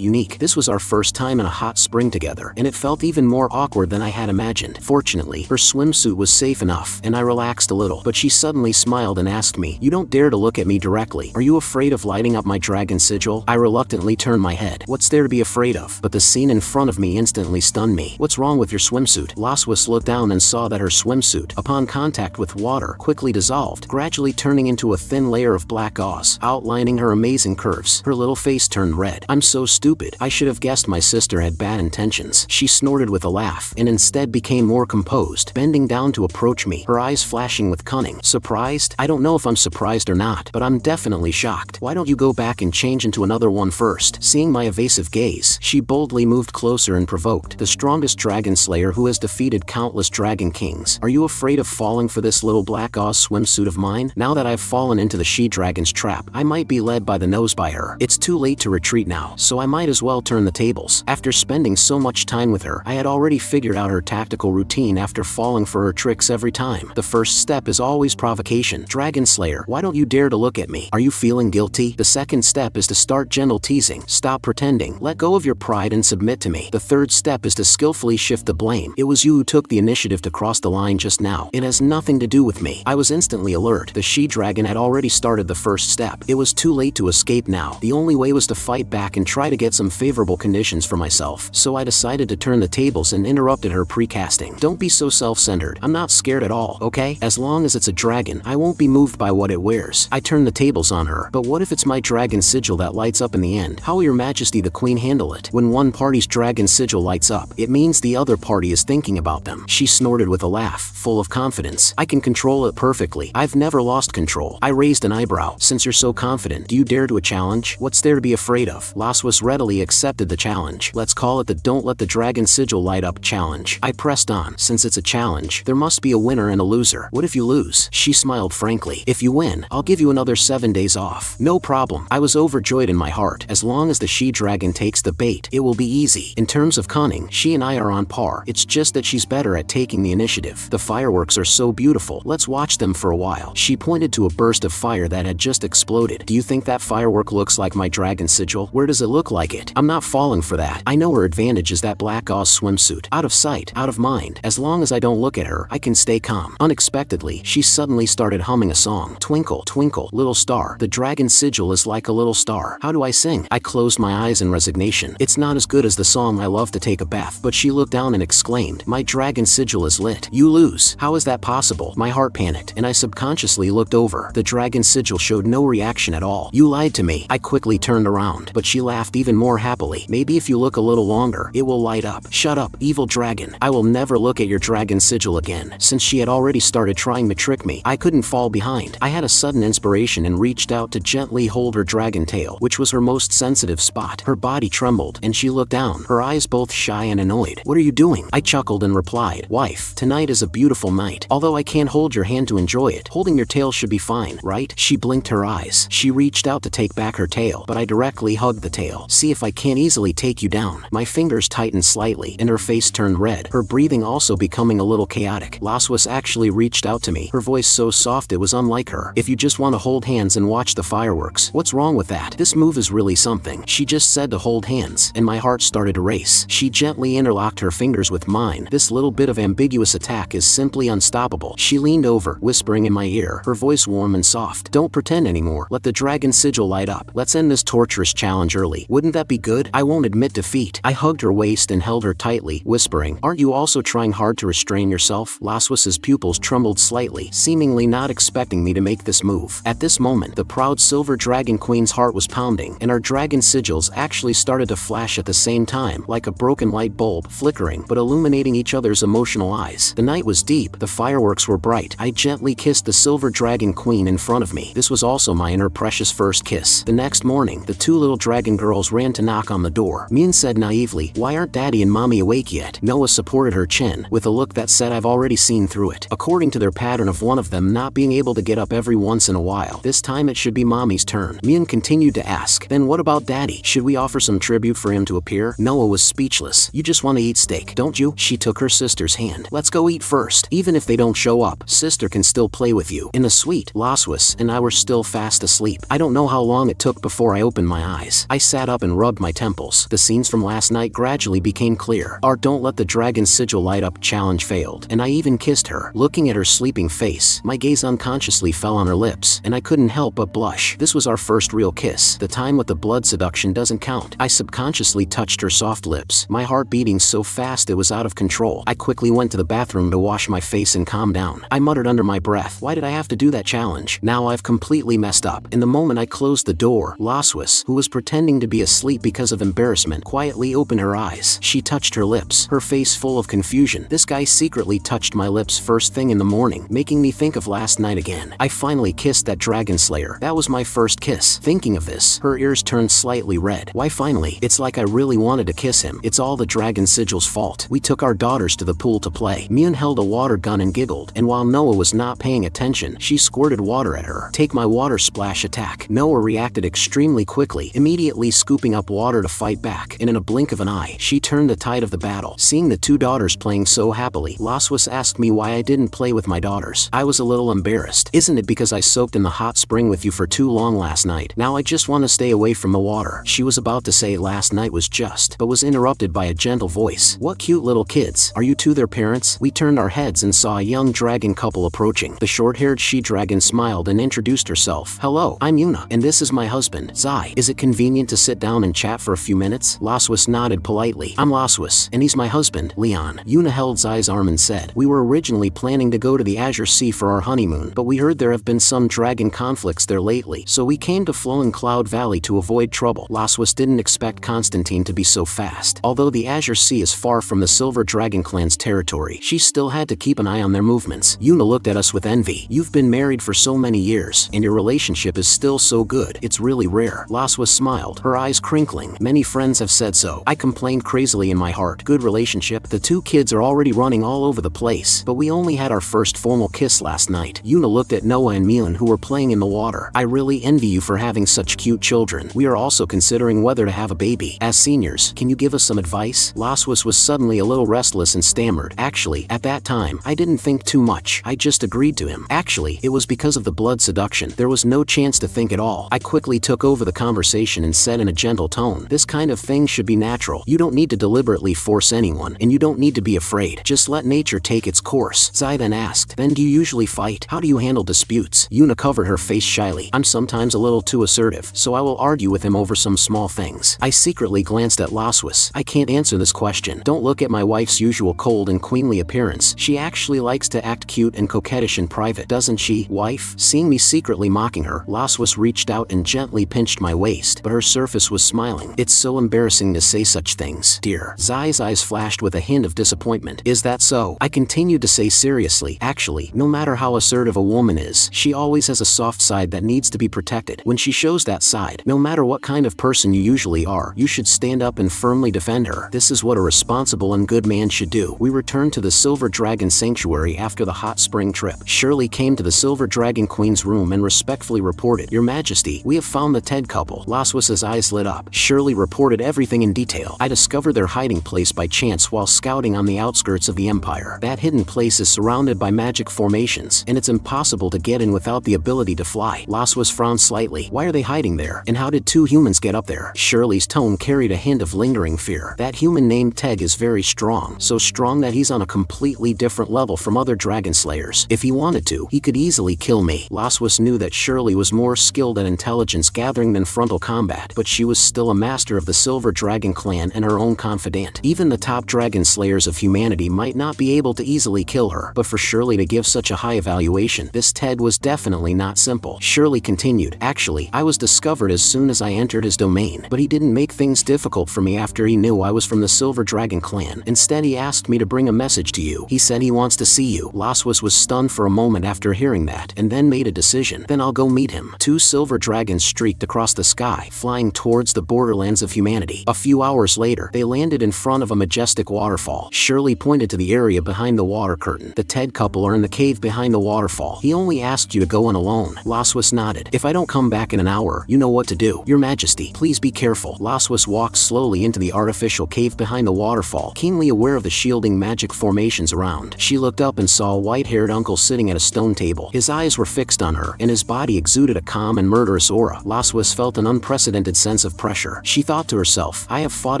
unique. This was our first time in a hot spring together, and it felt even more awkward than I had imagined." Fortunately, her swimsuit was safe enough, and I relaxed a little, but she suddenly smiled and asked me, "You don't dare to look at me directly. Are you afraid of lighting up my dragon sigil?" I reluctantly turned my head. What's there to be afraid of? But the scene in front of me instantly stunned me. "What's wrong with your swimsuit?" Laswas looked down and saw that her swimsuit, upon contact with water, quickly dissolved, gradually turning into a thin layer of black gauze, outlining her amazing curves. Her little face turned red. "I'm so stupid. I should have guessed my sister had bad intentions." She snorted with a laugh, and instead became more composed, bending down to approach me, her eyes flashing with cunning. "Surprised? I don't know if I'm surprised or not, but I'm definitely shocked. Why don't you go back and change into another one first?" Seeing my evasive gaze, she boldly moved closer and provoked, "The strongest dragon slayer who has defeated countless dragon kings. Are you afraid of falling for this little black gauze swimsuit of mine? Now that I've fallen into the she-dragon's trap, I might be led by the nose by her. It's too late to retreat now, so I might as well turn the tables." After spending so much time with her, I had already figured out her tactical routine after falling for her tricks every time. The first step is always provocation. "Dragon slayer, why don't you dare to look at me? Are you feeling guilty?" The second step is to start gentle teasing. "Stop pretending. Let go of your pride and submit to me." The third step is to skillfully shift the blame. "It was you who took the initiative to cross the line just now. It has nothing to do with me." I was instantly alert. The she-dragon had already started the first step. It was too late to escape now. The only way was to fight back and try to get some favorable conditions for myself. So I decided to turn the tables and interrupted her precasting. "Don't be so self-centered. I'm not scared at all, okay? As long as it's a dragon, I won't be moved by what it wears." I turned the tables on her. "But what if it's my dragon sigil that lights up in the end? How will your majesty the queen handle it? When one party's dragon sigil lights up, it means the other party is thinking about them." She snorted with a laugh, full of confidence. "I can control it perfectly. I've never lost control." I raised an eyebrow. "Since you're so confident, do you dare to a challenge? What's there to be afraid of?" Laswas readily accepted the challenge. "Let's call it the Don't Let the Dragon Sigil Light Up challenge." I pressed on. "Since it's a challenge, there must be a winner and a loser. What if you lose?" She smiled frankly. "If you win, I'll give you another 7 days off." "No problem." I was overjoyed in my heart. As long as the she-dragon takes the bait, it will be easy. In terms of cunning, she and I are on par. It's just that she's better at taking the initiative. "The fireworks are so beautiful. Let's watch them for a while." She pointed to a burst of fire that had just exploded. "Do you think that firework looks like my dragon sigil? Where does it look like it?" "I'm not falling for that. I know her advantage is that black gauze swimsuit. Out of sight, out of mind. As long as I don't look at her, I can stay calm." Unexpectedly, she suddenly started humming a song. "Twinkle, twinkle, little star, the dragon sigil sigil is like a little star. How do I sing? I closed my eyes in resignation. It's not as good as the song I love to take a bath. But she looked down and exclaimed, my dragon sigil is lit. You lose. How is that possible? My heart panicked, and I subconsciously looked over. The dragon sigil showed no reaction at all. You lied to me. I quickly turned around, but she laughed even more happily. Maybe if you look a little longer, it will light up. Shut up, evil dragon. I will never look at your dragon sigil again. Since she had already started trying to trick me, I couldn't fall behind. I had a sudden inspiration and reached out to gently hold her dragon tail, which was her most sensitive spot. Her body trembled, and she looked down, her eyes both shy and annoyed. What are you doing? I chuckled and replied, wife, tonight is a beautiful night. Although I can't hold your hand to enjoy it, holding your tail should be fine, right? She blinked her eyes. She reached out to take back her tail, but I directly hugged the tail. See if I can't easily take you down. My fingers tightened slightly, and her face turned red, her breathing also becoming a little chaotic. Laswas actually reached out to me, her voice so soft it was unlike her. If you just want to hold hands and watch the fireworks, what's wrong with that? This move is really something. She just said to hold hands, and my heart started to race. She gently interlocked her fingers with mine. This little bit of ambiguous attack is simply unstoppable. She leaned over, whispering in my ear, her voice warm and soft. Don't pretend anymore. Let the dragon sigil light up. Let's end this torturous challenge early. Wouldn't that be good? I won't admit defeat. I hugged her waist and held her tightly, whispering, aren't you also trying hard to restrain yourself? Laswas's pupils trembled slightly, seemingly not expecting me to make this move. At this moment, the proud silver dragon queen's heart was pounding, and our dragon sigils actually started to flash at the same time, like a broken light bulb, flickering but illuminating each other's emotional eyes. The night was deep, the fireworks were bright. I gently kissed the silver dragon queen in front of me. This was also my and her precious first kiss. The next morning, the two little dragon girls ran to knock on the door. Mune said naively, why aren't daddy and mommy awake yet? Noah supported her chin, with a look that said I've already seen through it. According to their pattern of one of them not being able to get up every once in a while, this time it should be mommy's turn. Mune continued to ask, then what about daddy? Should we offer some tribute for him to appear? Noah was speechless. You just want to eat steak, don't you? She took her sister's hand. Let's go eat first. Even if they don't show up, sister can still play with you. In the suite, Laswas and I were still fast asleep. I don't know how long it took before I opened my eyes. I sat up and rubbed my temples. The scenes from last night gradually became clear. Our don't let the dragon sigil light up challenge failed, and I even kissed her. Looking at her sleeping face, my gaze unconsciously fell on her lips, and I couldn't help but blush. This was our first real kiss. The time with the blood seduction doesn't count. I subconsciously touched her soft lips, my heart beating so fast it was out of control. I quickly went to the bathroom to wash my face and calm down. I muttered under my breath, why did I have to do that challenge? Now I've completely messed up. In the moment I closed the door, Laswas, who was pretending to be asleep because of embarrassment, quietly opened her eyes. She touched her lips, her face full of confusion. This guy secretly touched my lips first thing in the morning, making me think of last night again. I finally kissed that dragon slayer. That was my first kiss. Thinking of this, her ears turned slightly red. Why finally? It's like I really wanted to kiss him. It's all the dragon sigil's fault. We took our daughters to the pool to play. Mune held a water gun and giggled, and while Noah was not paying attention, she squirted water at her. Take my water splash attack. Noah reacted extremely quickly, immediately scooping up water to fight back, and in a blink of an eye, she turned the tide of the battle. Seeing the two daughters playing so happily, Laswas asked me why I didn't play with my daughters. I was a little embarrassed. Isn't it because I soaked in the hot spring with you for too long last night? Now I just want to stay away from the water. She was about to say last night was just, but was interrupted by a gentle voice. What cute little kids. Are you two their parents? We turned our heads and saw a young dragon couple approaching. The short-haired she-dragon smiled and introduced herself. Hello, I'm Yuna, and this is my husband, Zai. Is it convenient to sit down and chat for a few minutes? Laswas nodded politely. I'm Laswas, and he's my husband, Leon. Yuna held Zai's arm and said, we were originally planning to go to the Azure Sea for our honeymoon, but we heard there have been some dragon conflicts there lately, so we came to Flowing Cloud Valley to avoid trouble. Laswas didn't expect Constantine to be so fast. Although the Azure Sea is far from the Silver Dragon clan's territory, she still had to keep an eye on their movements. Yuna looked at us with envy. You've been married for so many years, and your relationship is still so good. It's really rare. Laswas smiled, her eyes crinkling. Many friends have said so. I complained crazily in my heart. Good relationship. The two kids are already running all over the place, but we only had our first formal kiss last night. Yuna looked at Noah and Mune, who were playing in the water. I really envy you for having such cute children. We are also considering whether to have a baby. As seniors, can you give us some advice? Laswas was suddenly a little restless and stammered. Actually, at that time, I didn't think too much. I just agreed to him. Actually, it was because of the blood seduction. There was no chance to think at all. I quickly took over the conversation and said in a gentle tone, this kind of thing should be natural. You don't need to deliberately force anyone, and you don't need to be afraid. Just let nature take its course. Zai then asked, then do you usually fight? How do you handle disputes? Yuna covered her face shyly. I'm sometimes sometimes a little too assertive, so I will argue with him over some small things. I secretly glanced at Laswis. I can't answer this question. Don't look at my wife's usual cold and queenly appearance. She actually likes to act cute and coquettish in private, doesn't she, wife? Seeing me secretly mocking her, Laswis reached out and gently pinched my waist, but her surface was smiling. It's so embarrassing to say such things, dear. Zai's eyes flashed with a hint of disappointment. Is that so? I continued to say seriously, actually, no matter how assertive a woman is, she always has a soft side that needs to be protected. When she shows that side, no matter what kind of person you usually are, you should stand up and firmly defend her. This is what a responsible and good man should do. We returned to the Silver Dragon Sanctuary after the hot spring trip. Shirley came to the Silver Dragon Queen's room and respectfully reported, Your Majesty, we have found the Ted couple. Laswis' eyes lit up. Shirley reported everything in detail. I discovered their hiding place by chance while scouting on the outskirts of the Empire. That hidden place is surrounded by magic formations, and it's impossible to get in without the ability to fly. Laswis frowned slightly. Why are they hiding there? And how did two humans get up there? Shirley's tone carried a hint of lingering fear. That human named Teg is very strong, so strong that he's on a completely different level from other dragon slayers. If he wanted to, he could easily kill me. Laswis knew that Shirley was more skilled at intelligence gathering than frontal combat, but she was still a master of the Silver Dragon clan and her own confidant. Even the top dragon slayers of humanity might not be able to easily kill her, but for Shirley to give such a high evaluation, this Ted was definitely not simple. Shirley continued, Actually, I was discovered as soon as I entered his domain, but he didn't make things difficult for me after he knew I was from the Silver Dragon clan. Instead, he asked me to bring a message to you. He said he wants to see you. Laswis was stunned for a moment after hearing that, and then made a decision. Then I'll go meet him. Two silver dragons streaked across the sky, flying towards the borderlands of humanity. A few hours later, they landed in front of a majestic waterfall. Shirley pointed to the area behind the water curtain. The Ted couple are in the cave behind the waterfall. He only asked you to go in alone. Laswis nodded. If I don't come back in an hour, you know what to do. Your Majesty, please be careful. Laswis walked slowly into the artificial cave behind the waterfall, keenly aware of the shielding magic formations around. She looked up and saw a white-haired uncle sitting at a stone table. His eyes were fixed on her, and his body exuded a calm and murderous aura. Laswis felt an unprecedented sense of pressure. She thought to herself, I have fought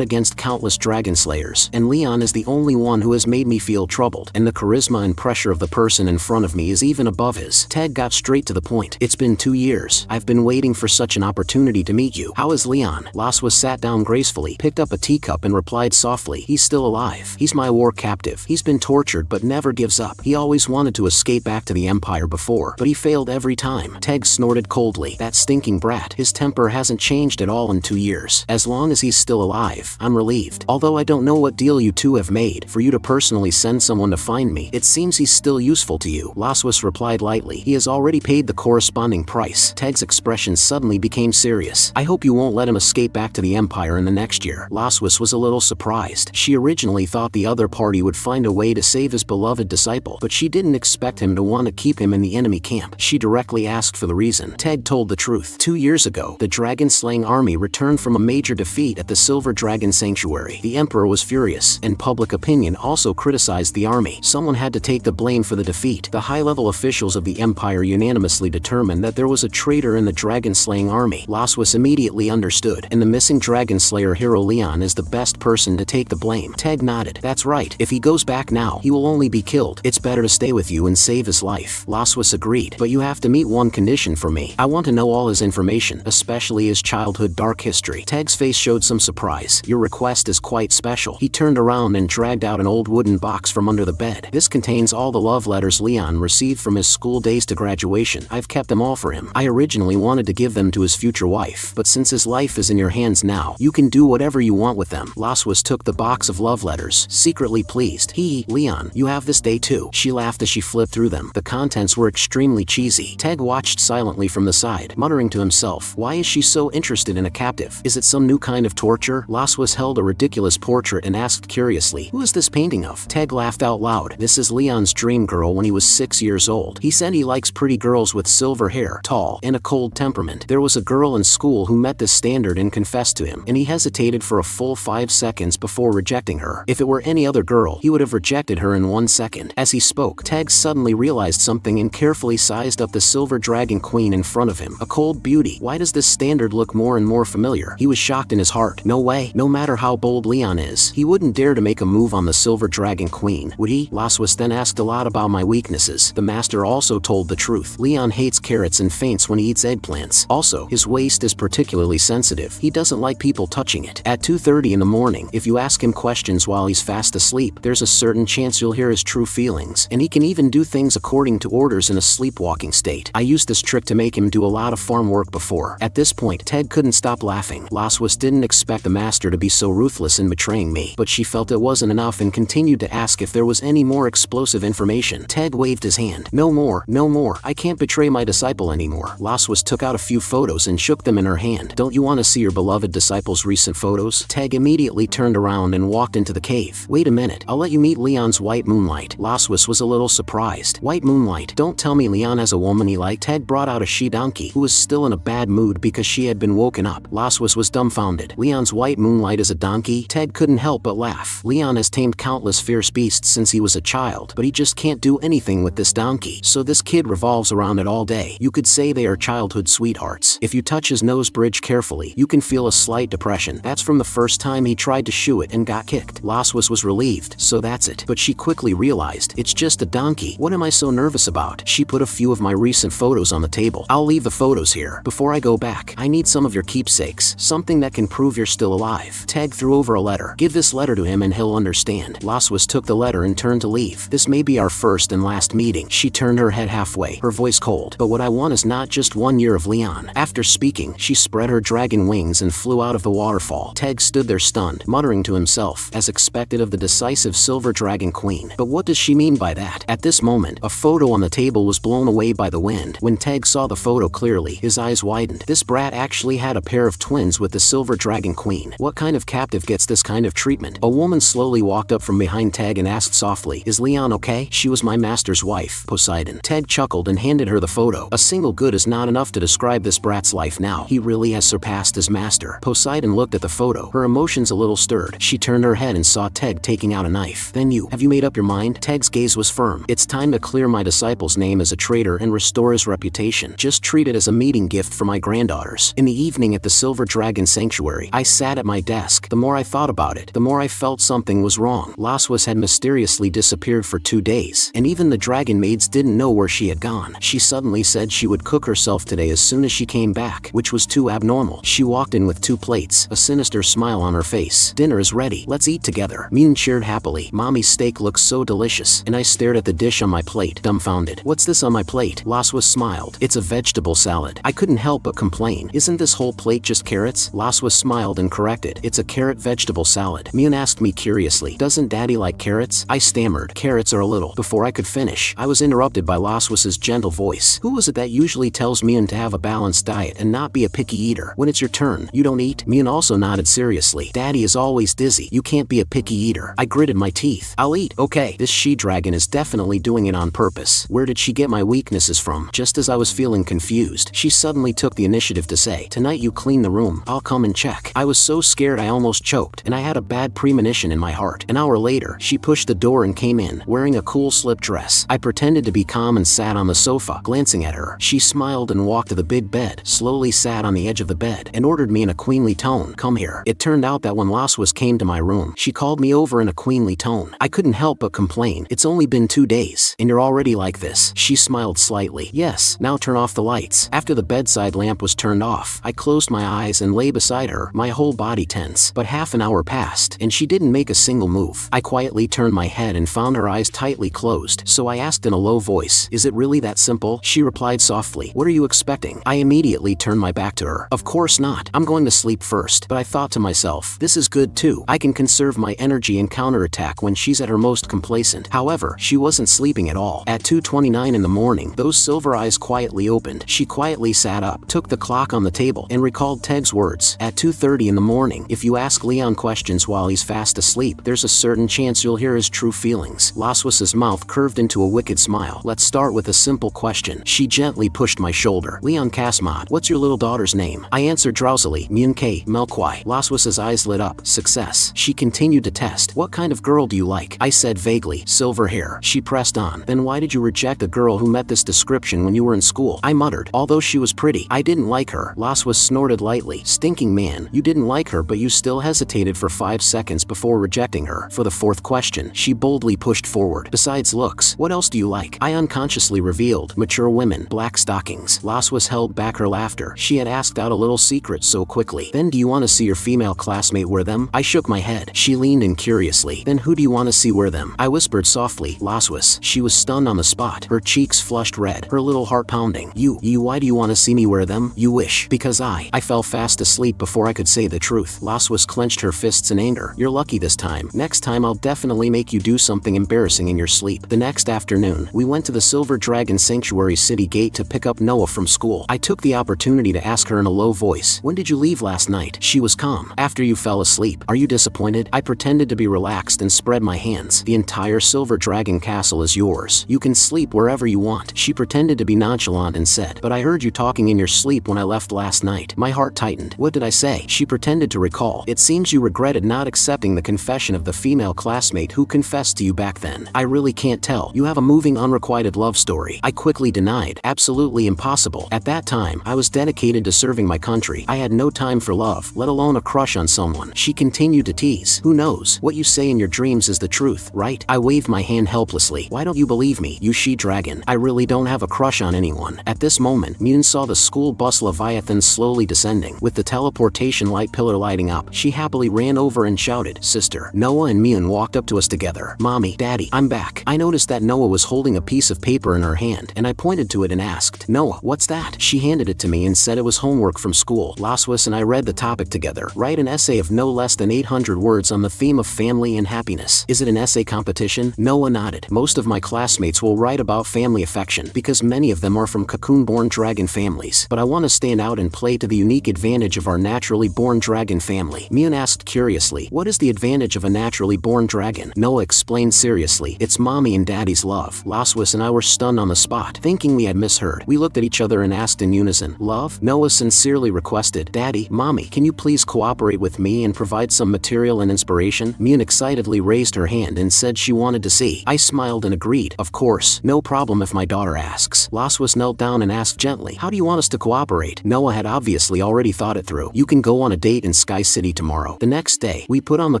against countless dragon slayers, and Leon is the only one who has made me feel troubled, and the charisma and pressure of the person in front of me is even above his. Ted got straight to the point. It's been 2 years. I've been waiting for such an opportunity to meet you. How is Leon? Laswis sat down gracefully, picked up a teacup and replied softly, He's still alive. He's my war captive. He's been tortured but never gives up. He always wanted to escape back to the Empire before, but he failed every time. Teg snorted coldly. That stinking brat. His temper hasn't changed at all in 2 years. As long as he's still alive, I'm relieved. Although I don't know what deal you two have made, for you to personally send someone to find me, it seems he's still useful to you. Laswis replied lightly. He has already paid the corresponding price. Teg's expression suddenly became serious. I hope you won't let him escape back to the Empire in the next year. Laswis was a little surprised. She originally thought the other party would find a way to save his beloved disciple, but she didn't expect him to want to keep him in the enemy camp. She directly asked for the reason. Teg told the truth. 2 years ago, the dragon-slaying army returned from a major defeat at the Silver Dragon Sanctuary. The Emperor was furious, and public opinion also criticized the army. Someone had to take the blame for the defeat. The high-level officials of the Empire unanimously determined that there was a traitor in the dragon-slaying army. Laswis immediately understood, and the missing dragon slayer hero Leon is the best person to take the blame. Teg nodded. That's right. If he goes back now, he will only be killed. It's better to stay with you and save his life. Laswis agreed. But you have to meet one condition for me. I want to know all his information, especially his childhood dark history. Teg's face showed some surprise. Your request is quite special. He turned around and dragged out an old wooden box from under the bed. This contains all the love letters Leon received from his school days to graduation. I've kept them all for him. I originally wanted to give them to his future wife, but since his life is in your hands now, you can do whatever you want with them. Laswis took the box of love letters, secretly pleased. Leon, you have this day too. She laughed as she flipped through them. The contents were extremely cheesy. Teg watched silently from the side, muttering to himself, why is she so interested in a captive? Is it some new kind of torture? Laswis held a ridiculous portrait and asked curiously, who is this painting of? Teg laughed out loud. This is Leon's dream girl when he was 6 years old. He said he likes pretty girls with silver hair, tall, and a cold temperament. There was a girl in school who met this standard and confessed to him, and he hesitated for a full 5 seconds before rejecting her. If it were any other girl, he would have rejected her in 1 second. As he spoke, Teg suddenly realized something and carefully sized up the Silver Dragon Queen in front of him. A cold beauty. Why does this standard look more and more familiar? He was shocked in his heart. No way. No matter how bold Leon is, he wouldn't dare to make a move on the Silver Dragon Queen, would he? Laswis then asked a lot about my weaknesses. The master also told the truth. Leon hates carrots and faints when he eats eggplants. Also, his waist is particularly sensitive. He doesn't like people touching it. At 2:30 in the morning, if you ask him questions while he's fast asleep, there's a certain chance you'll hear his true feelings, and he can even do things according to orders in a sleepwalking state. I used this trick to make him do a lot of farm work before. At this point, Ted couldn't stop laughing. Laswas didn't expect the master to be so ruthless in betraying me, but she felt it wasn't enough and continued to ask if there was any more explosive information. Ted waved his hand. No more, no more. I can't betray my disciple anymore. Laswas took out a few photos and shook them in her hand. Don't you want to see your beloved disciple's recent photos? Ted immediately turned around and walked into the cave. Wait a minute, I'll let you meet Leon's white moonlight. Laswas was a little surprised. White moonlight? Don't tell me Leon has a woman he liked. Ted brought out a she-donkey, who was still in a bad mood because she had been woken up. Laswas was dumbfounded. Leon's white moonlight is a donkey? Ted couldn't help but laugh. Leon has tamed countless fierce beasts since he was a child, but he just can't do anything with this donkey, so this kid revolves around it all day. You could say they are childhood sweethearts. If you touch his nose bridge carefully, you can feel a slight depression. That's from the first time he tried to shoo it and got kicked. Laswas was relieved, so that's it. But she quickly realized, it's just a donkey. What am I so nervous about? She put a few of my recent photos on the table. I'll leave the photos here. Before I go back, I need some of your keepsakes, something that can prove you're still alive. Ted threw over a letter. Give this letter to him and he'll understand. Laswas took the letter and turned to leave. This may be our first and last meeting. She turned her head halfway, her voice cold. But what I want is not just 1 year of Leon. After speaking, she spread her dragon wings and flew out of the waterfall. Ted stood there stunned, muttering to himself, as expected of the decisive silver dragon queen. But what does she mean by that? At this moment, a photo on the table was blown away by the wind. When Ted saw the photo clearly, his eyes widened. This brat actually had a pair of twins with the silver dragon queen. What kind of captive gets this kind of treatment? A woman slowly walked up from behind Ted and asked softly, is Leon okay? She was my master's wife, Poseidon. Ted chuckled and handed her the photo. A single good is not enough to describe this brat's life now. He really has surpassed his master. Poseidon looked at the photo, her emotions a little stirred. She turned her head and saw Ted taking out a knife. Then have you made up your mind? Ted's gaze was firm. It's time to clear my disciple's name as a traitor and restore his reputation. Just treat it as a meeting gift for my granddaughters. In the evening at the Silver Dragon Sanctuary, I sat at my desk. The more I thought about it, the more I felt something was wrong. Laswas had mysteriously disappeared for 2 days, and even the dragon maids didn't know where she had gone. She suddenly said she would cook herself today as soon as she came back, which was too abnormal. She walked in with 2 plates, a sinister smile on her face. Dinner is ready. Let's eat together. Mune cheered happily. Mommy's steak looks so delicious, and I stared at the dish on my plate, dumbfounded. What's this on my plate? Laswas smiled. It's a vegetable salad. I couldn't help but complain. Isn't this whole plate just carrots? Laswas smiled and corrected. It's a carrot vegetable salad. Mune asked me curiously, doesn't daddy like carrots? I stammered. Carrots are a little. Before I could finish, I was interrupted by Laswas's gentle voice. Who is it that usually tells Mune to have a balanced diet and not be a picky eater? When it's your turn, you don't eat? Mune also nodded seriously. Daddy is always dizzy. You can't be a picky eater. I gritted my teeth. I'll eat. Okay, this she-dragon is definitely doing it on purpose. Where did she get my weaknesses from? Just as I was feeling confused, she suddenly took the initiative to say, tonight you clean the room. I'll come and check. I was so scared I almost choked, and I had a bad premonition in my heart. An hour later, she pushed the door and came in, wearing a cool slip dress. I pretended to be calm and sat on the sofa, glancing at her. She smiled and walked to the big bed, slowly sat on the edge of the bed, and ordered me in a queenly tone, come here. It turned out that when Laswas came to my room, she called me over in a queenly tone. I couldn't help but complain. It's only been 2 days, and you're already like this. She smiled slightly. Yes, now turn off the lights. After the bedside lamp was turned off, I closed my eyes and lay beside her, my whole body tense. But half an hour passed, and she didn't make a single move. I quietly turned my head and found her eyes tightly closed, so I asked in a low voice, is it really that simple? She replied softly, what are you expecting? I immediately turned my back to her. Of course not. I'm going to sleep first. But I thought to myself, this is good too. I can conserve my energy and counterattack when she's at her most complacent. However, she wasn't sleeping at all. At 2:29 in the morning, those silver eyes quietly opened. She quietly sat up, took the clock on the table, and recalled Ted's words. At 2:30 in the morning, if you ask Leon questions while he's fast asleep, there's a certain chance you'll hear his true feelings. Laswas's mouth curved into a wicked smile. Let's start with a simple question. She gently pushed my shoulder. Leon Kasmod, what's your little daughter's name? I answered drowsily, Mune Melkwai. Laswas's eyes lit up. Success. She continued to test. What kind of girl do you like? I said vaguely, silver hair. She pressed on. Then why did you reject a girl who met this description when you were in school? I muttered. Although she was pretty, I didn't like her. Laswas snorted lightly. Stinking man, you didn't like her but you still hesitated for 5 seconds before rejecting her. For the 4th question, she boldly pushed forward. Besides looks, what else do you like? I unconsciously revealed, mature women, black stockings. feelings. Laswas held back her laughter. She had asked out a little secret so quickly. Then do you want to see your female classmate wear them? I shook my head. She leaned in curiously. Then who do you want to see wear them? I whispered softly. Laswas. She was stunned on the spot. Her cheeks flushed red, her little heart pounding. You, why do you want to see me wear them? You wish. Because I fell fast asleep before I could say the truth. Laswas clenched her fists in anger. You're lucky this time. Next time I'll definitely make you do something embarrassing in your sleep. The next afternoon, we went to the Silver Dragon Sanctuary city gate to pick up Noah from school. I took the opportunity to ask her in a low voice, when did you leave last night? She was calm. After you fell asleep. Are you disappointed? I pretended to be relaxed and spread my hands. The entire Silver Dragon castle is yours. You can sleep wherever you want. She pretended to be nonchalant and said, but I heard you talking in your sleep when I left last night. My heart tightened. What did I say? She pretended to recall. It seems you regretted not accepting the confession of the female classmate who confessed to you back then. I really can't tell. You have a moving unrequited love story. I quickly denied. Absolutely impossible. At that time, I was dedicated to serving my country. I had no time for love, let alone a crush on someone. She continued to tease. Who knows? What you say in your dreams is the truth, right? I waved my hand helplessly. Why don't you believe me, you she-dragon? I really don't have a crush on anyone. At this moment, Mune saw the school bus Leviathan slowly descending, with the teleportation light pillar lighting up. She happily ran over and shouted, Sister. Noah and Mune walked up to us together. Mommy, Daddy, I'm back. I noticed that Noah was holding a piece of paper in her hand, and I pointed to it and asked, Noah, what's that? She handed it to me and said it was homework from school. Laswas and I read the topic together. Write an essay of no less than 800 words on the theme of family and happiness. Is it an essay competition? Noah nodded. Most of my classmates will write about family affection because many of them are from cocoon-born dragon families. But I want to stand out and play to the unique advantage of our naturally born dragon family. Mune asked curiously, what is the advantage of a naturally born dragon? Noah explained seriously, it's mommy and daddy's love. Laswas and I were stunned on the spot, thinking we had misheard. We looked at each other and asked in unison, love? Noah sincerely requested, Daddy, Mommy, can you please cooperate with me and provide some material and inspiration? Mune excitedly raised her hand and said she wanted to see. I smiled and agreed, of course, no problem if my daughter asks. Laswas knelt down and asked gently, how do you want us to cooperate? Noah had obviously already thought it through. You can go on a date in Sky City tomorrow. The next day, we put on the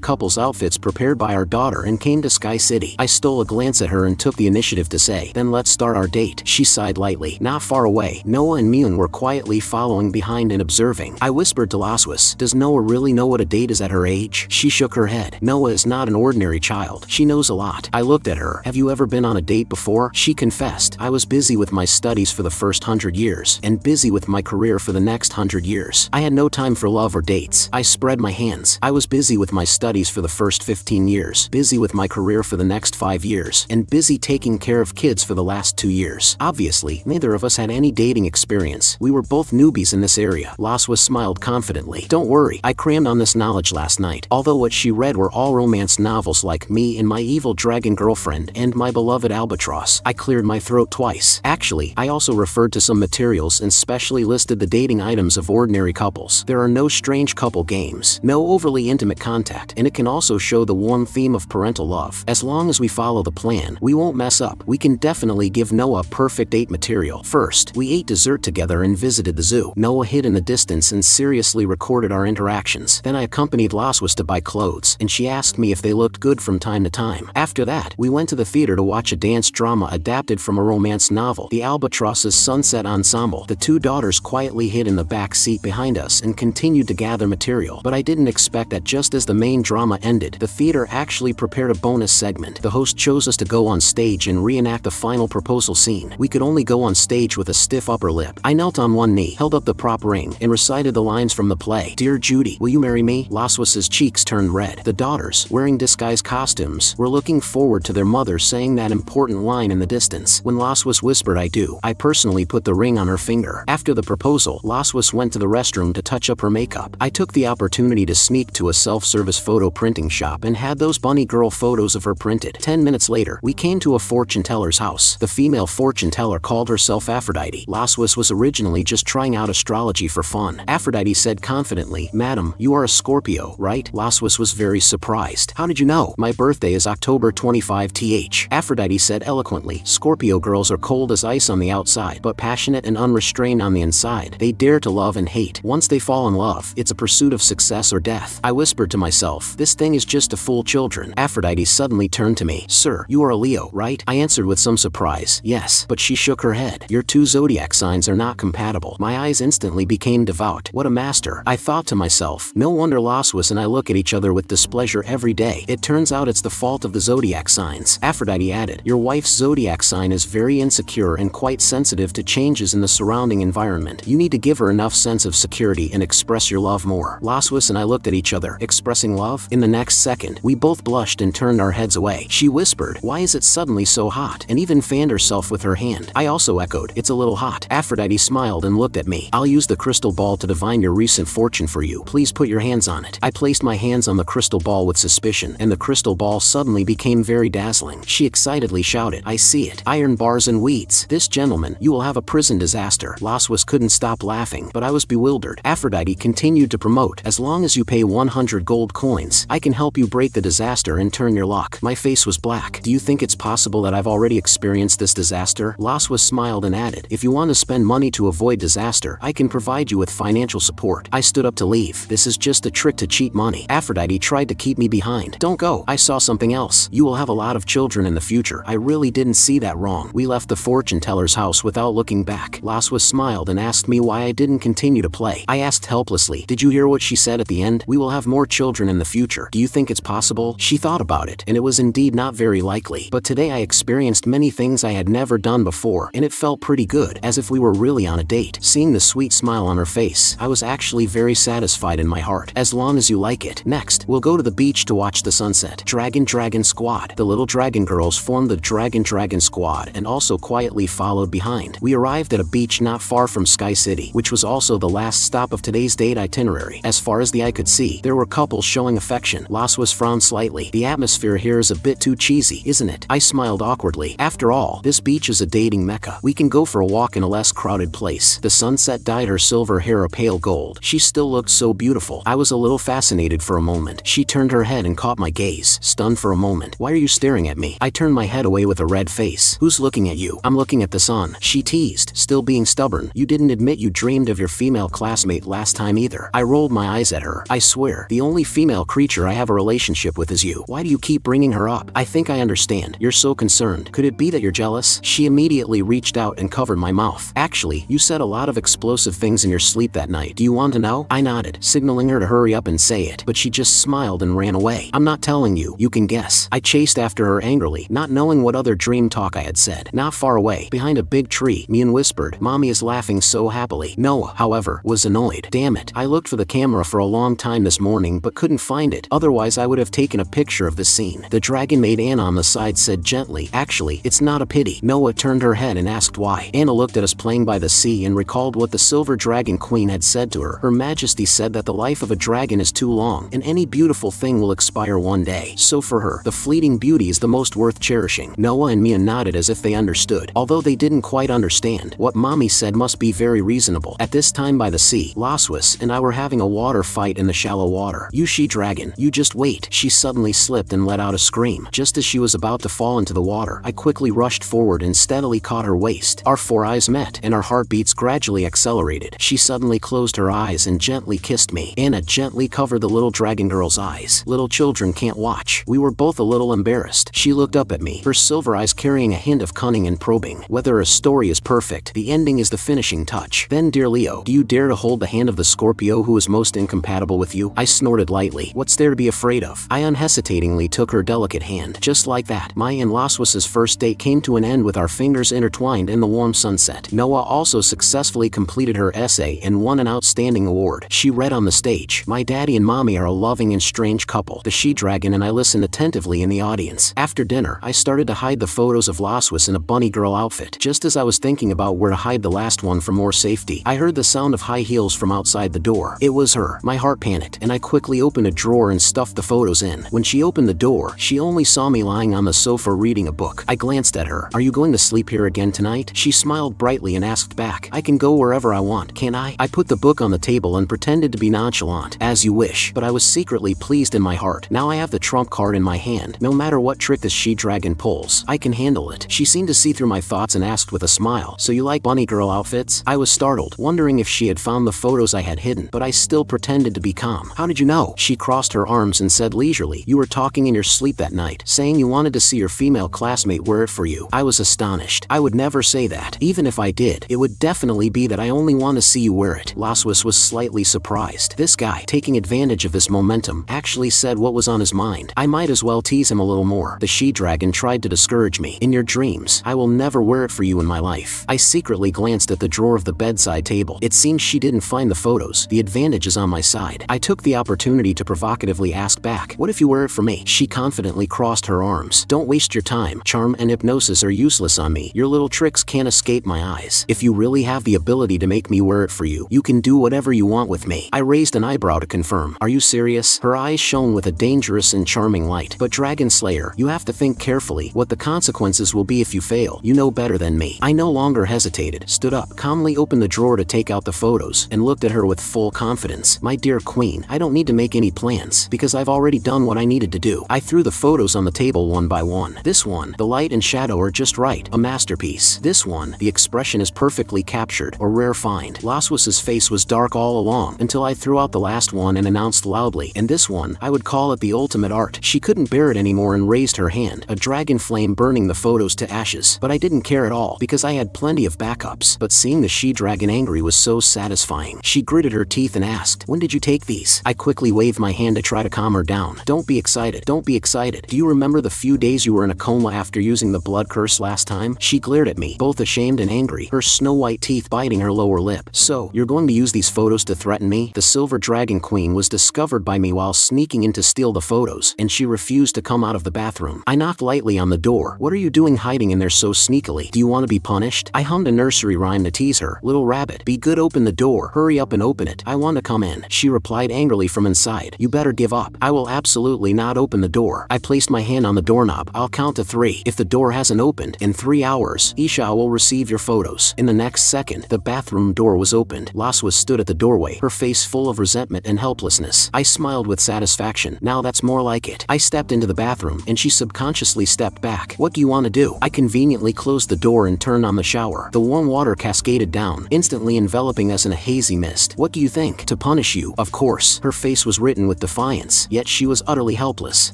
couple's outfits prepared by our daughter and came to Sky City. I stole a glance at her and took the initiative to say, then let's start our date. She sighed lightly. Not far away, Noah and Mune were quietly following behind and observing. I whispered to Laswas, does Noah really know what a date is at her age? She shook her head. Noah is not an ordinary child. She knows a lot. I looked at her. Have you ever been on a date before? She confessed. I was busy with my studies for the first 100 years, and busy with my career for the next 100 years. I had no time for love or dates. I spread my hands. I was busy with my studies for the first 15 years, busy with my career for the next 5 years, and busy taking care of kids for the last 2 years. Obviously, neither of us had any dating experience. We were both newbies in this area. Laswas smiled confidently. Don't worry, I crammed on this knowledge last night. Although what she read were all romance novels like Me and My Evil Dragon Girlfriend and My Beloved Albatross. I cleared my throat twice. Actually, I also referred to some materials and specially listed the dating items of ordinary couples. There are no strange couple games, no overly intimate contact, and it can also show the warm theme of parental love. As long as we follow the plan, we won't mess up. We can definitely give Noah perfect date material. First, we ate dessert together and visited the zoo. Noah hid in the distance and seriously recorded our interactions. Then I accompanied Laswas to buy clothes, and she asked me if they looked good from time to time. After that, we went to the theater to watch a dance drama adapted from a romance novel, The Albatross's Sunset Ensemble. The two daughters quietly hid in the back seat behind us and continued to gather material, but I didn't expect that just as the main drama ended, the theater actually prepared a bonus segment. The host chose us to go on stage and reenact the final proposal scene. We could only go on stage with a stiff upper lip. I knelt on one knee, held up the prop ring, and recited the lines from the play. Dear Judy, will you marry me? Laswas's cheeks turned red. The daughters, wearing disguised costumes, were looking forward to their mother saying that important line in the distance. When Laswas whispered I do, I personally put the ring on her finger. After the proposal, Laswas went to the restroom to touch up her makeup. I took the opportunity to sneak to a self-service photo printing shop and had those bunny girl photos of her printed. 10 minutes later, we came to a fortune teller's house. The female fortune teller called herself Aphrodite. Laswas was originally just trying out astrology for fun. Aphrodite said confidently, Madam, you are a Scorpio, right? Laswas was very surprised. How did you know? My birthday is October 25th. Aphrodite said eloquently, Scorpio girls are cold as ice on the outside, but passionate and unrestrained on the inside. They dare to love and hate. Once they fall in love, it's a pursuit of success or death. I whispered to myself, this thing is just to fool children. Aphrodite suddenly turned to me. Sir, you are a Leo, right? I answered with some surprise. Yes, but she shook her head. You're too zodiac signs are not compatible. My eyes instantly became devout. What a master. I thought to myself. No wonder Laswas and I look at each other with displeasure every day. It turns out it's the fault of the zodiac signs. Aphrodite added, your wife's zodiac sign is very insecure and quite sensitive to changes in the surrounding environment. You need to give her enough sense of security and express your love more. Laswas and I looked at each other. Expressing love? In the next second, we both blushed and turned our heads away. She whispered, why is it suddenly so hot? And even fanned herself with her hand. I also echoed, it's a little hot. Aphrodite smiled and looked at me. I'll use the crystal ball to divine your recent fortune for you. Please put your hands on it. I placed my hands on the crystal ball with suspicion, and the crystal ball suddenly became very dazzling. She excitedly shouted, I see it. Iron bars and weeds. This gentleman, you will have a prison disaster. Laswas couldn't stop laughing, but I was bewildered. Aphrodite continued to promote, as long as you pay 100 gold coins, I can help you break the disaster and turn your luck. My face was black. Do you think it's possible that I've already experienced this disaster? Laswas smiled and added, if you want to spend money to avoid disaster, I can provide you with financial support. I stood up to leave. This is just a trick to cheat money. Aphrodite tried to keep me behind. Don't go. I saw something else. You will have a lot of children in the future. I really didn't see that wrong. We left the fortune teller's house without looking back. Laswas smiled and asked me why I didn't continue to play. I asked helplessly, did you hear what she said at the end? We will have more children in the future. Do you think it's possible? She thought about it, and it was indeed not very likely. But today I experienced many things I had never done before, and it felt pretty good, as if we were really on a date. Seeing the sweet smile on her face, I was actually very satisfied in my heart. As long as you like it. Next, we'll go to the beach to watch the sunset. Dragon Squad. The little dragon girls formed the Dragon Squad and also quietly followed behind. We arrived at a beach not far from Sky City, which was also the last stop of today's date itinerary. As far as the eye could see, there were couples showing affection. Laswas frowned slightly. The atmosphere here is a bit too cheesy, isn't it? I smiled awkwardly. After all, this beach is a dating mecca. We can go for a walk in a less crowded place. The sunset dyed her silver hair a pale gold. She still looked so beautiful. I was a little fascinated for a moment. She turned her head and caught my gaze, stunned for a moment. Why are you staring at me? I turned my head away with a red face. Who's looking at you? I'm looking at the sun. She teased, still being stubborn. You didn't admit you dreamed of your female classmate last time either. I rolled my eyes at her. I swear, the only female creature I have a relationship with is you. Why do you keep bringing her up? I think I understand. You're so concerned. Could it be that you're jealous? She immediately reached out and covered my mouth. Actually, you said a lot of explosive things in your sleep that night. Do you want to know? I nodded, signaling her to hurry up and say it, but she just smiled and ran away. I'm not telling you. You can guess. I chased after her angrily, not knowing what other dream talk I had said. Not far away, behind a big tree, Mune whispered, Mommy is laughing so happily. Noah, however, was annoyed. Damn it. I looked for the camera for a long time this morning but couldn't find it. Otherwise I would have taken a picture of this scene. The dragon maid Anna on the side said gently, actually, it's not a pity. Noah turned her head and asked why. Anna looked at us playing by the sea and recalled what the silver dragon queen had said to her. Her Majesty said that the life of a dragon is too long, and any beautiful thing will expire one day. So for her, the fleeting beauty is the most worth cherishing. Noah and Mia nodded as if they understood, although they didn't quite understand. What Mommy said must be very reasonable. At this time by the sea, Laswas and I were having a water fight in the shallow water. You she-dragon, you just wait. She suddenly slipped and let out a scream. Just as she was about to fall into the water, I quickly rushed forward and steadily caught her waist. Our four eyes met, and our heartbeats gradually accelerated. She suddenly closed her eyes and gently kissed me. Anna gently covered the little dragon girl's eyes. Little children can't watch. We were both a little embarrassed. She looked up at me, her silver eyes carrying a hint of cunning and probing. Whether a story is perfect, the ending is the finishing touch. Then, dear Leo, do you dare to hold the hand of the Scorpio who is most incompatible with you? I snorted lightly. What's there to be afraid of? I unhesitatingly took her delicate hand. Just like that, my and Laswas's first date came to an end with our fingers intertwined in the warm sunset. Noah also successfully completed her essay and won an outstanding award. She read on the stage, my daddy and mommy are a loving and strange couple. The she-dragon and I listened attentively in the audience. After dinner, I started to hide the photos of Laswas in a bunny girl outfit. Just as I was thinking about where to hide the last one for more safety, I heard the sound of high heels from outside the door. It was her. My heart panicked, and I quickly opened a drawer and stuffed the photos in. When she opened the door, she only saw me lying on the sofa reading a book. I glanced at her. Are you going to sleep here again tonight? She smiled brightly and asked back, I can go wherever I want, can I? I put the book on the table and pretended to be nonchalant. As you wish. But I was secretly pleased in my heart. Now I have the trump card in my hand. No matter what trick this she-dragon pulls, I can handle it. She seemed to see through my thoughts and asked with a smile, so you like bunny girl outfits? I was startled, wondering if she had found the photos I had hidden, but I still pretended to be calm. How did you know? She crossed her arms and said leisurely, you were talking in your sleep that night, saying you wanted to see your female classmate wear it for you. I was astonished. I would never say that. Even if I did, it would definitely be that I only want to see you wear it. Laswas was slightly surprised. This guy, taking advantage of this momentum, actually said what was on his mind. I might as well tease him a little more. The she-dragon tried to discourage me. In your dreams, I will never wear it for you in my life. I secretly glanced at the drawer of the bedside table. It seems she didn't find the photos. The advantage is on my side. I took the opportunity to provocatively ask back, what if you wear it for me? She confidently crossed her arms. Don't waste your time. Charm and hypnosis are useless on me. Your little tricks can't escape my eyes. If you really have the ability to make me wear it for you, you can do whatever you want with me. I raised an eyebrow to confirm. Are you serious? Her eyes shone with a dangerous and charming light. But Dragon Slayer, you have to think carefully what the consequences will be if you fail. You know better than me. I no longer hesitated, stood up, calmly opened the drawer to take out the photos, and looked at her with full confidence. My dear queen, I don't need to make any plans, because I've already done what I needed to do. I threw the photos on the table one by one. This one, the light and shadow are just right, a masterpiece. This one, the expression is perfectly captured, a rare find. Laswas's face was dark all along, until I threw out the last one and announced loudly, and this one, I would call it the ultimate art. She couldn't bear it anymore and raised her hand, a dragon flame burning the photos to ashes. But I didn't care at all, because I had plenty of backups. But seeing the she-dragon angry was so satisfying. She gritted her teeth and asked, when did you take these? I quickly waved my hand to try to calm her down. Don't be excited. Don't be excited. Do you remember the few days you were in a coma after using the blood curse last time? She glared at me, both ashamed and angry, her snow-white teeth biting her lower lip. So, you're going to use these photos to threaten me? The Silver Dragon Queen was discovered by me while sneaking in to steal the photos, and she refused to come out of the bathroom. I knocked lightly on the door. What are you doing hiding in there so sneakily? Do you want to be punished? I hummed a nursery rhyme to tease her. Little rabbit, be good, open the door. Hurry up and open it. I want to come in. She replied angrily from inside. You better give up. I will absolutely not open the door. I placed my hand on the doorknob. I'll count to 3. If the door hasn't opened in 3 hours, Isha will receive your photos. In the next second, the bathroom door was opened. Laswas stood at the doorway, her face full of resentment and helplessness. I smiled with satisfaction. Now that's more like it. I stepped into the bathroom, and she subconsciously stepped back. What do you want to do? I conveniently closed the door and turned on the shower. The warm water cascaded down, instantly enveloping us in a hazy mist. What do you think? To punish you, of course. Her face was written with defiance, yet she was utterly helpless.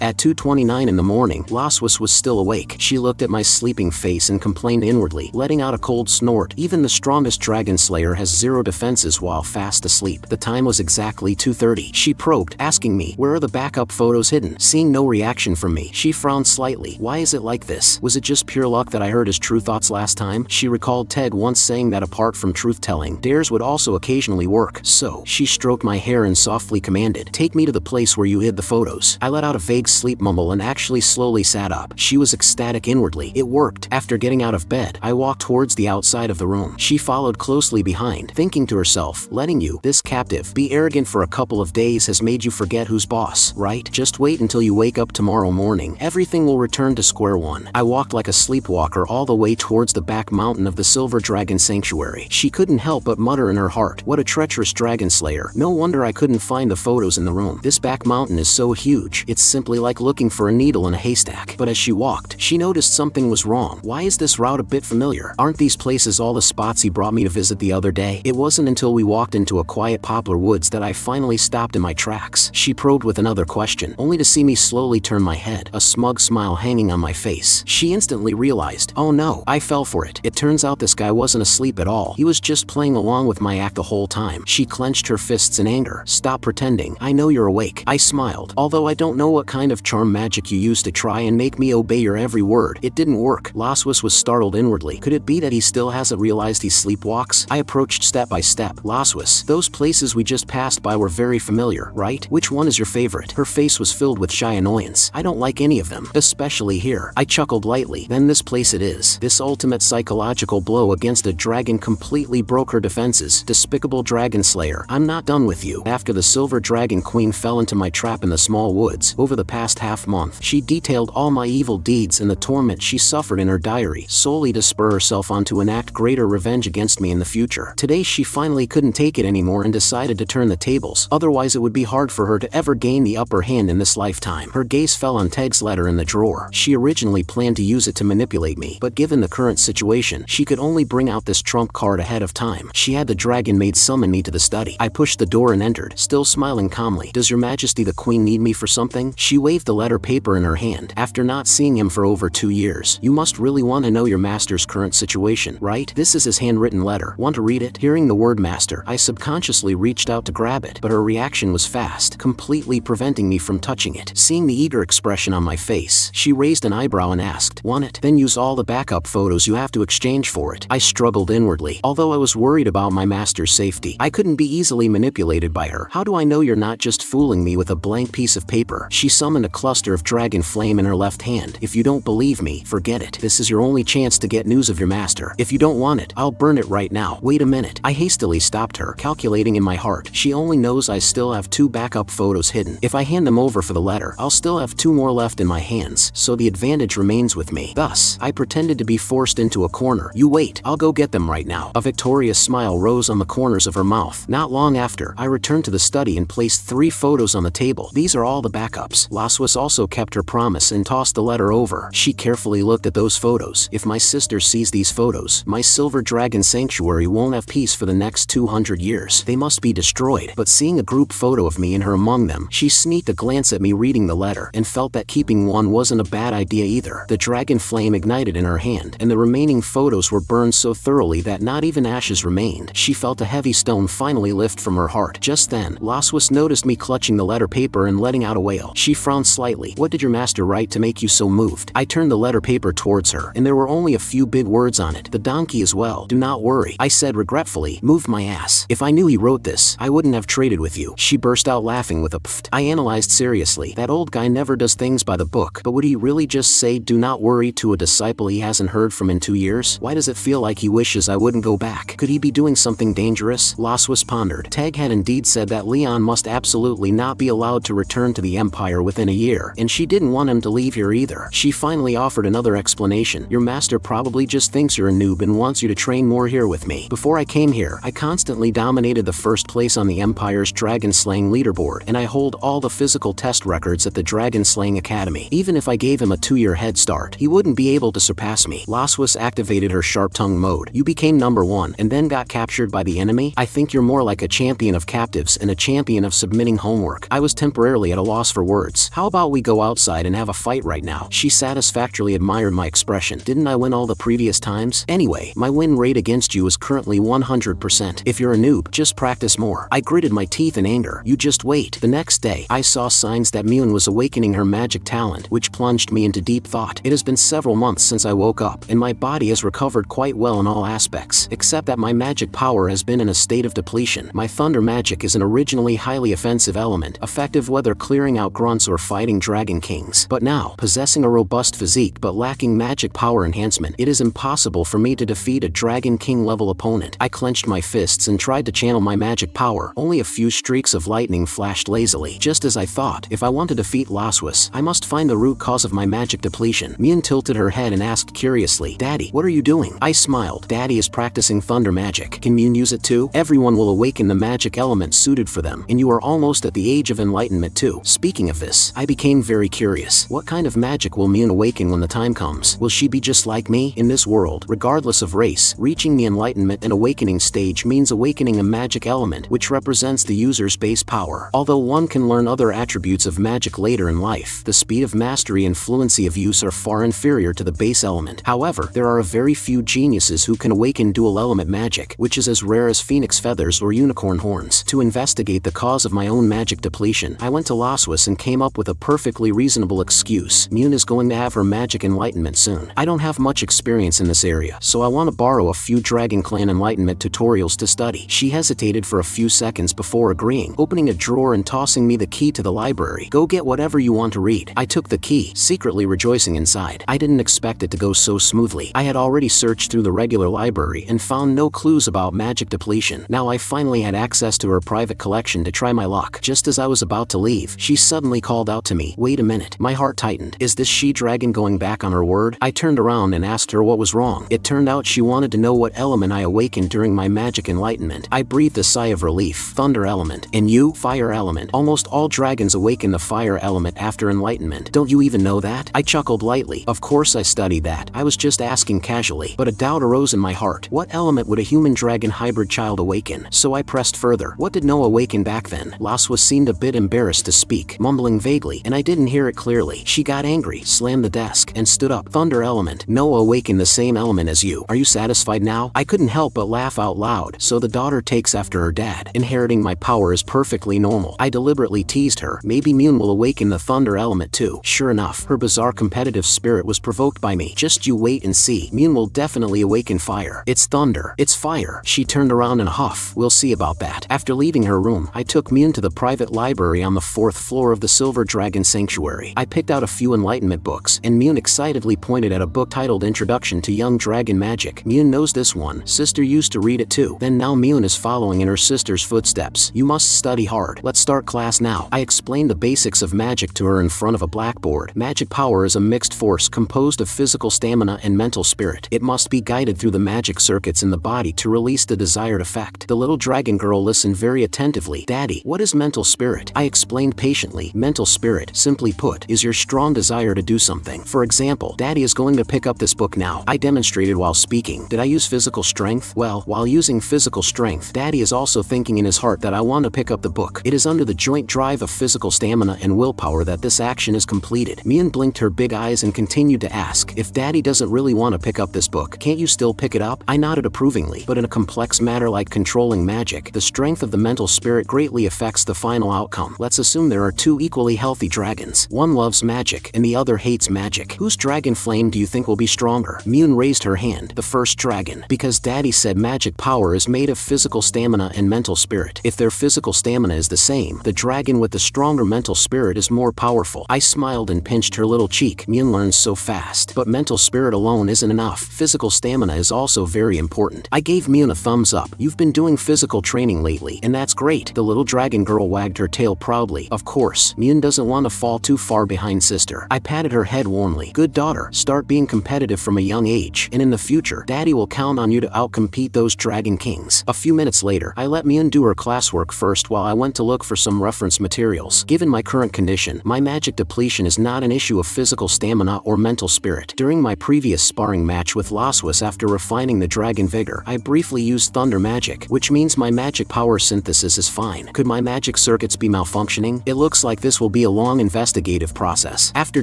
At 2:29 in the morning, Laswas was still awake. She looked at my sleeping face and complained inwardly, letting out a cold snort. Even the strongest dragon slayer has 0 defenses while fast asleep. The time was exactly 2:30. She probed, asking me, where are the backup photos hidden? Seeing no reaction from me, she frowned slightly. Why is it like this? Was it just pure luck that I heard his true thoughts last time? She recalled Ted once saying that apart from truth-telling, dares would also occasionally work. So, she stroked my hair and softly commanded, take me to the place where you hid the photos. I let out a vague sleep mumble and actually slowly sat up. She was ecstatic inwardly. It worked. After getting out of bed, I walked towards the outside of the room. She followed closely behind, thinking to herself, letting you, this captive, be arrogant for a couple of days has made you forget who's boss, right? Just wait until you wake up tomorrow morning. Everything will return to square one. I walked like a sleepwalker all the way towards the back mountain of the Silver Dragon Sanctuary. She couldn't help but mutter in her heart, what a treacherous dragon slayer. No wonder I couldn't find the photos in the room. This back mountain is so huge, it's simply like looking for a needle in a haystack. But as she walked, she noticed something was wrong. Why is this route a bit familiar? Aren't these places all the spots he brought me to visit the other day? It wasn't until we walked into a quiet poplar woods that I finally stopped in my tracks. She probed with another question, only to see me slowly turn my head, a smug smile hanging on my face. She instantly realized, oh no, I fell for it. It turns out this guy wasn't asleep at all. He was just playing along with my act the whole time. She clenched her fists in anger. Stop pretending. I know you're awake. I smiled. Although I don't know what kind of charm magic you used to try and make me obey your every word. It didn't work. Laswas was startled inwardly. Could it be that he still hasn't realized he sleepwalks? I approached step by step. Laswas, those places we just passed by were very familiar, right? Which one is your favorite? Her face was filled with shy annoyance. I don't like any of them, especially here. I chuckled lightly. Then this place it is. This ultimate psychological blow against a dragon completely broke her defenses. Despicable dragon slayer, I'm not done with you. After the Silver Dragon Queen fell into my trap in the small woods, over the past half-month, she detailed all my evil deeds and the torment she suffered in her diary, solely to spur herself on to enact greater revenge against me in the future. Today she finally couldn't take it anymore and decided to turn the tables, otherwise it would be hard for her to ever gain the upper hand in this lifetime. Her gaze fell on Teg's letter in the drawer. She originally planned to use it to manipulate me, but given the current situation, she could only bring out this trump card ahead of time. She had the dragon maid summon me to the study. I pushed the door and entered, still smiling calmly. Does your majesty the queen need me for something? She waved the letter paper in her hand. After not seeing him for over 2 years, you must really want to know your master's current situation. graduation, right? This is his handwritten letter. Want to read it? Hearing the word master, I subconsciously reached out to grab it, but her reaction was fast, completely preventing me from touching it. Seeing the eager expression on my face, she raised an eyebrow and asked, "Want it? Then use all the backup photos you have to exchange for it." I struggled inwardly. Although I was worried about my master's safety, I couldn't be easily manipulated by her. "How do I know you're not just fooling me with a blank piece of paper?" She summoned a cluster of dragon flame in her left hand. "If you don't believe me, forget it. This is your only chance to get news of your master. If you don't want it, I'll burn it right now." "Wait a minute." I hastily stopped her, calculating in my heart. She only knows I still have 2 backup photos hidden. If I hand them over for the letter, I'll still have 2 more left in my hands, so the advantage remains with me. Thus, I pretended to be forced into a corner. "You wait, I'll go get them right now." A victorious smile rose on the corners of her mouth. Not long after, I returned to the study and placed 3 photos on the table. "These are all the backups." Laswas also kept her promise and tossed the letter over. She carefully looked at those photos. "If my sister sees these photos, my silver dragon sanctuary won't have peace for the next 200 years. They must be destroyed." But seeing a group photo of me and her among them, she sneaked a glance at me reading the letter and felt that keeping one wasn't a bad idea either. The dragon flame ignited in her hand, and the remaining photos were burned so thoroughly that not even ashes remained. She felt a heavy stone finally lift from her heart. Just then, Laswas noticed me clutching the letter paper and letting out a wail. She frowned slightly. "What did your master write to make you so moved?" I turned the letter paper towards her, and there were only a few big words on it. "The donkey as well. Do not worry," I said regretfully. "Moved my ass. If I knew he wrote this, I wouldn't have traded with you." She burst out laughing with a pfft. I analyzed seriously. That old guy never does things by the book, but would he really just say "do not worry" to a disciple he hasn't heard from in 2 years? Why does it feel like he wishes I wouldn't go back? Could he be doing something dangerous? Laswas pondered. Tag had indeed said that Leon must absolutely not be allowed to return to the Empire within a year, and she didn't want him to leave here either. She finally offered another explanation. "Your master probably just thinks you're a noob and wants you to train more here with me. Before I came here, I constantly dominated the first place on the Empire's dragon slaying leaderboard, and I hold all the physical test records at the Dragon Slaying Academy. Even if I gave him a 2-year head start, he wouldn't be able to surpass me." Laswas activated her sharp-tongued mode. "You became number 1 and then got captured by the enemy? I think you're more like a champion of captives and a champion of submitting homework." I was temporarily at a loss for words. "How about we go outside and have a fight right now?" She satisfactorily admired my expression. "Didn't I win all the previous times? Anyway, my win rate against you is currently 100%. If you're a noob, just practice more." I gritted my teeth in anger. "You just wait." The next day, I saw signs that Mune was awakening her magic talent, which plunged me into deep thought. It has been several months since I woke up, and my body has recovered quite well in all aspects, except that my magic power has been in a state of depletion. My thunder magic is an originally highly offensive element, effective whether clearing out grunts or fighting dragon kings. But now, possessing a robust physique but lacking magic power enhancement, it is impossible for me to defeat a dragon king level opponent. I clenched my fists and tried to channel my magic power. Only a few streaks of lightning flashed lazily. Just as I thought, if I want to defeat Laswas, I must find the root cause of my magic depletion. Mune tilted her head and asked curiously, "Daddy, what are you doing?" I smiled. "Daddy is practicing thunder magic. Can Mune use it too? Everyone will awaken the magic element suited for them, and you are almost at the age of enlightenment too." Speaking of this, I became very curious. What kind of magic will Mune awaken when the time comes? Will she be just like me? In this world, regardless of race, reaching the enlightenment and awakening stage means awakening a magic element, which represents the user's base power. Although one can learn other attributes of magic later in life, the speed of mastery and fluency of use are far inferior to the base element. However, there are a very few geniuses who can awaken dual element magic, which is as rare as phoenix feathers or unicorn horns. To investigate the cause of my own magic depletion, I went to Laswas and came up with a perfectly reasonable excuse. Mune is going to have her magic enlightenment soon. I don't have much experience in this area, so I want to borrow a few Dragon Clan enlightenment tutorials to study. She hesitated for a few seconds before agreeing, opening a drawer and tossing me the key to the library. "Go get whatever you want to read." I took the key, secretly rejoicing inside. I didn't expect it to go so smoothly. I had already searched through the regular library and found no clues about magic depletion. Now I finally had access to her private collection to try my luck. Just as I was about to leave, she suddenly called out to me, "Wait a minute." My heart tightened. Is this she-dragon going back on her word? I turned around and asked her what was wrong. It turned out she wanted to know what element I awakened during my magic enlightenment. I breathed a sigh of relief. "Thunder element. And you? Fire element. Almost all dragons awaken the fire element after enlightenment. Don't you even know that?" I chuckled lightly. Of course I studied that. I was just asking casually. But a doubt arose in my heart. What element would a human-dragon hybrid child awaken? So I pressed further. What did Noah awaken back then? Laswas seemed a bit embarrassed to speak, mumbling vaguely, and I didn't hear it clearly. She got angry, slammed the desk, and stood up. "Thunder element. Noah awakened the same element element as you. Are you satisfied now? I couldn't help but laugh out loud. So the daughter takes after her dad. Inheriting my power is perfectly normal. I deliberately teased her. Maybe Mune will awaken the thunder element too. Sure enough, her bizarre competitive spirit was provoked by me. Just you wait and see. Mune will definitely awaken fire. It's thunder. It's fire. She turned around in a huff. We'll see about that. After leaving her room, I took Mune to the private library on the 4th floor of the Silver Dragon Sanctuary. I picked out a few enlightenment books, and Mune excitedly pointed at a book titled Introduction to Young Dragon Magic. Mune knows this one. Sister used to read it too. Then now Mune is following in her sister's footsteps. You must study hard. Let's start class now. I explained the basics of magic to her in front of a blackboard. Magic power is a mixed force composed of physical stamina and mental spirit. It must be guided through the magic circuits in the body to release the desired effect. The little dragon girl listened very attentively. Daddy, what is mental spirit? I explained patiently. Mental spirit, simply put, is your strong desire to do something. For example, Daddy is going to pick up this book now. I demonstrated while speaking. Did I use physical strength? Well, while using physical strength, Daddy is also thinking in his heart that I want to pick up the book. It is under the joint drive of physical stamina and willpower that this action is completed. Mune blinked her big eyes and continued to ask, if Daddy doesn't really want to pick up this book, can't you still pick it up? I nodded approvingly, but in a complex matter like controlling magic, the strength of the mental spirit greatly affects the final outcome. Let's assume there are two equally healthy dragons. One loves magic, and the other hates magic. Whose dragon flame do you think will be stronger? Mune raised her hand. The first dragon. Because Daddy said magic power is made of physical stamina and mental spirit. If their physical stamina is the same, the dragon with the stronger mental spirit is more powerful. I smiled and pinched her little cheek. Mune learns so fast. But mental spirit alone isn't enough. Physical stamina is also very important. I gave Mune a thumbs up. You've been doing physical training lately, and that's great. The little dragon girl wagged her tail proudly. Of course, Mune doesn't want to fall too far behind sister. I patted her head warmly. Good daughter, start being competitive from a young age, and in the future, Daddy will count on you to outcompete those dragon kings. A few minutes later, I let Mune do her classwork first while I went to look for some reference materials. Given my current condition, my magic depletion is not an issue of physical stamina or mental spirit. During my previous sparring match with Laswas after refining the dragon vigor, I briefly used thunder magic, which means my magic power synthesis is fine. Could my magic circuits be malfunctioning? It looks like this will be a long investigative process. After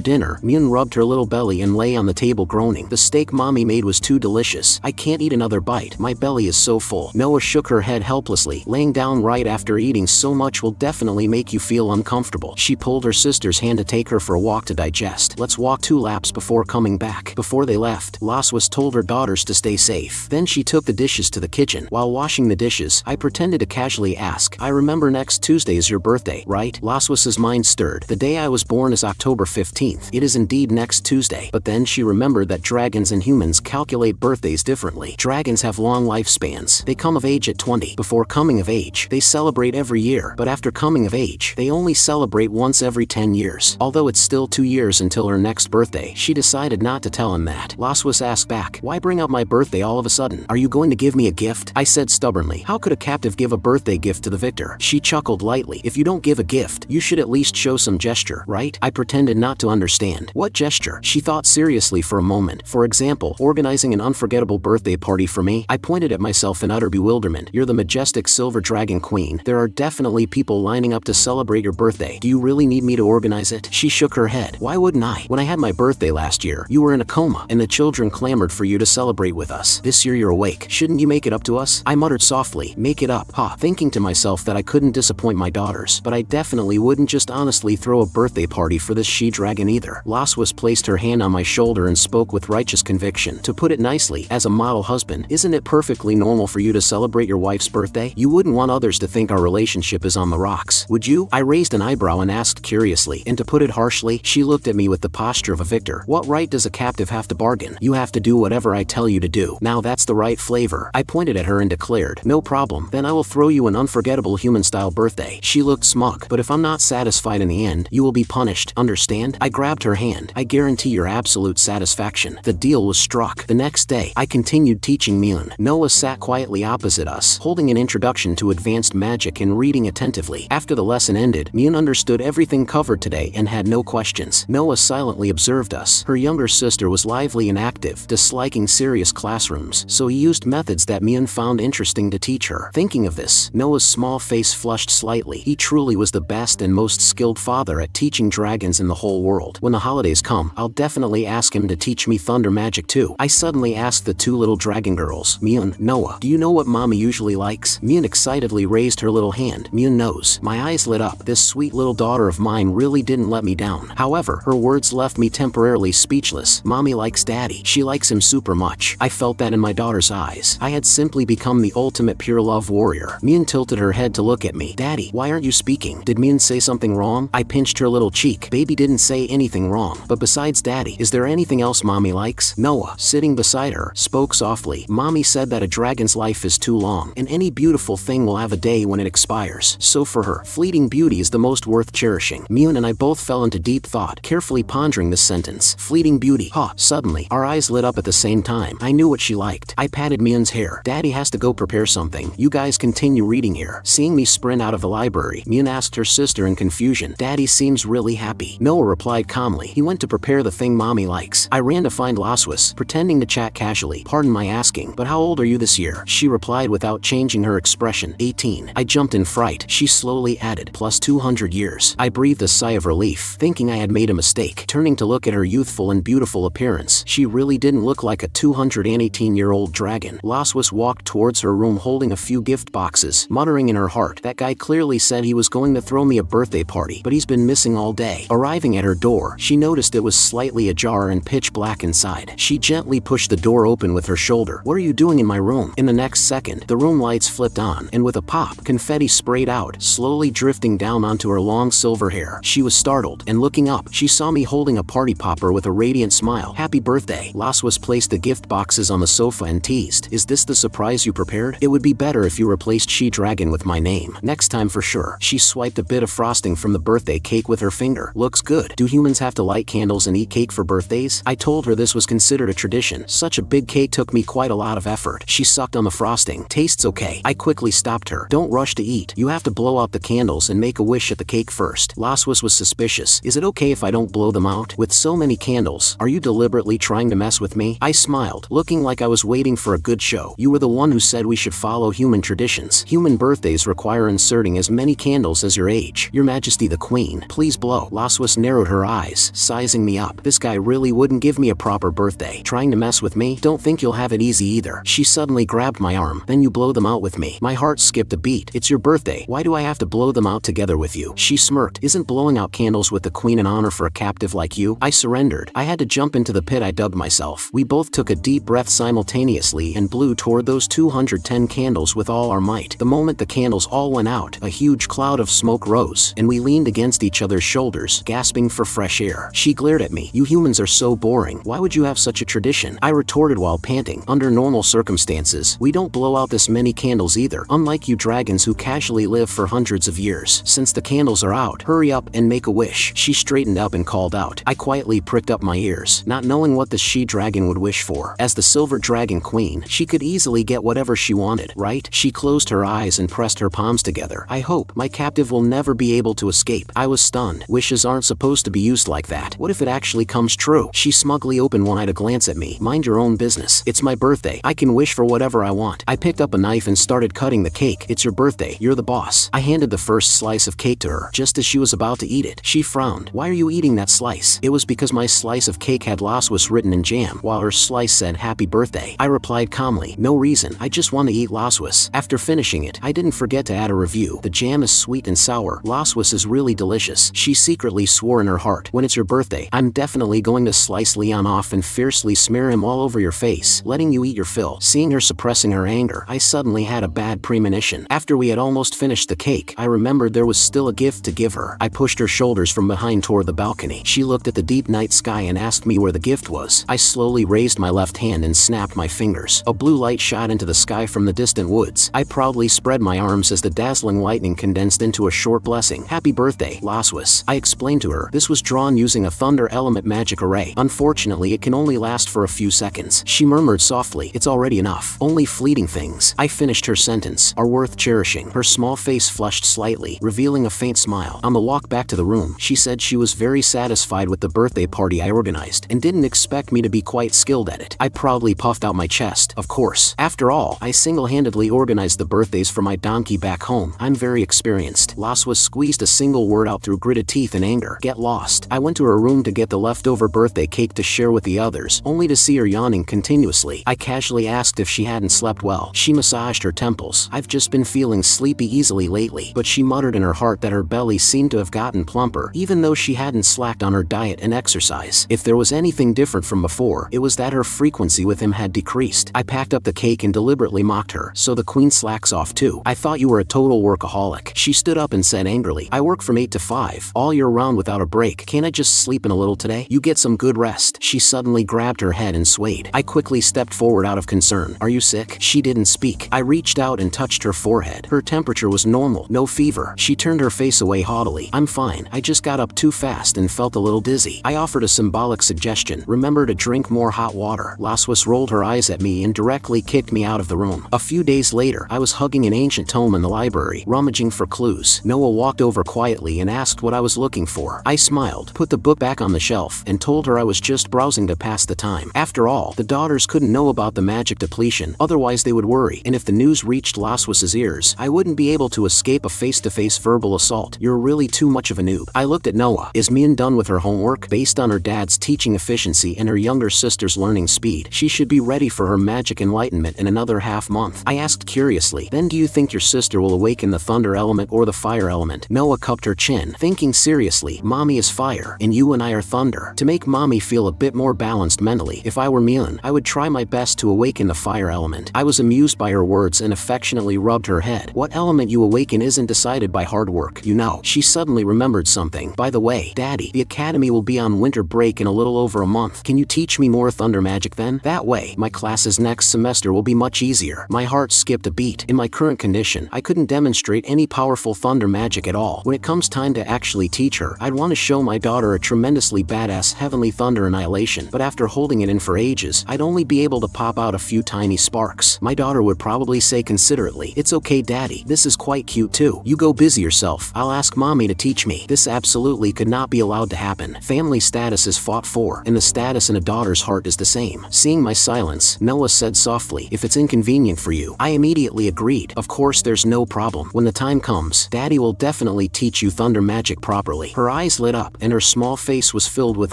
dinner, Mune rubbed her little belly and lay on the table groaning. The steak mommy made was too delicious. I can't eat another bite. My belly is so full. Noah shook her head helplessly. Laying down right after eating so much will definitely make you feel uncomfortable. She pulled her sister's hand to take her for a walk to digest. Let's walk 2 laps before coming back. Before they left, Laswas told her daughters to stay safe. Then she took the dishes to the kitchen. While washing the dishes, I pretended to casually ask, I remember next Tuesday is your birthday, right? Laswas's mind stirred. The day I was born is October 15th. It is indeed next Tuesday. But then she remembered that dragons and humans calculate birthdays differently. Dragons have long lifespans. They come of age at 20. Before coming of age, they celebrate every year. But after coming of age, they only celebrate once every 10 years. Although it's still 2 years until her next birthday, she decided not to tell him that. Laswas asked back, why bring up my birthday all of a sudden? Are you going to give me a gift? I said stubbornly, how could a captive give a birthday gift to the victor? She chuckled lightly. If you don't give a gift, you should at least show some gesture, right? I pretended not to understand. What gesture? She thought seriously for a moment. For example, organizing an unforgettable birthday party for me? I pointed at myself in utter bewilderment. You're the majestic silver dragon queen. There are definitely people lining up to celebrate your birthday. Do you really need me to organize it? She shook her head. Why wouldn't I? When I had my birthday last year, you were in a coma, and the children clamored for you to celebrate with us. This year you're awake. Shouldn't you make it up to us? I muttered softly, make it up, huh? Thinking to myself that I couldn't disappoint my daughters, but I definitely wouldn't just honestly throw a birthday party for this she-dragon either. Laswas placed her hand on my shoulder and spoke with righteous conviction. To put it nicely, as a model husband, isn't it perfectly normal for you to celebrate your wife's birthday? You wouldn't want others to think our relationship is on the rocks, would you? I raised an eyebrow and asked curiously, and to put it harshly, she looked at me with the posture of a victor. What right does a captive have to bargain? You have to do whatever I tell you to do. Now that's the right flavor. I pointed at her and declared, no problem, then I will throw you an unforgettable human-style birthday. She looked smug, but if I'm not satisfied in the end, you will be punished, understand? I grabbed her hand. I guarantee your absolute satisfaction. The deal was struck. The next day, I continued teaching Mune. Noah sat quietly opposite us, holding an introduction to advanced magic and reading attentively. After the lesson ended, Mune understood everything covered today and had no questions. Noah silently observed us. Her younger sister was lively and active, disliking serious classrooms, so he used methods that Mune found interesting to teach her. Thinking of this, Noah's small face flushed slightly. He truly was the best and most skilled father at teaching dragons in the whole world. When the holidays come, I'll definitely ask him to teach me thunder magic too. you? I suddenly asked the two little dragon girls. Mune, Noah, do you know what mommy usually likes? Mune excitedly raised her little hand. Mune knows. My eyes lit up. This sweet little daughter of mine really didn't let me down. However, her words left me temporarily speechless. Mommy likes daddy. She likes him super much. I felt that in my daughter's eyes. I had simply become the ultimate pure love warrior. Mune tilted her head to look at me. Daddy, why aren't you speaking? Did Mune say something wrong? I pinched her little cheek. Baby didn't say anything wrong. But besides daddy, is there anything else mommy likes? Noah, sitting beside her, spoke softly. Mommy said that a dragon's life is too long, and any beautiful thing will have a day when it expires. So for her, fleeting beauty is the most worth cherishing. Mune and I both fell into deep thought, carefully pondering this sentence. Fleeting beauty. Huh. Suddenly, our eyes lit up at the same time. I knew what she liked. I patted Mune's hair. Daddy has to go prepare something. You guys continue reading here. Seeing me sprint out of the library, Mune asked her sister in confusion. Daddy seems really happy. Noah replied calmly. He went to prepare the thing mommy likes. I ran to find Laswas, pretending to chat casually. Pardon my asking, but how old are you this year? She replied without changing her expression. 18. I jumped in fright. She slowly added, plus 200 years. I breathed a sigh of relief, thinking I had made a mistake. Turning to look at her youthful and beautiful appearance, she really didn't look like a 218-year-old dragon. Laswas walked towards her room holding a few gift boxes, muttering in her heart, that guy clearly said he was going to throw me a birthday party, but he's been missing all day. Arriving at her door, she noticed it was slightly ajar and pitch black inside. She gently pushed the door open with her shoulder. What are you doing in my room? In the next second, the room lights flipped on, and with a pop, confetti sprayed out, slowly drifting down onto her long silver hair. She was startled, and looking up, she saw me holding a party popper with a radiant smile. Happy birthday. Laswas placed the gift boxes on the sofa and teased. Is this the surprise you prepared? It would be better if you replaced She-Dragon with my name. Next time for sure. She swiped a bit of frosting from the birthday cake with her finger. Looks good. Do humans have to light candles and eat cake for birthdays? I told her this was considered a tradition. Such a big cake took me quite a lot of effort. She sucked on the frosting. Tastes okay. I quickly stopped her. Don't rush to eat. You have to blow out the candles and make a wish at the cake first. Laswas was suspicious. Is it okay if I don't blow them out? With so many candles, are you deliberately trying to mess with me? I smiled, looking like I was waiting for a good show. You were the one who said we should follow human traditions. Human birthdays require inserting as many candles as your age. Your Majesty the Queen, please blow. Laswas narrowed her eyes, sizing me up. This guy really wouldn't give me a proper birthday. Trying to mess with me? Don't think you'll have it easy either. She suddenly grabbed my arm. Then you blow them out with me. My heart skipped a beat. It's your birthday. Why do I have to blow them out together with you? She smirked. Isn't blowing out candles with the queen an honor for a captive like you? I surrendered. I had to jump into the pit I dug myself. We both took a deep breath simultaneously and blew toward those 210 candles with all our might. The moment the candles all went out, a huge cloud of smoke rose, and we leaned against each other's shoulders, gasping for fresh air. She glared at me. You humans are so boring. Why would you have such a tradition? I retorted while panting. Under normal circumstances, we don't blow out this many candles either, unlike you dragons who casually live for hundreds of years. Since the candles are out, hurry up and make a wish. She straightened up and called out. I quietly pricked up my ears, not knowing what the she-dragon would wish for. As the silver dragon queen, she could easily get whatever she wanted, right? She closed her eyes and pressed her palms together. I hope my captive will never be able to escape. I was stunned. Wishes aren't supposed to be used like that. What if it actually comes true? She smugly opened one eye to glance at me. Mind your own business. It's my birthday. I can wish for whatever I want. I picked up a knife and started cutting the cake. It's your birthday. You're the boss. I handed the first slice of cake to her. Just as she was about to eat it, she frowned. Why are you eating that slice? It was because my slice of cake had Laswas written in jam, while her slice said happy birthday. I replied calmly. No reason. I just want to eat Laswas. After finishing it, I didn't forget to add a review. The jam is sweet and sour. Laswas is really delicious. She secretly swore in her heart. When it's your birthday, I'm definitely going to slice Leon off and fiercely smear him all over your face, letting you eat your fill. Seeing her suppressing her anger, I suddenly had a bad premonition. After we had almost finished the cake, I remembered there was still a gift to give her. I pushed her shoulders from behind toward the balcony. She looked at the deep night sky and asked me where the gift was. I slowly raised my left hand and snapped my fingers. A blue light shot into the sky from the distant woods. I proudly spread my arms as the dazzling lightning condensed into a short blessing. Happy birthday, Laswas. I explained to her. This was drawn using a thunder element magic array. Unfortunately, it can only last for a few seconds. She murmured softly. It's already enough. Only fleeting things. I finished her sentence. Are worth cherishing. Her small face flushed slightly, revealing a faint smile. On the walk back to the room, she said she was very satisfied with the birthday party I organized, and didn't expect me to be quite skilled at it. I proudly puffed out my chest. Of course. After all, I single-handedly organized the birthdays for my donkey back home. I'm very experienced. Laswas squeezed a single word out through gritted teeth in anger. Get lost. I went to her room to get the leftover birthday cake to share with the others, only only to see her yawning continuously. I casually asked if she hadn't slept well. She massaged her temples. I've just been feeling sleepy easily lately, but she muttered in her heart that her belly seemed to have gotten plumper, even though she hadn't slacked on her diet and exercise. If there was anything different from before, it was that her frequency with him had decreased. I packed up the cake and deliberately mocked her. So the queen slacks off too. I thought you were a total workaholic. She stood up and said angrily, I work from 8 to 5, all year round without a break. Can't I just sleep in a little today? You get some good rest. She suddenly grabbed her head and swayed. I quickly stepped forward out of concern. Are you sick? She didn't speak. I reached out and touched her forehead. Her temperature was normal, no fever. She turned her face away haughtily. I'm fine. I just got up too fast and felt a little dizzy. I offered a symbolic suggestion. Remember to drink more hot water. Laswas rolled her eyes at me and directly kicked me out of the room. A few days later, I was hugging an ancient tome in the library, rummaging for clues. Noah walked over quietly and asked what I was looking for. I smiled, put the book back on the shelf, and told her I was just browsing to pass the time. After all, the daughters couldn't know about the magic depletion, otherwise they would worry, and if the news reached Laswas's ears, I wouldn't be able to escape a face-to-face verbal assault. You're really too much of a noob. I looked at Noah. Is Mune done with her homework? Based on her dad's teaching efficiency and her younger sister's learning speed, she should be ready for her magic enlightenment in another half-month. I asked curiously, then do you think your sister will awaken the thunder element or the fire element? Noah cupped her chin, thinking seriously, Mommy is fire, and you and I are thunder. To make Mommy feel a bit more balanced mentally, if I were Mune, I would try my best to awaken the fire element. I was amused by her words and affectionately rubbed her head. What element you awaken isn't decided by hard work, you know. She suddenly remembered something. By the way, Daddy, the academy will be on winter break in a little over a month. Can you teach me more thunder magic then? That way, my classes next semester will be much easier. My heart skipped a beat. In my current condition, I couldn't demonstrate any powerful thunder magic at all. When it comes time to actually teach her, I'd want to show my daughter a tremendously badass heavenly thunder annihilation, but after holding it in for ages, I'd only be able to pop out a few tiny sparks. My daughter would probably say considerately, it's okay Daddy, this is quite cute too. You go busy yourself, I'll ask Mommy to teach me. This absolutely could not be allowed to happen. Family status is fought for, and the status in a daughter's heart is the same. Seeing my silence, Noah said softly, if it's inconvenient for you. I immediately agreed. Of course there's no problem. When the time comes, Daddy will definitely teach you thunder magic properly. Her eyes lit up, and her small face was filled with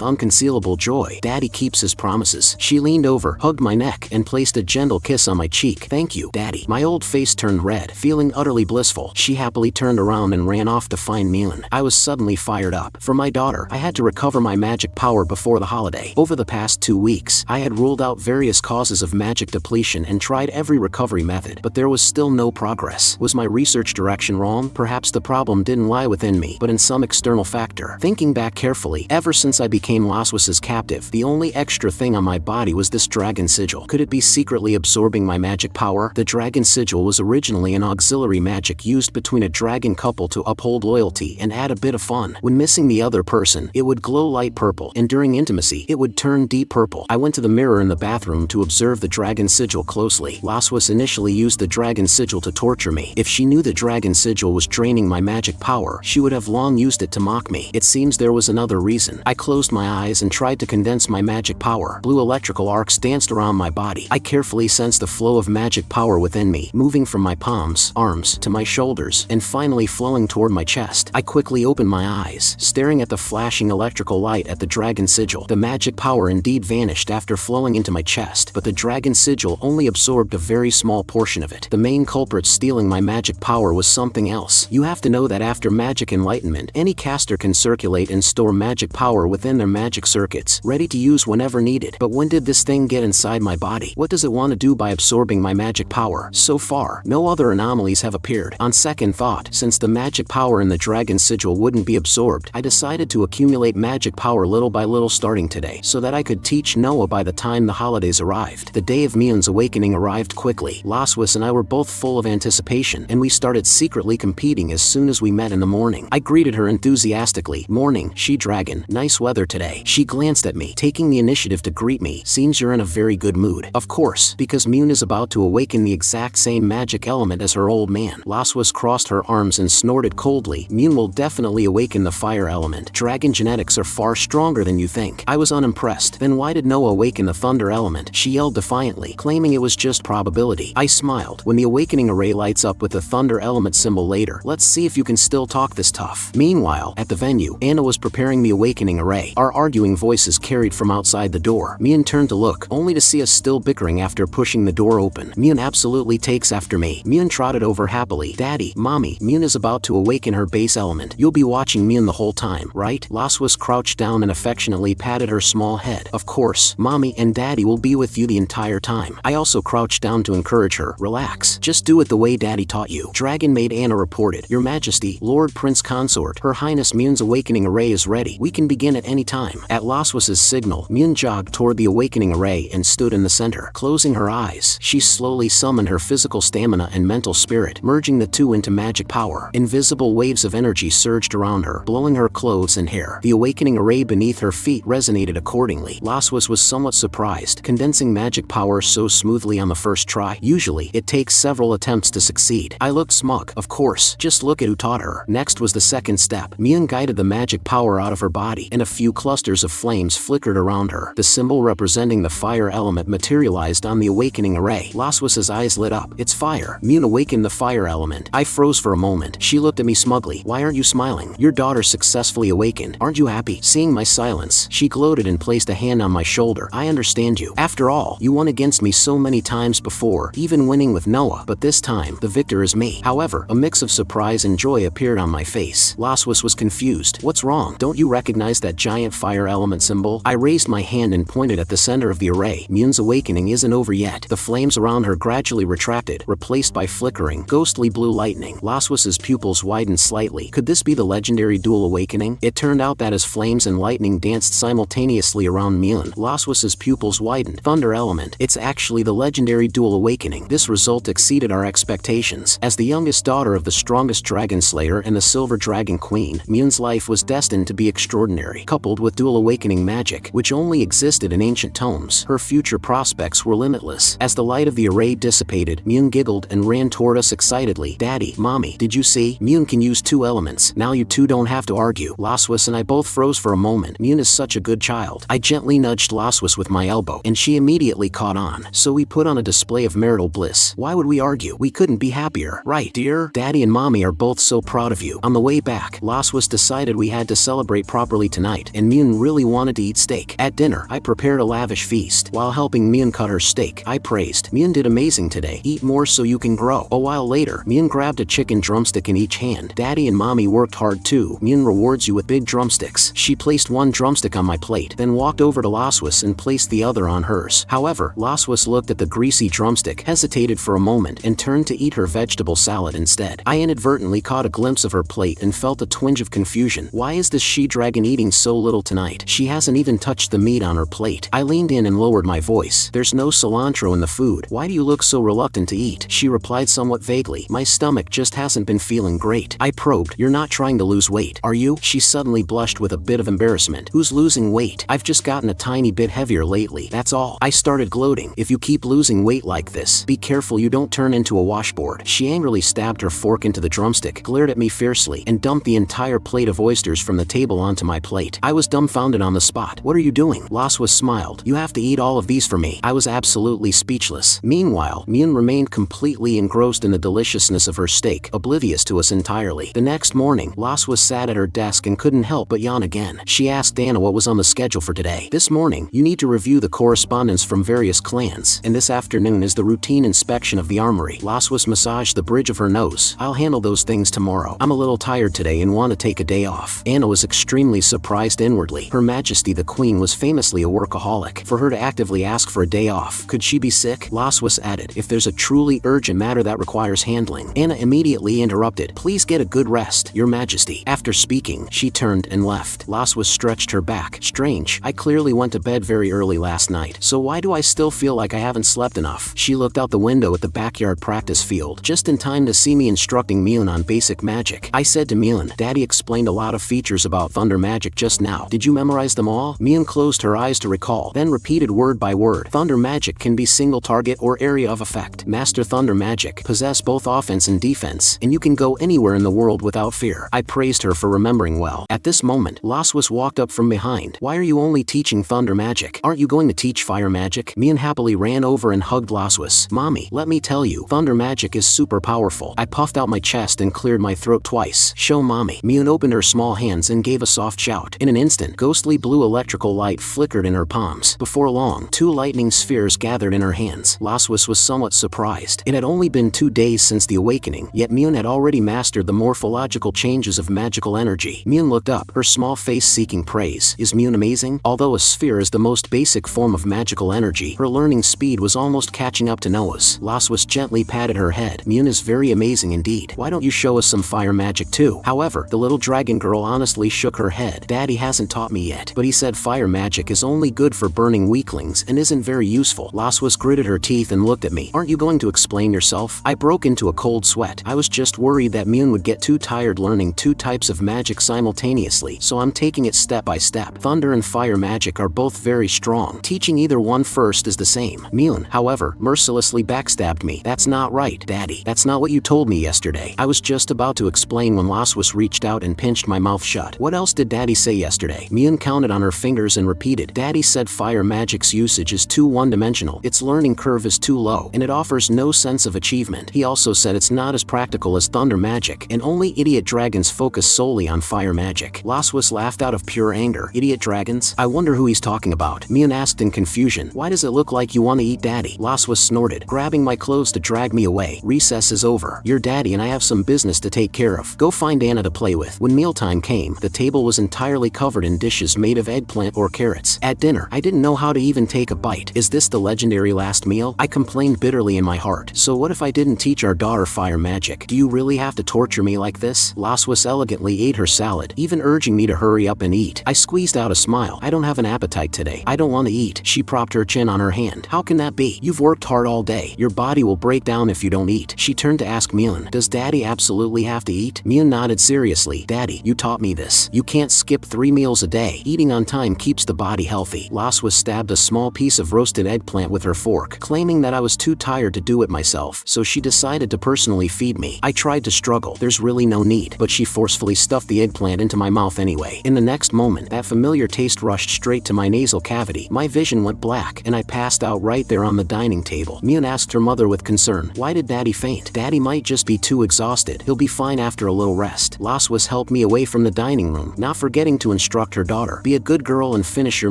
unconcealable joy. Daddy keeps his promises. She leaned over, hugged my neck, and placed a gentle kiss on my cheek. Thank you, Daddy. My old face turned red, feeling utterly blissful. She happily turned around and ran off to find Mune. I was suddenly fired up. For my daughter, I had to recover my magic power before the holiday. Over the past 2 weeks, I had ruled out various causes of magic depletion and tried every recovery method, but there was still no progress. Was my research direction wrong? Perhaps the problem didn't lie within me, but in some external factor. Thinking back carefully, ever since I became Laswas's captive, the only extra thing on my body was this dragon sigil. Could it be secretly absorbing my magic power? The dragon sigil was originally an auxiliary magic used between a dragon couple to uphold loyalty and add a bit of fun. When missing the other person, it would glow light purple, and during intimacy, it would turn deep purple. I went to the mirror in the bathroom to observe the dragon sigil closely. Laswas initially used the dragon sigil to torture me. If she knew the dragon sigil was draining my magic power, she would have long used it to mock me. It seems there was another reason. I closed my eyes and tried to condense my magic power. Blue electrical arcs danced around my body. I carefully sensed the flow of magic power within me, moving from my palms, arms, to my shoulders, and finally flowing toward my chest. I quickly opened my eyes, staring at the flashing electrical light at the dragon sigil. The magic power indeed vanished after flowing into my chest, but the dragon sigil only absorbed a very small portion of it. The main culprit stealing my magic power was something else. You have to know that after magic enlightenment, any caster can circulate and store magic power within their magic circuits, ready to use whenever needed. But when did this thing get inside my body? What does it want to do by absorbing my magic power? So far, no other anomalies have appeared. On second thought, since the magic power in the dragon sigil wouldn't be absorbed, I decided to accumulate magic power little by little starting today, so that I could teach Noah by the time the holidays arrived. The day of Mune's awakening arrived quickly. Laswas and I were both full of anticipation, and we started secretly competing as soon as we met in the morning. I greeted her enthusiastically. Morning, she-dragon. Nice weather today. She glanced at me, taking the initiative to greet me. Seems you're in a very good mood. Of course, because Mune is about to awaken the exact same magic element as her old man. Laswas crossed her arms and snorted coldly. Mune will definitely awaken the fire element. Dragon genetics are far stronger than you think. I was unimpressed. Then why did Noah awaken the thunder element? She yelled defiantly, claiming it was just probability. I smiled. When the awakening array lights up with the thunder element symbol later, let's see if you can still talk this tough. Meanwhile, at the venue, Anna was preparing the awakening array. Our arguing voices carried from outside the door. door. Mune turned to look, only to see us still bickering after pushing the door open. Mune absolutely takes after me. Mune trotted over happily. Daddy, Mommy, Mune is about to awaken her base element. You'll be watching Mune the whole time, right? Laswas crouched down and affectionately patted her small head. Of course, Mommy and Daddy will be with you the entire time. I also crouched down to encourage her. Relax. Just do it the way Daddy taught you. Dragon Maid Anna reported. Your Majesty, Lord Prince Consort, Her Highness Mune's awakening array is ready. We can begin at any time. At Laswas's signal, Mune jogged toward the awakening array and stood in the center. Closing her eyes, she slowly summoned her physical stamina and mental spirit, merging the two into magic power. Invisible waves of energy surged around her, blowing her clothes and hair. The awakening array beneath her feet resonated accordingly. Laswas was somewhat surprised, condensing magic power so smoothly on the first try. Usually, it takes several attempts to succeed. I looked smug. Of course, just look at who taught her. Next was the second step. Mune guided the magic power out of her body, and a few clusters of flames flickered around her. The symbol representing the fire element materialized on the awakening array. Laswas's eyes lit up. It's fire. Mune awakened the fire element. I froze for a moment. She looked at me smugly. Why aren't you smiling? Your daughter successfully awakened. Aren't you happy? Seeing my silence, she gloated and placed a hand on my shoulder. I understand you. After all, you won against me so many times before, even winning with Noah, but this time, the victor is me. However, a mix of surprise and joy appeared on my face. Laswas was confused. What's wrong? Don't you recognize that giant fire element symbol? I raised my hand and pointed at the center of the array. Mune's awakening isn't over yet. The flames around her gradually retracted, replaced by flickering, ghostly blue lightning. Laswas's pupils widened slightly. Could this be the legendary dual awakening? It turned out that as flames and lightning danced simultaneously around Mune, Laswas's pupils widened. Thunder element. It's actually the legendary dual awakening. This result exceeded our expectations. As the youngest daughter of the strongest dragon slayer and the silver dragon queen, Mune's life was destined to be extraordinary. Coupled with dual awakening magic, which only existed in ancient tomes, her future prospects were limitless. As the light of the array dissipated, Mune giggled and ran toward us excitedly. Daddy, Mommy, did you see? Mune can use two elements. Now you two don't have to argue. Laswas and I both froze for a moment. Mune is such a good child. I gently nudged Laswas with my elbow, and she immediately caught on. So we put on a display of marital bliss. Why would we argue? We couldn't be happier. Right, dear? Daddy and Mommy are both so proud of you. On the way back, Laswas decided we had to celebrate properly tonight, and Mune really wanted to eat steak. At dinner, I prepared a lavish feast. While helping Mune cut her steak, I praised. Mune did amazing today. Eat more so you can grow. A while later, Mune grabbed a chicken drumstick in each hand. Daddy and Mommy worked hard too. Mune rewards you with big drumsticks. She placed one drumstick on my plate, then walked over to Laswas and placed the other on hers. However, Laswas looked at the greasy drumstick, hesitated for a moment, and turned to eat her vegetable salad instead. I inadvertently caught a glimpse of her plate and felt a twinge of confusion. Why is this she-dragon eating so little tonight? She hasn't even touched the meat on her plate. I leaned in and lowered my voice. There's no cilantro in the food. Why do you look so reluctant to eat? She replied somewhat vaguely. My stomach just hasn't been feeling great. I probed. You're not trying to lose weight, are you? She suddenly blushed with a bit of embarrassment. Who's losing weight? I've just gotten a tiny bit heavier lately, that's all. I started gloating. If you keep losing weight like this, be careful you don't turn into a washboard. She angrily stabbed her fork into the drumstick, glared at me fiercely, and dumped the entire plate of oysters from the table onto my plate. I was dumbfounded on the spot. What are you doing? Laswas smiled. You have to eat all of these for me. I was absolutely speechless. Meanwhile, Mune remained completely engrossed in the deliciousness of her steak, oblivious to us entirely. The next morning, Laswas sat at her desk and couldn't help but yawn again. She asked Anna what was on the schedule for today. This morning, you need to review the correspondence from various clans, and this afternoon is the routine inspection of the armory. Laswas massaged the bridge of her nose. I'll handle those things tomorrow. I'm a little tired today and want to take a day off. Anna was extremely surprised inwardly. Her Majesty the Queen was famously a workaholic. For her to actively ask for a day off, could she be sick? Laswas added, if there's a truly urgent matter that requires handling. Anna immediately interrupted. Please get a good rest, Your Majesty. After speaking, she turned and left. Laswas stretched her back. Strange. I clearly went to bed very early last night, so why do I still feel like I haven't slept enough? She looked out the window at the backyard practice field, just in time to see me instructing Mune on basic magic. I said to Mune, Daddy explained a lot of features about thunder magic just now. Did you memorize them all? Mune closed her eyes to recall, then repeated word by word. Thunder magic can be single target or area of effect. Master thunder magic, possess both offense and defense, and you can go anywhere in the world without fear. I praised her for remembering well. At this moment, Laswas walked up from behind. Why are you only teaching thunder magic? Aren't you going to teach fire magic? Mune happily ran over and hugged Laswas. Mommy, let me tell you, thunder magic is super powerful. I puffed out my chest and cleared my throat twice. Show Mommy. Mune opened her small hands and gave a soft shout. In an instant, ghostly blue electrical light flickered in her palms. Before long, 2 lightning spheres gathered in her hands. Laswas was somewhat surprised. It had only been 2 days since the awakening, yet Mune had already mastered the morphological changes of magical energy. Mune looked up, her small face seeking praise. Is Mune amazing? Although a sphere is the most basic form of magical energy, her learning speed was almost catching up to Noah's. Laswas gently patted her head. Mune is very amazing indeed. Why don't you show us some fire magic too? However, the little dragon girl honestly shook her head. Daddy hasn't taught me yet, but he said fire magic is only good for burning weaklings and isn't very useful. Laswas gritted her teeth and looked at me. Aren't you going to explain yourself? I broke into a cold sweat. I was just worried that Mune would get too tired learning 2 types of magic simultaneously, so I'm taking it step by step. Thunder and fire magic are both very strong. Teaching either one first is the same. Mune, however, mercilessly backstabbed me. That's not right, Daddy. That's not what you told me yesterday. I was just about to explain when Laswas reached out and pinched my mouth shut. What else did Daddy say yesterday? Mune counted on her fingers and repeated. Daddy said fire magic's usage is too one-dimensional. Its learning curve is too low, and it offers no sense of achievement. He also said it's not as practical as thunder magic, and only idiot dragons focus solely on fire magic. Laswas laughed out of pure anger. Idiot dragons? I wonder who he's talking about. Mune asked in confusion. Why does it look like you want to eat Daddy? Laswas snorted, grabbing my clothes to drag me away. Recess is over. You're Daddy and I have some business to take care of. Go find Anna to play with. When mealtime came, the table was entirely covered in dishes made of eggplant or carrots. At dinner, I didn't know how to even take a bite. Is this the legendary last meal? I complained bitterly in my heart. So what if I didn't teach our daughter fire magic? Do you really have to torture me like this? Laswas elegantly ate her salad, even urging me to hurry up and eat. I squeezed out a smile. I don't have an appetite today. I don't want to eat. She propped her chin on her hand. How can that be? You've worked hard all day. Your body will break down if you don't eat. She turned to ask Mune, does Daddy absolutely have to eat? Mune nodded seriously. Daddy, you taught me this. You can't skip 3 meals a day. Eating on time keeps the body healthy. Laswas stabbed a small piece of roasted eggplant with her fork, claiming that I was too tired to do it myself, so she decided to personally feed me. I tried to struggle. There's really no need, but she forcefully stuffed the eggplant into my mouth anyway. In the next moment, that familiar taste rushed straight to my nasal cavity. My vision went black, and I passed out right there on the dining table. Mune asked her mother with concern, why did Daddy faint? Daddy might just be too exhausted. He'll be fine after a little rest. Laswas helped me away from the dining room, not forgetting to instruct her daughter, be a good girl and finish your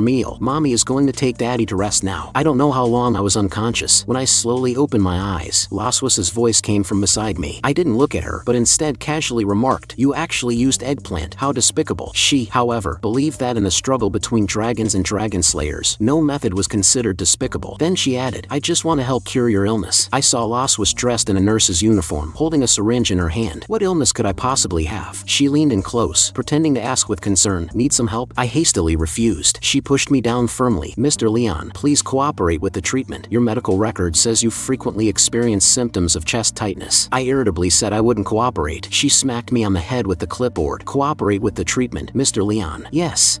meal. Mommy is going to take Daddy to rest now. I don't know how long I was unconscious. When I slowly opened my eyes, Laswas's voice came from beside me. I didn't look at her, but instead casually remarked, you actually used eggplant. How despicable. She, however, believed that in the struggle between dragons and dragon slayers, no method was considered despicable. Then she added, I just want to help cure your illness. I saw Laswas dressed in a nurse's uniform, holding a syringe in her hand. What illness could I possibly have? She leaned in close, pretending to ask with concern, need some help? I hastily refused. She pushed me down firmly. Mr. Leon, please cooperate with the treatment. Your medical record says you've frequently experienced symptoms of chest tightness. I irritably said I wouldn't cooperate. She smacked me on the head with the clipboard. Cooperate with the treatment, Mr. Leon. Yes.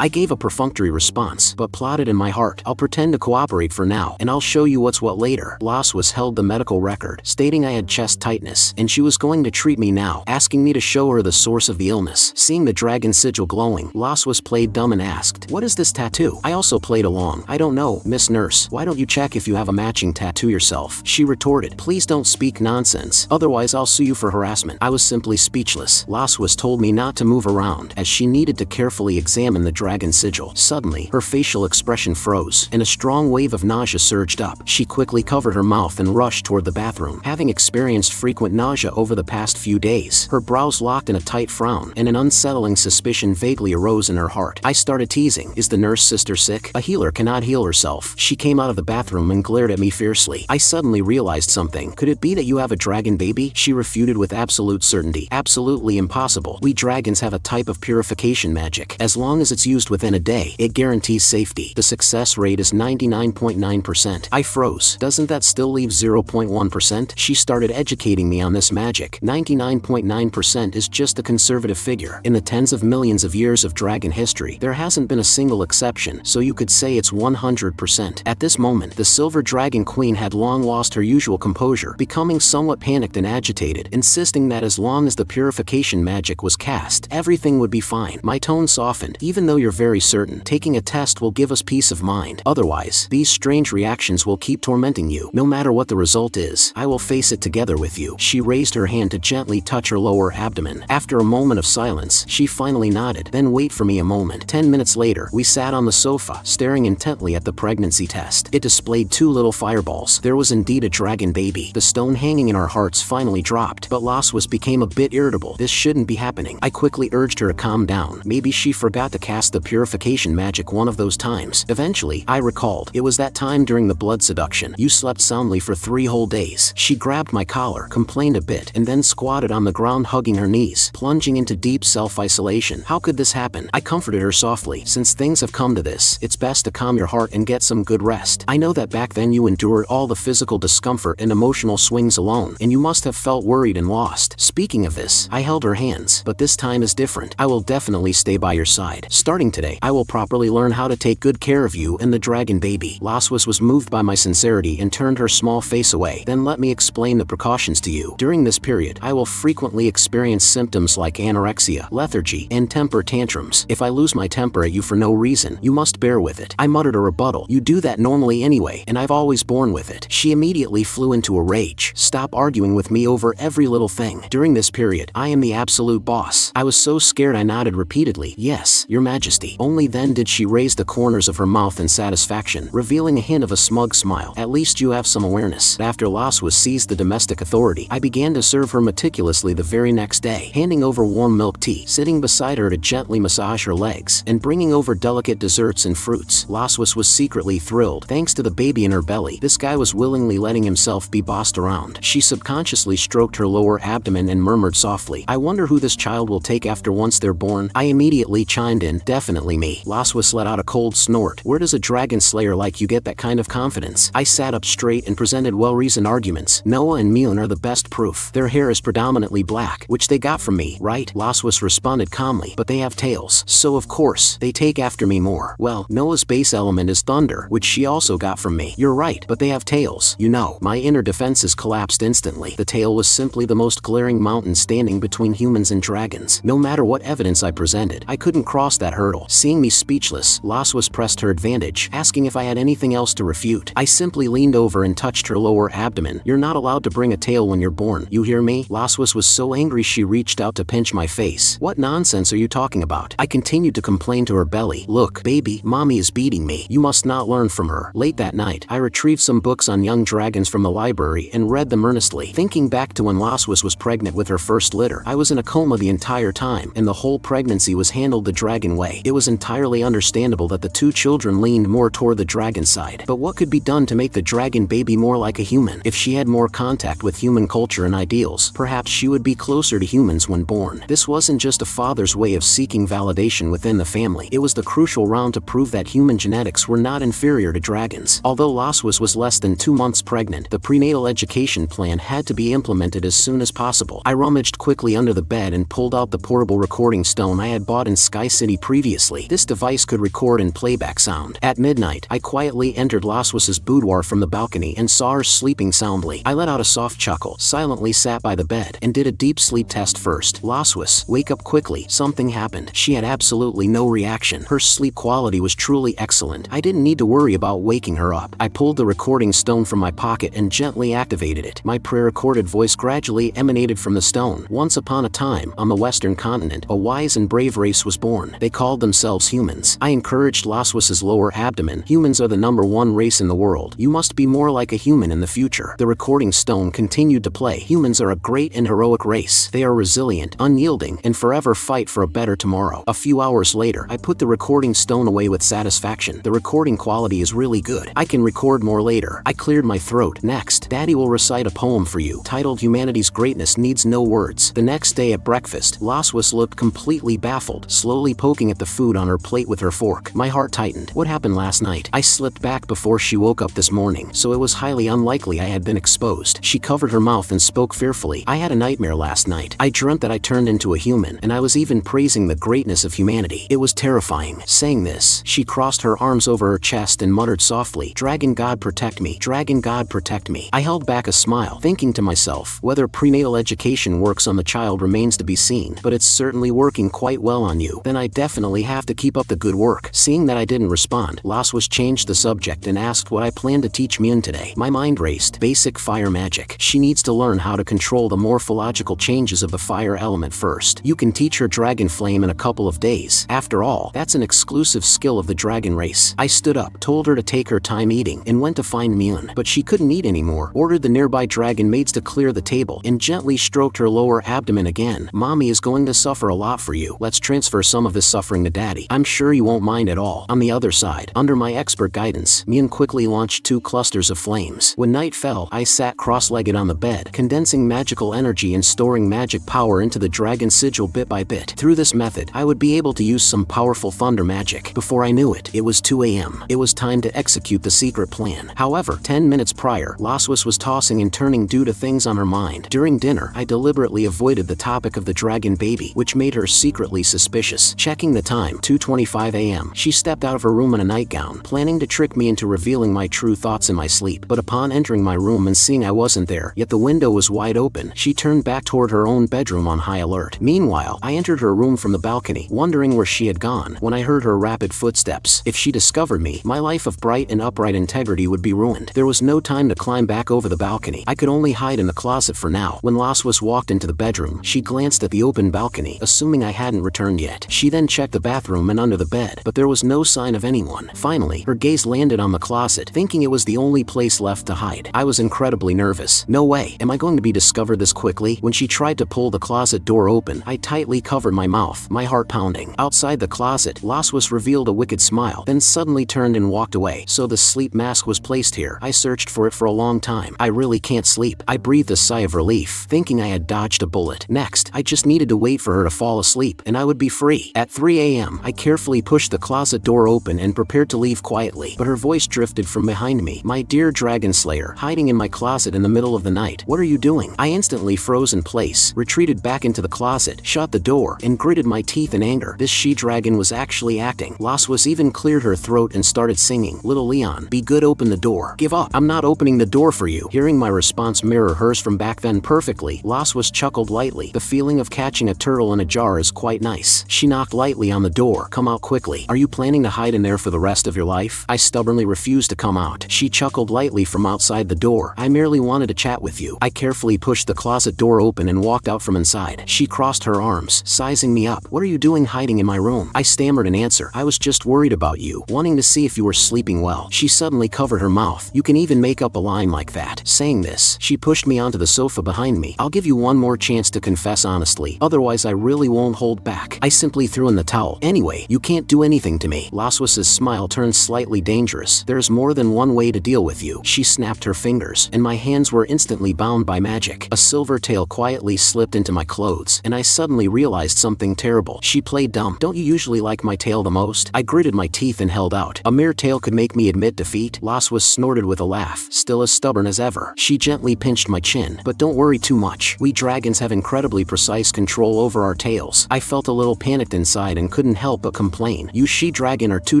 I gave a perfunctory response, but plotted in my heart, I'll pretend to cooperate for now, and I'll show you what's what later. Laswas held the medical record, stating I had chest tightness, and she was going to treat me now, asking me to show her the source of the illness. Seeing the dragon sigil glowing, Laswas played dumb and asked, what is this tattoo? I also played along. I don't know, Miss Nurse. Why don't you check if you have a matching tattoo yourself? She retorted, please don't speak nonsense, otherwise I'll sue you for harassment. I was simply speechless. Laswas told me not to move around, as she needed to carefully examine the dragon sigil. Suddenly, her facial expression froze, and a strong wave of nausea surged up. She quickly covered her mouth and rushed toward the bathroom. Having experienced frequent nausea over the past few days, her brows locked in a tight frown, and an unsettling suspicion vaguely arose in her heart. I started teasing, is the nurse sister sick? A healer cannot heal herself. She came out of the bathroom and glared at me fiercely. I suddenly realized something. Could it be that you have a dragon baby? She refuted with absolute certainty. Absolutely impossible. We dragons have a type of purification magic. As long as it's used within a day, it guarantees safety. The success rate is 99.9%. I froze. Doesn't that still leave 0.1%? She started educating me on this magic. 99.9% is just a conservative figure. In the tens of millions of years of dragon history, there hasn't been a single exception, so you could say it's 100%. At this moment, the Silver Dragon Queen had long lost her usual composure, becoming somewhat panicked and agitated, insisting that as long as the purification magic was cast, everything would be fine. My tone softened. Even though you're very certain, taking a test will give us peace of mind. Otherwise, these strange reactions will keep tormenting you. No matter what the result is, I will face it together with you. She raised her hand to gently touch her lower abdomen. After a moment of silence, she finally nodded. Then wait for me a moment. 10 minutes later, we sat on the sofa, staring intently at the pregnancy test. It displayed 2 little fireballs. There was indeed a dragon baby. The stone hanging in our hearts finally dropped, but Laswas became a bit irritable. This shouldn't be happening. I quickly urged her to calm down. Maybe she forgot to cast the purification magic one of those times. Eventually, I recalled. It was that time during the blood seduction. You slept soundly for 3 whole days. She grabbed my collar, complained a bit, and then squatted on the ground hugging her knees, plunging into deep self-isolation. How could this happen? I comforted her softly. Since things have come to this, it's best to calm your heart and get some good rest. I know that back then you endured all the physical discomfort and emotional swings alone, and you must have felt worried and lost. Speaking of this, I held her hands, but this time is different. I will definitely stay by your side. Starting today, I will properly learn how to take good care of you and the dragon baby. Laswas was moved by my sincerity and turned her small face away. Then let me explain the precautions to you. During this period, I will frequently experience symptoms like anorexia, lethargy, and temper tantrums. If I lose my temper at you for no reason, you must bear with it. I muttered a rebuttal. You do that normally anyway, and I've always borne with it. She immediately flew into a rage. Stop arguing with me over every little thing. During this period, I am the absolute boss. I was so scared I nodded repeatedly. Yes, your majesty. Only then did she raise the corners of her mouth in satisfaction, revealing a hint of a smug smile. At least you have some awareness. After Laswas seized the domestic authority, I began to serve her meticulously the very next day, handing over warm milk tea, sitting beside her to gently massage her legs, and bringing over delicate desserts and fruits. Laswas was secretly thrilled. Thanks to the baby in her belly, this guy was willingly letting himself be bossed around. She subconsciously stroked her lower abdomen and murmured softly, I wonder who this child will take after once they're born. I immediately chimed in, definitely me. Laswas let out a cold snort. Where does a dragon slayer like you get that kind of confidence? I sat up straight and presented well-reasoned arguments. Noah and Mune are the best proof. Their hair is predominantly black, which they got from me, right? Laswas responded calmly, but they have tails, so of course, they take after me more. Well, Noah's base element is thunder, which she also got from me. You're right, but they have tails. You know, my inner defenses collapsed instantly. The tail was simply the most glaring mountain standing between humans and dragons. No matter what evidence I presented, I couldn't cross that hurdle. Seeing me speechless, Laswas pressed her advantage, asking if I had anything else to refute. I simply leaned over and touched her lower abdomen. You're not allowed to bring a tail when you're born. You hear me? Laswas was so angry she reached out to pinch my face. What nonsense are you talking about? I continued to complain to her belly. Look, baby, mommy is beating me. You must not learn from her. Late that night, I retrieved some books on young dragons from the library and read them earnestly. Thinking back to when Laswas was pregnant with her first litter, I was in a coma the entire time, and the whole pregnancy was handled the dragon way. It was entirely understandable that the 2 children leaned more toward the dragon side. But what could be done to make the dragon baby more like a human? If she had more contact with human culture and ideals, perhaps she would be closer to humans when born. This wasn't just a father's way of seeking validation within the family. It was the crucial round to prove that human genetics were not inferior to dragons. Although Laswas was less than 2 months pregnant, the prenatal education plan had to be implemented as soon as possible. I rummaged quickly under the bed and pulled out the portable recording stone I had bought in Sky City previously. This device could record and playback sound. At midnight, I quietly entered Laswas's boudoir from the balcony and saw her sleeping soundly. I let out a soft chuckle, silently sat by the bed, and did a deep sleep test first. Laswas, wake up quickly. Something happened. She had absolutely no reaction. Her sleep quality was truly excellent. I didn't need to worry about waking her up. I pulled the recording stone from my pocket and gently activated it. My pre-recorded voice gradually emanated from the stone. Once upon a time, on the western continent, a wise and brave race was born. They called themselves humans. I encouraged Laswas's lower abdomen. Humans are the #1 race in the world. You must be more like a human in the future. The recording stone continued to play. Humans are a great and heroic race. They are resilient, unyielding, and forever fight for a better tomorrow. A few hours later, I put the recording stone away with satisfaction. The recording quality is really good. I can record more later. I cleared my throat. Next, Daddy will recite a poem for you, titled Humanity's Greatness Needs No Words. The next day at breakfast, Laswas looked completely baffled, slowly poking at the food on her plate with her fork. My heart tightened. What happened last night? I slipped back before she woke up this morning, so it was highly unlikely I had been exposed. She covered her mouth and spoke fearfully. I had a nightmare last night. I dreamt that I turned into a human, and I was even praising the greatness of humanity. It was terrifying. Saying this, she crossed her arms over her chest and muttered softly, Dragon God protect me. Dragon God protect me. I held back a smile, thinking to myself, whether prenatal education works on the child remains to be seen, but it's certainly working quite well on you. Then I definitely have to keep up the good work. Seeing that I didn't respond, Laswas changed the subject and asked what I planned to teach Mune today. My mind raced. Basic fire magic. She needs to learn how to control the morphological changes of the fire element first. You can teach her dragon flame in a couple of days. After all, that's an exclusive exclusive skill of the dragon race. I stood up, told her to take her time eating, and went to find Mune. But she couldn't eat anymore, ordered the nearby dragon maids to clear the table, and gently stroked her lower abdomen again. Mommy is going to suffer a lot for you. Let's transfer some of this suffering to daddy. I'm sure you won't mind at all. On the other side, under my expert guidance, Mune quickly launched 2 clusters of flames. When night fell, I sat cross-legged on the bed, condensing magical energy and storing magic power into the dragon sigil bit by bit. Through this method, I would be able to use some powerful thunder magic. Before I knew it, it was 2 a.m. It was time to execute the secret plan. However, 10 minutes prior, Laswis was tossing and turning due to things on her mind. During dinner, I deliberately avoided the topic of the dragon baby, which made her secretly suspicious. Checking the time, 2:25 a.m., she stepped out of her room in a nightgown, planning to trick me into revealing my true thoughts in my sleep. But upon entering my room and seeing I wasn't there, yet the window was wide open, she turned back toward her own bedroom on high alert. Meanwhile, I entered her room from the balcony, wondering where she had gone, when I heard her rapid footsteps. If she discovered me, my life of bright and upright integrity would be ruined. There was no time to climb back over the balcony. I could only hide in the closet for now. When Laswis walked into the bedroom, she glanced at the open balcony, assuming I hadn't returned yet. She then checked the bathroom and under the bed, but there was no sign of anyone. Finally, her gaze landed on the closet, thinking it was the only place left to hide. I was incredibly nervous. No way, am I going to be discovered this quickly? When she tried to pull the closet door open, I tightly covered my mouth, my heart pounding. Outside the closet, Laswis revealed a wicked smile, then suddenly turned and walked away. So the sleep mask was placed here. I searched for it for a long time. I really can't sleep. I breathed a sigh of relief, thinking I had dodged a bullet. Next, I just needed to wait for her to fall asleep, and I would be free. At 3 a.m., I carefully pushed the closet door open and prepared to leave quietly, but her voice drifted from behind me. My dear dragon slayer, hiding in my closet in the middle of the night. What are you doing? I instantly froze in place, retreated back into the closet, shut the door, and gritted my teeth in anger. This she-dragon was actually acting. Laswis even cleared her throat and started singing, "Little Leon, be good, open the door." "Give up. I'm not opening the door for you." Hearing my response mirror hers from back then perfectly, Laswis chuckled lightly. The feeling of catching a turtle in a jar is quite nice. She knocked lightly on the door. "Come out quickly. Are you planning to hide in there for the rest of your life?" I stubbornly refused to come out. She chuckled lightly from outside the door. "I merely wanted to chat with you." I carefully pushed the closet door open and walked out from inside. She crossed her arms, sizing me up. "What are you doing hiding in my room?" I stammered an answer. "I was just worried about you, wanting to see if you were sleeping well." She suddenly covered her mouth. "You can even make up a line like that." Saying this, she pushed me onto the sofa behind me. "I'll give you one more chance to confess honestly, otherwise I really won't hold back." I simply threw in the towel. "Anyway, you can't do anything to me." Laswis's smile turned slightly dangerous. "There's more than one way to deal with you." She snapped her fingers, and my hands were instantly bound by magic. A silver tail quietly slipped into my clothes, and I suddenly realized something terrible. She played dumb. "Don't you usually like my tail the most?" I gritted my teeth and held out. "A mere tail could make me admit defeat?" Laswis snorted with a laugh, still as stubborn as ever. She gently pinched my chin. "But don't worry too much. We dragons have incredibly precise control over our tails." I felt a little panicked inside and couldn't help but complain. "You she-dragon are too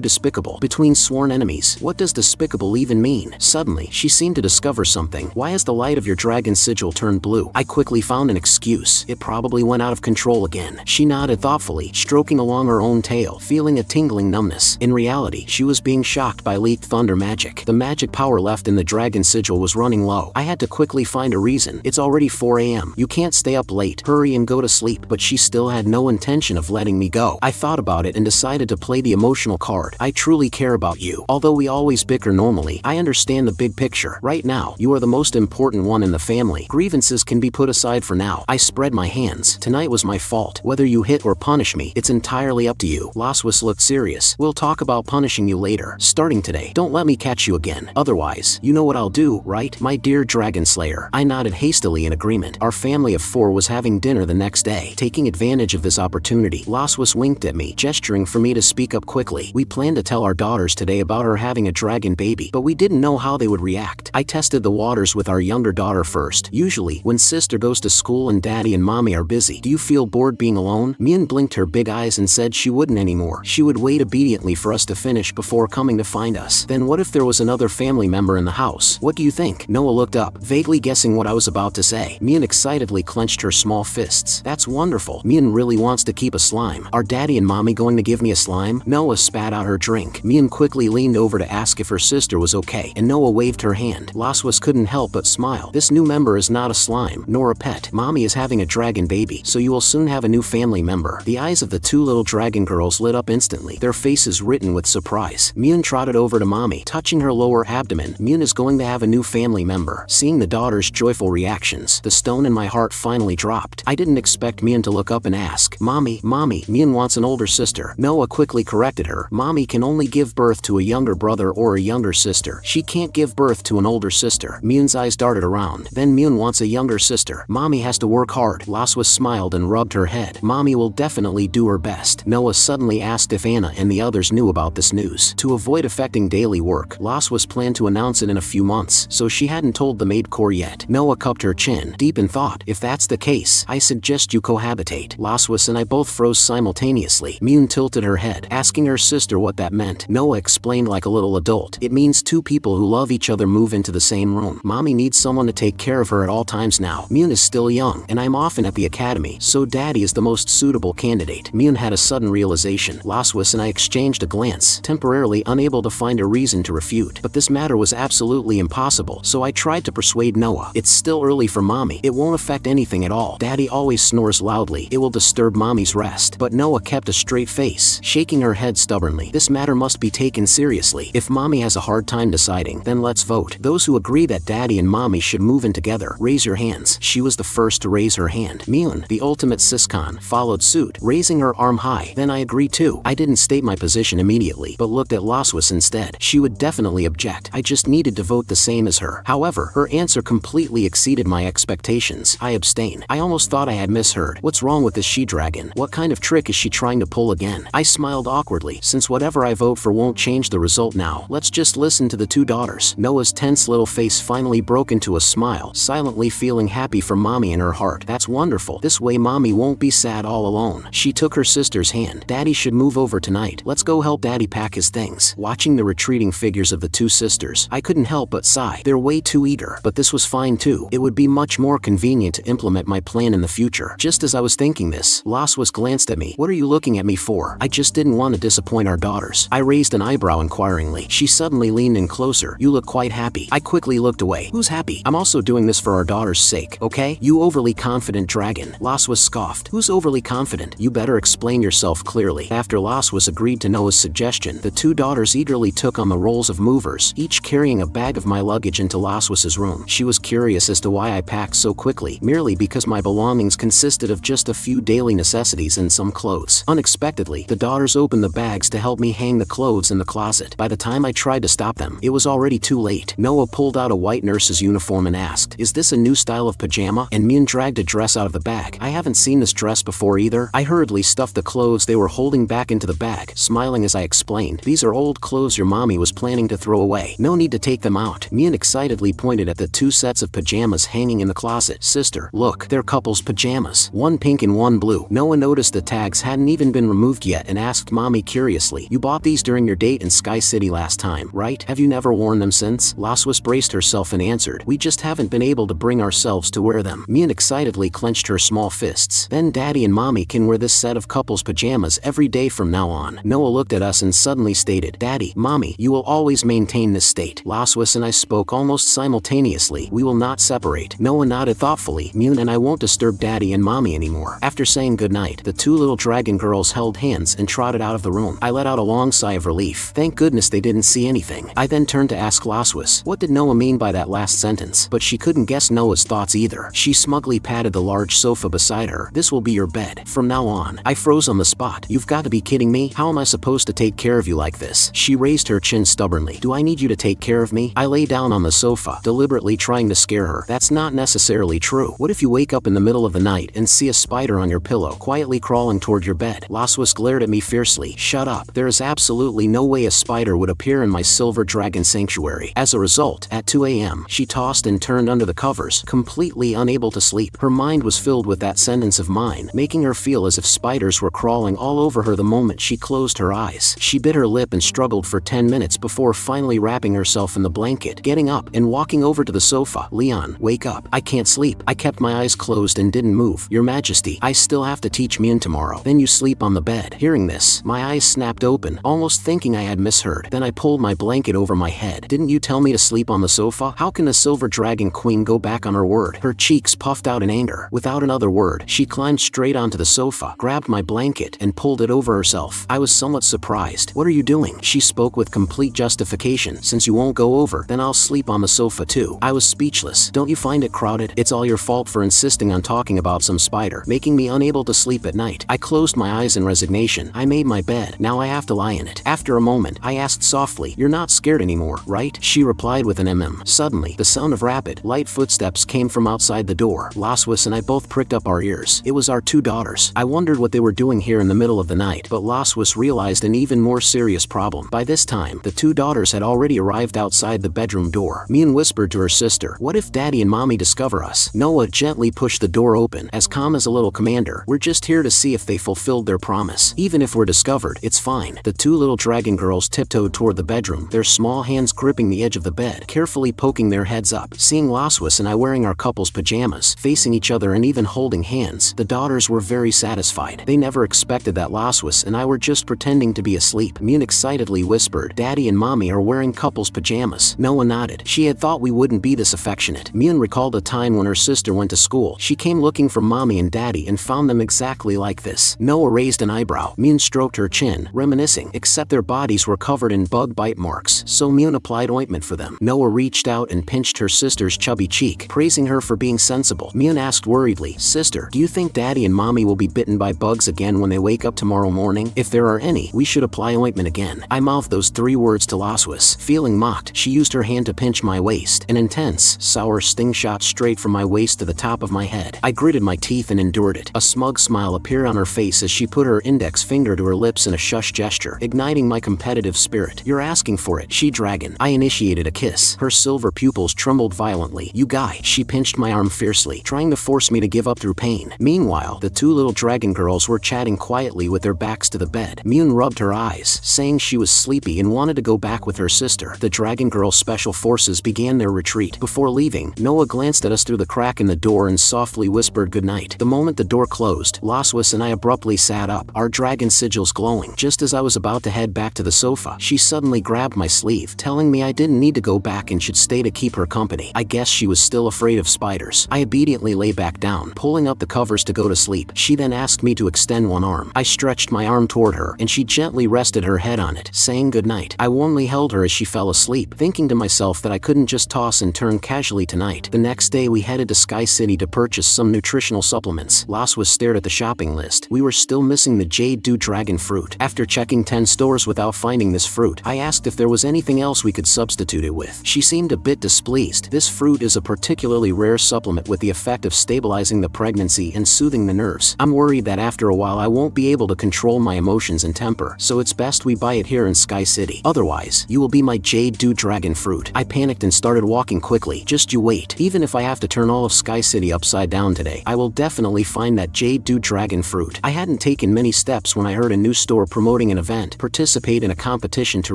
despicable. Between sworn enemies, what does despicable even mean?" Suddenly, she seemed to discover something. "Why has the light of your dragon sigil turned blue?" I quickly found an excuse. "It probably went out of control again." She nodded thoughtfully, stroking along her own tail, feeling a tingling numbness. In reality, she was being shocked by leaked thunder magic. The magic power left in the dragon sigil was running low. I had to quickly find a reason. "It's already 4 a.m. You can't stay up late. Hurry and go to sleep." But she still had no intention of letting me go. I thought about it and decided to play the emotional card. "I truly care about you. Although we always bicker normally, I understand the big picture. Right now, you are the most important one in the family. Grievances can be put aside for now." I spread my hands. "Tonight was my fault. Whether you hit or punish me, it's entirely up to you." Laswis looked serious. "We'll talk about punishing you later. Starting today, don't let me catch you again. Otherwise, you know what I'll do, right, my dear dragon slayer?" I nodded hastily in agreement. Our family of 4 was having dinner the next day. Taking advantage of this opportunity, Laswis winked at me, gesturing for me to speak up quickly. "We planned to tell our daughters today about her having a dragon baby, but we didn't know how they would react. I tested the waters with our younger daughter first. Usually, when sister goes to school and daddy and mommy are busy, do you feel bored being alone?" Mune blinked her big eyes and said she wouldn't anymore. She would wait obediently for us to finish before coming to find us. "Then what if there was another family member in the house? What do you think?" Noah looked up, vaguely guessing what I was about to say. Mune excitedly clenched her small fists. "That's wonderful. Mune really wants to keep a slime. Are daddy and mommy going to give me a slime?" Noah spat out her drink. Mune quickly leaned over to ask if her sister was okay, and Noah waved her hand. Laswis couldn't help but smile. "This new member is not a slime, nor a pet. Mommy is having a dragon baby, so you will soon have a new family member." The eyes of the 2 little dragon girls lit up instantly. instantly, their faces written with surprise. Mune trotted over to mommy, touching her lower abdomen. Mune is going to have a new family member. Seeing the daughter's joyful reactions, the stone in my heart finally dropped. I didn't expect Mune to look up and ask, Mommy, Mune wants an older sister. Noah quickly corrected her. Mommy can only give birth to a younger brother or a younger sister. She can't give birth to an older sister. Mune's eyes darted around. Then Mune wants a younger sister. Mommy has to work hard. Laswa smiled and rubbed her head. Mommy will definitely do her best. Noah suddenly asked if Anna and the others knew about this news. To avoid affecting daily work, Laswa's planned to announce it in a few months, so she hadn't told the maid corps yet. Noah cupped her chin, deep in thought. If that's the case, I suggest you cohabitate. Laswas and I both froze simultaneously. Mune tilted her head, asking her sister what that meant. Noah explained like a little adult. It means two people who love each other move into the same room. Mommy needs someone to take care of her at all times now. Mune is still young, and I'm often at the academy, so daddy is the most suitable candidate. Mune had a sudden realization. Laswas and I exchanged a glance, temporarily unable to find a reason to refute. But this matter was absolutely impossible, so I tried to persuade Noah. It's still early for mommy. It won't affect anything at all. Daddy always snores loudly. It will disturb mommy's rest. But Noah kept a straight face, shaking her head stubbornly. This matter must be taken seriously. If mommy has a hard time deciding, then let's vote. Those who agree that daddy and mommy should move in together, raise your hands. She was the first to raise her hand. Mune, the ultimate siscon, followed suit, raising her arm high. Then I agree too. I didn't state my position immediately, but looked at Laswas instead. She would definitely object. I just needed to vote the same as her. However, her answer completely exceeded my expectations. I abstain. I almost thought I had misheard. What's wrong with this she-dragon? What kind of trick is she trying to pull again? I smiled awkwardly. Since whatever I vote for won't change the result now, let's just listen to the two daughters. Noah's tense little face finally broke into a smile, silently feeling happy for mommy in her heart. That's wonderful. This way mommy won't be sad all alone. She took her sister's hand. Daddy should move over tonight. Let's go help daddy pack his things. Watching the retreating figures of the two sisters, I couldn't help but sigh. They're way too eager, but this was fine too. It would be much more convenient to implement my plan in the future. Just as I was thinking this, Laswas glanced at me. What are you looking at me for? I just didn't want to disappoint our daughters. I raised an eyebrow inquiringly. She suddenly leaned in closer. You look quite happy. I quickly looked away. Who's happy? I'm also doing this for our daughter's sake, okay? You overly confident dragon. Laswas scoffed. Who's overly confident? You better explain yourself clearly. After Laswas agreed to Noah's suggestion, the two daughters eagerly took on the roles of movers, each carrying a bag of my luggage into Laswas's room. She was curious as to why I packed so quickly, merely because my belongings consisted of just a few daily necessities and some clothes. Unexpectedly, the daughters opened the bags to help me hang the clothes in the closet. By the time I tried to stop them, it was already too late. Noah pulled out a white nurse's uniform and asked, "Is this a new style of pajama?" And Mune dragged a dress out of the bag. I haven't seen this dress before either. I hurriedly stuffed the clothes they were holding back into the bag, smiling as I explained, "These are old clothes your mommy was planning to throw away. No need to take them out." Mune excitedly pointed at the two sets of pajamas hanging in the closet. "Sister, look, they're couples pajamas. One pink and one blue." Noah noticed the tags hadn't even been removed yet and asked mommy curiously, "You bought these during your date in Sky City last time, right? Have you never worn them since?" Laswas braced herself and answered, "We just haven't been able to bring ourselves to wear them." Mune excitedly clenched her small fists. "Then daddy and mommy can wear this set of couples pajamas every day from now on." Noah looked at us and suddenly stated, "Daddy, mommy, you will always maintain this state." Laswas and I spoke almost simultaneously. "We will not separate." Noah nodded thoughtfully. "Mune and I won't disturb daddy and mommy anymore." After saying goodnight, the two little dragon girls held hands and trotted out of the room. I let out a long sigh of relief. Thank goodness they didn't see anything. I then turned to ask Laswas, what did Noah mean by that last sentence? But she couldn't guess Noah's thoughts either. She smugly patted the large sofa beside her. "This will be your bed from now on." I froze on the spot. "You've got to be kidding me. How am I supposed to take care of you like this?" She raised her chin stubbornly. "Do I need you to take care of me?" I lay down on the sofa, deliberately trying to scare her. "That's not necessarily true. What if you wake up in the middle of the night and see a spider on your pillow, quietly crawling toward your bed?" Laswas glared at me fiercely. "Shut up. There is absolutely no way a spider would appear in my silver dragon sanctuary." As a result, at 2 a.m., she tossed and turned under the covers, completely unable to sleep. Her mind was filled with that sentence of mine, making her feel as if spiders were crawling all over her the moment she closed her eyes. She bit her lip and struggled for 10 minutes before finally wrapping herself in the blanket, getting up and walking over to the sofa. "Leon, wake up. I can't sleep." I kept my eyes closed and didn't move. "Your Majesty, I still have to teach Mune tomorrow." "Then you sleep on the bed." Hearing this, my eyes snapped open, almost thinking I had misheard. Then I pulled my blanket over my head. "Didn't you tell me to sleep on the sofa? How can the Silver Dragon Queen go back on her word?" Her cheeks puffed out in anger. Without another word, she climbed straight onto the sofa, grabbed my blanket, and pulled it over herself herself. I was somewhat surprised. What are you doing? She spoke with complete justification. Since you won't go over, then I'll sleep on the sofa too. I was speechless. Don't you find it crowded? It's all your fault for insisting on talking about some spider, making me unable to sleep at night. I closed my eyes in resignation. I made my bed. Now I have to lie in it. After a moment, I asked softly, "You're not scared anymore, right?" She replied with an Suddenly, the sound of rapid, light footsteps came from outside the door. Laswas and I both pricked up our ears. It was our two daughters. I wondered what they were doing here in the middle of the night, but Laswas realized an even more serious problem. By this time, the two daughters had already arrived outside the bedroom door. Mune whispered to her sister, "What if Daddy and Mommy discover us?" Noah gently pushed the door open, as calm as a little commander. "We're just here to see if they fulfilled their promise. Even if we're discovered, it's fine." The two little dragon girls tiptoed toward the bedroom, their small hands gripping the edge of the bed, carefully poking their heads up. Seeing Laswas and I wearing our couple's pajamas, facing each other and even holding hands, the daughters were very satisfied. They never expected that Laswas and I were just pretending to be asleep. Mune excitedly whispered, "Daddy and Mommy are wearing couple's pajamas." Noah nodded. She had thought we wouldn't be this affectionate. Mune recalled a time when her sister went to school. She came looking for Mommy and Daddy and found them exactly like this. Noah raised an eyebrow. Mune stroked her chin, reminiscing, except their bodies were covered in bug bite marks, so Mune applied ointment for them. Noah reached out and pinched her sister's chubby cheek, praising her for being sensible. Mune asked worriedly, "Sister, do you think Daddy and Mommy will be bitten by bugs again when they wake up tomorrow morning? If there are any, we should apply ointment again." I mouthed those 3 words to Laswas. Feeling mocked, she used her hand to pinch my waist. An intense, sour sting shot straight from my waist to the top of my head. I gritted my teeth and endured it. A smug smile appeared on her face as she put her index finger to her lips in a shush gesture, igniting my competitive spirit. "You're asking for it, she-dragon." I initiated a kiss. Her silver pupils trembled violently. "You guy." She pinched my arm fiercely, trying to force me to give up through pain. Meanwhile, the two little dragon girls were chatting quietly with their backs to the bed. Mune rubbed her eyes, saying she was sleepy and wanted to go back with her sister. The dragon girl special forces began their retreat. Before leaving, Noah glanced at us through the crack in the door and softly whispered goodnight. The moment the door closed, Laswas and I abruptly sat up, our dragon sigils glowing. Just as I was about to head back to the sofa, she suddenly grabbed my sleeve, telling me I didn't need to go back and should stay to keep her company. I guess she was still afraid of spiders. I obediently lay back down, pulling up the covers to go to sleep. She then asked me to extend one arm. I stretched my arm toward her, and she gently rested her head on it, saying goodnight. I warmly held her as she fell asleep, thinking to myself that I couldn't just toss and turn casually tonight. The next day we headed to Sky City to purchase some nutritional supplements. Laswas stared at the shopping list. We were still missing the Jade Dew Dragon fruit. After checking 10 stores without finding this fruit, I asked if there was anything else we could substitute it with. She seemed a bit displeased. This fruit is a particularly rare supplement with the effect of stabilizing the pregnancy and soothing the nerves. I'm worried that after a while I won't be able to control my emotions and temper, so it's best we buy it here in Sky City. Otherwise, you will be my Jade Dew Dragon fruit. I panicked and started walking quickly. Just you wait. Even if I have to turn all of Sky City upside down today, I will definitely find that Jade Dew Dragon fruit. I hadn't taken many steps when I heard a new store promoting an event, participate in a competition to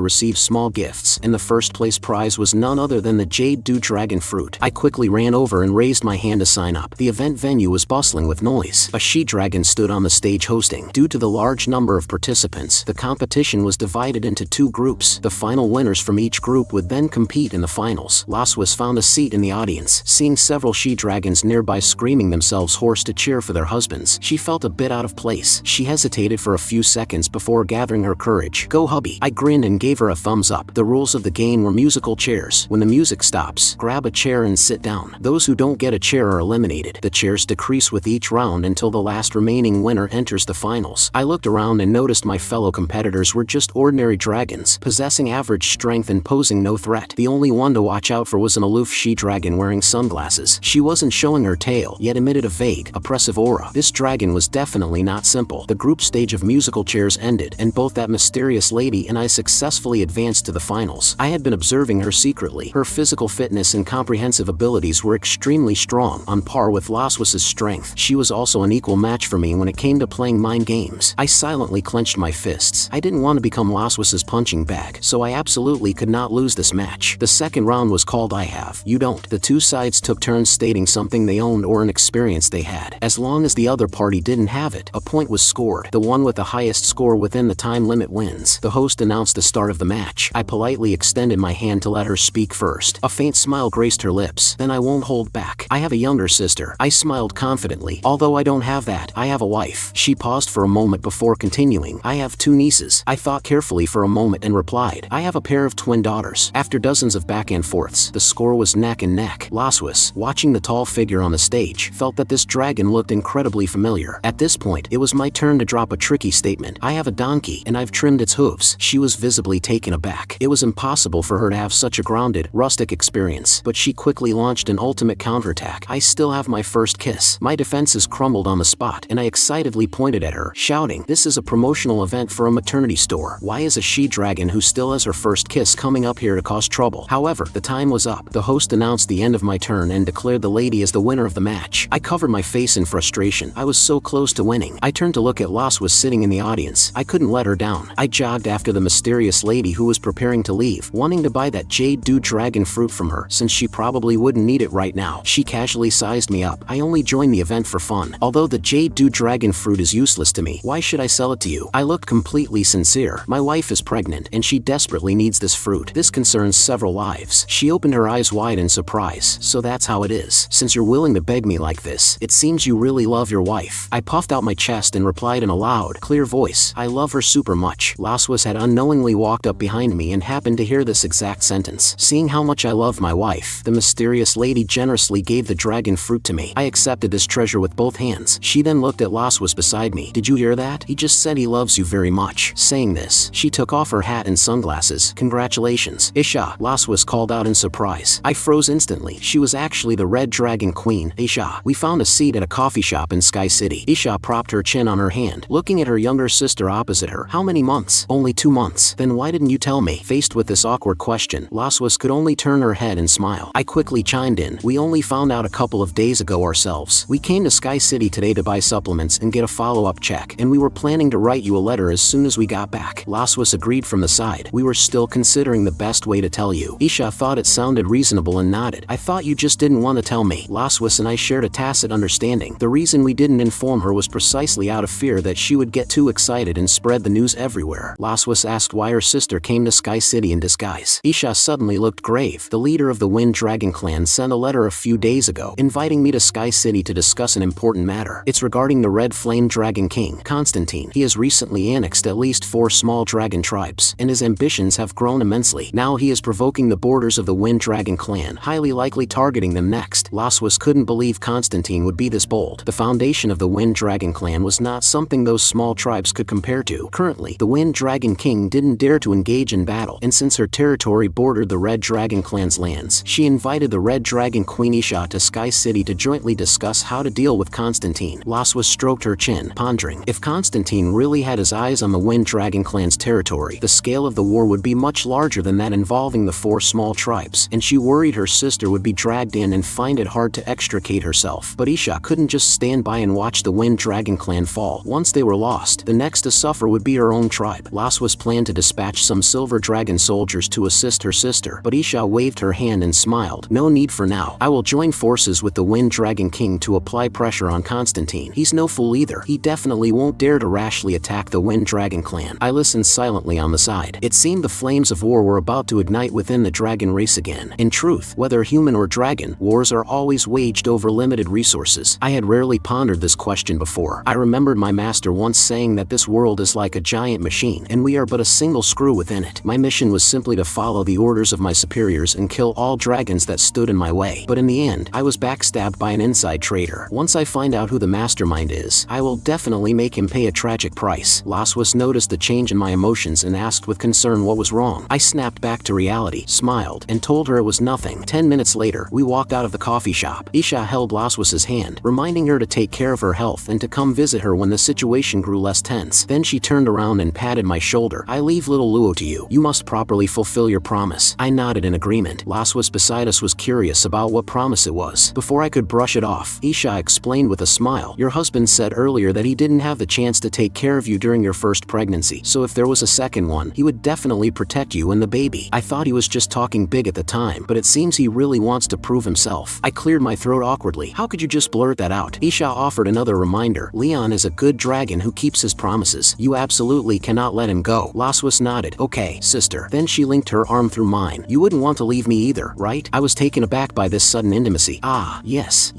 receive small gifts, and the first place prize was none other than the Jade Dew Dragon fruit. I quickly ran over and raised my hand to sign up. The event venue was bustling with noise. A she-dragon stood on the stage hosting. Due to the large number of participants, the competition was divided into 2 groups. The final winners from each group would then compete in the finals. Laswas found a seat in the audience. Seeing several she-dragons nearby screaming themselves hoarse to cheer for their husbands, she felt a bit out of place. She hesitated for a few seconds before gathering her courage. "Go hubby." I grinned and gave her a thumbs up. The rules of the game were musical chairs. When the music stops, grab a chair and sit down. Those who don't get a chair are eliminated. The chairs decrease with each round until the last remaining winner enters the finals. I looked around and noticed my fellow competitors were just ordinary dragons, possessing average strength and posing no threat. The only one to watch out for was an aloof she-dragon wearing sunglasses. She wasn't showing her tail, yet emitted a vague, oppressive aura. This dragon was definitely not simple. The group stage of musical chairs ended, and both that mysterious lady and I successfully advanced to the finals. I had been observing her secretly. Her physical fitness and comprehensive abilities were extremely strong, on par with Laswas's strength. She was also an equal match for me when it came to playing mind games. I silently clenched my fists. I didn't want to become Laswas's punching bag, so I absolutely could not lose this match. The second round was called I Have, You Don't. The two sides took turns stating something they owned or an experience they had. As long as the other party didn't have it, a point was scored. The one with the highest score within the time limit wins. The host announced the start of the match. I politely extended my hand to let her speak first. A faint smile graced her lips. "Then I won't hold back. I have a younger sister." I smiled confidently. "Although I don't have that, I have a wife." She paused for a moment before continuing. continuing, I have 2 nieces. I thought carefully for a moment and replied, I have a pair of twin daughters. After dozens of back and forths, the score was neck and neck. Laswas, watching the tall figure on the stage, felt that this dragon looked incredibly familiar. At this point, it was my turn to drop a tricky statement. I have a donkey, and I've trimmed its hooves. She was visibly taken aback. It was impossible for her to have such a grounded, rustic experience, but she quickly launched an ultimate counterattack. I still have my first kiss. My defenses crumbled on the spot, and I excitedly pointed at her, shouting, this is a promotional event for a maternity store. Why is a she-dragon who still has her first kiss coming up here to cause trouble? However, the time was up. The host announced the end of my turn and declared the lady as the winner of the match. I covered my face in frustration. I was so close to winning. I turned to look at Laswas sitting in the audience. I couldn't let her down. I jogged after the mysterious lady who was preparing to leave, wanting to buy that jade dew dragon fruit from her since she probably wouldn't need it right now. She casually sized me up. I only joined the event for fun. Although the jade dew dragon fruit is useless to me, why should I sell it to you? I looked completely sincere. My wife is pregnant and she desperately needs this fruit. This concerns several lives. She opened her eyes wide in surprise. So that's how it is. Since you're willing to beg me like this, it seems you really love your wife. I puffed out my chest and replied in a loud, clear voice, I love her super much. Laswas had unknowingly walked up behind me and happened to hear this exact sentence. Seeing how much I loved my wife, the mysterious lady generously gave the dragon fruit to me. I accepted this treasure with both hands. She then looked at Laswas beside me. Did you hear that? He just said he loves you very much. Saying this, she took off her hat and sunglasses. Congratulations. Isha, Laswas called out in surprise. I froze instantly. She was actually the Red Dragon Queen. Isha. We found a seat at a coffee shop in Sky City. Isha propped her chin on her hand, looking at her younger sister opposite her. How many months? Only 2 months. Then why didn't you tell me? Faced with this awkward question, Laswas could only turn her head and smile. I quickly chimed in. We only found out a couple of days ago ourselves. We came to Sky City today to buy supplements and get a follow-up check, and we were planning to write you a letter as soon as we got back. Laswas agreed from the side. We were still considering the best way to tell you. Isha thought it sounded reasonable and nodded. I thought you just didn't want to tell me. Laswas and I shared a tacit understanding. The reason we didn't inform her was precisely out of fear that she would get too excited and spread the news everywhere. Laswas asked why her sister came to Sky City in disguise. Isha suddenly looked grave. The leader of the Wind Dragon clan sent a letter a few days ago, inviting me to Sky City to discuss an important matter. It's regarding the Red Flame Dragon King, Constantine. He has recently annexed at least 4 small dragon tribes, and his ambitions have grown immensely. Now he is provoking the borders of the Wind Dragon clan, highly likely targeting them next. Laswas couldn't believe Constantine would be this bold. The foundation of the Wind Dragon clan was not something those small tribes could compare to. Currently, the Wind Dragon King didn't dare to engage in battle, and since her territory bordered the Red Dragon clan's lands, she invited the Red Dragon Queen Isha to Sky City to jointly discuss how to deal with Constantine. Laswas stroked her chin, pondering. If Constantine really had his eyes on the Wind Dragon clan's territory, the scale of the war would be much larger than that involving the 4 small tribes, and she worried her sister would be dragged in and find it hard to extricate herself. But Isha couldn't just stand by and watch the Wind Dragon clan fall. Once they were lost, the next to suffer would be her own tribe. Laswas planned to dispatch some silver dragon soldiers to assist her sister, but Isha waved her hand and smiled. No need for now. I will join forces with the Wind Dragon King to apply pressure on Constantine. He's no fool either. He definitely won't dare to rashly attack the Wind Dragon clan. I listened silently on the side. It seemed the flames of war were about to ignite within the dragon race again. In truth, whether human or dragon, wars are always waged over limited resources. I had rarely pondered this question before. I remembered my master once saying that this world is like a giant machine, and we are but a single screw within it. My mission was simply to follow the orders of my superiors and kill all dragons that stood in my way. But in the end, I was backstabbed by an inside traitor. Once I find out who the mastermind is, I will definitely make him pay a tragic price. Laswas noticed the change in my emotions and asked with concern what was wrong. I snapped back to reality, smiled, and told her it was nothing. 10 minutes later, we walked out of the coffee shop. Isha held Laswas's hand, reminding her to take care of her health and to come visit her when the situation grew less tense. Then she turned around and patted my shoulder. I leave little Luo to you. You must properly fulfill your promise. I nodded in agreement. Laswas beside us was curious about what promise it was. Before I could brush it off, Isha explained with a smile. Your husband said earlier that he didn't have the chance to take care of you during your first pregnancy, so if there was a second one, he would definitely protect you and the baby. I thought he was just talking big at the time, but it seems he really wants to prove himself. I cleared my throat awkwardly. How could you just blurt that out? Isha offered another reminder. Leon is a good dragon who keeps his promises. You absolutely cannot let him go. Laswas nodded. Okay, sister. Then she linked her arm through mine. You wouldn't want to leave me either, right? I was taken aback by this sudden intimacy. Ah, yes.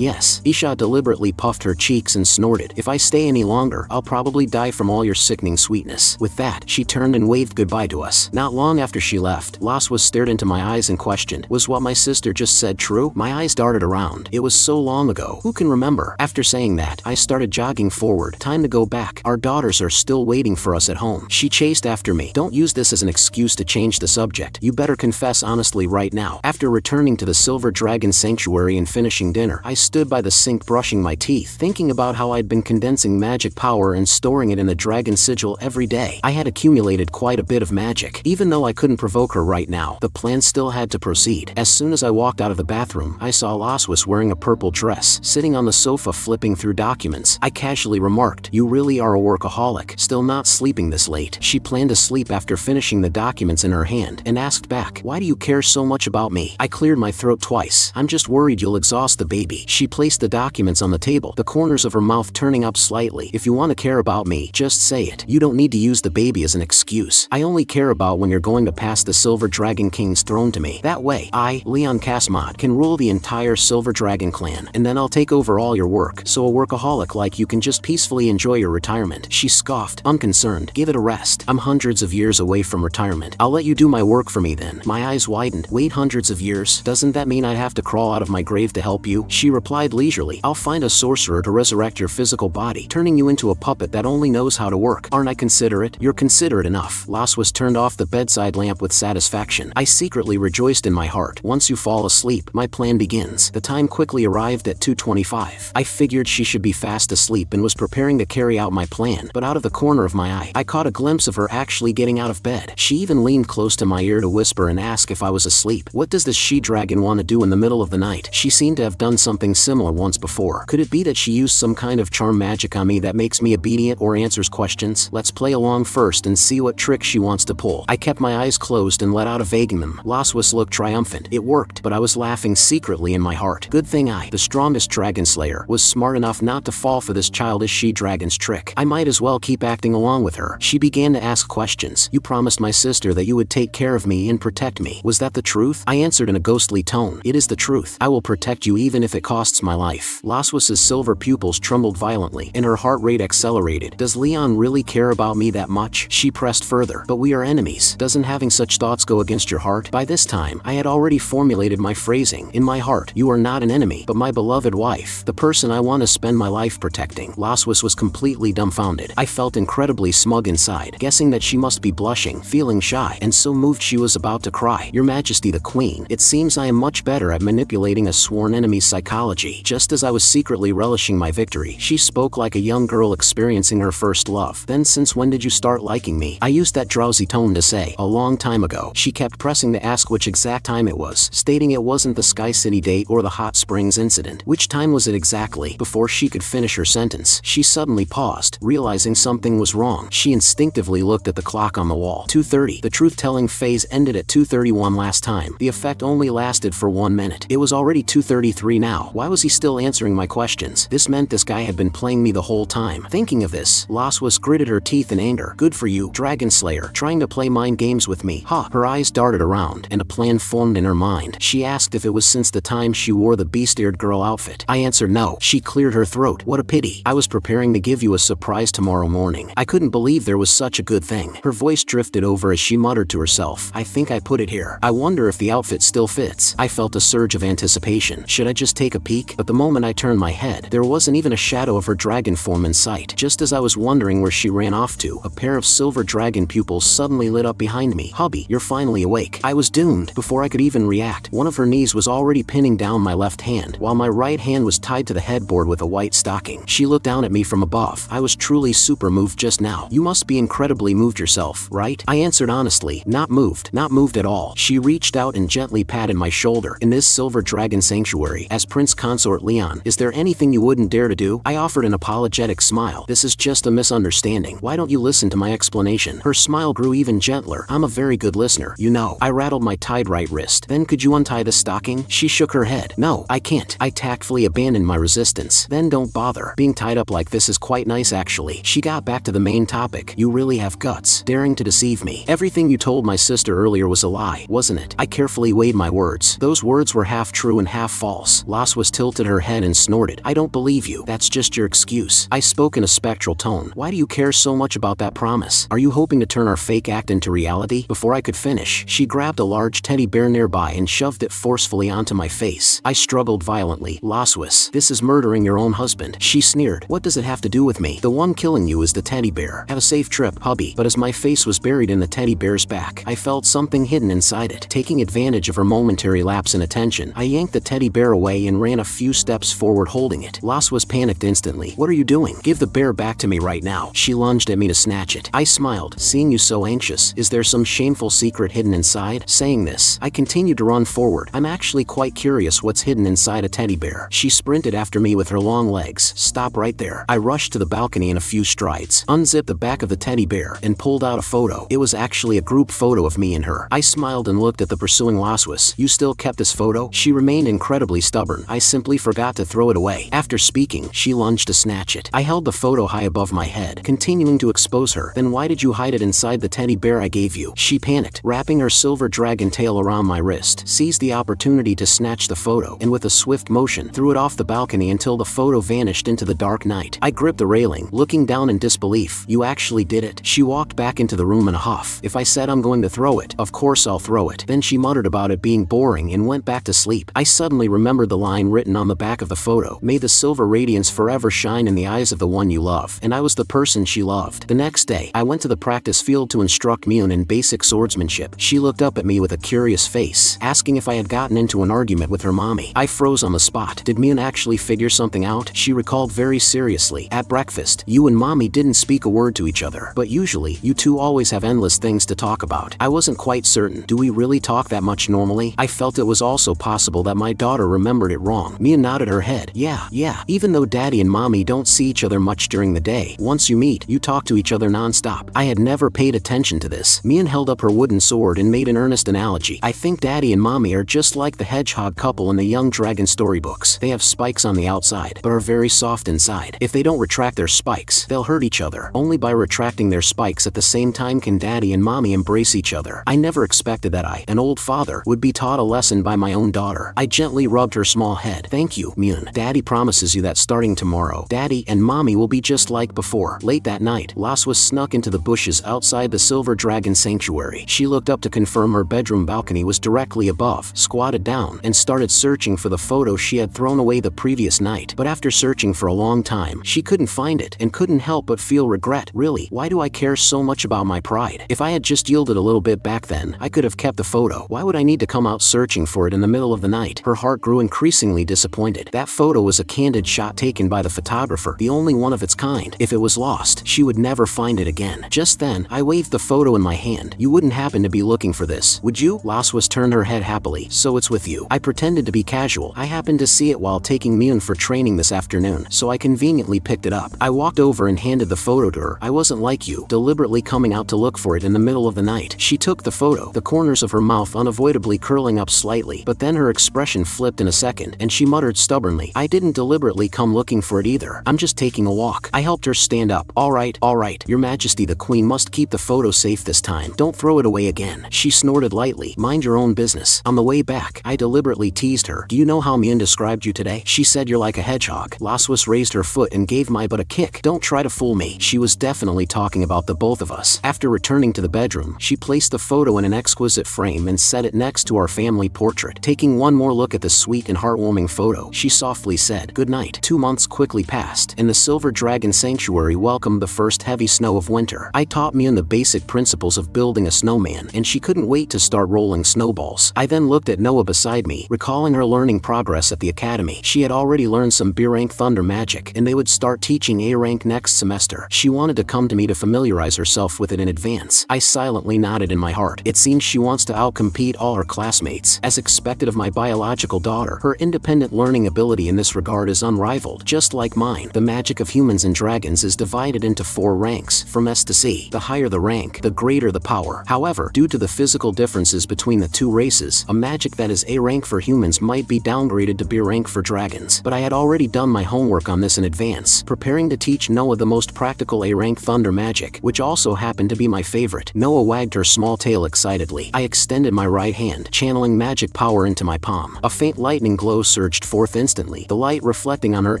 Isha deliberately puffed her cheeks and snorted. If I stay any longer, I'll probably die die from all your sickening sweetness. With that, she turned and waved goodbye to us. Not long after she left, Laswas stared into my eyes and questioned, was what my sister just said true? My eyes darted around. It was so long ago. Who can remember? After saying that, I started jogging forward. Time to go back. Our daughters are still waiting for us at home. She chased after me. Don't use this as an excuse to change the subject. You better confess honestly right now. After returning to the Silver Dragon Sanctuary and finishing dinner, I stood by the sink brushing my teeth, thinking about how I'd been condensing magic power and storing it in the dragon sigil every day. I had accumulated quite a bit of magic. Even though I couldn't provoke her right now, the plan still had to proceed. As soon as I walked out of the bathroom, I saw Laswas wearing a purple dress, sitting on the sofa flipping through documents. I casually remarked, "You really are a workaholic, still not sleeping this late." She planned to sleep after finishing the documents in her hand, and asked back, "Why do you care so much about me?" I cleared my throat twice. "I'm just worried you'll exhaust the baby." She placed the documents on the table, the corners of her mouth turning up slightly. "If you want to care about me, just say it. You don't need to use the baby as an excuse. I only care about when you're going to pass the Silver Dragon King's throne to me. That way, I, Leon Kasmod, can rule the entire Silver Dragon clan, and then I'll take over all your work, so a workaholic like you can just peacefully enjoy your retirement." She scoffed, unconcerned. "Give it a rest. I'm hundreds of years away from retirement. I'll let you do my work for me then." My eyes widened. "Wait, hundreds of years? Doesn't that mean I'd have to crawl out of my grave to help you?" She replied leisurely, "I'll find a sorcerer to resurrect your physical body, turning you into a puppet that only knows how to work. Aren't I considerate?" "You're considerate enough." Laswas turned off the bedside lamp with satisfaction. I secretly rejoiced in my heart. Once you fall asleep, my plan begins. The time quickly arrived at 2:25. I figured she should be fast asleep and was preparing to carry out my plan, but out of the corner of my eye, I caught a glimpse of her actually getting out of bed. She even leaned close to my ear to whisper and ask if I was asleep. What does this she-dragon want to do in the middle of the night? She seemed to have done something similar once before. Could it be that she used some kind of charm magic on me that makes me obedient or answers questions? Let's play along first and see what trick she wants to pull. I kept my eyes closed and let out a vaguum. Laswas looked triumphant. It worked, but I was laughing secretly in my heart. Good thing I, the strongest dragon slayer, was smart enough not to fall for this childish she-dragon's trick. I might as well keep acting along with her. She began to ask questions. "You promised my sister that you would take care of me and protect me. Was that the truth?" I answered in a ghostly tone. "It is the truth. I will protect you even if it costs my life." Laswas's silver pupils trembled violently, and her heart rate accelerated. "Does Leon really care about me that much?" She pressed further. "But we are enemies. Doesn't having such thoughts go against your heart?" By this time, I had already formulated my phrasing. In my heart, you are not an enemy, but my beloved wife, the person I want to spend my life protecting. Laswas was completely dumbfounded. I felt incredibly smug inside, guessing that she must be blushing, feeling shy, and so moved she was about to cry. "Your Majesty the Queen, it seems I am much better at manipulating a sworn enemy's psychology." Just as I was secretly relishing my victory, she spoke like a young girl experiencing her first love. "Then since when did you start liking me?" I used that drowsy tone to say, "A long time ago." She kept pressing to ask which exact time it was, stating it wasn't the Sky City date or the Hot Springs incident. Which time was it exactly? Before she could finish her sentence, she suddenly paused, realizing something was wrong. She instinctively looked at the clock on the wall. 2:30. The truth-telling phase ended at 2:31 last time. The effect only lasted for 1 minute. It was already 2:33 now. Why was he still answering my questions? This meant this guy had been playing me the whole time. Thinking of this, Laswas gritted her teeth in anger. "Good for you, Dragon Slayer, trying to play mind games with me, huh?" Her eyes darted around, and a plan formed in her mind. She asked if it was since the time she wore the beast-eared girl outfit. I answered no. She cleared her throat. "What a pity. I was preparing to give you a surprise tomorrow morning." I couldn't believe there was such a good thing. Her voice drifted over as she muttered to herself, "I think I put it here. I wonder if the outfit still fits." I felt a surge of anticipation. Should I just take a peek? But the moment I turned my head, there wasn't even a shadow of her dragon form in sight. Just as I was wondering where she ran off to, a pair of silver dragon pupils suddenly lit up behind me. "Hubby, you're finally awake." I was doomed. Before I could even react, one of her knees was already pinning down my left hand, while my right hand was tied to the headboard with a white stocking. She looked down at me from above. I was truly super moved just now. "You must be incredibly moved yourself, right?" I answered honestly. "Not moved. Not moved at all." She reached out and gently patted my shoulder. "In this Silver Dragon Sanctuary, as Prince Consort Leon, is there anything you wouldn't dare to do?" I offered an apologetic smile. "This is just a misunderstanding. Why don't you listen to my explanation?" Her smile grew even gentler. "I'm a very good listener, you know." I rattled my tied right wrist. "Then could you untie the stocking?" She shook her head. "No, I can't." I tactfully abandoned my resistance. "Then don't bother. Being tied up like this is quite nice actually." She got back to the main topic. "You really have guts, daring to deceive me. Everything you told my sister earlier was a lie, wasn't it?" I carefully weighed my words. Those words were half true and half false. Laswas tilted her head and snorted. "I don't believe you. That's just your excuse." I spoke in a spectral tone. Why do you care so much about that promise? Are you hoping to turn our fake act into reality? Before I could finish, she grabbed a large teddy bear nearby and shoved it forcefully onto my face. I struggled violently. Laswas, this is murdering your own husband. She sneered. What does it have to do with me? The one killing you is the teddy bear. Have a safe trip, hubby. But as my face was buried in the teddy bear's back, I felt something hidden inside it. Taking advantage of her momentary lapse in attention, I yanked the teddy bear away and ran a few steps forward holding it. Laswas panicked instantly. What are you doing? Give the bear back to me right now. She lunged at me to snatch it. I smiled, seeing you so anxious. Is there some shameful secret hidden inside? Saying this, I continued to run forward. I'm actually quite curious what's hidden inside a teddy bear. She sprinted after me with her long legs. Stop right there. I rushed to the balcony in a few strides, unzipped the back of the teddy bear, and pulled out a photo. It was actually a group photo of me and her. I smiled and looked at the pursuing Laswas. You still kept this photo? She remained incredibly stubborn. I simply forgot to throw it away. After speaking, she lunged to snatch it. I held the photo high above my head, continuing to expose her. Then why did you hide it inside the teddy bear I gave you? She panicked, wrapping her silver dragon tail around my wrist, seized the opportunity to snatch the photo, and with a swift motion, threw it off the balcony until the photo vanished into the dark night. I gripped the railing, looking down in disbelief. You actually did it. She walked back into the room in a huff. If I said I'm going to throw it, of course I'll throw it. Then she muttered about it being boring and went back to sleep. I suddenly remembered the line written on the back of the photo. May the silver radiance forever shine in the eyes of the one you love. And I was the person she loved. The next day, I went to the practice field to instruct Mune in basic swordsmanship. She looked up at me with a curious face, asking if I had gotten into an argument with her mommy. I froze on the spot. Did Mune actually figure something out? She recalled very seriously. At breakfast, you and mommy didn't speak a word to each other, but usually, you two always have endless things to talk about. I wasn't quite certain. Do we really talk that much normally? I felt it was also possible that my daughter remembered it wrong. Mune nodded her head. Yeah. Even though daddy and mommy don't see each other much during the day, once you meet, you talk to each other non-stop. I had never paid attention to this. Mune held up her wooden sword and made an earnest analogy. I think daddy and mommy are just like the hedgehog couple in the Young Dragon storybooks. They have spikes on the outside, but are very soft inside. If they don't retract their spikes, they'll hurt each other. Only by retracting their spikes at the same time can daddy and mommy embrace each other. I never expected that I, an old father, would be taught a lesson by my own daughter. I gently rubbed her small head. Thank you, Mune. Daddy promises you that starting tomorrow, daddy and mommy will be just like before. Late that night, Laswas snuck into the bushes outside the Silver Dragon Sanctuary. She looked up to confirm her bedroom balcony was directly above, squatted down, and started searching for the photo she had thrown away the previous night. But after searching for a long time, she couldn't find it and couldn't help but feel regret. Really, why do I care so much about my pride? If I had just yielded a little bit back then, I could have kept the photo. Why would I need to come out searching for it in the middle of the night? Her heart grew increasingly disappointed. That photo was a candid shot taken by the photographer, the only one of its kind. If it was lost, she would never find it again. Just then, I waved the photo in my hand. You wouldn't happen to be looking for this, would you? Laswas turned her head happily. So it's with you. I pretended to be casual. I happened to see it while taking Mune for training this afternoon, so I conveniently picked it up. I walked over and handed the photo to her. I wasn't like you, deliberately coming out to look for it in the middle of the night. She took the photo, the corners of her mouth unavoidably curling up slightly, but then her expression flipped in a second, and she muttered stubbornly, I didn't deliberately come looking for it either. I'm just taking a walk. I helped her stand up. All right, Your Majesty the Queen must keep the photo safe this time. Don't throw it away again. She snorted lightly. Mind your own business. On the way back, I deliberately teased her. Do you know how Mune described you today? She said you're like a hedgehog. Laswas raised her foot and gave my butt a kick. Don't try to fool me. She was definitely talking about the both of us. After returning to the bedroom, she placed the photo in an exquisite frame and set it next to our family portrait. Taking one more look at the sweet and heartwarming photo, she softly said, good night. 2 months quickly passed, and the Silver Dragon Sanctuary welcomed the first heavy snow of winter. I taught Mune the basic principles of building a snowman, and she couldn't wait to start rolling snowballs. I then looked at Noah beside me, recalling her learning progress at the academy. She had already learned some B-rank thunder magic, and they would start teaching A-rank next semester. She wanted to come to me to familiarize herself with it in advance. I silently nodded in my heart. It seems she wants to outcompete all her classmates. As expected of my biological daughter, her independent learning ability in this regard is unrivaled. Just like mine, the magic of humans and dragons is divided into 4 ranks, from S to C. The higher the rank, the greater the power. However, due to the physical differences between the two races, a magic that is A rank for humans might be downgraded to B rank for dragons. But I had already done my homework on this in advance, preparing to teach Noah the most practical A rank thunder magic, which also happened to be my favorite. Noah wagged her small tail excitedly. I extended my right hand, channeling magic power into my palm. A faint lightning glow surged forth instantly, the light reflecting on her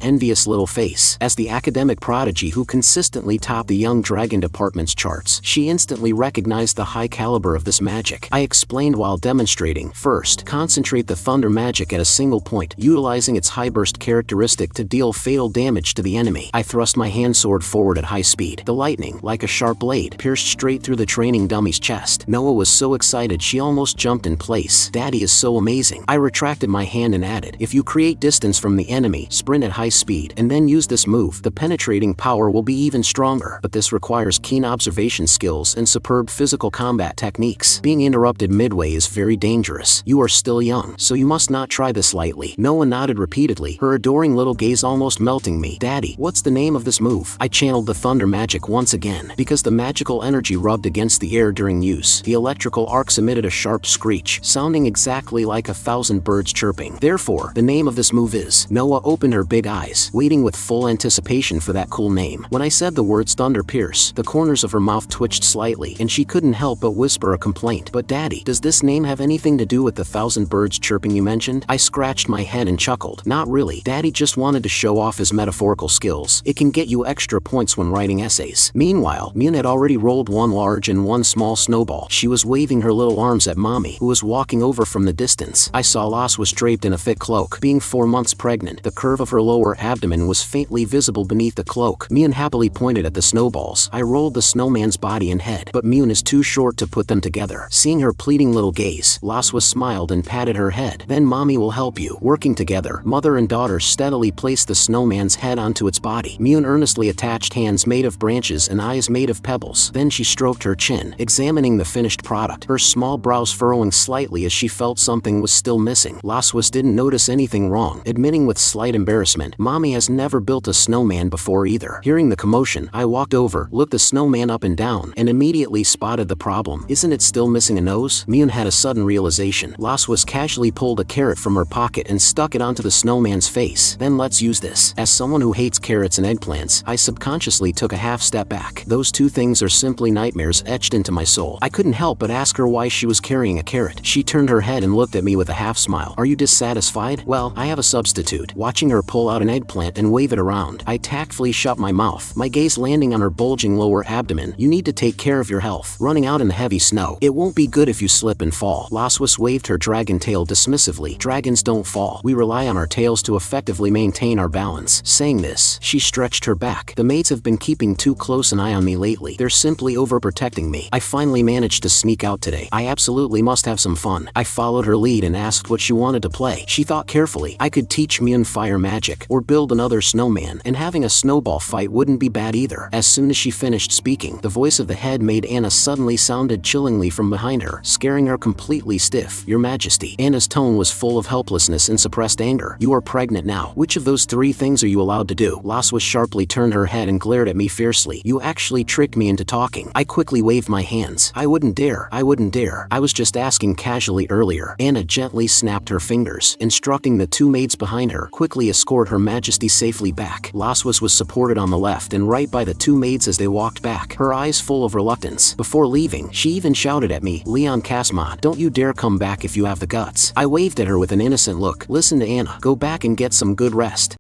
envious little face. As the academic prodigy prodigy who consistently topped the young dragon department's charts. She instantly recognized the high caliber of this magic. I explained while demonstrating. First, concentrate the thunder magic at a single point, utilizing its high burst characteristic to deal fatal damage to the enemy. I thrust my hand sword forward at high speed. The lightning, like a sharp blade, pierced straight through the training dummy's chest. Noah was so excited she almost jumped in place. Daddy is so amazing. I retracted my hand and added, if you create distance from the enemy, sprint at high speed, and then use this move, the penetrating power will be even stronger. But this requires keen observation skills and superb physical combat techniques. Being interrupted midway is very dangerous. You are still young, so you must not try this lightly. Noah nodded repeatedly, her adoring little gaze almost melting me. Daddy, what's the name of this move? I channeled the thunder magic once again. Because the magical energy rubbed against the air during use, the electrical arcs emitted a sharp screech, sounding exactly like 1,000 birds chirping. Therefore, the name of this move is... Noah opened her big eyes, waiting with full anticipation for that cool name. When I said the words Thunder Pierce, the corners of her mouth twitched slightly, and she couldn't help but whisper a complaint. But Daddy, does this name have anything to do with the 1,000 birds chirping you mentioned? I scratched my head and chuckled. Not really. Daddy just wanted to show off his metaphorical skills. It can get you extra points when writing essays. Meanwhile, Mune had already rolled one large and one small snowball. She was waving her little arms at Mommy, who was walking over from the distance. I saw Loss was draped in a thick cloak. Being 4 months pregnant, the curve of her lower abdomen was faintly visible beneath the cloak. Mune happily pointed at the snowballs. I rolled the snowman's body and head, but Mune is too short to put them together. Seeing her pleading little gaze, Laswa smiled and patted her head. Then Mommy will help you. Working together, mother and daughter steadily placed the snowman's head onto its body. Mune earnestly attached hands made of branches and eyes made of pebbles. Then she stroked her chin, examining the finished product, her small brows furrowing slightly as she felt something was still missing. Laswas didn't notice anything wrong, admitting with slight embarrassment, Mommy has never built a snowman before either. Hearing the commotion, I walked over, looked the snowman up and down, and immediately spotted the problem. Isn't it still missing a nose? Mune had a sudden realization. Laswas casually pulled a carrot from her pocket and stuck it onto the snowman's face. Then let's use this. As someone who hates carrots and eggplants, I subconsciously took a half step back. Those two things are simply nightmares etched into my soul. I couldn't help but ask her why she was carrying a carrot. She turned her head and looked at me with a half smile. Are you dissatisfied? Well, I have a substitute. Watching her pull out an eggplant and wave it around, I tactfully shut my mouth, my gaze landing on her bulging lower abdomen. You need to take care of your health. Running out in the heavy snow. It won't be good if you slip and fall. Laswas waved her dragon tail dismissively. Dragons don't fall. We rely on our tails to effectively maintain our balance. Saying this, she stretched her back. The maids have been keeping too close an eye on me lately. They're simply overprotecting me. I finally managed to sneak out today. I absolutely must have some fun. I followed her lead and asked what she wanted to play. She thought carefully. I could teach Mune fire magic, or build another snowman, and having a snowball fight wouldn't be bad either. As soon as she finished speaking, the voice of the head maid Anna suddenly sounded chillingly from behind her, scaring her completely stiff. Your Majesty. Anna's tone was full of helplessness and suppressed anger. You are pregnant now. Which of those 3 things are you allowed to do? Laswa sharply turned her head and glared at me fiercely. You actually tricked me into talking. I quickly waved my hands. I wouldn't dare. I wouldn't dare. I was just asking casually earlier. Anna gently snapped her fingers, instructing the 2 maids behind her, quickly escort Her Majesty safely back. Laswas was supported on the left and right by the 2 maids as they walked back, her eyes full of reluctance. Before leaving, she even shouted at me, Leon Kasmod, don't you dare come back if you have the guts. I waved at her with an innocent look. Listen to Anna. Go back and get some good rest.